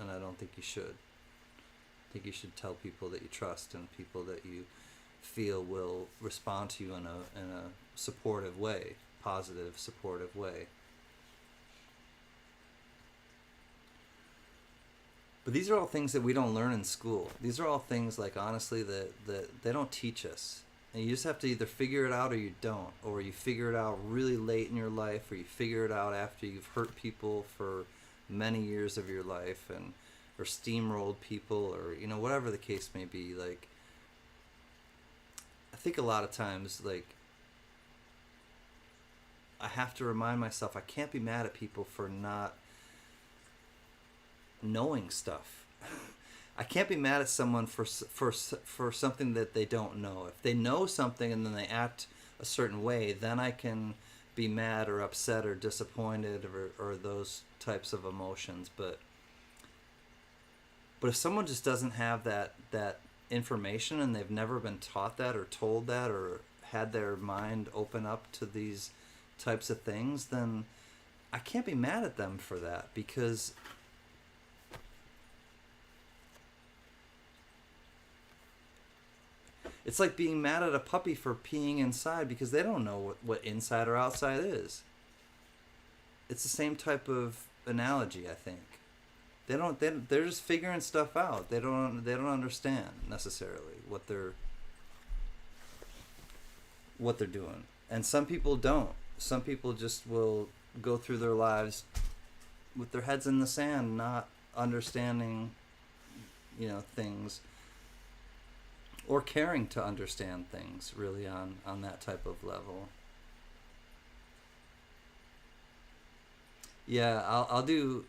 and I don't think you should. I think you should tell people that you trust, and people that you feel will respond to you in a supportive way, positive, supportive way. But these are all things that we don't learn in school. These are all things, like, honestly, that they don't teach us. And you just have to either figure it out or you don't. Or you figure it out really late in your life, or you figure it out after you've hurt people for many years of your life, or steamrolled people, or whatever the case may be. Like, I think a lot of times, like, I have to remind myself I can't be mad at people for not knowing stuff. I can't be mad at someone for something that they don't know. If they know something and then they act a certain way, then I can be mad or upset or disappointed, or those types of emotions. But if someone just doesn't have that information, and they've never been taught that or told that or had their mind open up to these types of things, then I can't be mad at them for that, because it's like being mad at a puppy for peeing inside, because they don't know what inside or outside is. It's the same type of analogy, I think. They're just figuring stuff out. They don't understand necessarily what they're doing. And some people don't. Some people just will go through their lives with their heads in the sand, not understanding, things, or caring to understand things really on that type of level. Yeah, I'll do.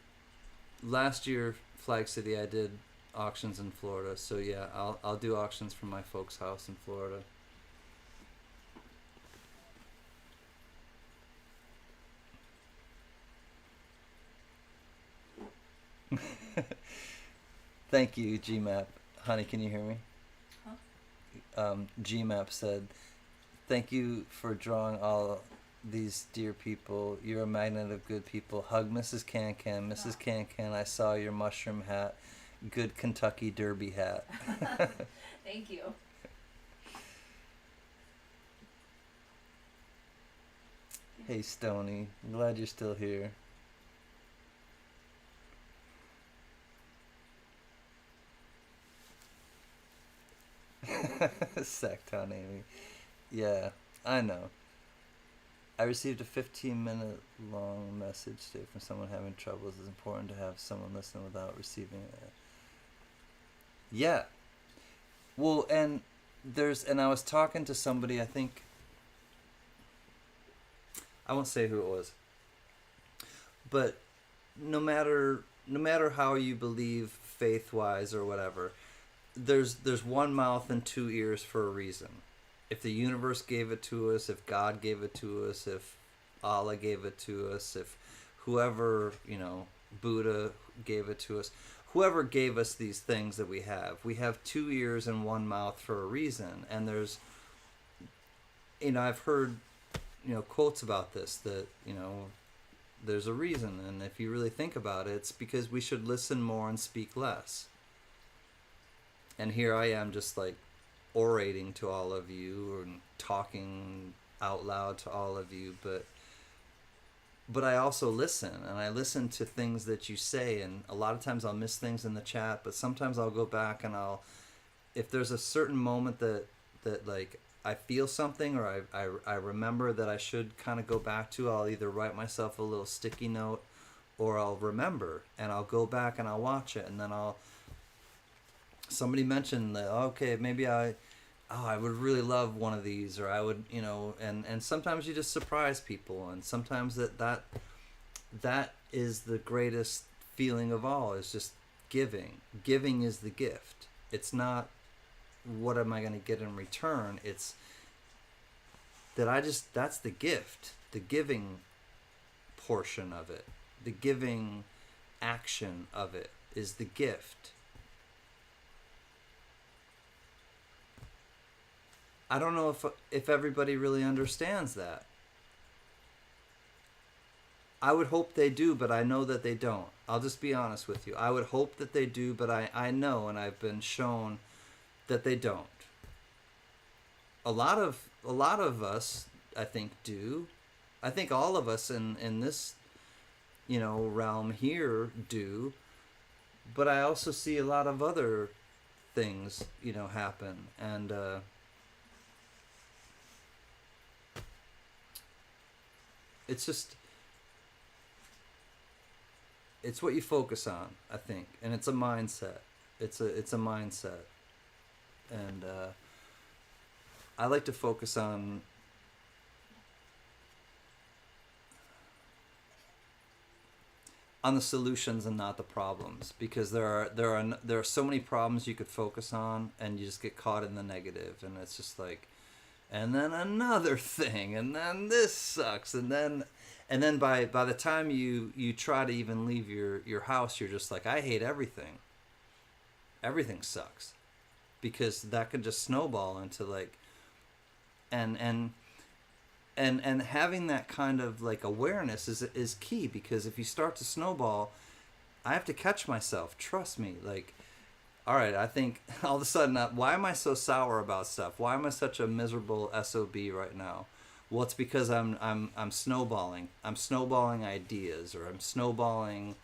Last year, Flag City, I did auctions in Florida. So yeah, I'll do auctions from my folks' house in Florida. Thank you, GMAP. Honey, can you hear me? Huh? GMAP said, "Thank you for drawing all these dear people. You're a magnet of good people. Hug Mrs. CanCan. Mrs. CanCan, I saw your mushroom hat. Good Kentucky Derby hat." Thank you. Hey, Stony. I'm glad you're still here. Sacktown Amy. Yeah, I know. I received a 15-minute long message today from someone having troubles. It's important to have someone listen without receiving it. Yeah. Well, and I was talking to somebody, I think, I won't say who it was, but no matter how you believe faith-wise or whatever, there's one mouth and two ears for a reason. If the universe gave it to us, if God gave it to us, if Allah gave it to us, if whoever, Buddha gave it to us, whoever gave us these things that we have two ears and one mouth for a reason. And there's, I've heard, quotes about this, that, there's a reason. And if you really think about it, it's because we should listen more and speak less. And here I am just like orating to all of you and talking out loud to all of you, but I also listen, and I listen to things that you say, and a lot of times I'll miss things in the chat, but sometimes I'll go back and if there's a certain moment that like I feel something, or I remember that I should kind of go back to, I'll either write myself a little sticky note, or I'll remember and I'll go back and I'll watch it, and then somebody mentioned that, okay, maybe I would really love one of these, or I would, and sometimes you just surprise people, and sometimes that is the greatest feeling of all, is just giving. Giving is the gift. It's not what am I going to get in return, it's that that's the gift, the giving portion of it, the giving action of it is the gift. I don't know if everybody really understands that. I would hope they do, but I know that they don't. I'll just be honest with you. I would hope that they do, but I know, and I've been shown that they don't. A lot of us, I think, do. I think all of us in this, realm here do. But I also see a lot of other things, happen, and it's just, it's what you focus on, I think, and it's a mindset. It's a mindset, and I like to focus on the solutions and not the problems, because there are so many problems you could focus on, and you just get caught in the negative, and it's just like, and then another thing, and then this sucks, and then by the time you try to even leave your house, you're just like, I hate everything. Everything sucks, because that could just snowball into like, and having that kind of like awareness is key, because if you start to snowball, I have to catch myself. Trust me, like, all right, I think all of a sudden, why am I so sour about stuff? Why am I such a miserable SOB right now? Well, it's because I'm snowballing. I'm snowballing ideas, or I'm snowballing.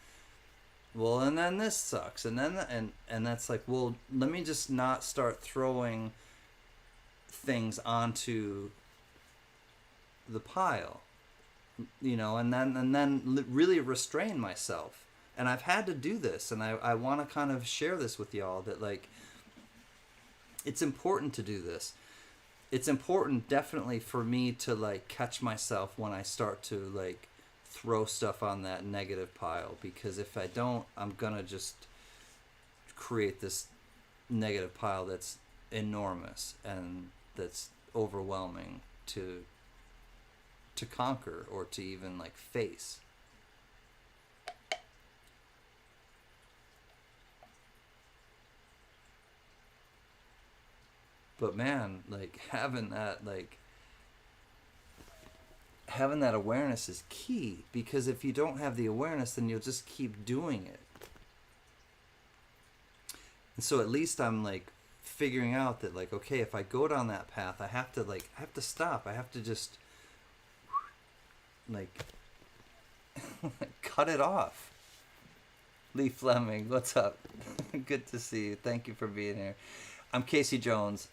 Well, and then this sucks, and then and that's like, well, let me just not start throwing things onto the pile, and then really restrain myself. And I've had to do this, and I want to kind of share this with y'all, that like, it's important to do this. It's important definitely for me to like catch myself when I start to like throw stuff on that negative pile, because if I don't, I'm gonna just create this negative pile that's enormous and that's overwhelming to conquer, or to even like face. But man, like having that awareness is key, because if you don't have the awareness, then you'll just keep doing it. And so at least I'm like figuring out that like, okay, if I go down that path, I have to stop. I have to just like cut it off. Lee Fleming, what's up? Good to see you. Thank you for being here. I'm Casey Jones.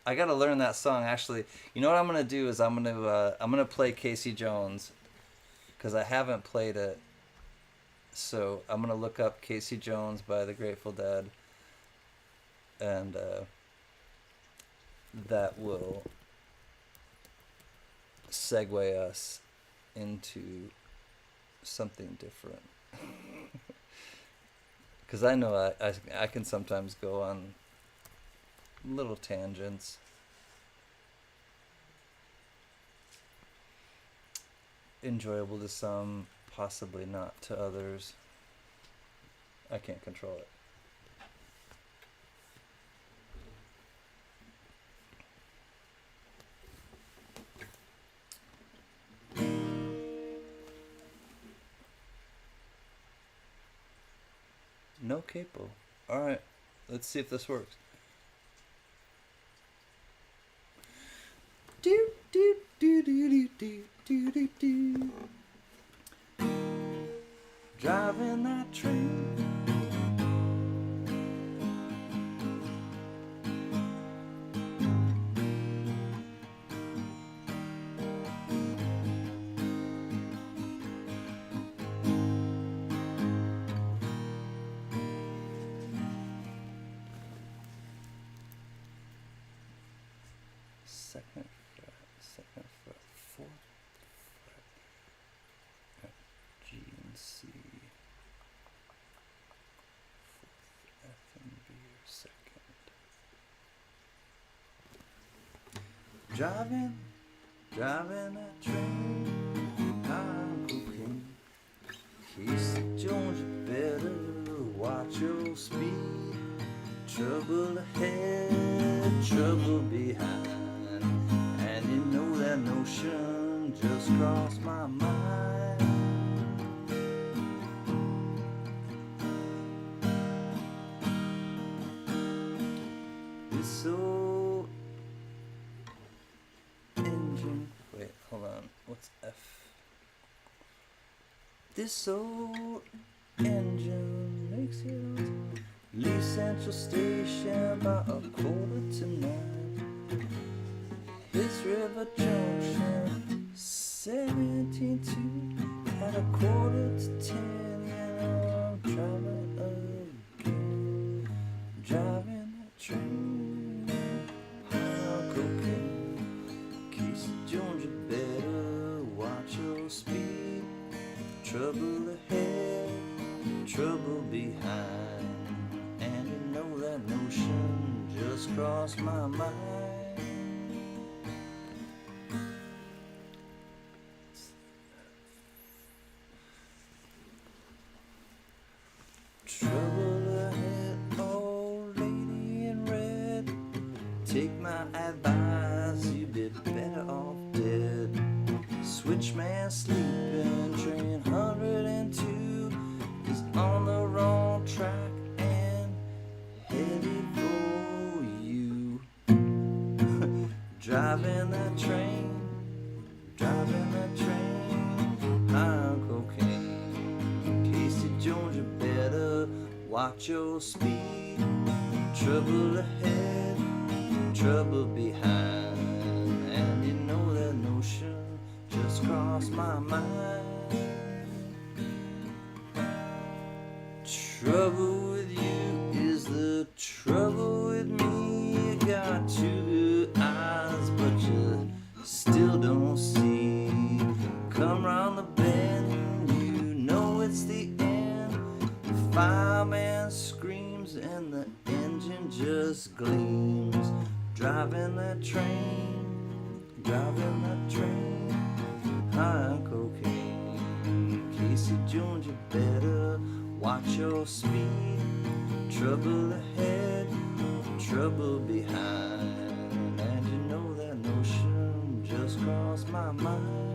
I gotta learn that song. Actually, you know what I'm gonna do is I'm gonna play Casey Jones, because I haven't played it. So I'm gonna look up Casey Jones by the Grateful Dead, and that will segue us into something different. Because I know I can sometimes go on little tangents. Enjoyable to some, possibly not to others. I can't control it. No capo. Alright, let's see if this works. Do do do do do do do do. Driving that train. Second fret, fourth fret, G and C, fourth F and B are second. Driving that train, I'm cooking. Casey Jones, you better watch your speed. Trouble ahead, trouble behind. And you know that notion just crossed my mind. This old engine. Wait, hold on. What's F? This old engine makes it on time. Leave Central Station by 8:45. This River Junction, 17-2 at 9:45, and I'm driving again, driving that train, I'm cooking. Casey Jones, you better watch your speed. Trouble ahead, trouble behind, and you know that notion just crossed my mind. Trouble ahead, old lady in red. Take my advice, you'd be better off dead. Switchman sleeping, train 102 is on the wrong track and headed for you. Driving that train, watch your speed. Trouble ahead, trouble behind. And you know that notion just crossed my mind. Trouble with you is the trouble with me. You got two good eyes, but you still don't see. Come round the bend, you know it's the end. The fireman screams and the engine just gleams. Driving that train high on cocaine. Casey Jones, you better watch your speed. Trouble ahead, trouble behind. And you know that notion just crossed my mind.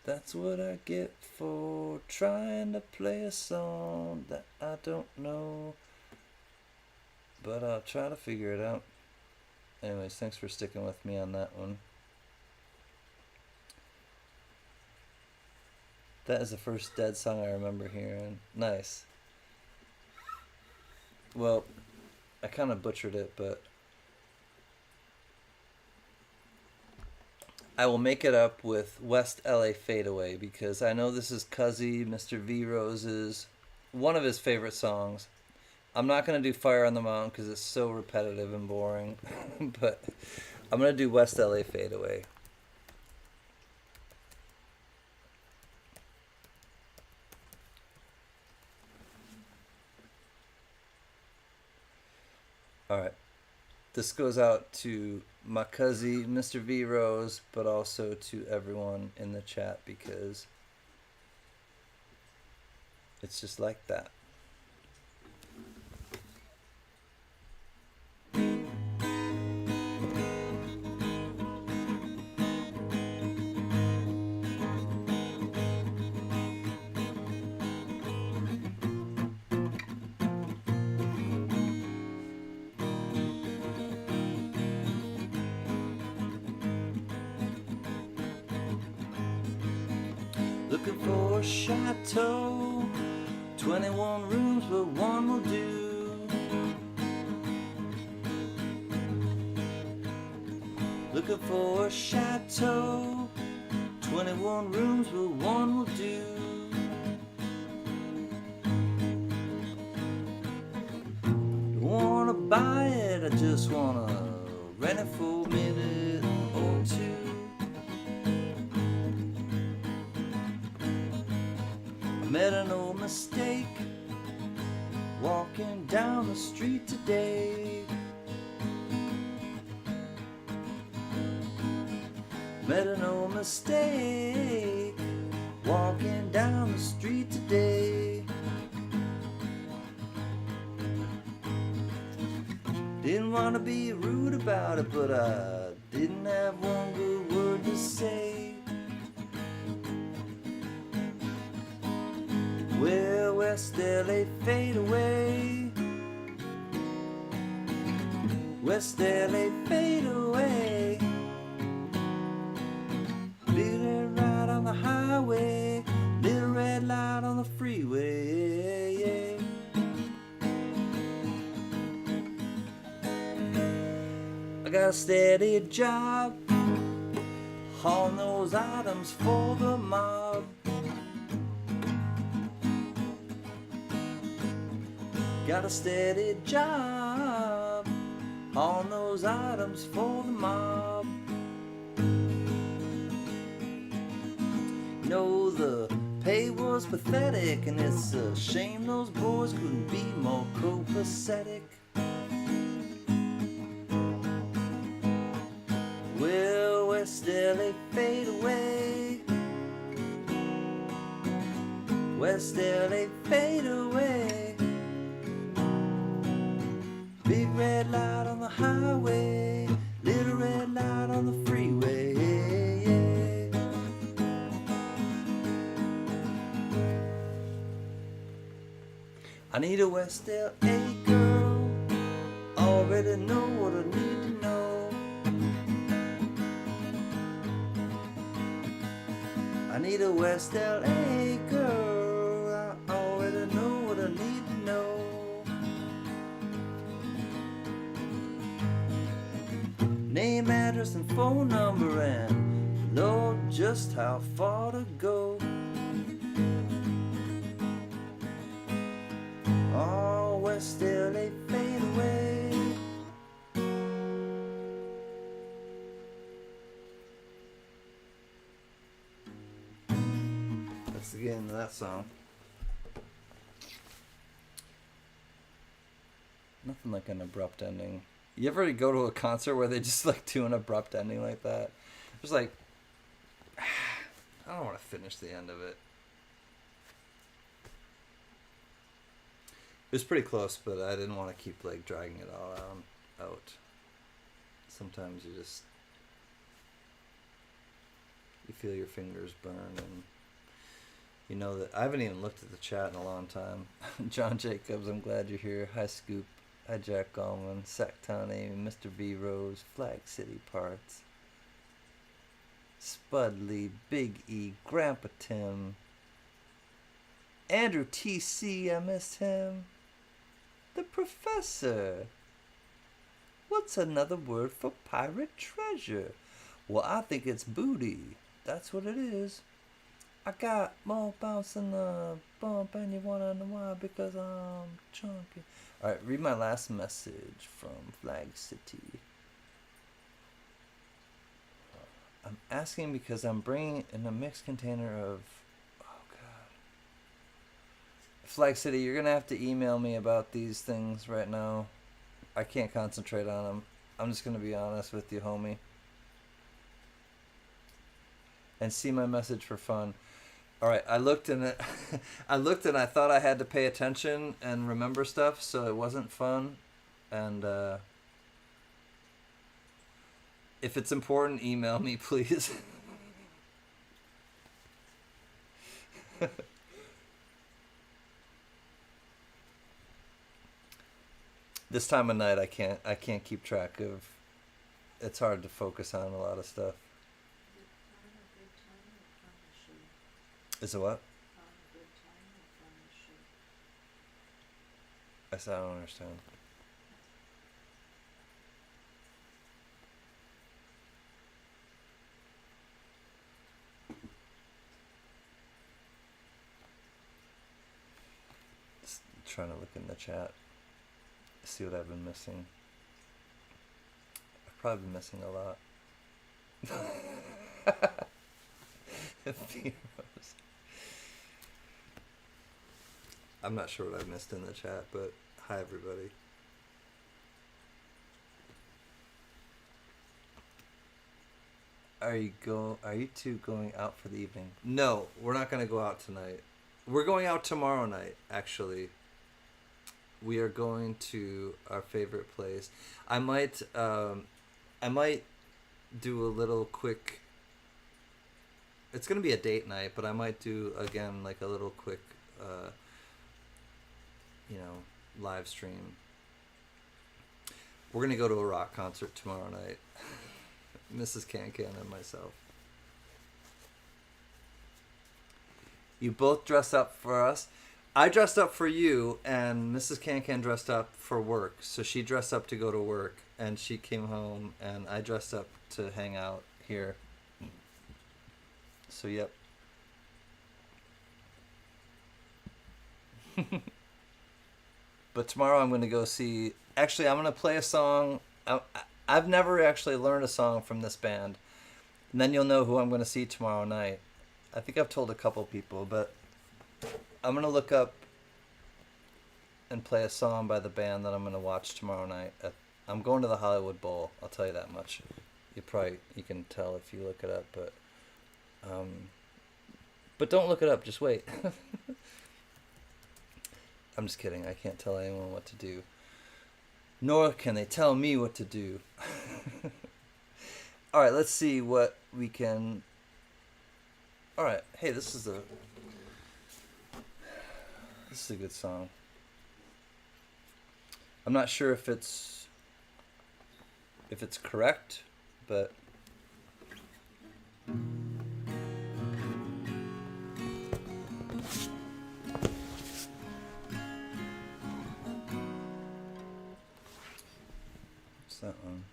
That's what I get for trying to play a song that I don't know. But I'll try to figure it out. Anyways, thanks for sticking with me on that one. That is the first Dead song I remember hearing. Nice. Well, I kind of butchered it, but I will make it up with West LA Fadeaway, because I know this is Cuzzy, Mr. V Rose's, one of his favorite songs. I'm not going to do Fire on the Mountain because it's so repetitive and boring, but I'm going to do West LA Fadeaway. Alright, this goes out to my Cuzzy, Mr. V Rose, but also to everyone in the chat because it's just like that. Looking for a chateau, 21 rooms, but one will do. Looking for a chateau, 21 rooms, but one will do. Don't wanna buy it, I just wanna rent it for a minute or two. Made no mistake walking down the street today. Made no mistake walking down the street today. Didn't want to be rude about it, but I didn't have one good word to say. Well, West LA fade away. West LA fade away. Little red light on the highway, little red light on the freeway. I got a steady job, hauling those items for the mob. Got a steady job on those items for the mob. You know the pay was pathetic, and it's a shame those boys couldn't be more copacetic. Well, West LA fade away. West LA fade away. Big red light on the highway, little red light on the freeway. I need a West LA girl, already know what I need to know. I need a West LA girl, address and phone number and Lord, just how far to go. Oh, West LA fade away. That's the end of that song. Nothing like an abrupt ending. You ever go to a concert where they just like do an abrupt ending like that? It's like, I don't want to finish the end of it. It was pretty close, but I didn't want to keep like dragging it all out. Sometimes you just, you feel your fingers burn, and you know that I haven't even looked at the chat in a long time. John Jacobs, I'm glad you're here. Hi Scoop. Hi Jack Gallman, Sacktown Amy, Mr. V Rose, Flag City Parts, Spud Lee, Big E, Grandpa Tim, Andrew TC, I missed him. The Professor. What's another word for pirate treasure? Well, I think it's booty. That's what it is. I got more bounce than a bump, and you wanna know why? Because I'm chunky. Alright, read my last message from Flag City. I'm asking because I'm bringing in a mixed container of... Oh, God. Flag City, you're going to have to email me about these things right now. I can't concentrate on them. I'm just going to be honest with you, homie. And see my message for fun. All right, I looked and it, I looked and I thought I had to pay attention and remember stuff, so it wasn't fun. And if it's important, email me, please. This time of night, I can't keep track of. It's hard to focus on a lot of stuff. Is it what? I said I don't understand. Just trying to look in the chat, see what I've been missing. I've probably been missing a lot. I'm not sure what I missed in the chat, but hi everybody. Are you two going out for the evening? No, we're not going to go out tonight. We're going out tomorrow night, actually. We are going to our favorite place. I might do a little quick. It's going to be a date night, but I might do again like a little quick live stream. We're gonna go to a rock concert tomorrow night. Mrs. CanCan and myself. You both dress up for us. I dressed up for you, and Mrs. CanCan dressed up for work. So she dressed up to go to work, and she came home, and I dressed up to hang out here. So yep. But tomorrow I'm going to go see... Actually, I'm going to play a song. I've never actually learned a song from this band. And then you'll know who I'm going to see tomorrow night. I think I've told a couple people, but I'm going to look up and play a song by the band that I'm going to watch tomorrow night. I'm going to the Hollywood Bowl. I'll tell you that much. You can tell if you look it up, but don't look it up. Just wait. I'm just kidding. I can't tell anyone what to do. Nor can they tell me what to do. Alright, let's see what we can... Alright, hey, this is a good song. I'm not sure if it's correct, but... that one.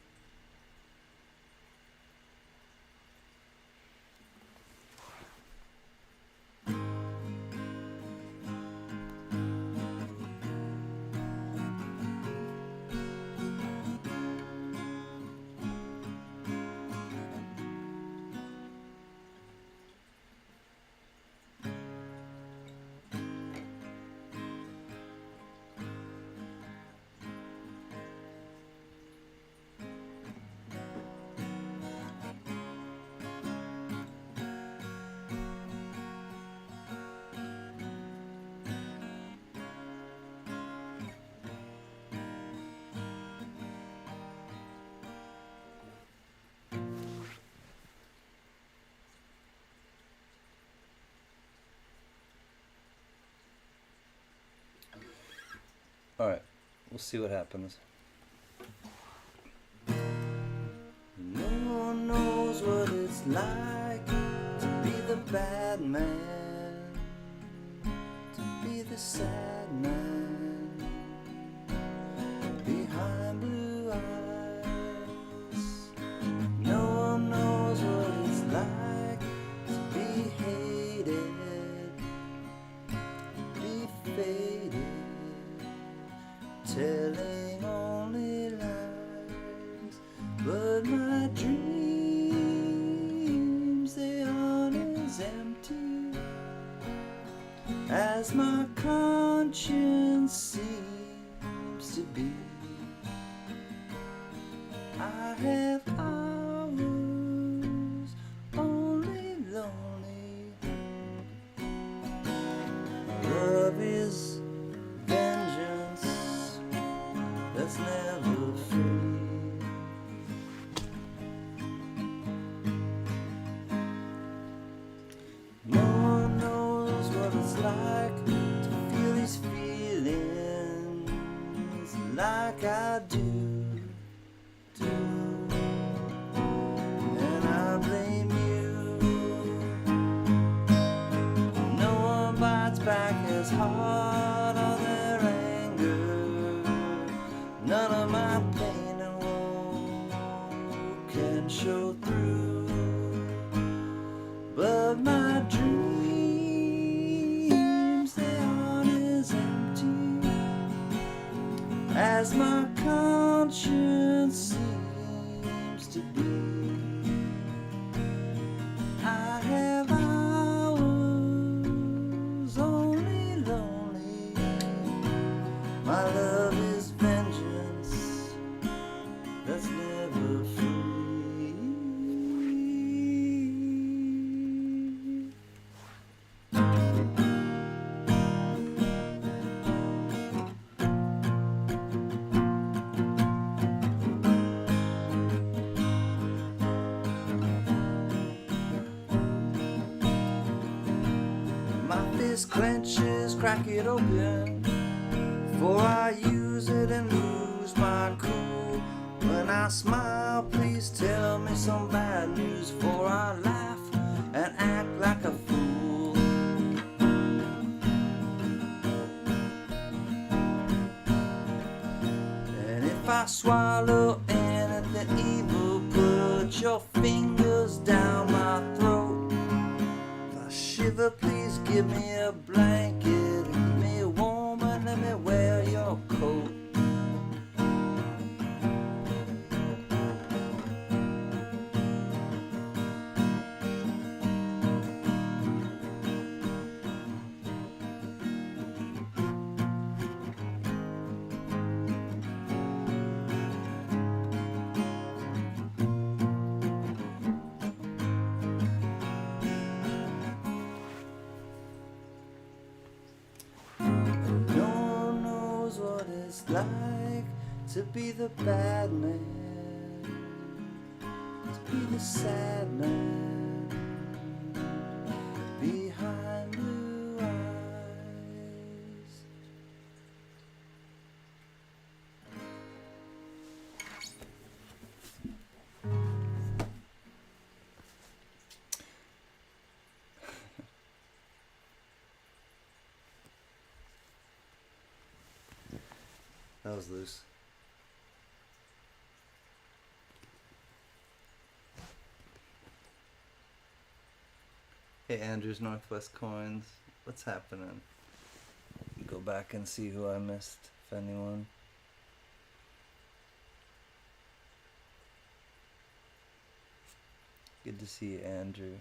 Alright, we'll see what happens. No one knows what it's like to be the bad man, to be the sad man behind blue eyes. No one knows what it's like to be hated, be faded, telling only lies. But my dreams, they aren't as empty as my conscience seems to be. I have hours only lonely. Love is vengeance that's never free. No one knows what it's like to feel these feelings like I do. And I blame you. No one bites back as hard on their anger. None of my pain and woe can show through. But my dreams, they aren't as empty as my conscience seems to be. I have hours only lonely. My love is vengeance that's never free. My fist clenches, crack it open, before I use it and lose my cool. When I smile, please tell me some bad news, for I laugh and act like a fool. And if I swallow anything evil, put your fingers down my throat. If I shiver, please give me a blanket, keep me warm and let me wear your coat. No one knows what it's like to be the bad man, to be the sad man behind blue eyes. That was loose. Hey, Andrew's Northwest Coins. What's happening? Go back and see who I missed, if anyone. Good to see you, Andrew.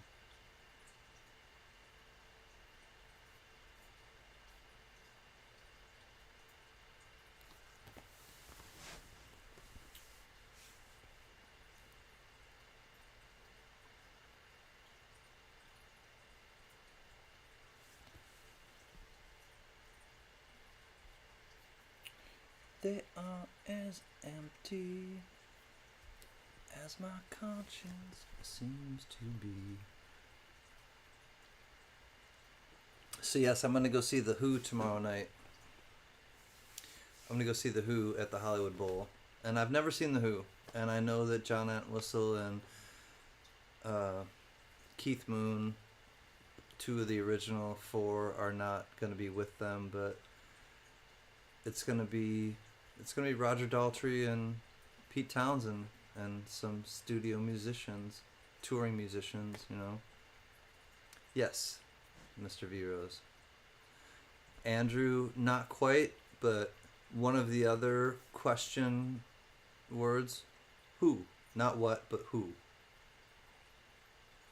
They are as empty as my conscience seems to be. So yes, I'm gonna go see The Who tomorrow night. I'm gonna go see the Who at the Hollywood Bowl, and I've never seen the Who, and I know that John Entwistle and Keith Moon, two of the original four, are not gonna be with them, but it's gonna be Roger Daltrey and Pete Townsend and some studio musicians, touring musicians, you know. Yes, Mr. V Rose. Andrew, not quite, but one of the other question words, who, not what, but who.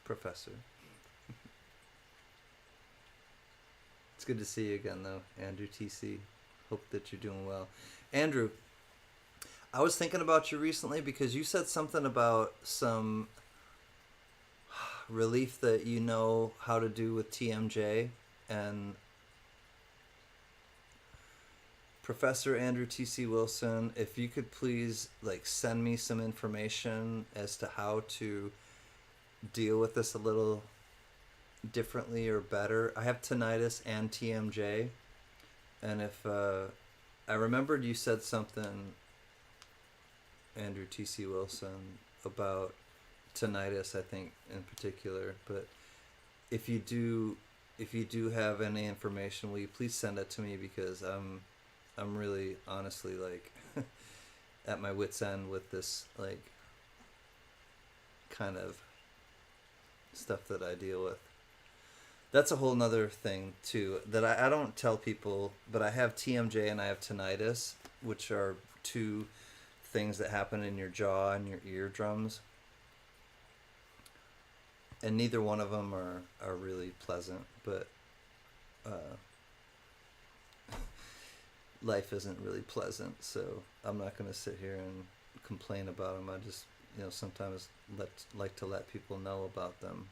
Professor. It's good to see you again, though, Andrew TC. Hope that you're doing well. Andrew, I was thinking about you recently because you said something about some relief that you know how to do with TMJ, and Professor Andrew T.C. Wilson, if you could please send me some information as to how to deal with this a little differently or better. I have tinnitus and TMJ, and if I remembered you said something, Andrew T.C. Wilson, about tinnitus, I think in particular, but if you do have any information, will you please send it to me, because I'm really honestly at my wit's end with this kind of stuff that I deal with. That's a whole nother thing too that I don't tell people, but I have TMJ and I have tinnitus, which are two things that happen in your jaw and your eardrums, and neither one of them are really pleasant, but life isn't really pleasant, so I'm not going to sit here and complain about them. I just, sometimes like to let people know about them.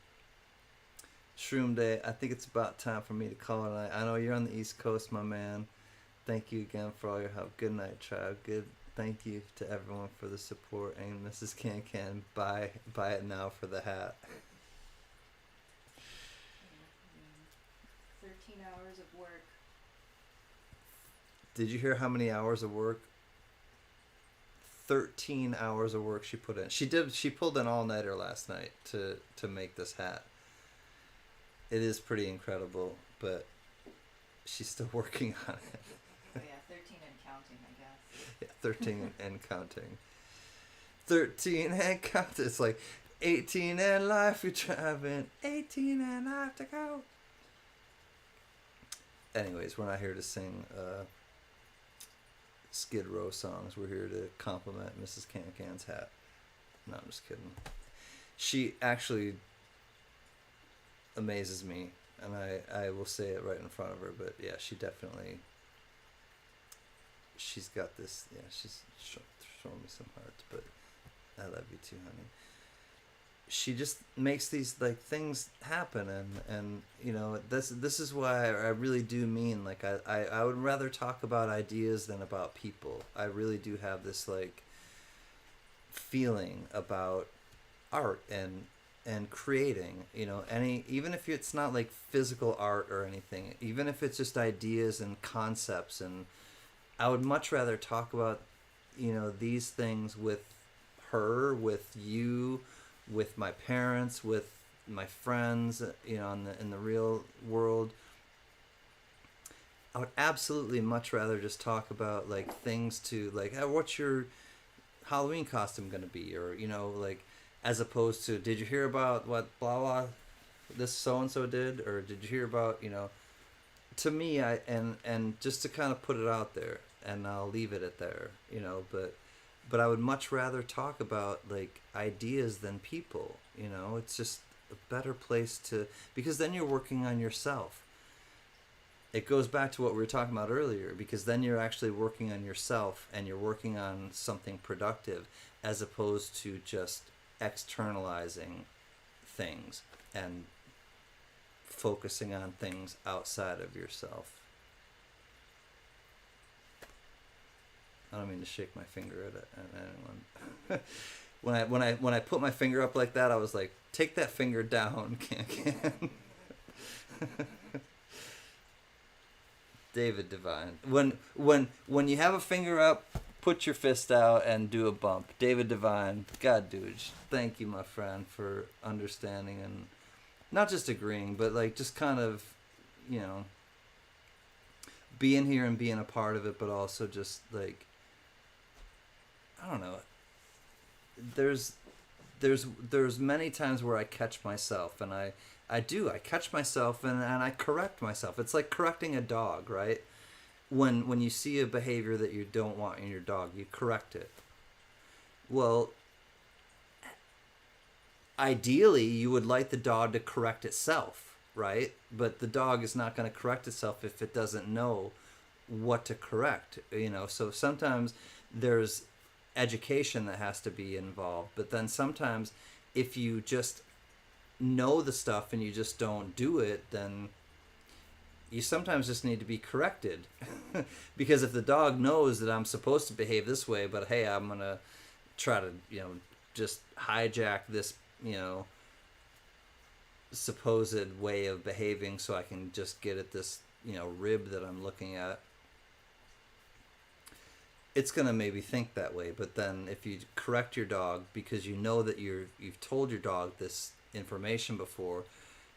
Shroom Day, I think it's about time for me to call it a night. I know you're on the East Coast, my man. Thank you again for all your help. Good night, tribe. Good. Thank you to everyone for the support. And Mrs. CanCan, buy it now for the hat. 13 hours of work. Did you hear how many hours of work? 13 hours of work she put in. She pulled an all-nighter last night to make this hat. It is pretty incredible, but she's still working on it. Oh yeah, 13 and counting, I guess. Yeah, 13 and counting. 13 and counting. It's like 18 and life you're driving, 18 and life to go. Anyways, we're not here to sing Skid Row songs. We're here to compliment Mrs. CanCan's hat. No, I'm just kidding. She actually amazes me, and I will say it right in front of her, but yeah, she's got this, yeah, she's showing me some hearts, but I love you too, honey. She just makes these things happen, and this is why I really do mean I would rather talk about ideas than about people. I really do have this feeling about art and creating, even if it's not physical art or anything, even if it's just ideas and concepts, and I would much rather talk about these things with her, with you, with my parents, with my friends, in the real world. I would absolutely much rather just talk about things to hey, what's your Halloween costume gonna be, or as opposed to, did you hear about what blah blah this so and so did, or did you hear about to me, and just to kind of put it out there, and I'll leave it at there, but I would much rather talk about ideas than people. It's just a better place to, because then you're working on yourself. It goes back to what we were talking about earlier, because then you're actually working on yourself and you're working on something productive, as opposed to just externalizing things and focusing on things outside of yourself. I don't mean to shake my finger at anyone. when I put my finger up like that, I was like, take that finger down, CanCan. David Divine. When you have a finger up, put your fist out and do a bump. David Divine. God, dude, thank you, my friend, for understanding and not just agreeing, but like just kind of, you know, being here and being a part of it, but also just like, I don't know. There's many times where I catch myself, and I catch myself and I correct myself. It's like correcting a dog, right? When you see a behavior that you don't want in your dog, you correct it. Well, ideally, you would like the dog to correct itself, right? But the dog is not going to correct itself if it doesn't know what to correct, you know? So sometimes there's education that has to be involved, but then sometimes if you just know the stuff and you just don't do it, then you sometimes just need to be corrected. Because if the dog knows that I'm supposed to behave this way, but hey, I'm going to try to, you know, just hijack this, you know, supposed way of behaving so I can just get at this, you know, rib that I'm looking at, it's going to maybe think that way. But then if you correct your dog because you know that you've told your dog this information before,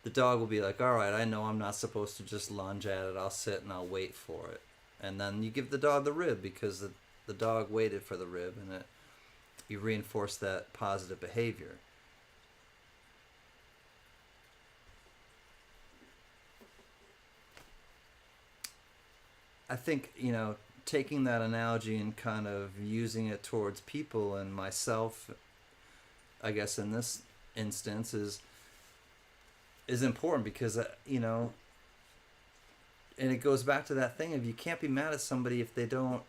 the dog will be like, all right, I know I'm not supposed to just lunge at it. I'll sit and I'll wait for it. And then you give the dog the rib because the dog waited for the rib, and you reinforce that positive behavior. I think, you know, taking that analogy and kind of using it towards people and myself, I guess in this instance, is important because, you know, and it goes back to that thing of you can't be mad at somebody if they don't,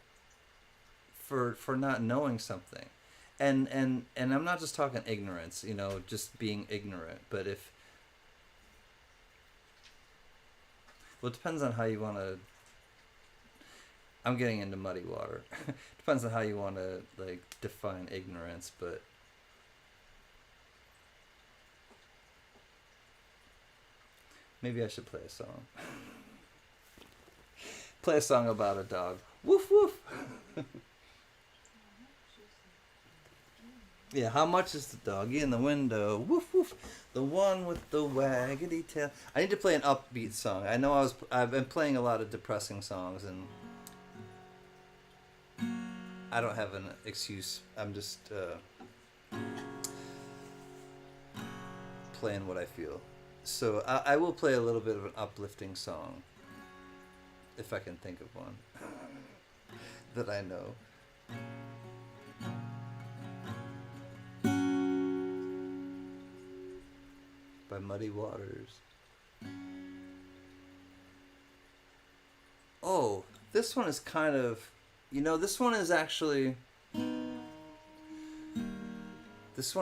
for not knowing something. And I'm not just talking ignorance, you know, just being ignorant, but well, it depends on how you want to, I'm getting into muddy water. Depends on how you want to, like, define ignorance, but maybe I should play a song. Play a song about a dog. Woof woof. Yeah, how much is the doggy in the window? Woof woof. The one with the waggedy tail. I need to play an upbeat song. I know I've been playing a lot of depressing songs, and I don't have an excuse. I'm just playing what I feel. So I will play a little bit of an uplifting song, if I can think of one that I know. By Muddy Waters. Oh, this one is kind of, you know, this one is actually, it's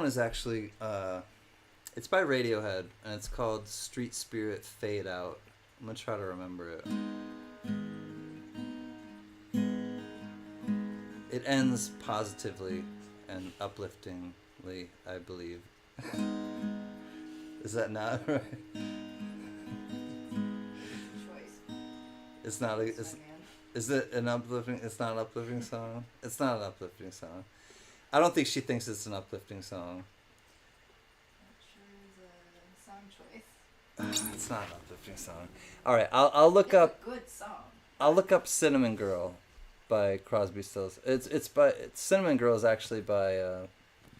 by Radiohead, and it's called Street Spirit Fade Out. I'm gonna try to remember it. It ends positively and upliftingly, I believe. Is that not right? Choice. It's not. Is it an uplifting? It's not an uplifting song. It's not an uplifting song. I don't think she thinks it's an uplifting song. That sure is a song choice. It's not an uplifting song. All right, I'll look up. A good song. I'll look up "Cinnamon Girl" by Crosby, Stills. It's "Cinnamon Girl" is actually by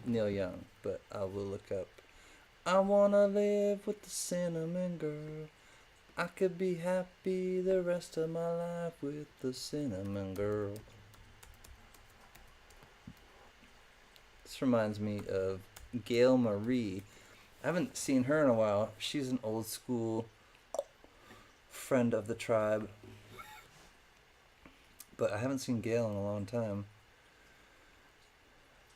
Neil Young, but I will look up. I wanna live with the cinnamon girl. I could be happy the rest of my life with the cinnamon girl. This reminds me of Gail Marie. I haven't seen her in a while. She's an old school friend of the tribe. But I haven't seen Gail in a long time.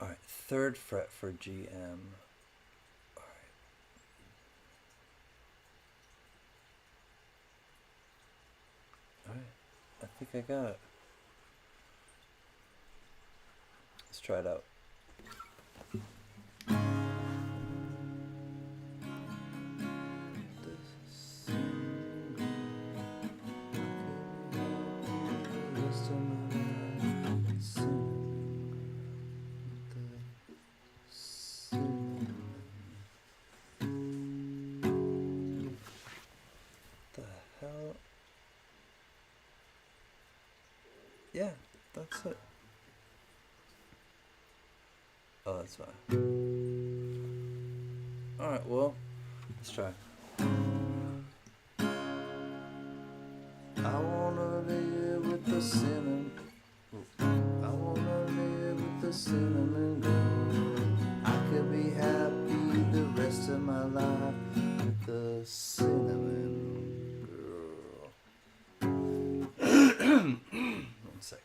Alright, 3rd fret for GM. Alright, I think I got it. Let's try it out. Yeah, that's it. Oh, that's fine. Alright, well, let's try. I wanna live with the cinnamon. I wanna live with the cinnamon girl. I could be happy the rest of my life with the cinnamon girl. One second.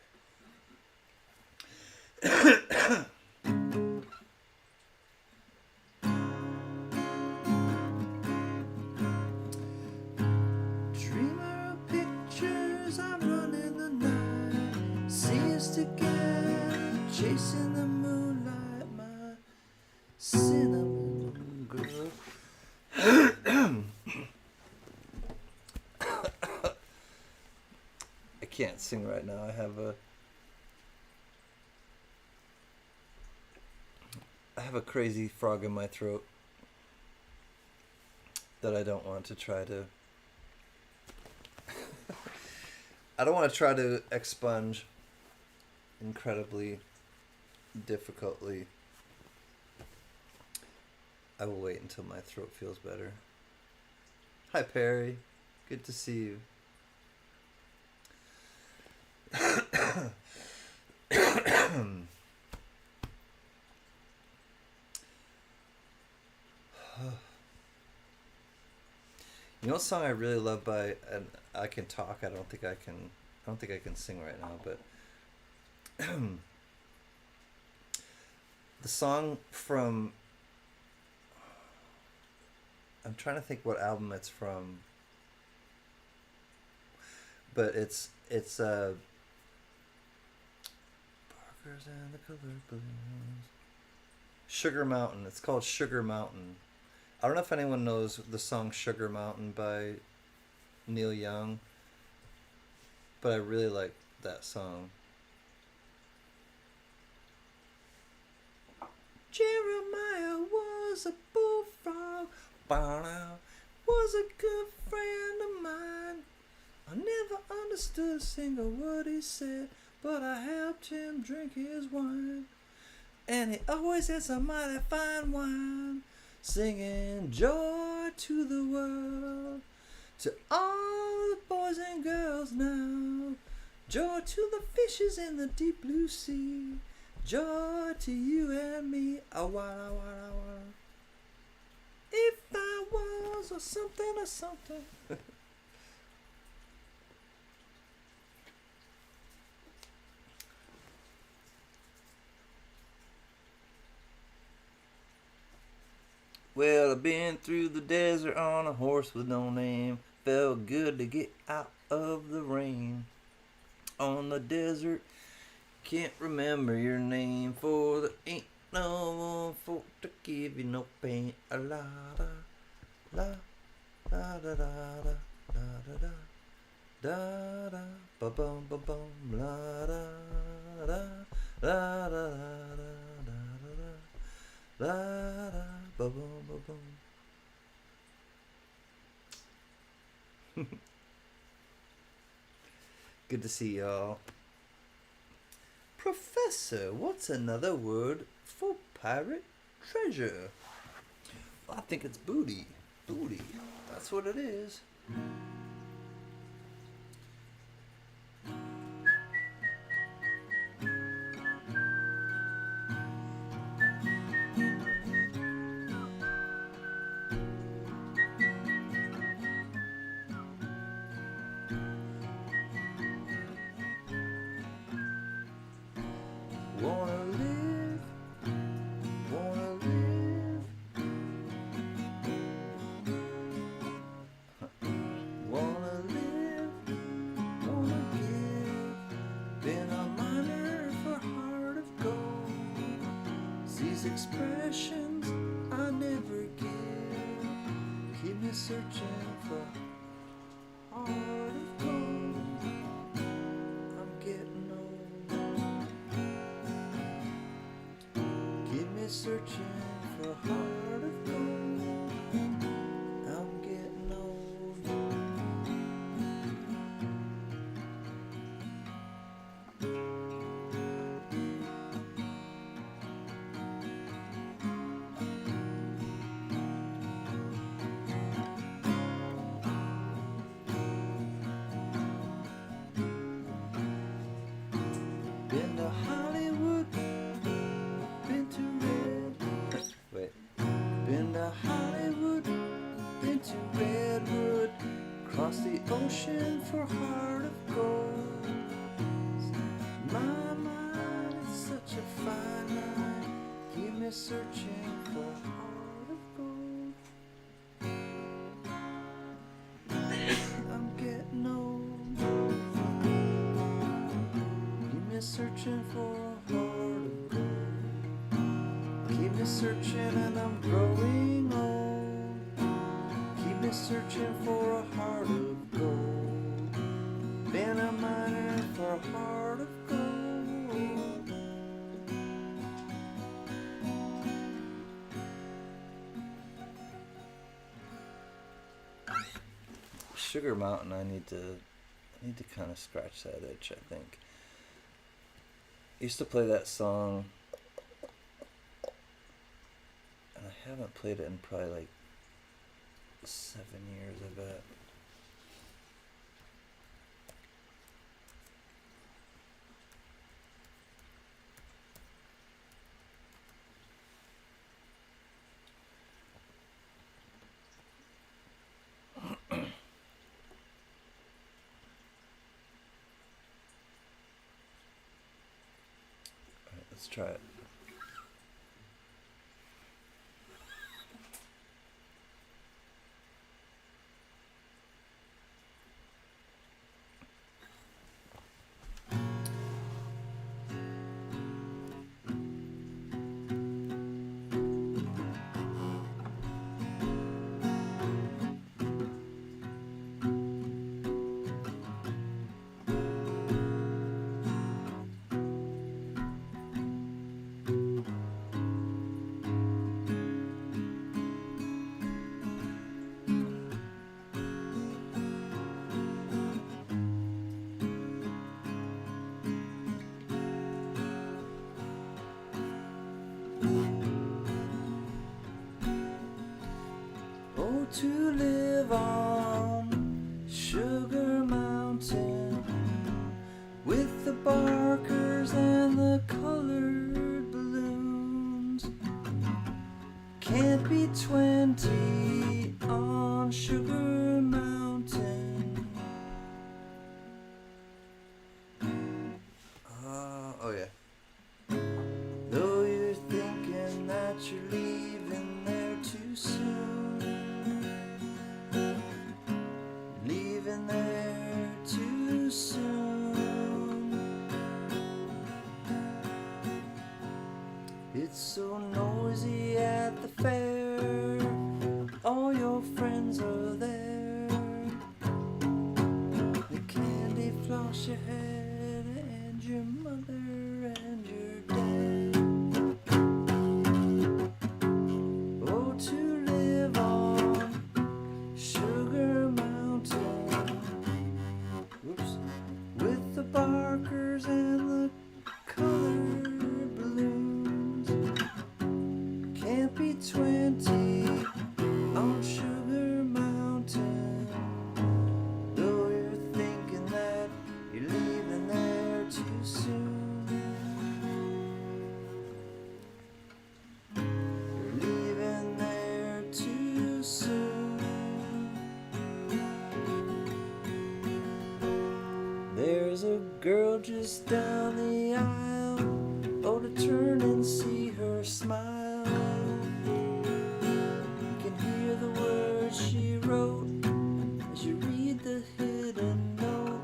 Dreamer of pictures, I run in the night. See us together, chasing the moonlight, my cinnamon girl. I can't sing right now. I have a crazy frog in my throat that I don't want to try to I don't want to try to expunge incredibly difficultly. I will wait until my throat feels better. Hi, Perry. Good to see you. You know, a song I really love by, and I can talk. I don't think I can sing right now, but the song from, I'm trying to think what album it's from, but it's Parker's and the Color Balloons. Sugar Mountain. It's called Sugar Mountain. I don't know if anyone knows the song Sugar Mountain by Neil Young, but I really like that song. Jeremiah was a bullfrog, was a good friend of mine. I never understood a single word he said, but I helped him drink his wine. And he always had some mighty fine wine, singing joy to the world, to all the boys and girls now. Joy to the fishes in the deep blue sea, joy to you and me. Awara, awara, awara. If I was or something. Well, I've been through the desert on a horse with no name. Felt good to get out of the rain. On the desert, can't remember your name, for there ain't no one for to give you no pain. A la da, la da da da da da da da ba bum ba bum la da da da da da da da da. Ba boom, ba boom. Good to see y'all. Professor, what's another word for pirate treasure? Well, I think it's booty. Booty. That's what it is. Wanna live, wanna give. Been a miner for heart of gold. These expressions I never give. Keep me searching for heart of gold. I'm getting old. Keep me searching for heart of gold. I'm getting old. across the ocean for a heart of gold. My mind is such a fine line, keep me searching for a heart of gold. I'm getting old, keep me searching for a heart of gold. Keep me searching and I'm growing old. Keep me searching for a heart of gold. Been a miner for a heart of gold. Sugar Mountain, I need to kind of scratch that itch, I think. I used to play that song, and I haven't played it in probably like 7 years, I bet. Alright, let's try it. Oh, to live on Sugar Mountain with the barkers and the colored balloons. Can't be 20 on Sugar Mountain. Oh yeah. Though you're thinking that you're leaving there too soon, leaving there too soon. It's so noisy at the fair, all your friends are there. The candy floss your head and your mother and your dad. Oh, to live on Sugar Mountain, whoops, with the barkers and the colored balloons. Can't be 20 on Sugar Mountain, though you're thinking that you're leaving there too soon. You're leaving there too soon. There's a girl just down the aisle, oh, to turn and see her smile. You can hear the words she wrote as you read the hidden note.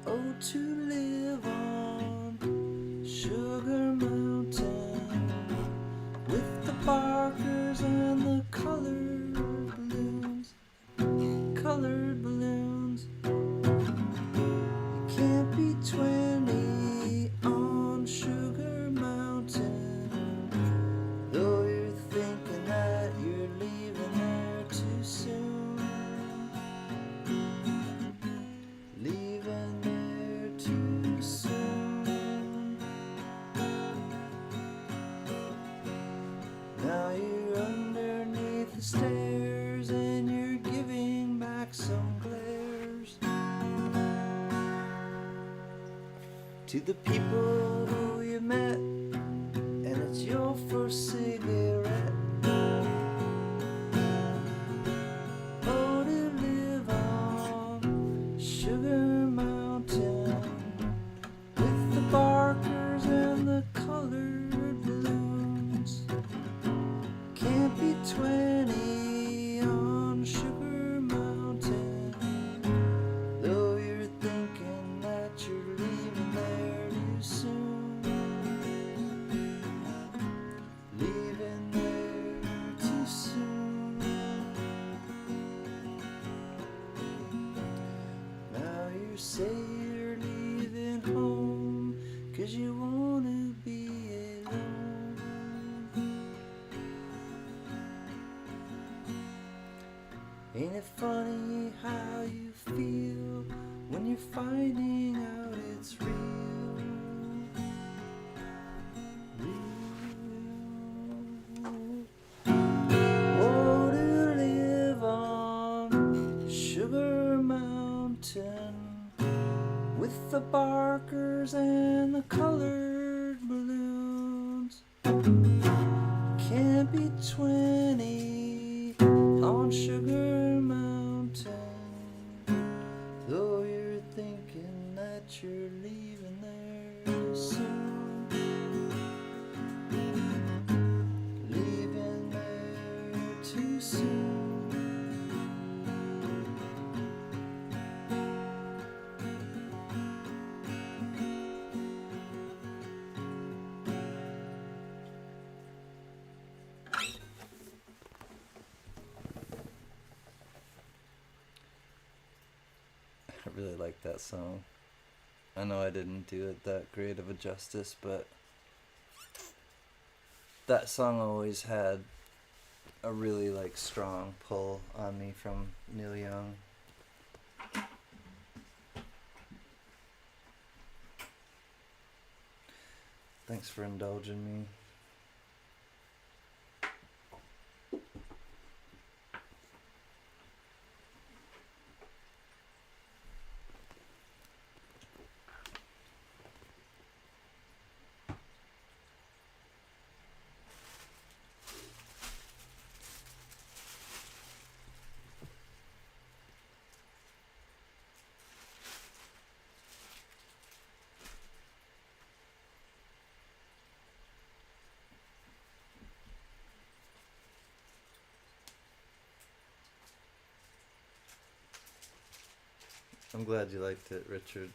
Oh, to live on Sugar Mountain with the barkers and the colored balloons. Colored balloons. You can't be 20 on Sugar Mountain, though you're thinking that you're leaving there too soon. Leaving there too soon. Now you're underneath the stairs and you're giving back some glares to the people who you met, and it's your first cigarette. 20 on Sugar Mountain, though you're thinking that you're leaving there too soon. Leaving there too soon. Now you say you're leaving home 'cause you wanna be alone. Ain't it funny how you feel when you're finding out it's real? Oh, to live on Sugar Mountain with the barkers and the colored balloons. Can't be 20 on Sugar Mountain, though you're thinking that you're leaving there soon. Leaving there too soon. I really like that song. I know I didn't do it that great of a justice, but that song always had a really like strong pull on me from Neil Young. Thanks for indulging me. I'm glad you liked it, Richard.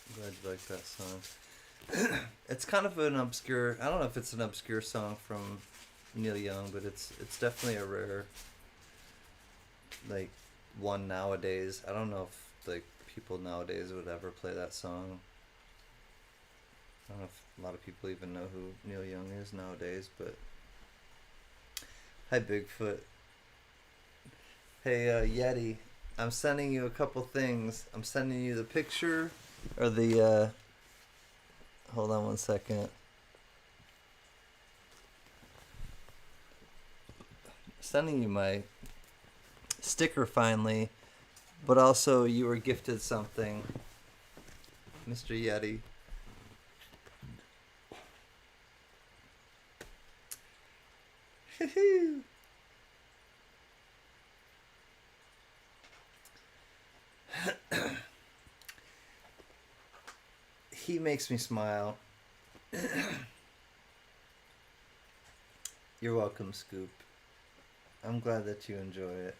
I'm glad you liked that song. It's kind of an obscure, I don't know if it's an obscure song from Neil Young, but it's definitely a rare, like, one nowadays. I don't know if, like, people nowadays would ever play that song. I don't know if a lot of people even know who Neil Young is nowadays, but... Hi, Bigfoot. Hey, Yeti. I'm sending you a couple things. I'm sending you the picture, or the, hold on one second. Sending you my sticker finally, but also you were gifted something, Mr. Yeti. He makes me smile. You're welcome, Scoop. I'm glad that you enjoy it.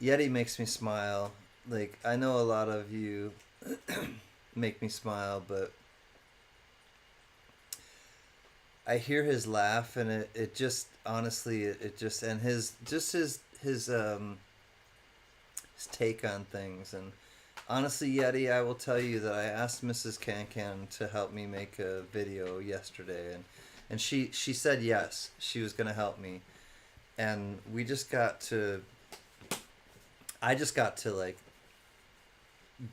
Yeti makes me smile. Like, I know a lot of you make me smile, but I hear his laugh and it just, honestly, it just, and his take on things. And honestly, Yeti, I will tell you that I asked Mrs. CanCan to help me make a video yesterday, and she said yes, she was going to help me. And I just got to like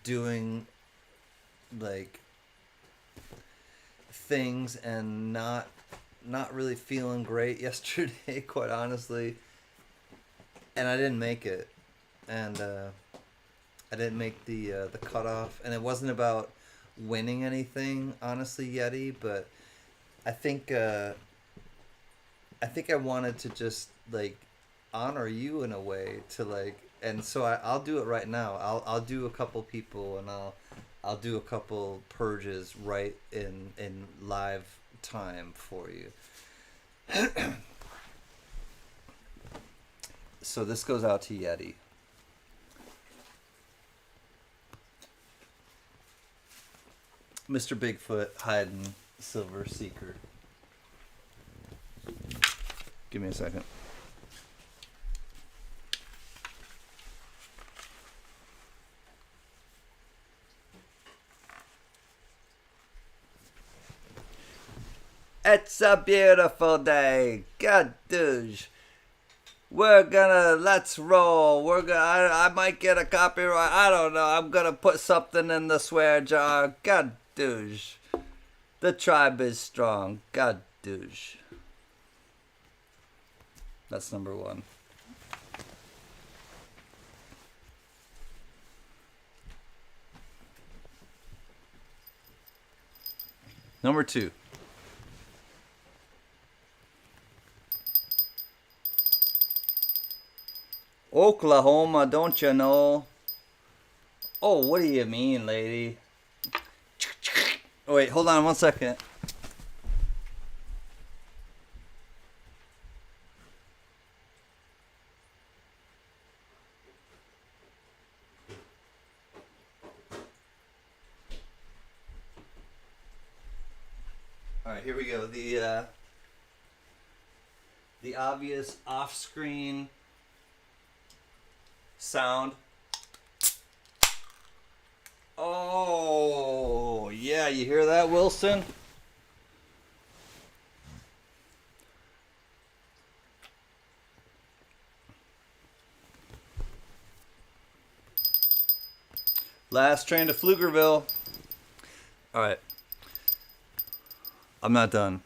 doing like things and not really feeling great yesterday, quite honestly. And I didn't make it. And I didn't make the cutoff, and it wasn't about winning anything, honestly, Yeti. But I think I wanted to just like honor you in a way, to like, and so I'll do it right now. I'll do a couple people, and I'll do a couple purges right in live time for you. so this goes out to Yeti. Mr. Bigfoot hiding Silver Seeker. Give me a second. It's a beautiful day. God douche. Let's roll. I might get a copyright. I don't know. I'm gonna put something in the swear jar. God douche. The tribe is strong. God douche. That's number one. Number two. Oklahoma, don't you know? Oh, what do you mean, lady? Oh, wait, hold on 1 second. All right, here we go. The obvious off-screen sound. Oh, yeah, you hear that, Wilson? Last train to Pflugerville. All right. I'm not done.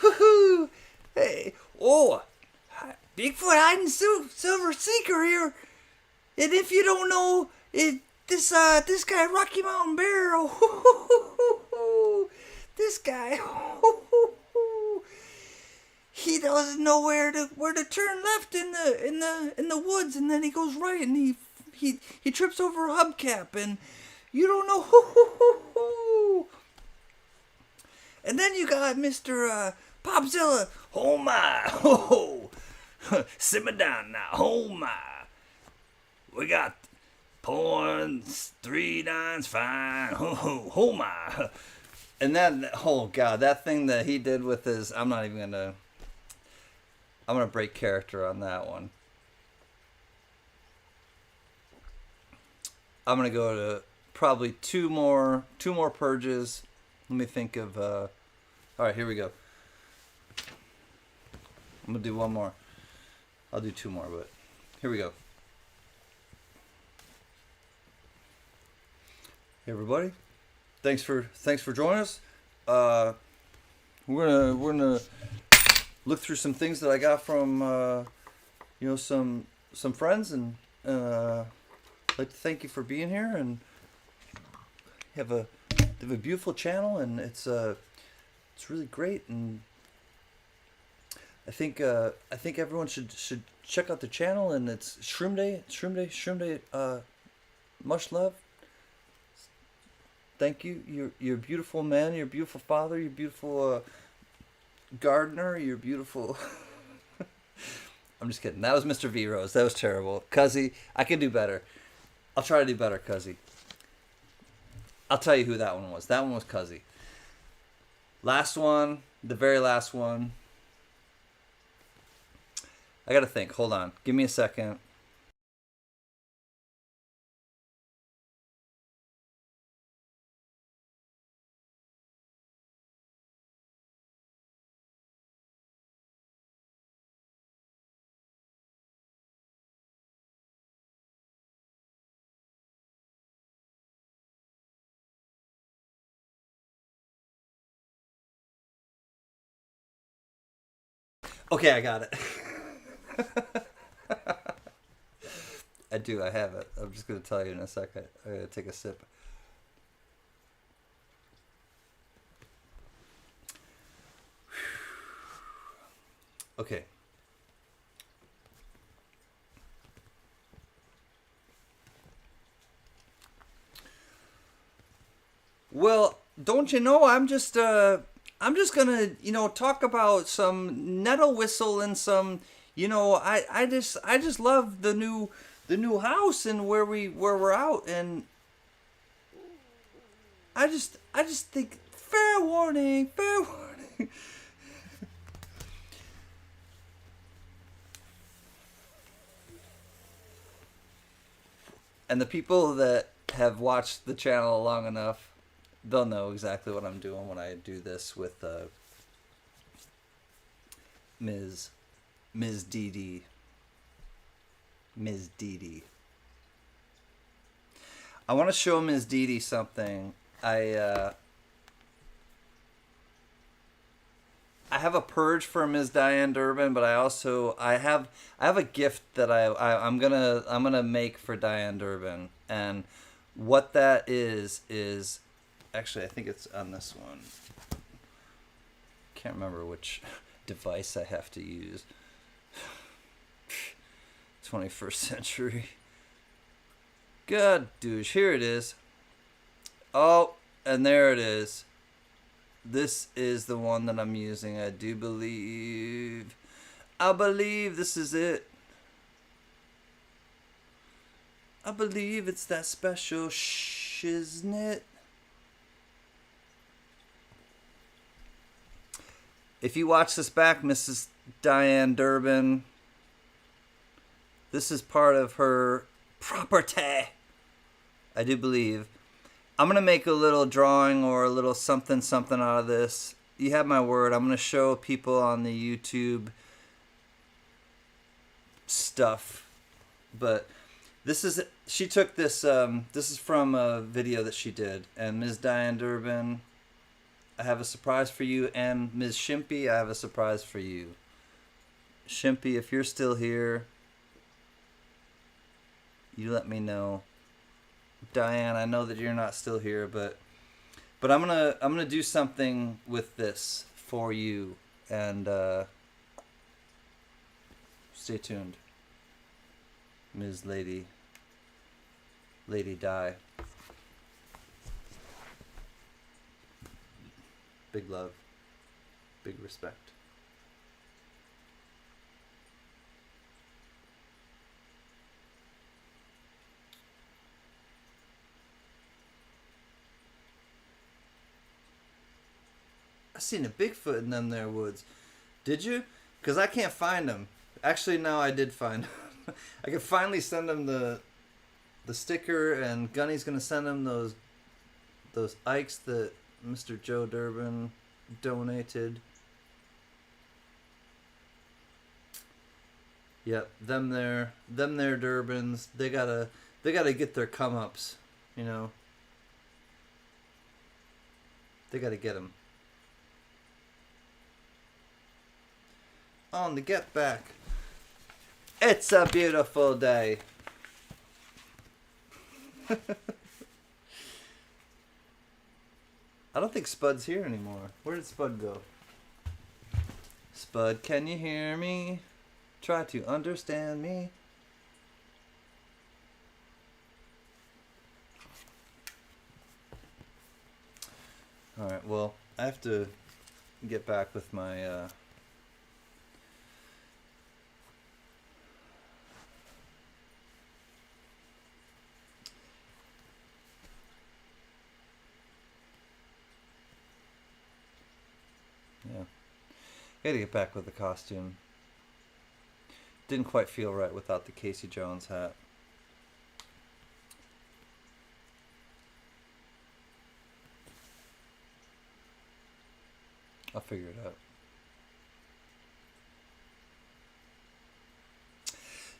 Woohoo! Hey, oh, Bigfoot hiding Silver Seeker here. And if you don't know, this guy Rocky Mountain Bear, this guy, he doesn't know where to turn left in the woods, and then he goes right, and he trips over a hubcap, and you don't know. And then you got Mr. Popzilla. Oh my, simmer down now. Oh my. We got points, 3 nines, fine. Oh my. And then, oh God, that thing that he did with his, I'm gonna break character on that one. I'm gonna go to probably two more purges. Let me think of, all right, here we go. I'm gonna do one more. I'll do 2 more, but here we go. Hey everybody, thanks for joining us. We're gonna look through some things that I got from some friends, and I'd like to thank you for being here, and have a beautiful channel, and it's really great, and I think everyone should check out the channel, and it's Shroom Day. Much love. Thank you. You're a beautiful man. You're a beautiful father. You're a beautiful gardener. You're beautiful. I'm just kidding. That was Mr. V Rose. That was terrible. Cuzzy, I can do better. I'll try to do better, Cuzzy. I'll tell you who that one was. That one was Cuzzy. Last one, the very last one. I gotta think. Hold on. Give me a second. Okay, I got it. I do. I have it. I'm just going to tell you in a second. I'm going to take a sip. Okay. Well, don't you know, I'm just I'm just gonna, talk about some nettle whistle and some, I just love the new house and where we're out, and I just think fair warning, fair warning. And the people that have watched the channel long enough, they'll know exactly what I'm doing when I do this with Ms. Dee Dee. Ms. Dee Dee. I want to show Ms. Dee Dee something. I have a purge for Ms. Diane Durbin, but I have a gift that I'm gonna make for Diane Durbin, and what that is actually, I think it's on this one. Can't remember which device I have to use. 21st century. God douche. Here it is. Oh, and there it is. This is the one that I'm using. I believe this is it. I believe it's that special shiznit. If you watch this back, Mrs. Diane Durbin, this is part of her property. I do believe. I'm going to make a little drawing or a little something out of this. You have my word. I'm going to show people on the YouTube stuff. But she took this, this is from a video that she did. And Ms. Diane Durbin, I have a surprise for you. And Ms. Shimpy, I have a surprise for you. Shimpy, if you're still here, you let me know. Diane, I know that you're not still here, but I'm gonna do something with this for you, and stay tuned, Ms. Lady Di. Big love, big respect. I seen a Bigfoot in them there woods. Did you? Because I can't find him. Actually, no, I did find him. I can finally send him the sticker, and Gunny's gonna send him those Ikes that Mr. Joe Durbin donated. Yep, them there Durbins. They gotta get their come ups, you know. They gotta get them. On the get back. It's a beautiful day. I don't think Spud's here anymore. Where did Spud go? Spud, can you hear me? Try to understand me. Alright, well, I have to get back with my yeah. Gotta get back with the costume. Didn't quite feel right without the Casey Jones hat. I'll figure it out.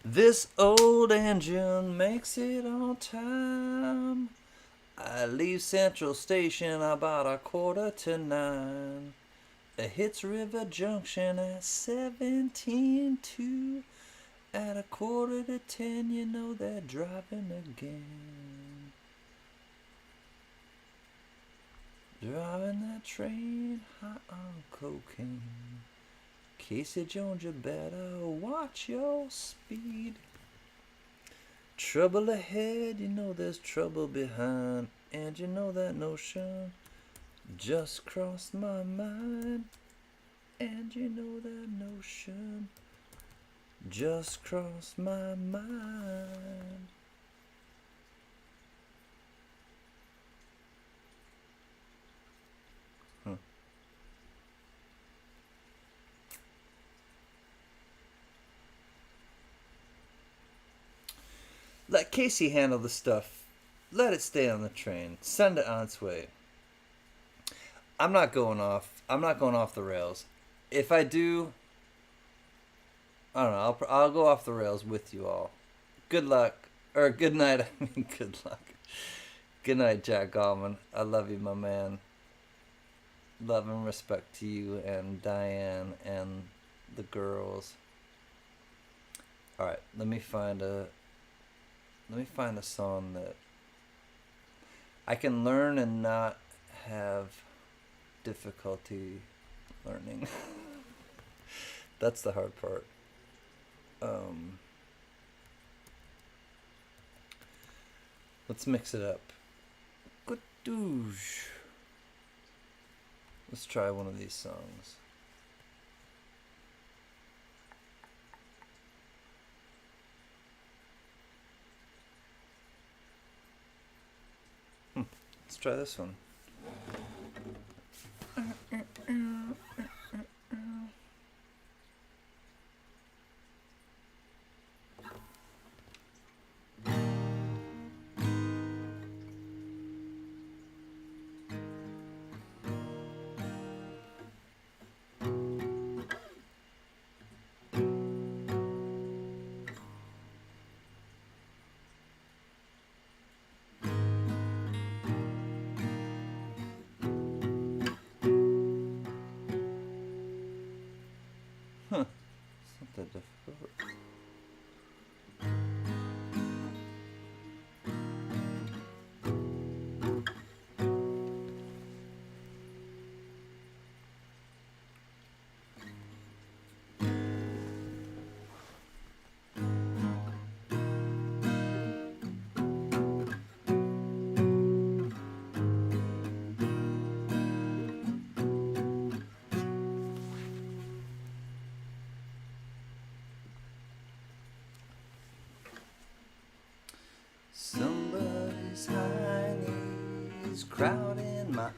This old engine makes it on time. I leave Central Station about 8:45. It hits River Junction at 17:02. At 9:45, you know they're driving again. Driving that train high on cocaine. Casey Jones, you better watch your speed. Trouble ahead, you know there's trouble behind. And you know that notion just crossed my mind, and you know that notion just crossed my mind. Huh. Let Casey handle the stuff. Let it stay on the train. Send it on its way. I'm not going off. I'm not going off the rails. If I do, I don't know. I'll go off the rails with you all. Good luck. Or good night. I mean, good luck. Good night, Jack Gallman. I love you, my man. Love and respect to you and Diane and the girls. All right, let me find a song that I can learn and not have difficulty learning. That's the hard part. Let's mix it up. Good douche. Let's try one of these songs. Let's try this one. Huh. It's not that difficult. Somebody's high knees crowding my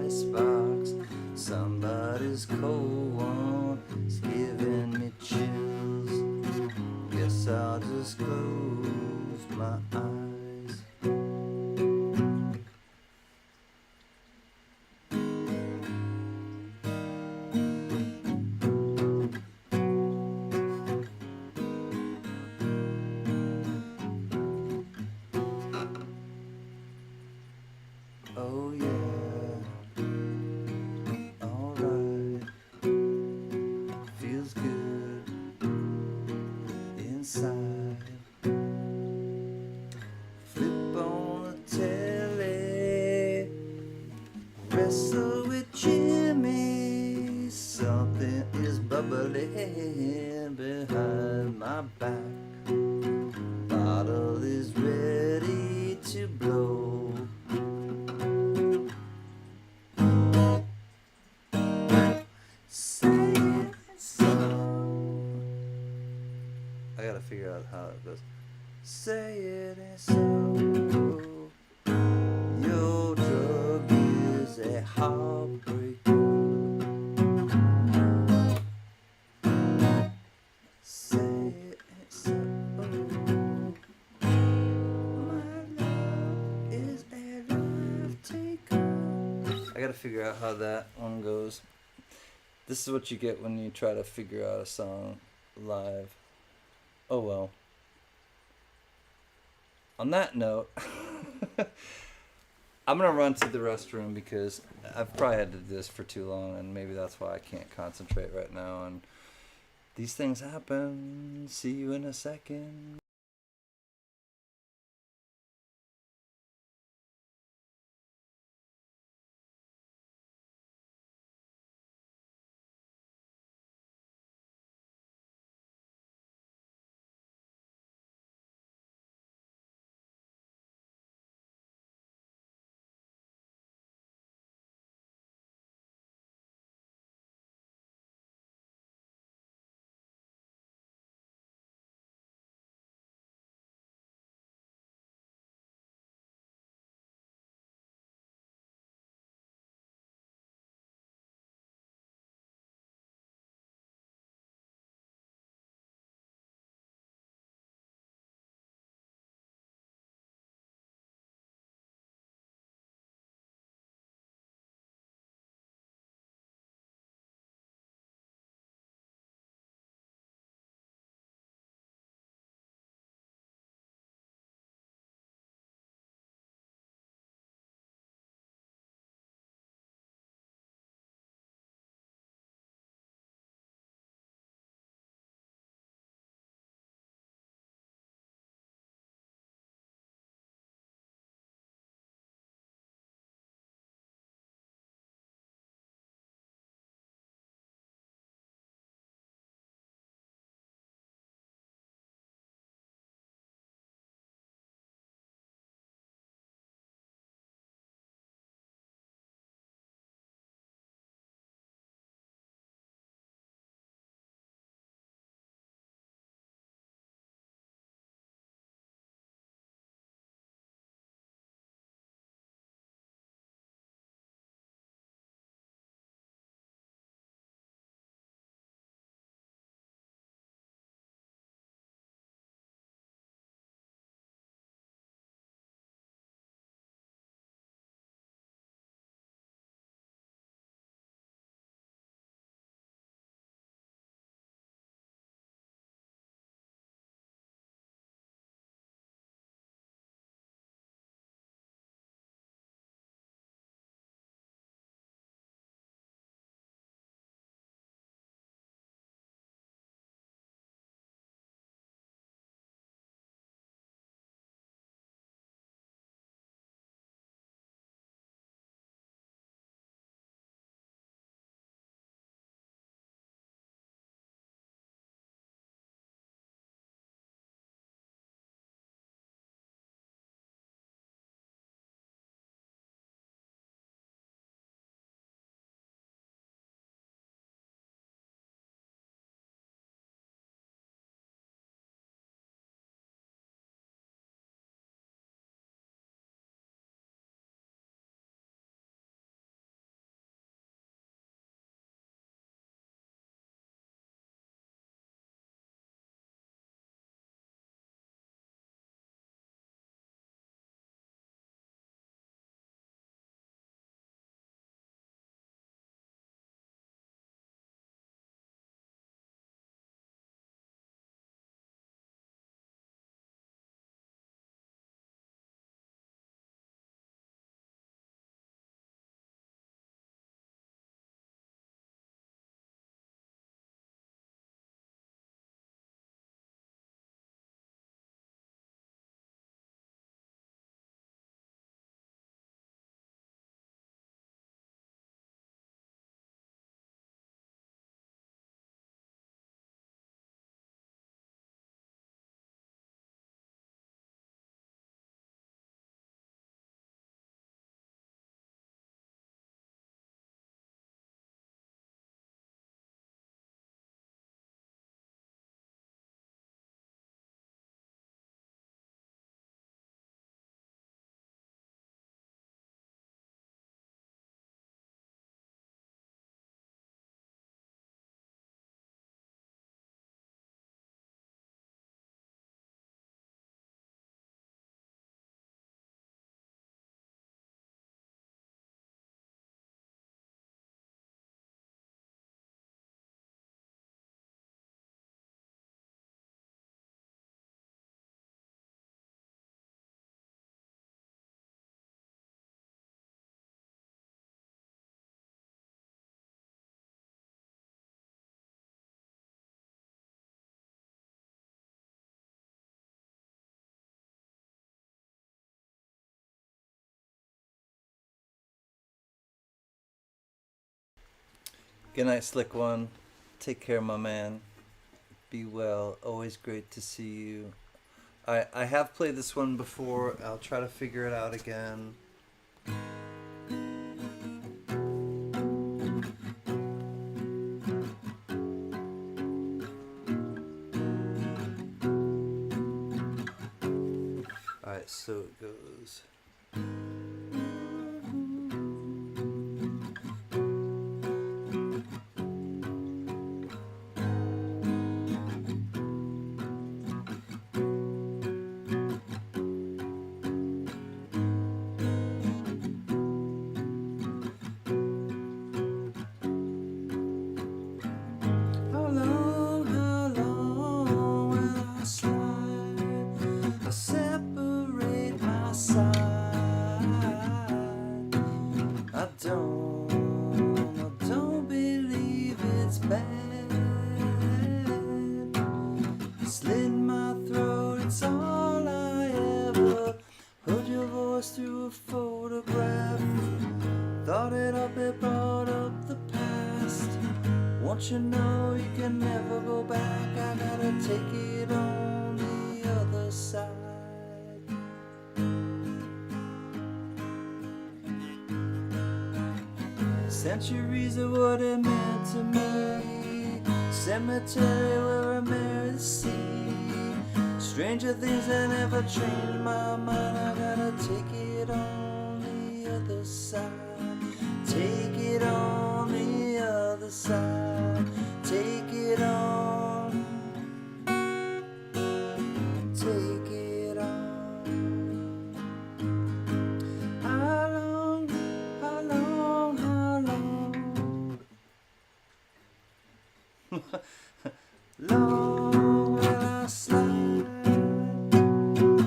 icebox. Somebody's cold one is giving me chills. Guess I'll just close my eyes. Oh yeah, alright, feels good inside. Flip on the telly, wrestle with Jimmy. Something is bubbling behind my back. Bottle is ready to blow. I gotta figure out how it goes. Say it ain't so. Your drug is a heartbreak. Say it ain't so. My love is a life taker. I gotta figure out how that one goes. This is what you get when you try to figure out a song live. Oh well. On that note, I'm gonna run to the restroom because I've probably had to do this for too long, and maybe that's why I can't concentrate right now. And these things happen. See you in a second. Good night, Slick One. Take care, my man. Be well. Always great to see you. I have played this one before. I'll try to figure it out again. Alright, so it goes. You know you can never go back. I gotta take it on the other side. Centuries of what it meant to me. Cemetery where I married the sea. Stranger things that never changed my mind. I gotta take it on the other side. Take it on the other side. Take it on. Take it on. How long, how long, how long? Long will I slide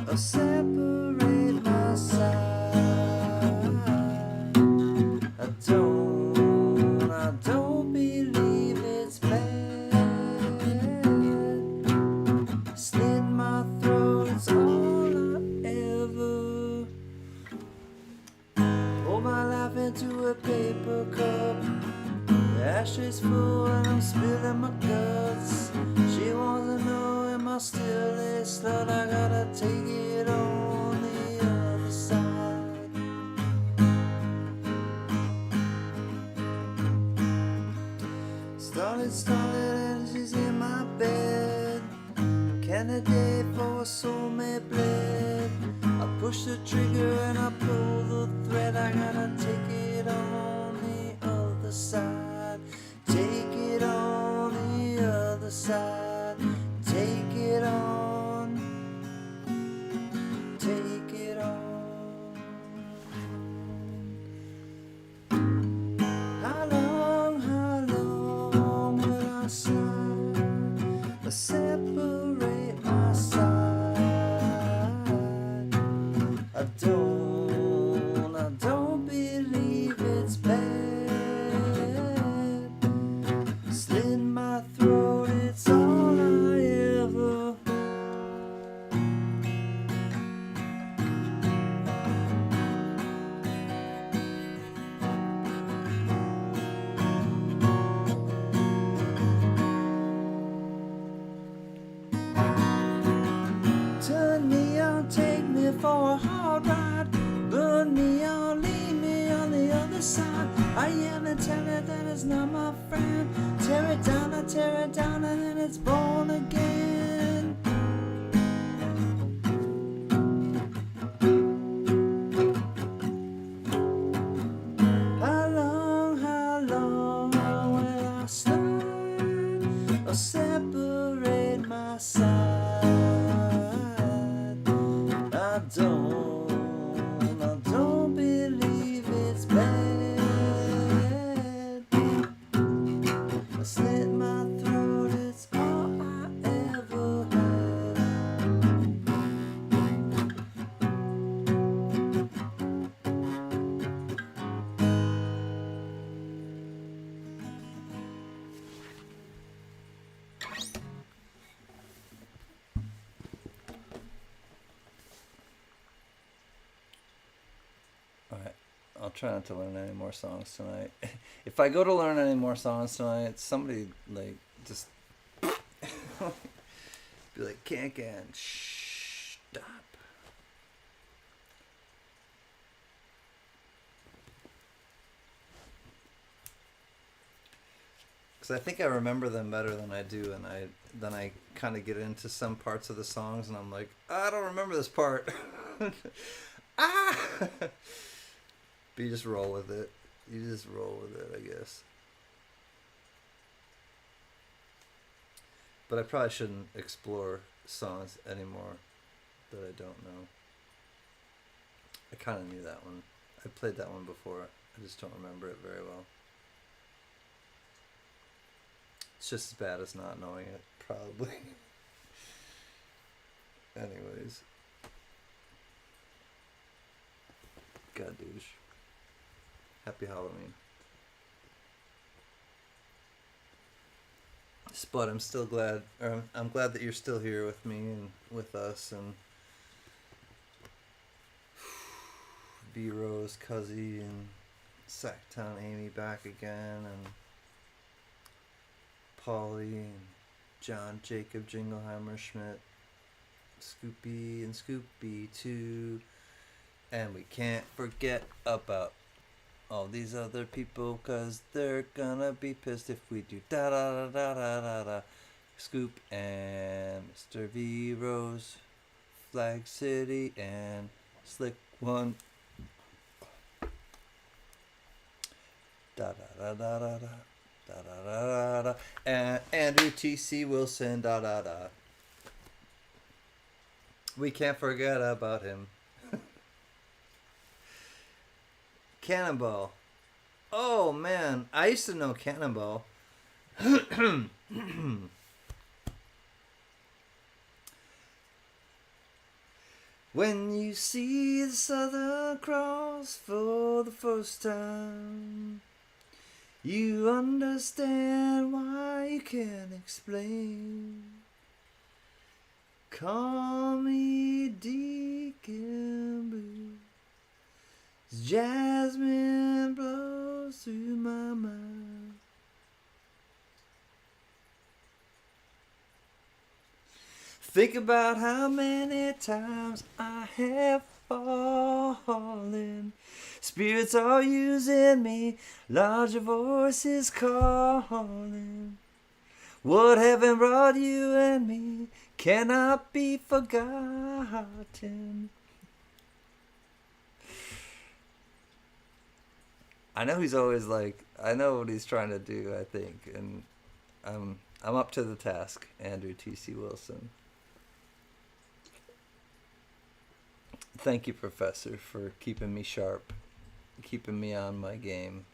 or separate my side? I don't believe it's bad. Slit my throat, it's all I ever. Pour my life into a paper cup. The ashtrays full and I'm spilling my guts. She wants to know, am I still a slut? I gotta take it on the other side. Started and she's in my bed. Candidate for a soulmate bled. I push the trigger and I pull the thread. I gotta take it on the other side. Take it on the other side. Take it on. Take it on. How long will I slide? Separate my side. I don't believe it's bad. Slit my throat, it's all I ever. Turn me on, take me for a hard ride. Burn me on, leave me on the other side. I am and tell it that it's not my friend. Tear it down, I tear it down, and then it's born again. How long will I slide or separate my side? I don't believe it's bad. I slit my throat, it's all I ever had. I'll try not to learn any more songs tonight. If I go to learn any more songs tonight, somebody like just be like, "CanCan, stop." Because I think I remember them better than I do, and I kind of get into some parts of the songs, and I'm like, I don't remember this part. Ah. But you just roll with it. You just roll with it, I guess. But I probably shouldn't explore songs anymore that I don't know. I kind of knew that one. I played that one before. I just don't remember it very well. It's just as bad as not knowing it, probably. Anyways. God, douche. Happy Halloween. Spud, I'm still glad, or I'm glad that you're still here with me and with us, and B-Rose, Cuzzy, and Sacktown Amy back again, and Polly, and John Jacob Jingleheimer Schmidt, Scoopy and Scoopy too, and we can't forget about all these other people, 'cause they're gonna be pissed if we do da da da da da da da. Scoop and Mr. V Rose, Flag City and Slick One. Da da da da da da da da da da. And Andrew T.C. Wilson, da da da. We can't forget about him. Cannonball. Oh man, I used to know Cannonball. When you see the Southern Cross for the first time, you understand why you can't explain. Call me Deacon Blue. Jasmine blows through my mind. Think about how many times I have fallen. Spirits are using me, larger voices calling. What heaven brought you and me cannot be forgotten. I know he's always like, I know what he's trying to do, I think, and I'm up to the task, Andrew T.C. Wilson. Thank you, Professor, for keeping me sharp, keeping me on my game.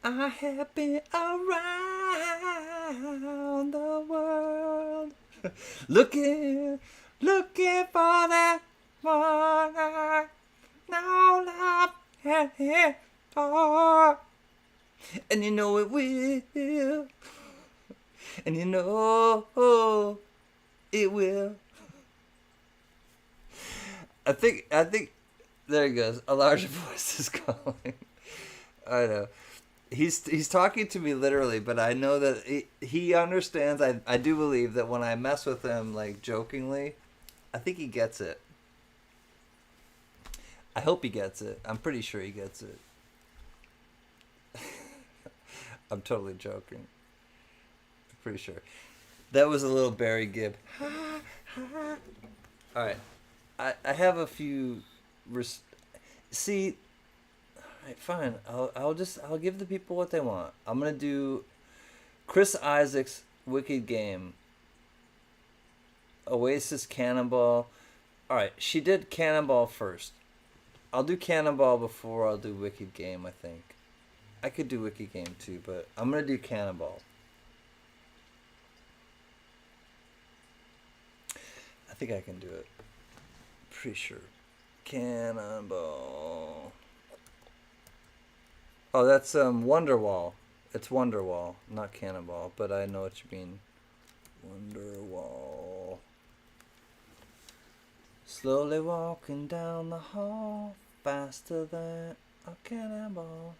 I have been around the world looking for that one I know love and here for. And you know it will. And you know it will. I think there he goes. A larger voice is calling. I know. He's talking to me literally, but I know that he understands. I do believe that when I mess with him, like, jokingly, I think he gets it. I hope he gets it. I'm pretty sure he gets it. I'm totally joking. I'm pretty sure. That was a little Barry Gibb. Alright. I have a few... See... Alright, fine. I'll give the people what they want. I'm gonna do Chris Isaac's Wicked Game. Oasis Cannonball. Alright, she did Cannonball first. I'll do Cannonball before I'll do Wicked Game, I think. I could do Wicked Game too, but I'm gonna do Cannonball. I think I can do it. Pretty sure. Cannonball. Oh, that's Wonderwall. It's Wonderwall, not Cannonball, but I know what you mean. Wonderwall. Slowly walking down the hall, faster than a cannonball.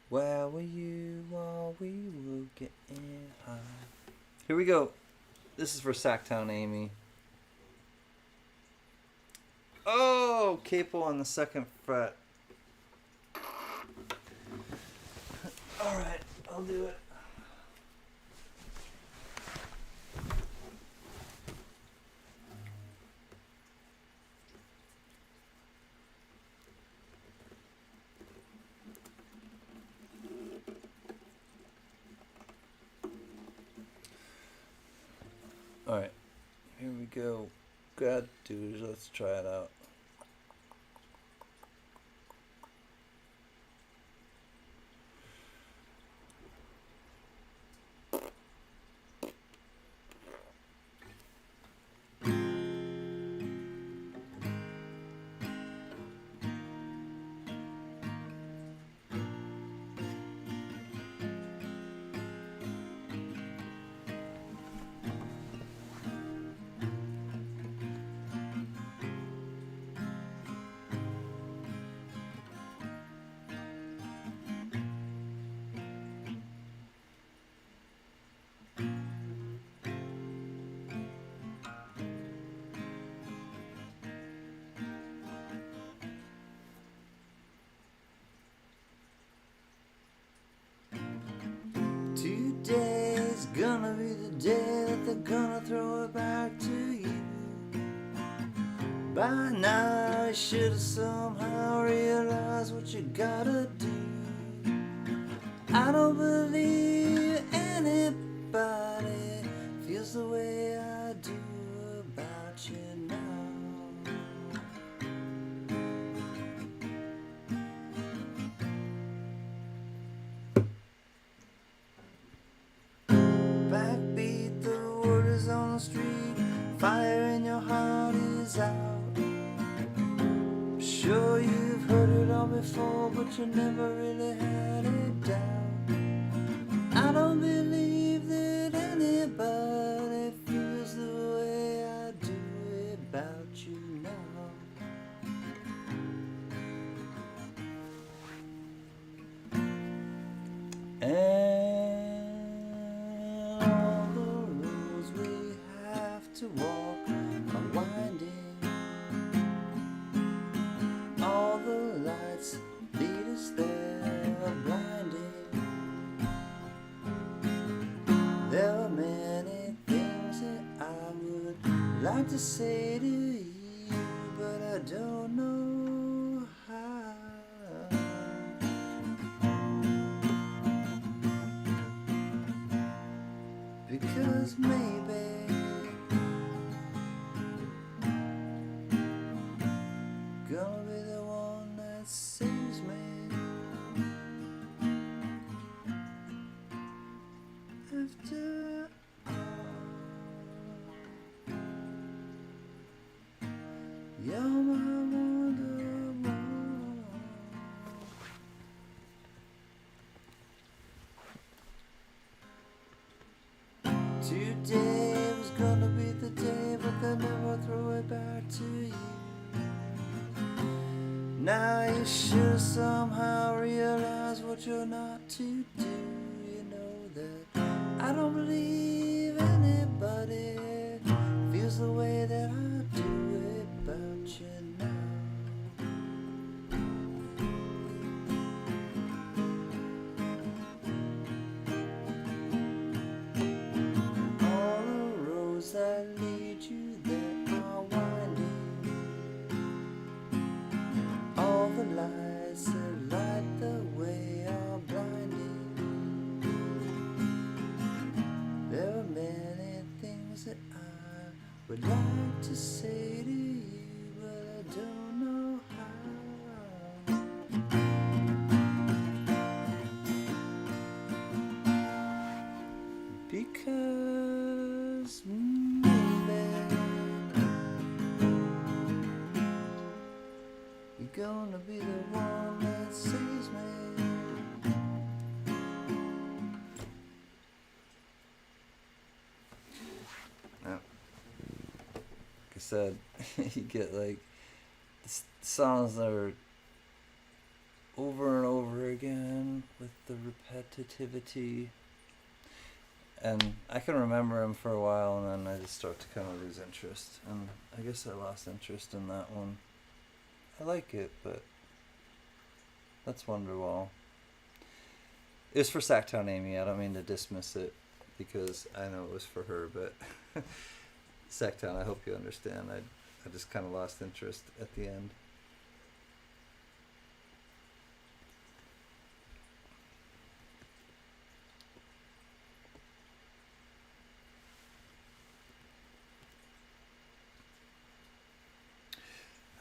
Where were you while we were getting high? Here we go. This is for Sacktown Amy. Oh, capo on the 2nd fret. Alright, I'll do it. Alright, here we go. God, dude, let's try it out. Today's gonna be the day that they're gonna throw it back to you. By now you should have somehow realized what you gotta do. I don't believe anybody feels the way I do about you now. Backbeat, the word is on the street, fire in your heart is out. Sure you've heard it all before, but you never really had it down. I don't believe that anybody feels the way I do about you now. And all the roads we have to walk are winding. All the lights lead us there, blinding. There are many things that I would like to say to you, but I don't know how. Because maybe gonna be the one that saves me after all. You're my wonderwall. Today was gonna be the day, but they'll never throw it back to you. Now you should somehow realize what you're not to do. You know that I don't believe anybody feels the way that I do about you now. All the roads that lead you there are winding. All the lights that light the way are blinding. There are many things that I would like to said, you get like songs that are over and over again with the repetitivity. And I can remember him for a while, and then I just start to kind of lose interest. And I guess I lost interest in that one. I like it, but that's Wonderwall. It's for Sacktown Amy. I don't mean to dismiss it because I know it was for her, but Sacktown, I hope you understand. I just kind of lost interest at the end.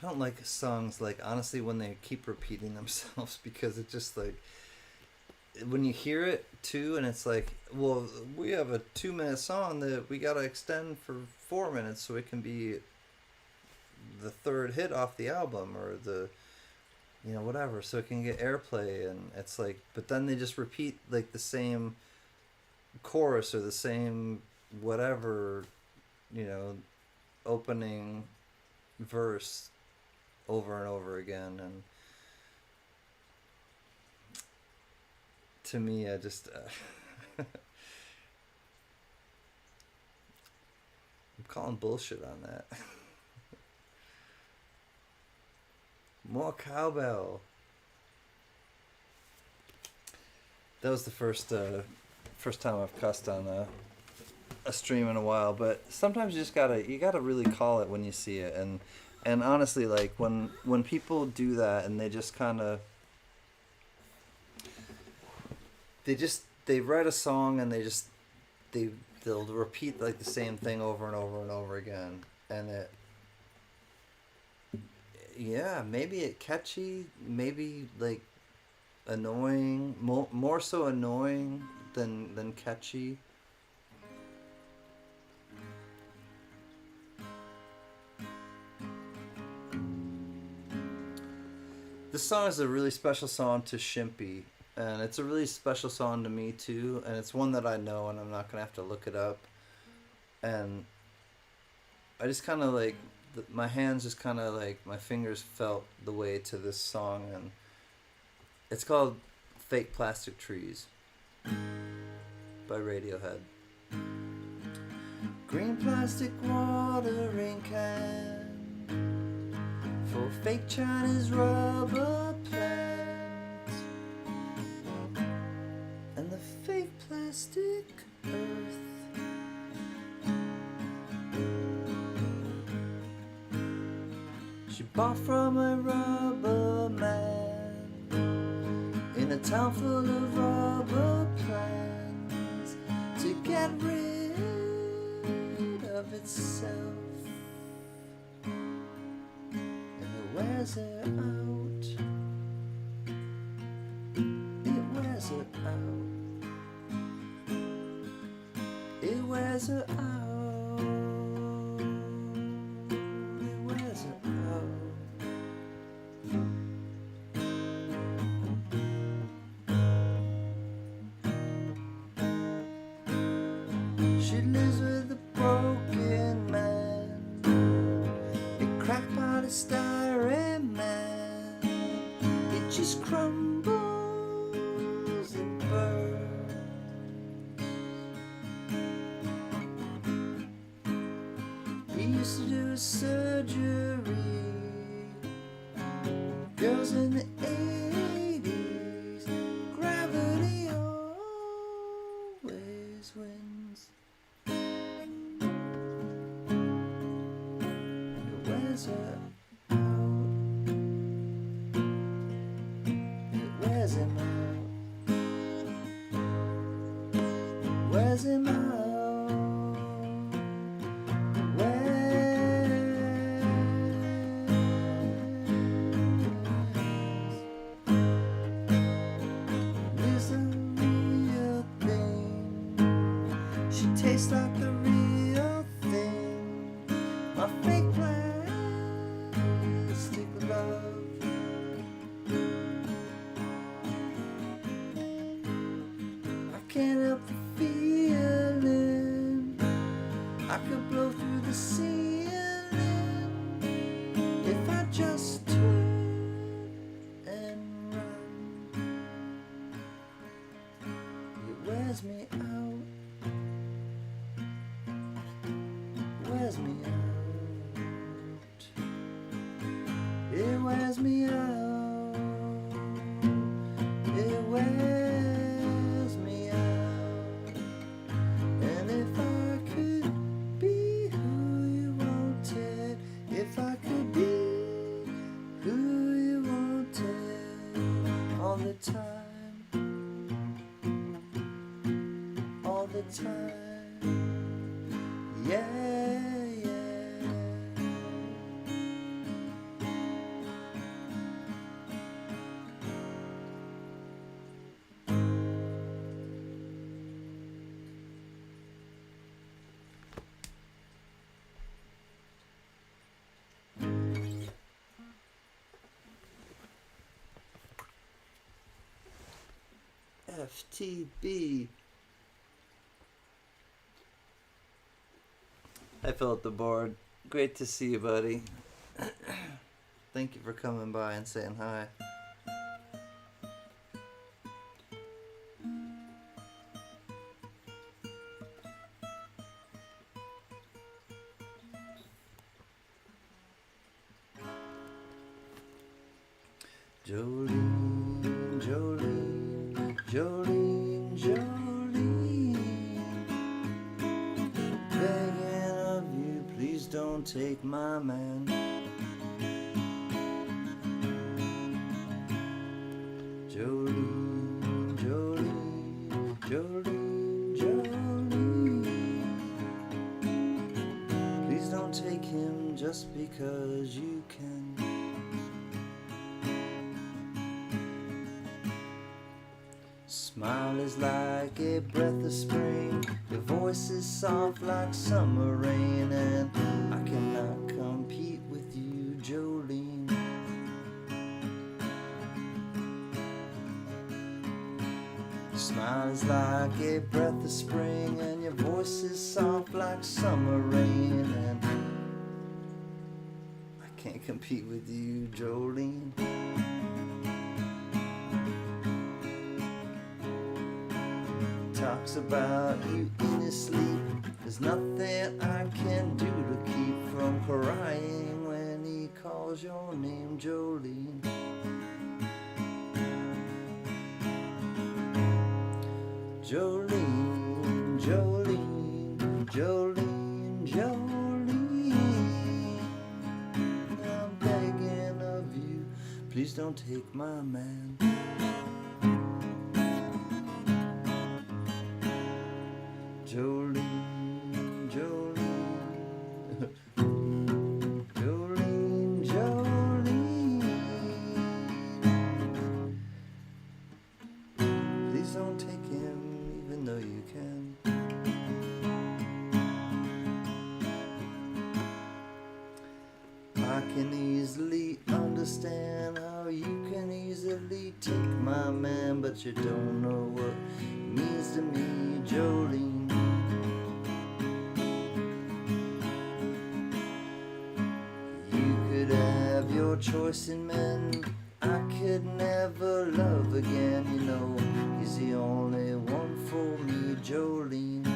I don't like songs, like, honestly, when they keep repeating themselves, because it just, like, when you hear it, too, and it's like, well, we have a 2-minute song that we gotta extend for 4 minutes so it can be the third hit off the album, or the, you know, whatever, so it can get airplay, and it's like, but then they just repeat, like, the same chorus, or the same whatever, you know, opening verse over and over again, and to me, I just I'm calling bullshit on that. More cowbell. That was the first time I've cussed on a stream in a while, but sometimes you gotta really call it when you see it, and honestly, like, when people do that and they just kind of they write a song and they'll repeat, like, the same thing over and over and over again, and maybe it catchy, maybe, like, annoying, more so annoying than catchy. This song is a really special song to Shimpy, and it's a really special song to me too, and it's one that I know, and I'm not gonna have to look it up. And I just kind of, like, my hands just kind of, like, my fingers felt the way to this song, and it's called Fake Plastic Trees by Radiohead. Green plastic watering can for fake Chinese rubber plants, and the fake plastic earth. She bought from a rubber man in a town full of rubber plants to get rid of itself. Wears her out. It wears her out. It wears her out. It wears her out. She lives with a broken man. It cracked by the styrene man. It just crumbles and burns. He used to do surgery. Girls in the 80s. Gravity always wins. It wears her out. It wears him out. Wears him out. Is the real thing. She tastes like the real thing. My fake plastic love. I can't help the feeling. I could blow through the ceiling. wears me out. Wears me out. It wears me out. It wears me out. And if I could be who you wanted, if I could be who you wanted all the time, all the time, yeah, yeah. FTB. Hi, Philip the board. Great to see you, buddy. Thank you for coming by and saying hi. Jolene, Jolene, Jolene, Jolene, begging of you, please don't take my man. Jolene, Jolene, Jolene, Jolene, please don't take him just because you can. Smile is like a breath of spring, your voice is soft like summer rain, and I cannot compete with you, Jolene. Smile is like a breath of spring, and your voice is soft like summer rain, and I can't compete with you, Jolene. Talks about you in his sleep. There's nothing I can do to keep from crying when he calls your name, Jolene. Jolene, Jolene, Jolene, Jolene, I'm begging of you, please don't take my man. Jolene, Jolene, Jolene, Jolene, please don't take him even though you can. I can easily understand how you can easily take my man, but you don't know what it means to me, Jolene. Your choice in men, I could never love again, you know, he's the only one for me, Jolene.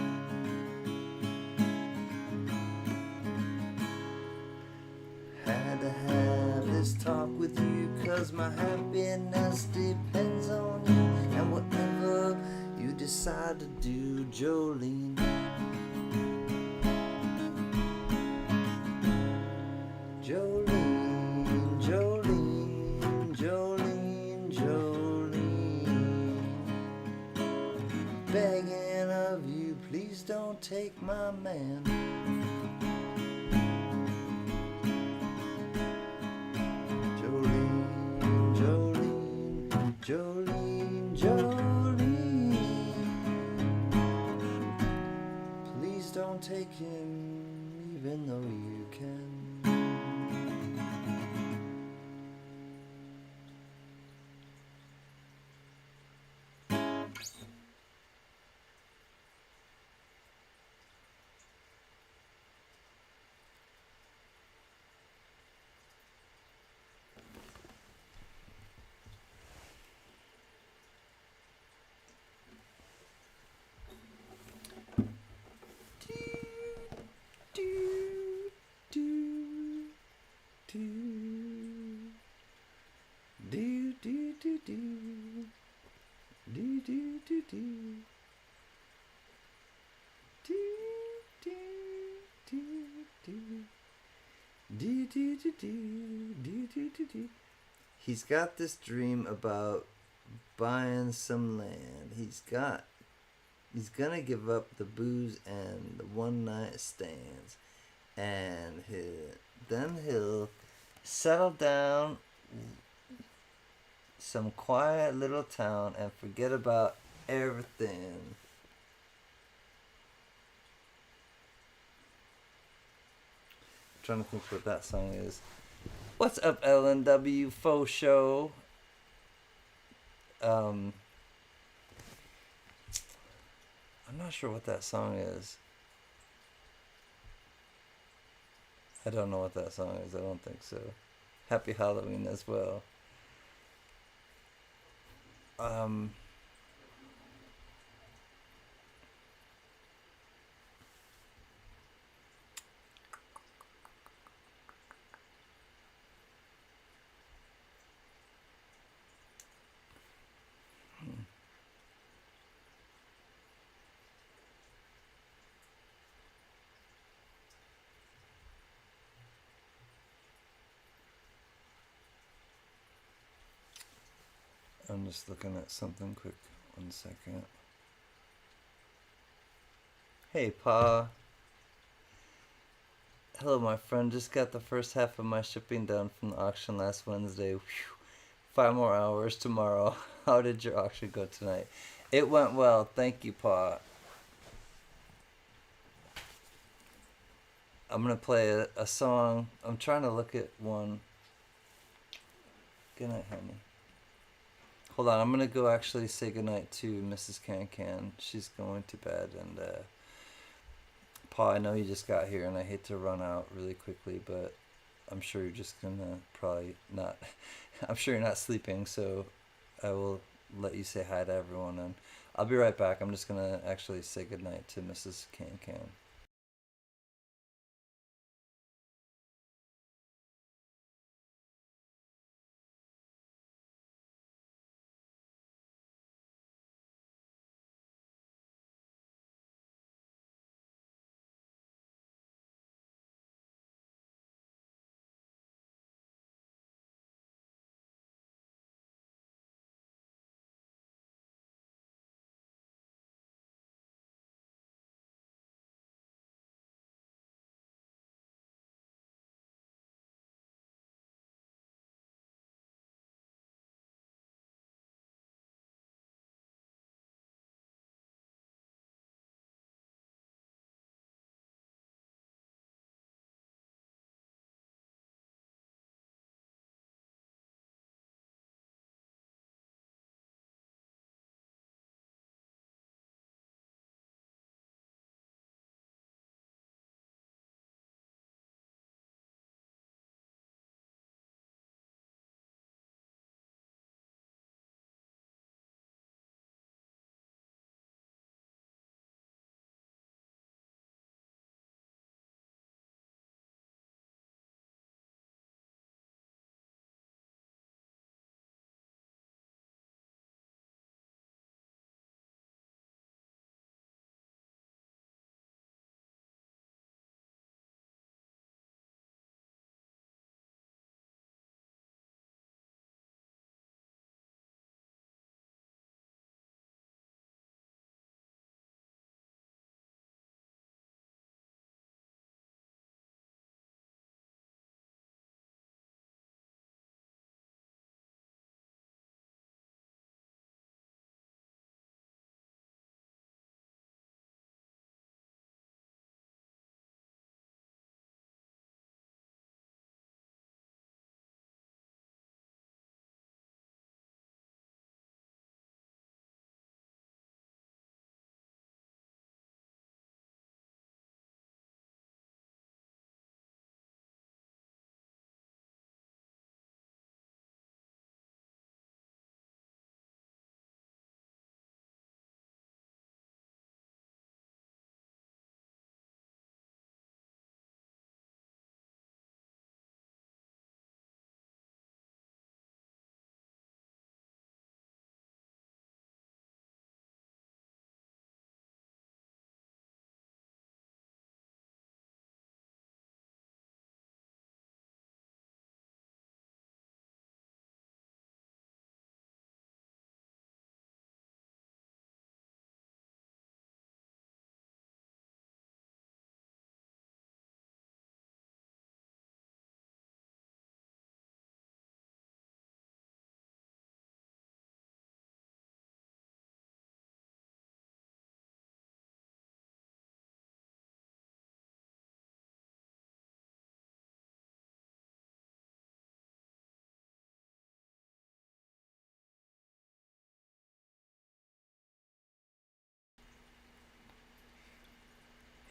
Had to have this talk with you, 'cause my happiness depends on you, and whatever you decide to do, Jolene. Jolene, Jolene, Jolene, Jolene, begging of you, please don't take my man. Jolene, Jolene, Jolene, Jolene, please don't take him even though you can. He's got this dream about buying some land. He's gonna give up the booze and the one night stands, and then he'll settle down some quiet little town and forget about everything. I'm trying to think what that song is. What's up, LNW Faux Show? I'm not sure what that song is. I don't know what that song is. I don't think so. Happy Halloween as well. I'm just looking at something quick. 1 second. Hey, Pa. Hello, my friend. Just got the first half of my shipping done from the auction last Wednesday. Whew. 5 more hours tomorrow. How did your auction go tonight? It went well. Thank you, Pa. I'm going to play a song. I'm trying to look at one. Good night, honey. Hold on, I'm gonna go actually say goodnight to Mrs. CanCan. She's going to bed, and Pa, I know you just got here, and I hate to run out really quickly, but I'm sure you're just gonna probably not. I'm sure you're not sleeping, so I will let you say hi to everyone, and I'll be right back. I'm just gonna actually say goodnight to Mrs. CanCan.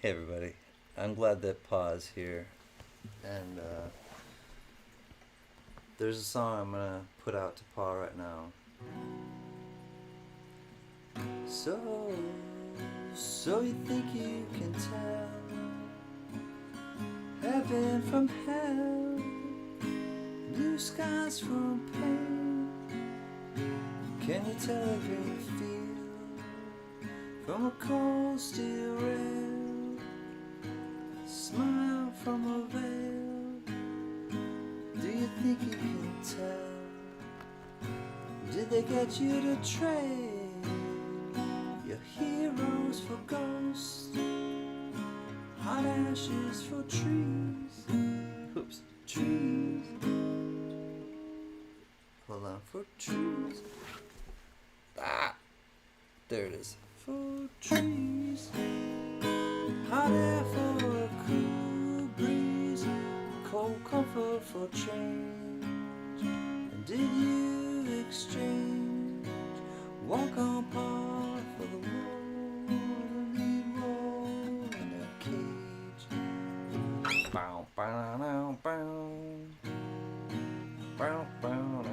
Hey everybody, I'm glad that Pa's here, and there's a song I'm gonna put out to Pa right now. So you think you can tell heaven from hell, blue skies from pain? Can you tell a green field from a cold steel rail, smile from a veil? Do you think you can tell? Did they get you to trade your heroes for ghosts, hot ashes for trees? Oops, trees. Hold on, for trees. Ah, there it is. For trees, hot air for a cool breeze, cold comfort for change. And did you exchange walk on par for the lead role in a cage? Bow, bow, bow, bow. Bow, bow, bow.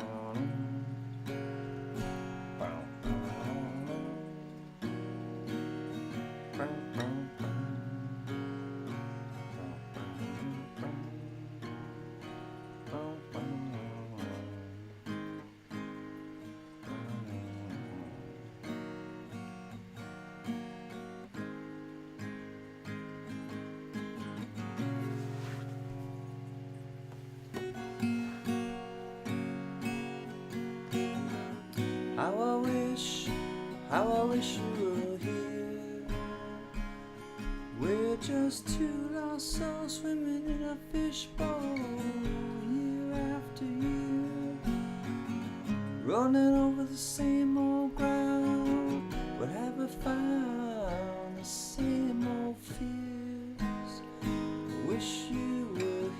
How I wish you were here. We're just two lost souls swimming in a fishbowl, year after year, running over the same old ground. But have we found the same old fears? Wish you were here.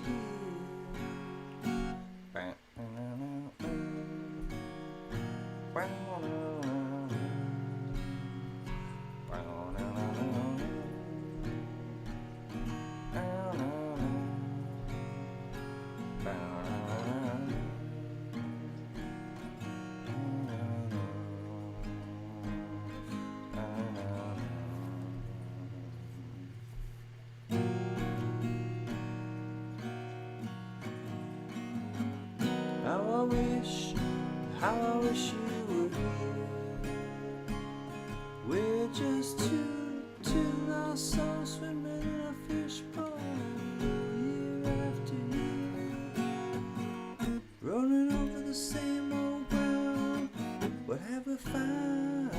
How I wish you were here. We're just two lost souls swimming in a fishbowl, year after year, rolling over the same old ground. What have we found?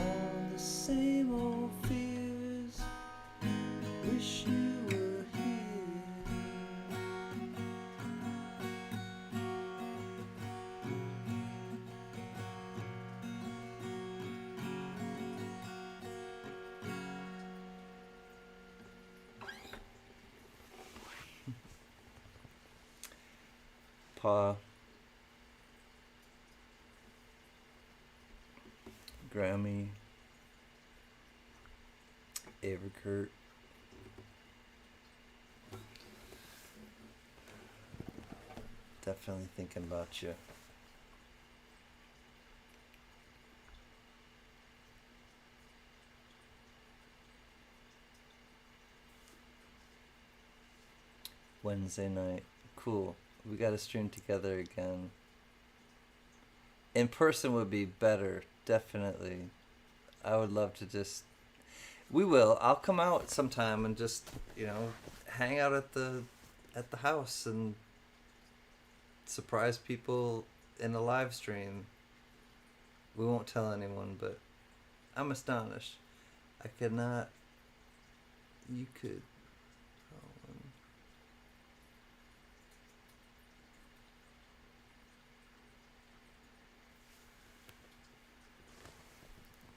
The same old fears. Wish you were here. Pa, Grammy, Averkurt, definitely thinking about you. Wednesday night, cool. We gotta stream together again. In person would be better, definitely. I would love to just... We will. I'll come out sometime and just, hang out at the house and surprise people in a live stream. We won't tell anyone, but I'm astonished. I could not... You could...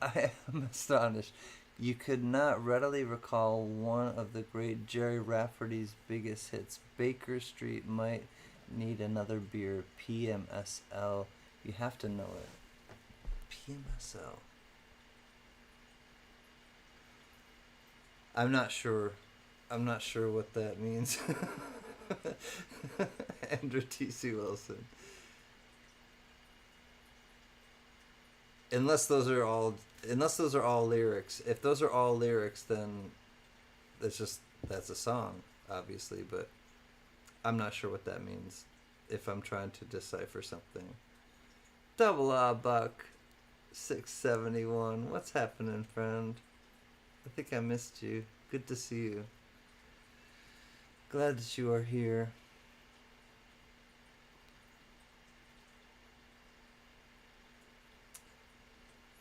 I am astonished. You could not readily recall one of the great Jerry Rafferty's biggest hits. Baker Street might need another beer. PMSL. You have to know it. PMSL. I'm not sure. I'm not sure what that means. Andrew T.C. Wilson. Unless those are all lyrics. If those are all lyrics, then that's a song, obviously, but I'm not sure what that means if I'm trying to decipher something. Double R Buck 671. What's happening, friend? I think I missed you. Good to see you. Glad that you are here.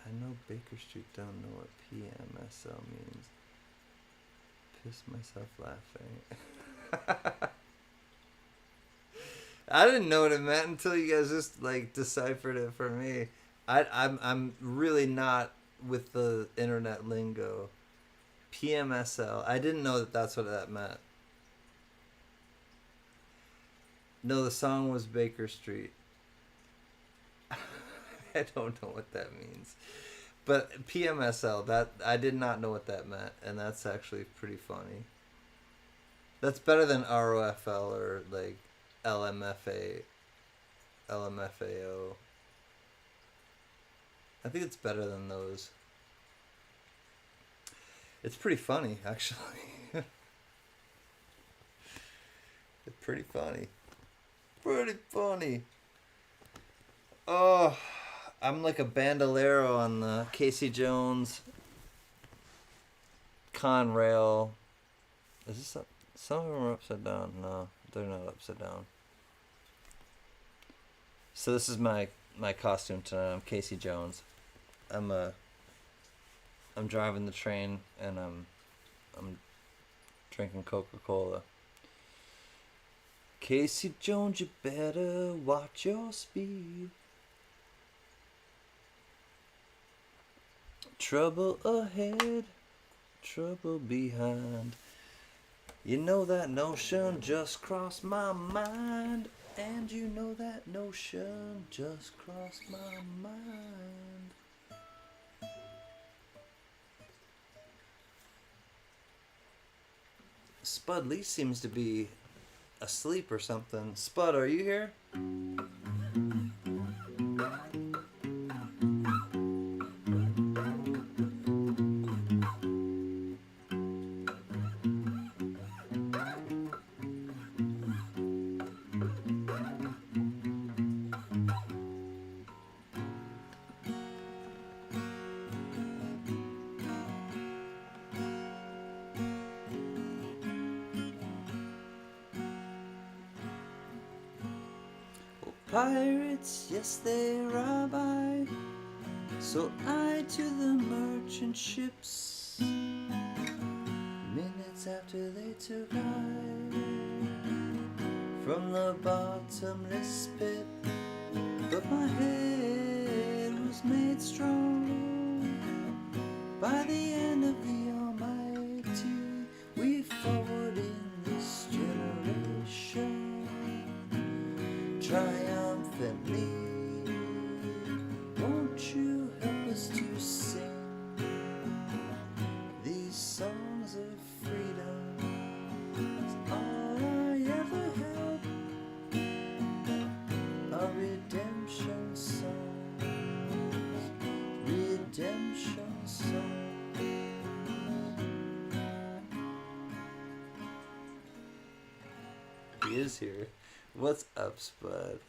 I know Baker Street don't know what PMSL means. Piss myself laughing. I didn't know what it meant until you guys just like deciphered it for me. I'm really not with the internet lingo. PMSL. I didn't know that that's what that meant. No, the song was Baker Street. I don't know what that means. But PMSL, that I did not know what that meant, and that's actually pretty funny. That's better than ROFL or like LMFAO. I think it's better than those. It's pretty funny, actually. It's pretty funny. Pretty funny. Oh, I'm like a bandolero on the Casey Jones Conrail. Is this up? Some of them are upside down. No, they're not upside down. So this is my costume tonight. I'm Casey Jones. I'm driving the train and I'm drinking Coca-Cola. Casey Jones, you better watch your speed. Trouble ahead, trouble behind. You know that notion just crossed my mind. And you know that notion just crossed my mind. Spud Lee seems to be asleep or something. Spud, are you here? Pirates, yes they rob I, so I to the merchant ships. Minutes after they took I from the bottomless pit, but my head was made strong by the end of the Almighty. We forward in this generation triumphantly. Won't you help us to sing these songs of freedom? It's all I ever held are redemption songs. Redemption songs. He is here. What's up, Spud?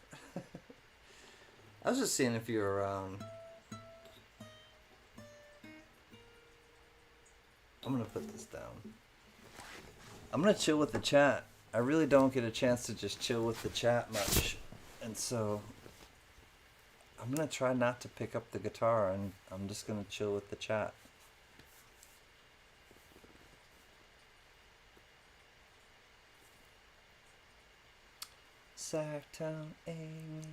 I was just seeing if you were around. I'm gonna put this down. I'm gonna chill with the chat. I really don't get a chance to just chill with the chat much. And so I'm gonna try not to pick up the guitar and I'm just gonna chill with the chat. Sacktown Amy.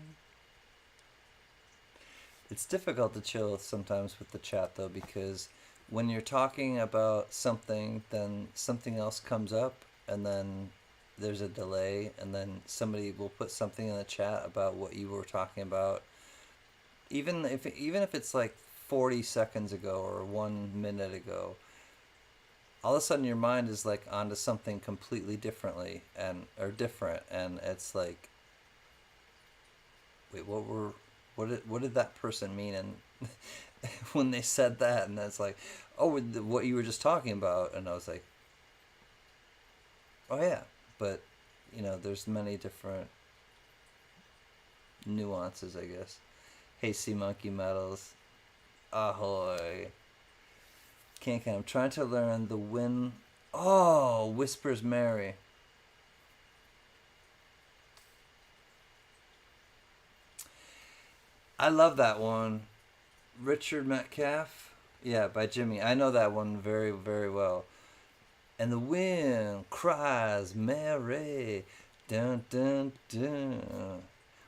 It's difficult to chill sometimes with the chat though, because when you're talking about something, then something else comes up and then there's a delay and then somebody will put something in the chat about what you were talking about. Even if it's like 40 seconds ago or 1 minute ago, all of a sudden your mind is like onto something completely differently and or different, and it's like, wait, what did that person mean? And when they said that, and it's like, oh, what you were just talking about, and I was like, oh yeah, but there's many different nuances, I guess. Hey, Sea Monkey Metals, ahoy! CanCan, I'm trying to learn the wind. Oh, Whispers Mary. I love that one. Richard Metcalf. Yeah, by Jimmy. I know that one very, very well. And the wind cries Mary. Dun, dun, dun.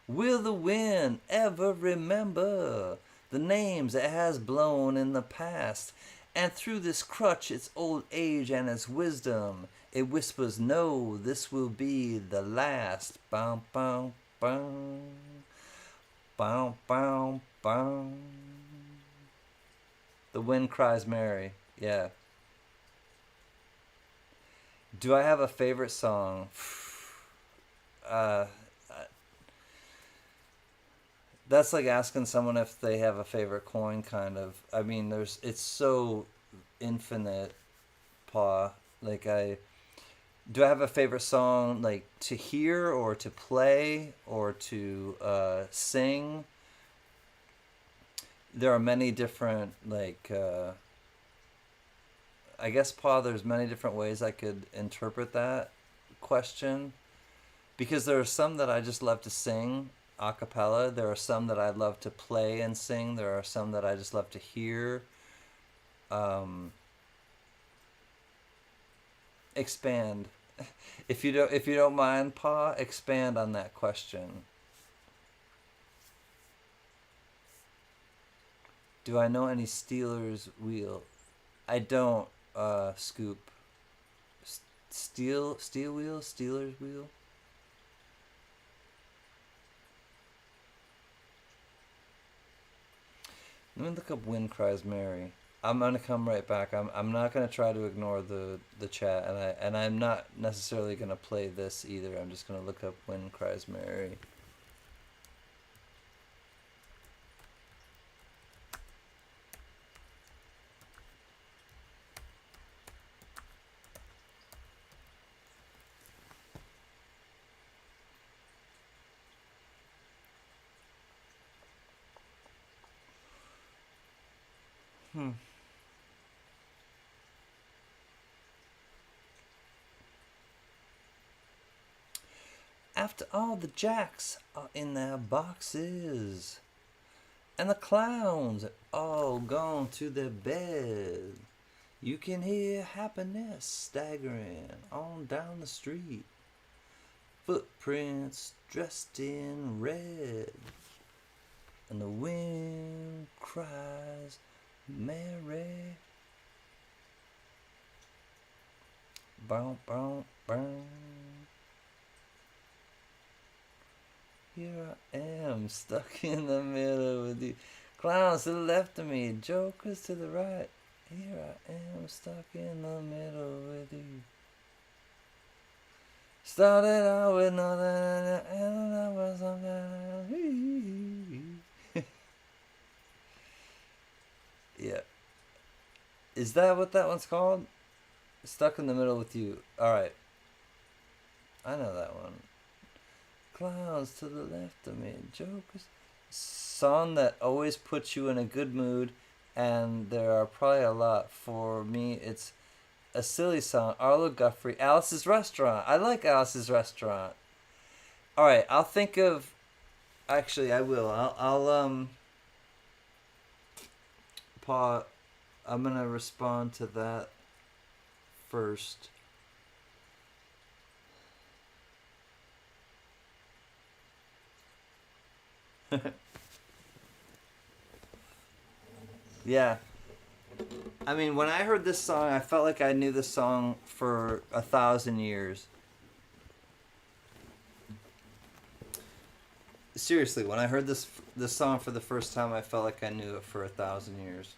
Will the wind ever remember the names it has blown in the past? And through this crutch, its old age and its wisdom, it whispers, no, this will be the last. Bum, bum, bum. Bum, bum, bum. The wind cries Mary. Yeah. Do I have a favorite song? That's like asking someone if they have a favorite coin, kind of. I mean, it's so infinite, Paw. Like, do I have a favorite song, like, to hear or to play or to sing? There are many different, like, I guess, Paw, there's many different ways I could interpret that question. Because there are some that I just love to sing a cappella. There are some that I love to play and sing. There are some that I just love to hear. Expand. If you don't mind, Pa, expand on that question. Do I know any Steelers wheel? I don't, Scoop. Steel wheel? Steelers wheel? Let me look up Wind Cries Mary. I'm gonna come right back. I'm not gonna try to ignore the chat, and I'm not necessarily gonna play this either. I'm just gonna look up Wind Cries Mary. After all the jacks are in their boxes, and the clowns are all gone to their bed, you can hear happiness staggering on down the street. Footprints dressed in red, and the wind cries Mary. Bow, bow, bow. Here I am, stuck in the middle with you. Clowns to the left of me, jokers to the right. Here I am, stuck in the middle with you. Started out with nothing, and I was something. Yeah. Is that what that one's called? Stuck in the middle with you. Alright. I know that one. Clowns to the left of me, jokers. Song that always puts you in a good mood, and there are probably a lot. For me, it's a silly song. Arlo Guthrie, Alice's Restaurant. I like Alice's Restaurant. Alright, I'll think of... Actually, I will. I'll Paul, I'm gonna respond to that first. Yeah. I mean, when I heard this song, I felt like I knew this song for 1,000 years. Seriously, when I heard this song for the first time, I felt like I knew it for 1,000 years.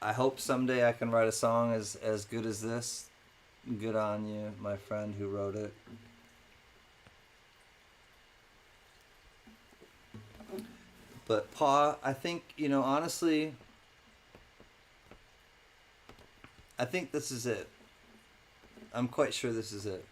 I hope someday I can write a song as good as this. Good on you, my friend who wrote it. But Pa, I think, honestly, I think this is it. I'm quite sure this is it.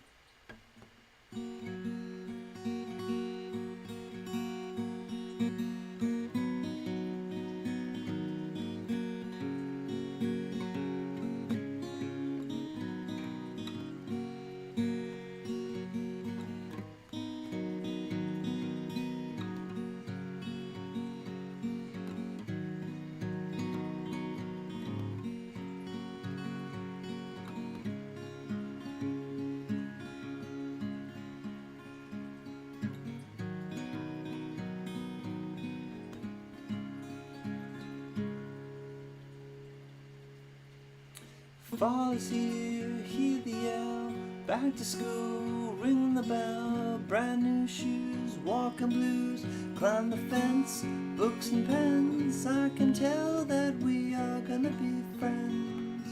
Fall is here, hear the yell, back to school, ring the bell, brand new shoes, walking blues, climb the fence, books and pens, I can tell that we are gonna be friends.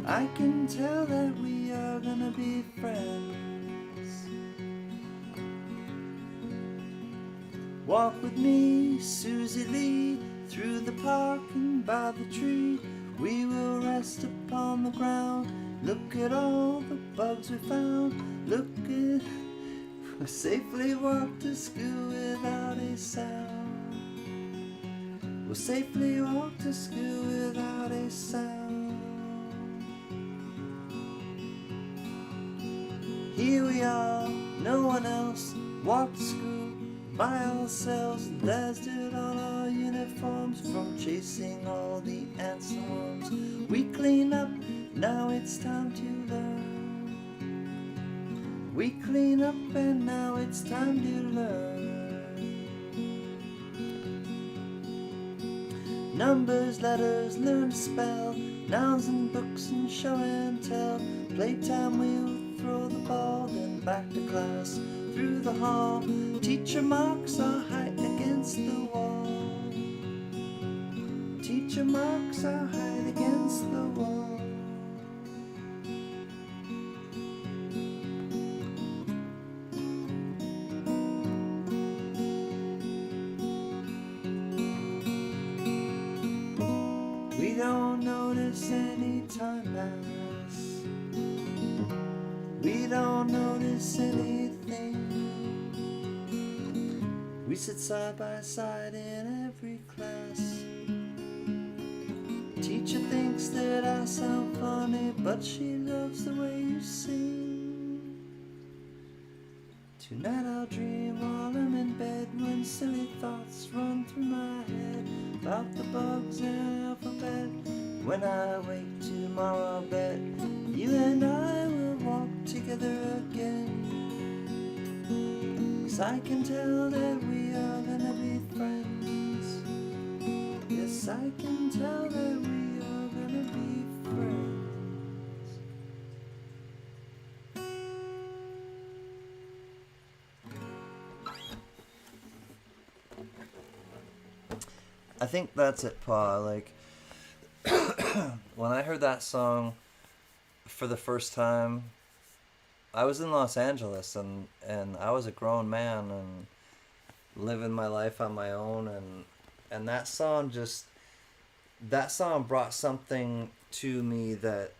I can tell that we are gonna be friends. Walk with me, Susie Lee, through the park and by the tree. We will rest upon the ground, look at all the bugs we found, look at, we'll safely walk to school without a sound. We'll safely walk to school without a sound. Here we are, no one else, walk to school by ourselves. There's dirt on our uniforms from chasing all the ants and worms. We clean up, now it's time to learn. We clean up and now it's time to learn. Numbers, letters, learn to spell, nouns and books and show and tell. Playtime we'll throw the ball, then back to class through the hall. Teacher marks our height against the wall. Teacher marks our height against the wall. We don't notice any time pass. We don't notice anything. We sit side by side in every class. Teacher thinks that I sound funny, but she loves the way you sing. Tonight I'll dream while I'm in bed, when silly thoughts run through my head about the bugs and alphabet. When I wake tomorrow, I'll bet you and I will walk together again. 'Cause I can tell that we are gonna be friends. Yes, I can tell that we are gonna be friends. I think that's it, Pa. Like, when I heard that song for the first time, I was in Los Angeles, and I was a grown man and living my life on my own, and that song brought something to me that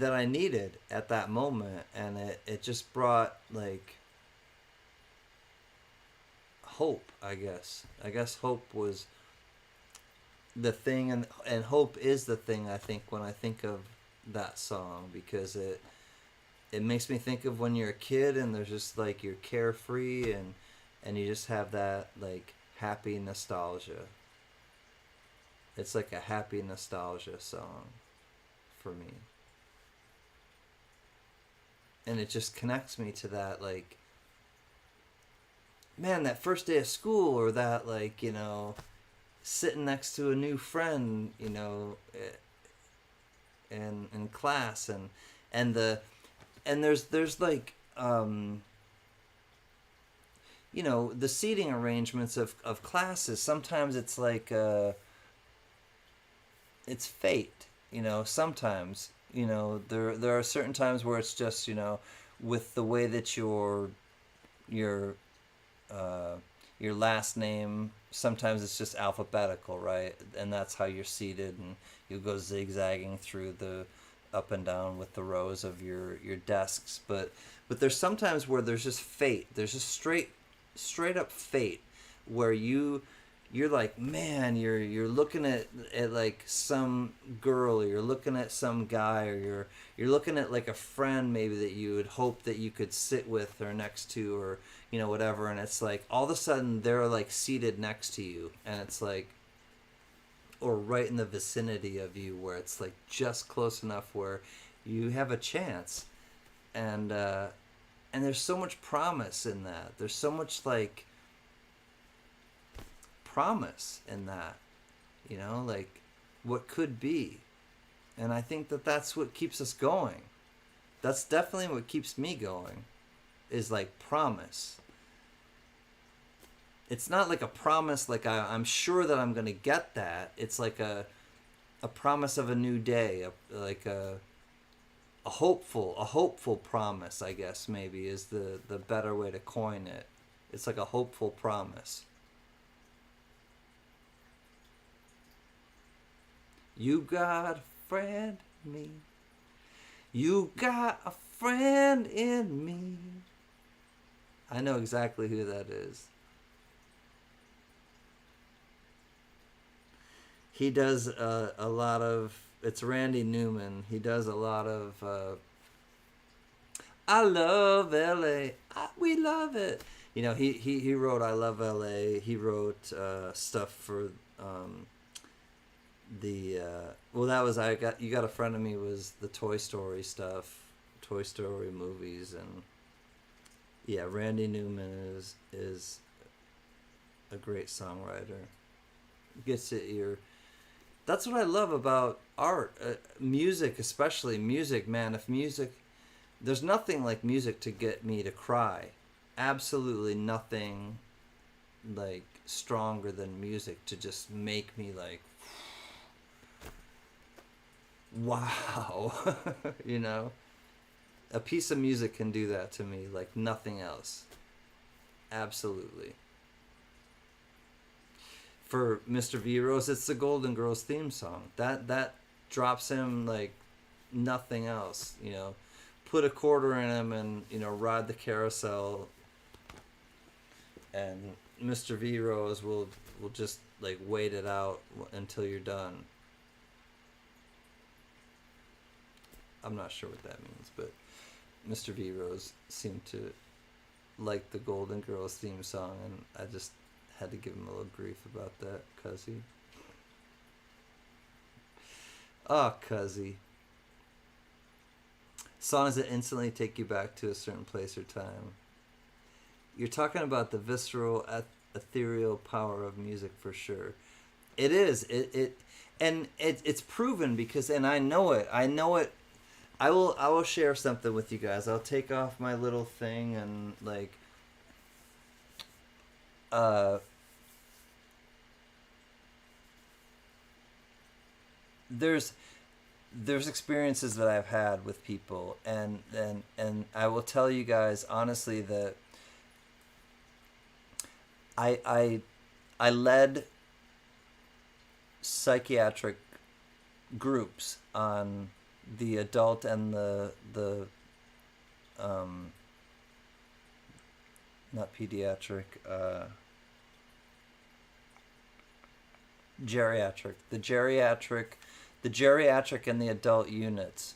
I needed at that moment, and it just brought, like, hope, I guess. I guess hope was the thing, and hope is the thing, I think, when I think of that song, because it makes me think of when you're a kid and there's just, like, you're carefree and you just have that, like, happy nostalgia. It's like a happy nostalgia song for me. And it just connects me to that, like, man, that first day of school, or that, like, sitting next to a new friend, in class, and there's like, the seating arrangements of classes. Sometimes it's like, it's fate. Sometimes, there are certain times where it's just, with the way that your uh, your last name, sometimes it's just alphabetical, right? And that's how you're seated, and you go zigzagging through the up and down with the rows of your desks. But there's sometimes where there's just fate. There's just straight up fate, where you're like, man, you're looking at like some girl, or you're looking at some guy, or you're looking at like a friend maybe that you would hope that you could sit with or next to, or whatever, and it's like all of a sudden they're like seated next to you, and it's like, or right in the vicinity of you, where it's like just close enough where you have a chance. And there's so much promise in that. There's so much like promise in that, like what could be. And I think that that's what keeps us going. That's definitely what keeps me going, is like promise. It's not like a promise like I'm sure that I'm going to get that. It's like a promise of a new day, like a hopeful promise, I guess, maybe is the better way to coin it. It's like a hopeful promise. You got a friend in me. You got a friend in me. I know exactly who that is. He does a lot of... It's Randy Newman. He does a lot of... I love L.A. We love it. He wrote I Love L.A. He wrote stuff for... that was You Got a Friend of Me was the Toy Story stuff, Toy Story movies, and yeah, Randy Newman is a great songwriter. Gets at your... That's what I love about art, music, especially music, man. If music, there's nothing like music to get me to cry. Absolutely nothing like stronger than music to just make me like, wow. A piece of music can do that to me like nothing else. Absolutely. For Mr. V Rose, it's the Golden Girls theme song. That drops him like nothing else. Put a quarter in him and ride the carousel, and Mr. V Rose will just like wait it out until you're done. I'm not sure what that means, but Mr. V Rose seemed to like the Golden Girls theme song, and I just had to give him a little grief about that, cuzzy. Oh, cuzzy. Songs that instantly take you back to a certain place or time. You're talking about the visceral, ethereal power of music for sure. It is. It's proven because, and I know it. I will share something with you guys. I'll take off my little thing and like there's experiences that I've had with people, and I will tell you guys honestly that I led psychiatric groups on the adult and the not pediatric, geriatric, the geriatric and the adult units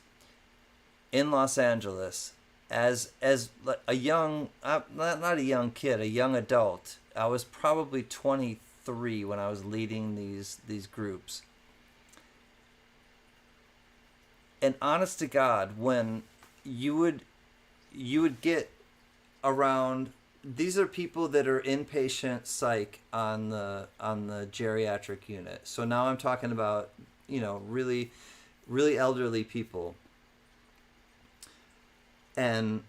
in Los Angeles as a young, not a young kid, a young adult. I was probably 23 when I was leading these groups. And honest to God, when you would get around, these are people that are inpatient psych on the geriatric unit. So now I'm talking about, really, really elderly people. And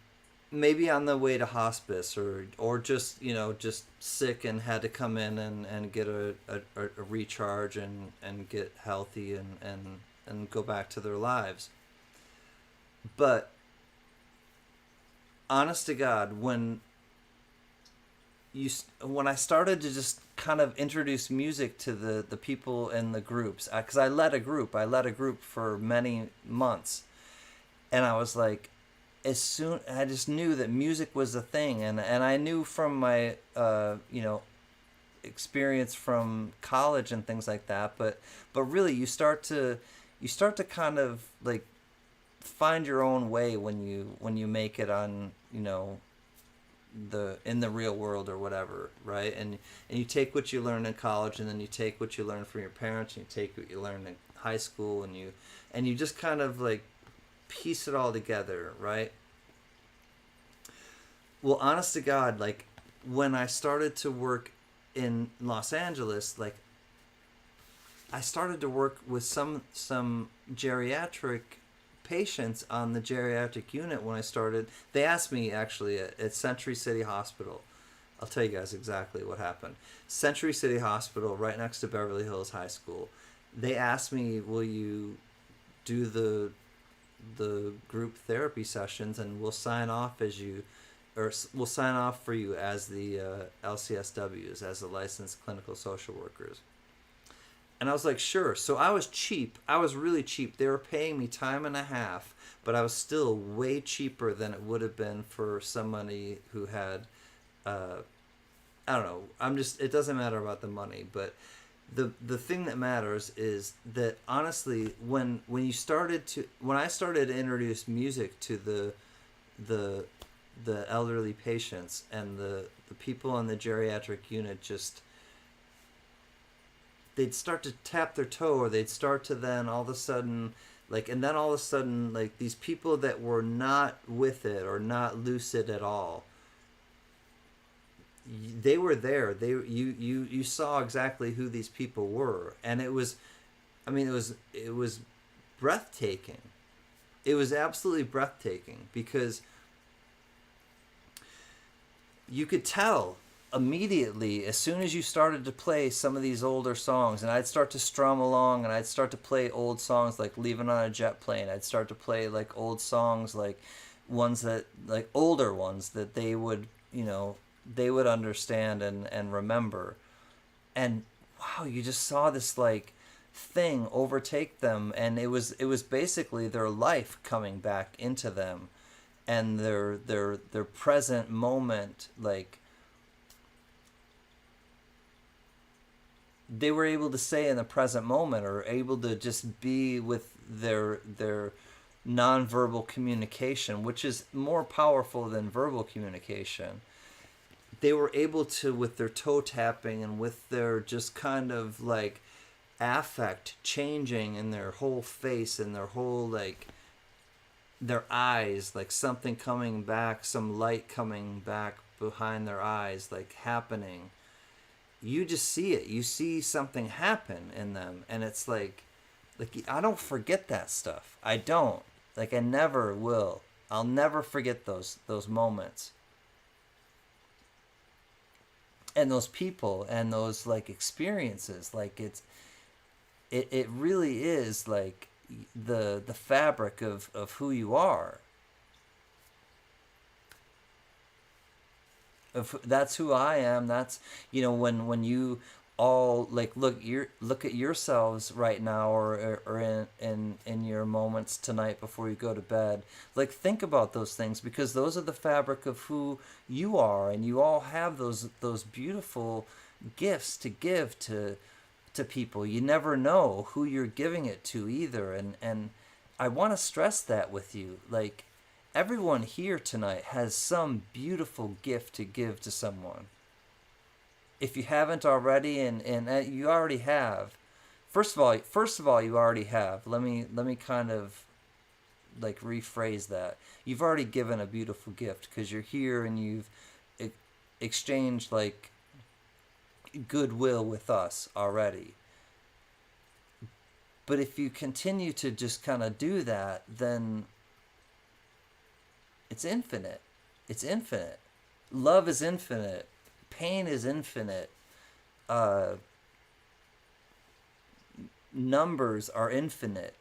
maybe on the way to hospice, or just, just sick and had to come in and get a recharge and get healthy and go back to their lives. But honest to God, when I started to just kind of introduce music to the people in the groups, because I led a group for many months, and I was like, I just knew that music was a thing, and I knew from my experience from college and things like that, but really you start to kind of like find your own way when you make it on, in the real world or whatever, right? And you take what you learn in college, and then you take what you learn from your parents, and you take what you learn in high school, and you just kind of like piece it all together, right? Well, honest to God, like when I started to work in Los Angeles, like I started to work with some geriatric patients on the geriatric unit. When I started, they asked me actually at Century City Hospital. I'll tell you guys exactly what happened. Century City Hospital, right next to Beverly Hills High School. They asked me, "Will you do the group therapy sessions, and we'll sign off we'll sign off for you as the LCSWs, as the licensed clinical social workers." And I was like, sure. So I was cheap. I was really cheap. They were paying me time and a half, but I was still way cheaper than it would have been for somebody who had, I don't know. It doesn't matter about the money, but the thing that matters is that honestly, when I started to introduce music to the elderly patients and the people on the geriatric unit, just they'd start to tap their toe, or they'd start to then all of a sudden like these people that were not with it or not lucid at all, they were there. You saw exactly who these people were, and it was breathtaking. It was absolutely breathtaking, because you could tell immediately as soon as you started to play some of these older songs, and I'd start to strum along, and I'd start to play old songs like Leaving on a Jet Plane. I'd start to play like old songs, like older ones that they would understand and remember. And wow, you just saw this like thing overtake them, and it was basically their life coming back into them, and their present moment, like they were able to say in the present moment, or able to just be with their nonverbal communication, which is more powerful than verbal communication. They were able to, with their toe tapping and with their just kind of like affect changing in their whole face and their whole like their eyes, like something coming back, some light coming back behind their eyes, like happening. You just see it. You see something happen in them, and it's like I don't forget that stuff. I don't. Like I never will. I'll never forget those moments. And those people and those like experiences, like it really is like the fabric of who you are. That's who I am. That's, when you all like look at yourselves right now, or in your moments tonight before you go to bed, like think about those things, because those are the fabric of who you are, and you all have those beautiful gifts to give to people. You never know who you're giving it to either, and I want to stress that with you. Like everyone here tonight has some beautiful gift to give to someone. If you haven't already, and you already have, first of all, you already have. Let me kind of like rephrase that. You've already given a beautiful gift, because you're here and you've exchanged like goodwill with us already. But if you continue to just kind of do that, then it's infinite. It's infinite. Love is infinite. Pain is infinite. Numbers are infinite.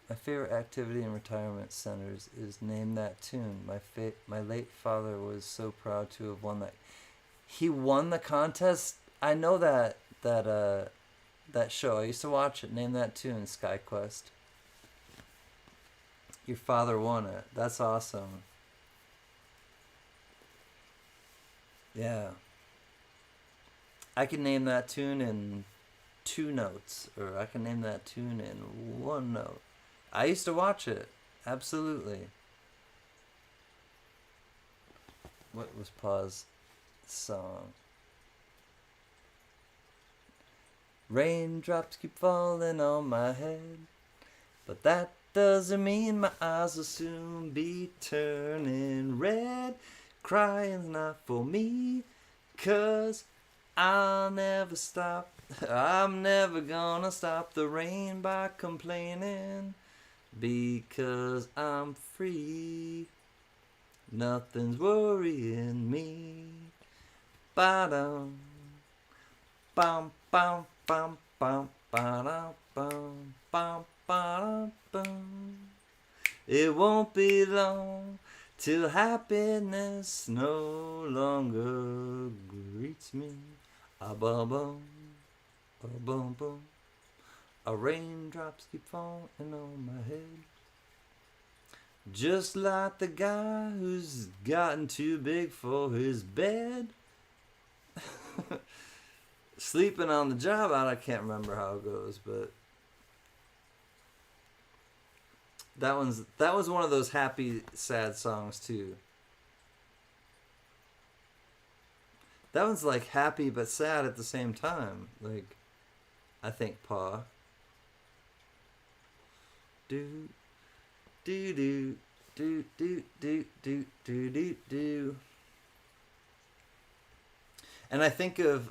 My favorite activity in retirement centers is Name That Tune. My late father was so proud to have won that. He won the contest. I know that show. I used to watch it. Name That Tune, Sky Quest. Your father won it. That's awesome. Yeah. I can name that tune in 2 notes, or I can name that tune in 1 note. I used to watch it. Absolutely. What was pause song? Raindrops keep falling on my head, but that doesn't mean my eyes will soon be turning red. Crying's not for me, 'cause I'll never stop. I'm never gonna stop the rain by complaining, because I'm free. Nothing's worrying me. Ba-dum, bum, bum, bum, bum, ba-dum, bum, bum, ba-dum, bum. It won't be long till happiness no longer greets me. A-bum-bum, a-bum-bum. A raindrops keep falling on my head. Just like the guy who's gotten too big for his bed. Sleeping on the job. I can't remember how it goes, but that was one of those happy, sad songs too. That one's like happy but sad at the same time. Like, I think, Pa. Do do do do do do do do do do. And I think of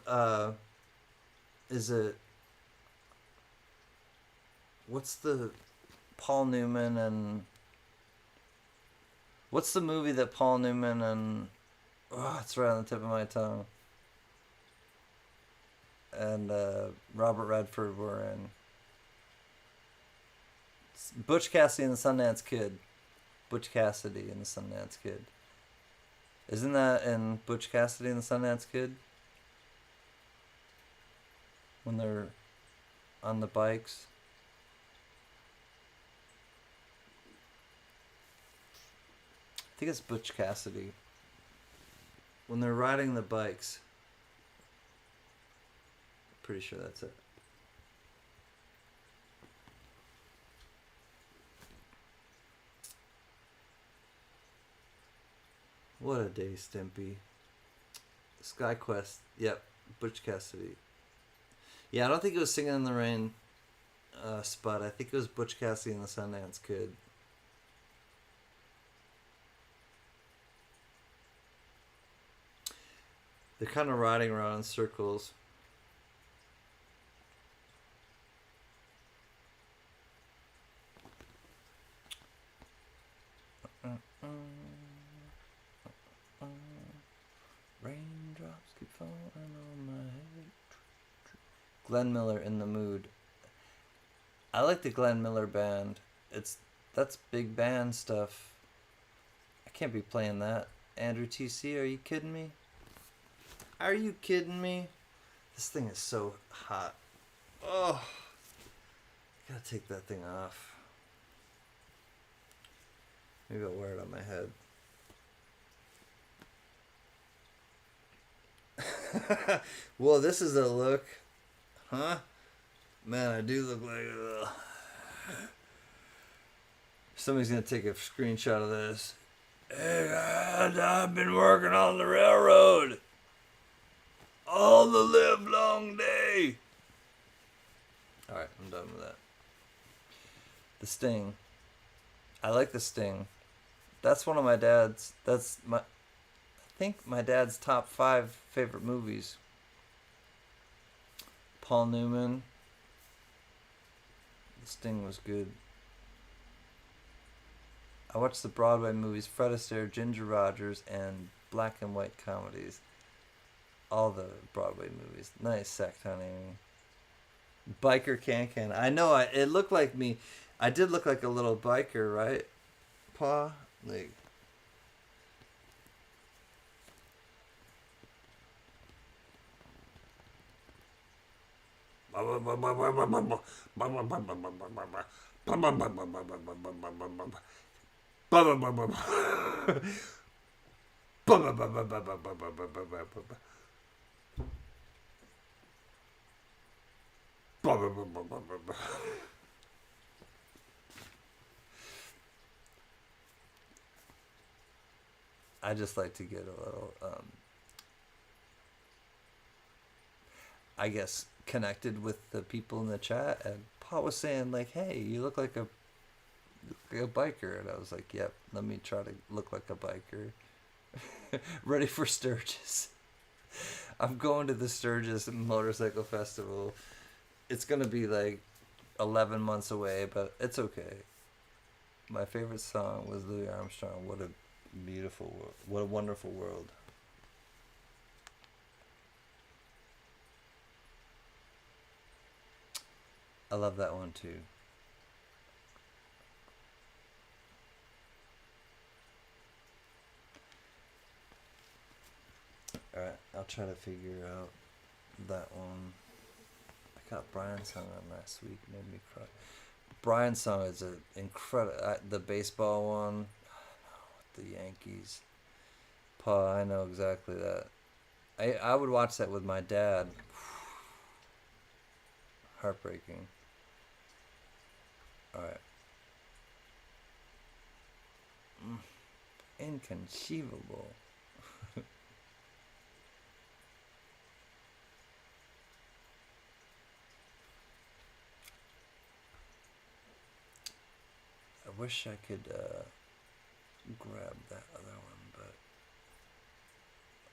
is it, what's the Paul Newman and what's the movie that Paul Newman and it's right on the tip of my tongue, and Robert Redford were in? Butch Cassidy and the Sundance Kid. Butch Cassidy and the Sundance Kid. Isn't that in Butch Cassidy and the Sundance Kid? When they're on the bikes. I think it's Butch Cassidy. When they're riding the bikes. Pretty sure that's it. What a day, Stimpy. Sky Quest. Yep, Butch Cassidy. Yeah, I don't think it was Singing in the Rain, Spud. I think it was Butch Cassidy and the Sundance Kid. They're kind of riding around in circles. Raindrops keep falling on my head. Glenn Miller, In the Mood. I like the Glenn Miller band. That's big band stuff. I can't be playing that. Andrew TC, are you kidding me? Are you kidding me? This thing is so hot. Oh, gotta take that thing off. Maybe I'll wear it on my head. Well, this is a look. Huh? Man, I do look like somebody's gonna take a screenshot of this. Hey guys, I've been working on the railroad all the live long day. Alright, I'm done with that. Sting. I like The Sting. That's one of my dad's. I think my dad's top 5 favorite movies. Paul Newman. The Sting was good. I watched the Broadway movies Fred Astaire, Ginger Rogers, and black and white comedies. All the Broadway movies. Nice sack, honey. Biker CanCan. I know. It looked like me. I did look like a little biker, right, Pa? Like. I just like to get a little, I guess, connected with the people in the chat. And Paul was saying, like, hey, you look like a biker. And I was like, yep, let me try to look like a biker. Ready for Sturgis. I'm going to the Sturgis Motorcycle Festival. It's going to be like 11 months away, but it's okay. My favorite song was Louis Armstrong. What a beautiful world. What a wonderful world. I love that one too. Alright, I'll try to figure out that one. I got Brian's song on last week, made me cry. Brian's song is an incredible. The baseball one, the Yankees. Paul, I know exactly that. I would watch that with my dad. Heartbreaking. Alright. Inconceivable. I wish I could grab that other one, but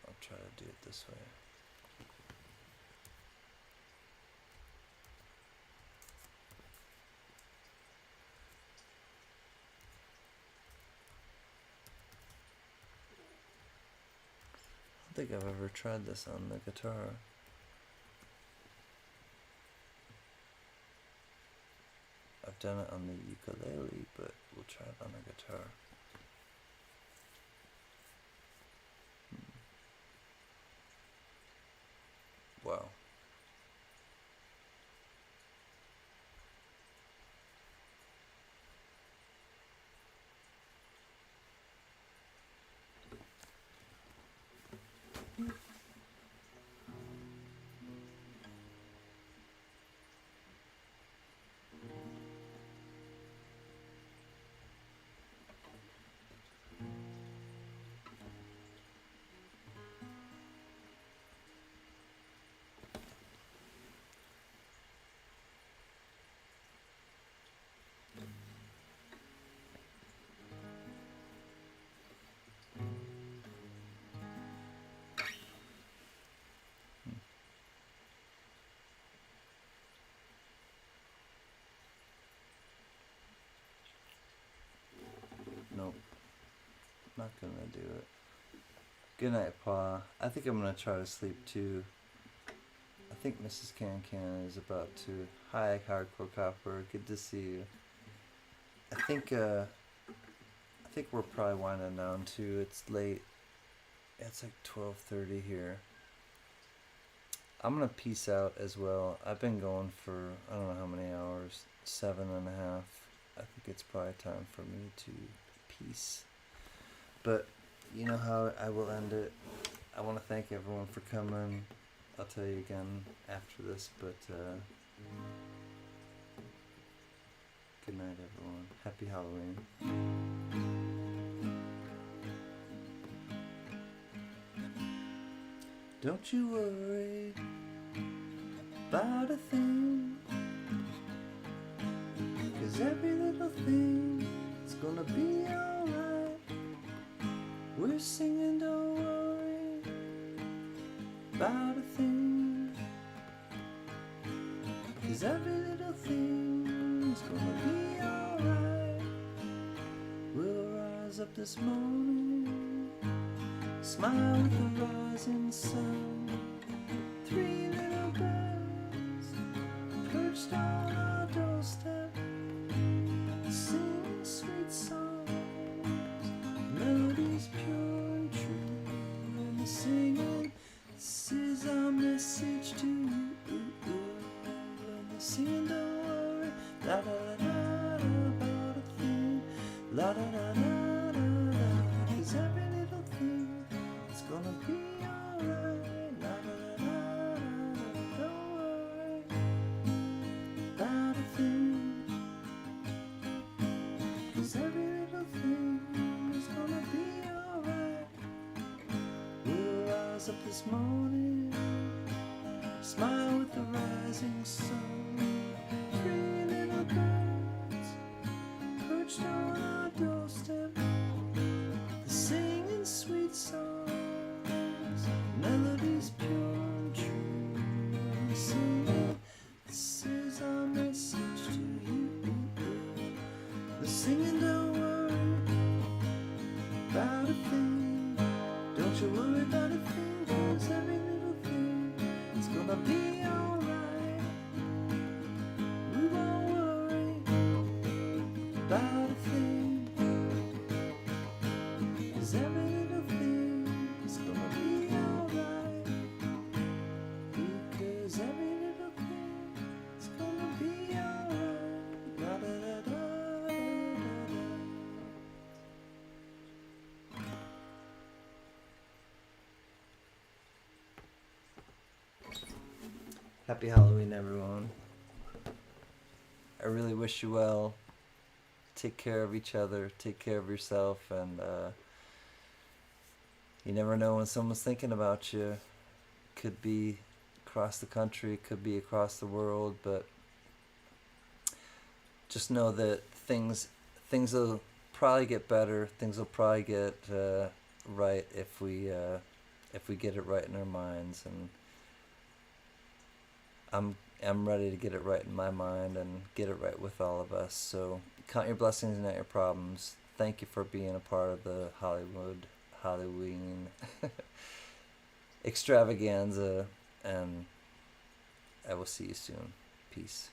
I'll try to do it this way. I don't think I've ever tried this on the guitar. I've done it on the ukulele, but we'll try it on the guitar. Wow. Nope. Not gonna do it. Good night, Pa. I think I'm gonna try to sleep too. I think Mrs. CanCan is about to. Hi, Hardcore Copper. Good to see you. I think we're probably winding down too. It's late. It's like 12:30 here. I'm gonna peace out as well. I've been going for I don't know how many hours. 7.5. I think it's probably time for me to peace. But you know how I will end it. I want to thank everyone for coming. I'll tell you again after this, but good night, everyone. Happy Halloween. Don't you worry about a thing, 'cause every little thing is gonna be alright. We're singing, don't worry about a thing, 'cause every little thing is gonna be alright. We'll rise up this morning, smile with the rising sun. 3 little birds perched on our doorstep, singing sweet songs, melodies pure and true. And they're singing, this is our message to you. And they're singing, don't worry, la da da da da, about a thing, la da da da da da, 'cause every little thing is gonna be alright, la da da da da, don't worry about a thing, 'cause every little thing is gonna be alright. We'll rise up this morning, smile with the rising sun. 3 little birds perched on our doorstep, they're singing sweet songs, melodies pure and true. And they're singing, this is our message to you. They're singing, don't worry about a thing, don't you worry about a thing, 'cause every little thing is gonna be alright. We won't worry about a thing, 'cause every little thing is gonna be alright. Because every little thing is gonna be alright. Da da da da da da. Happy Halloween, everyone. I really wish you well. Take care of each other, take care of yourself, and you never know when someone's thinking about you. Could be across the country, could be across the world, but just know that things will probably get better. Things will probably get right if we get it right in our minds, and I'm ready to get it right in my mind and get it right with all of us. So count your blessings, not your problems. Thank you for being a part of the Halloween extravaganza, and I will see you soon. Peace.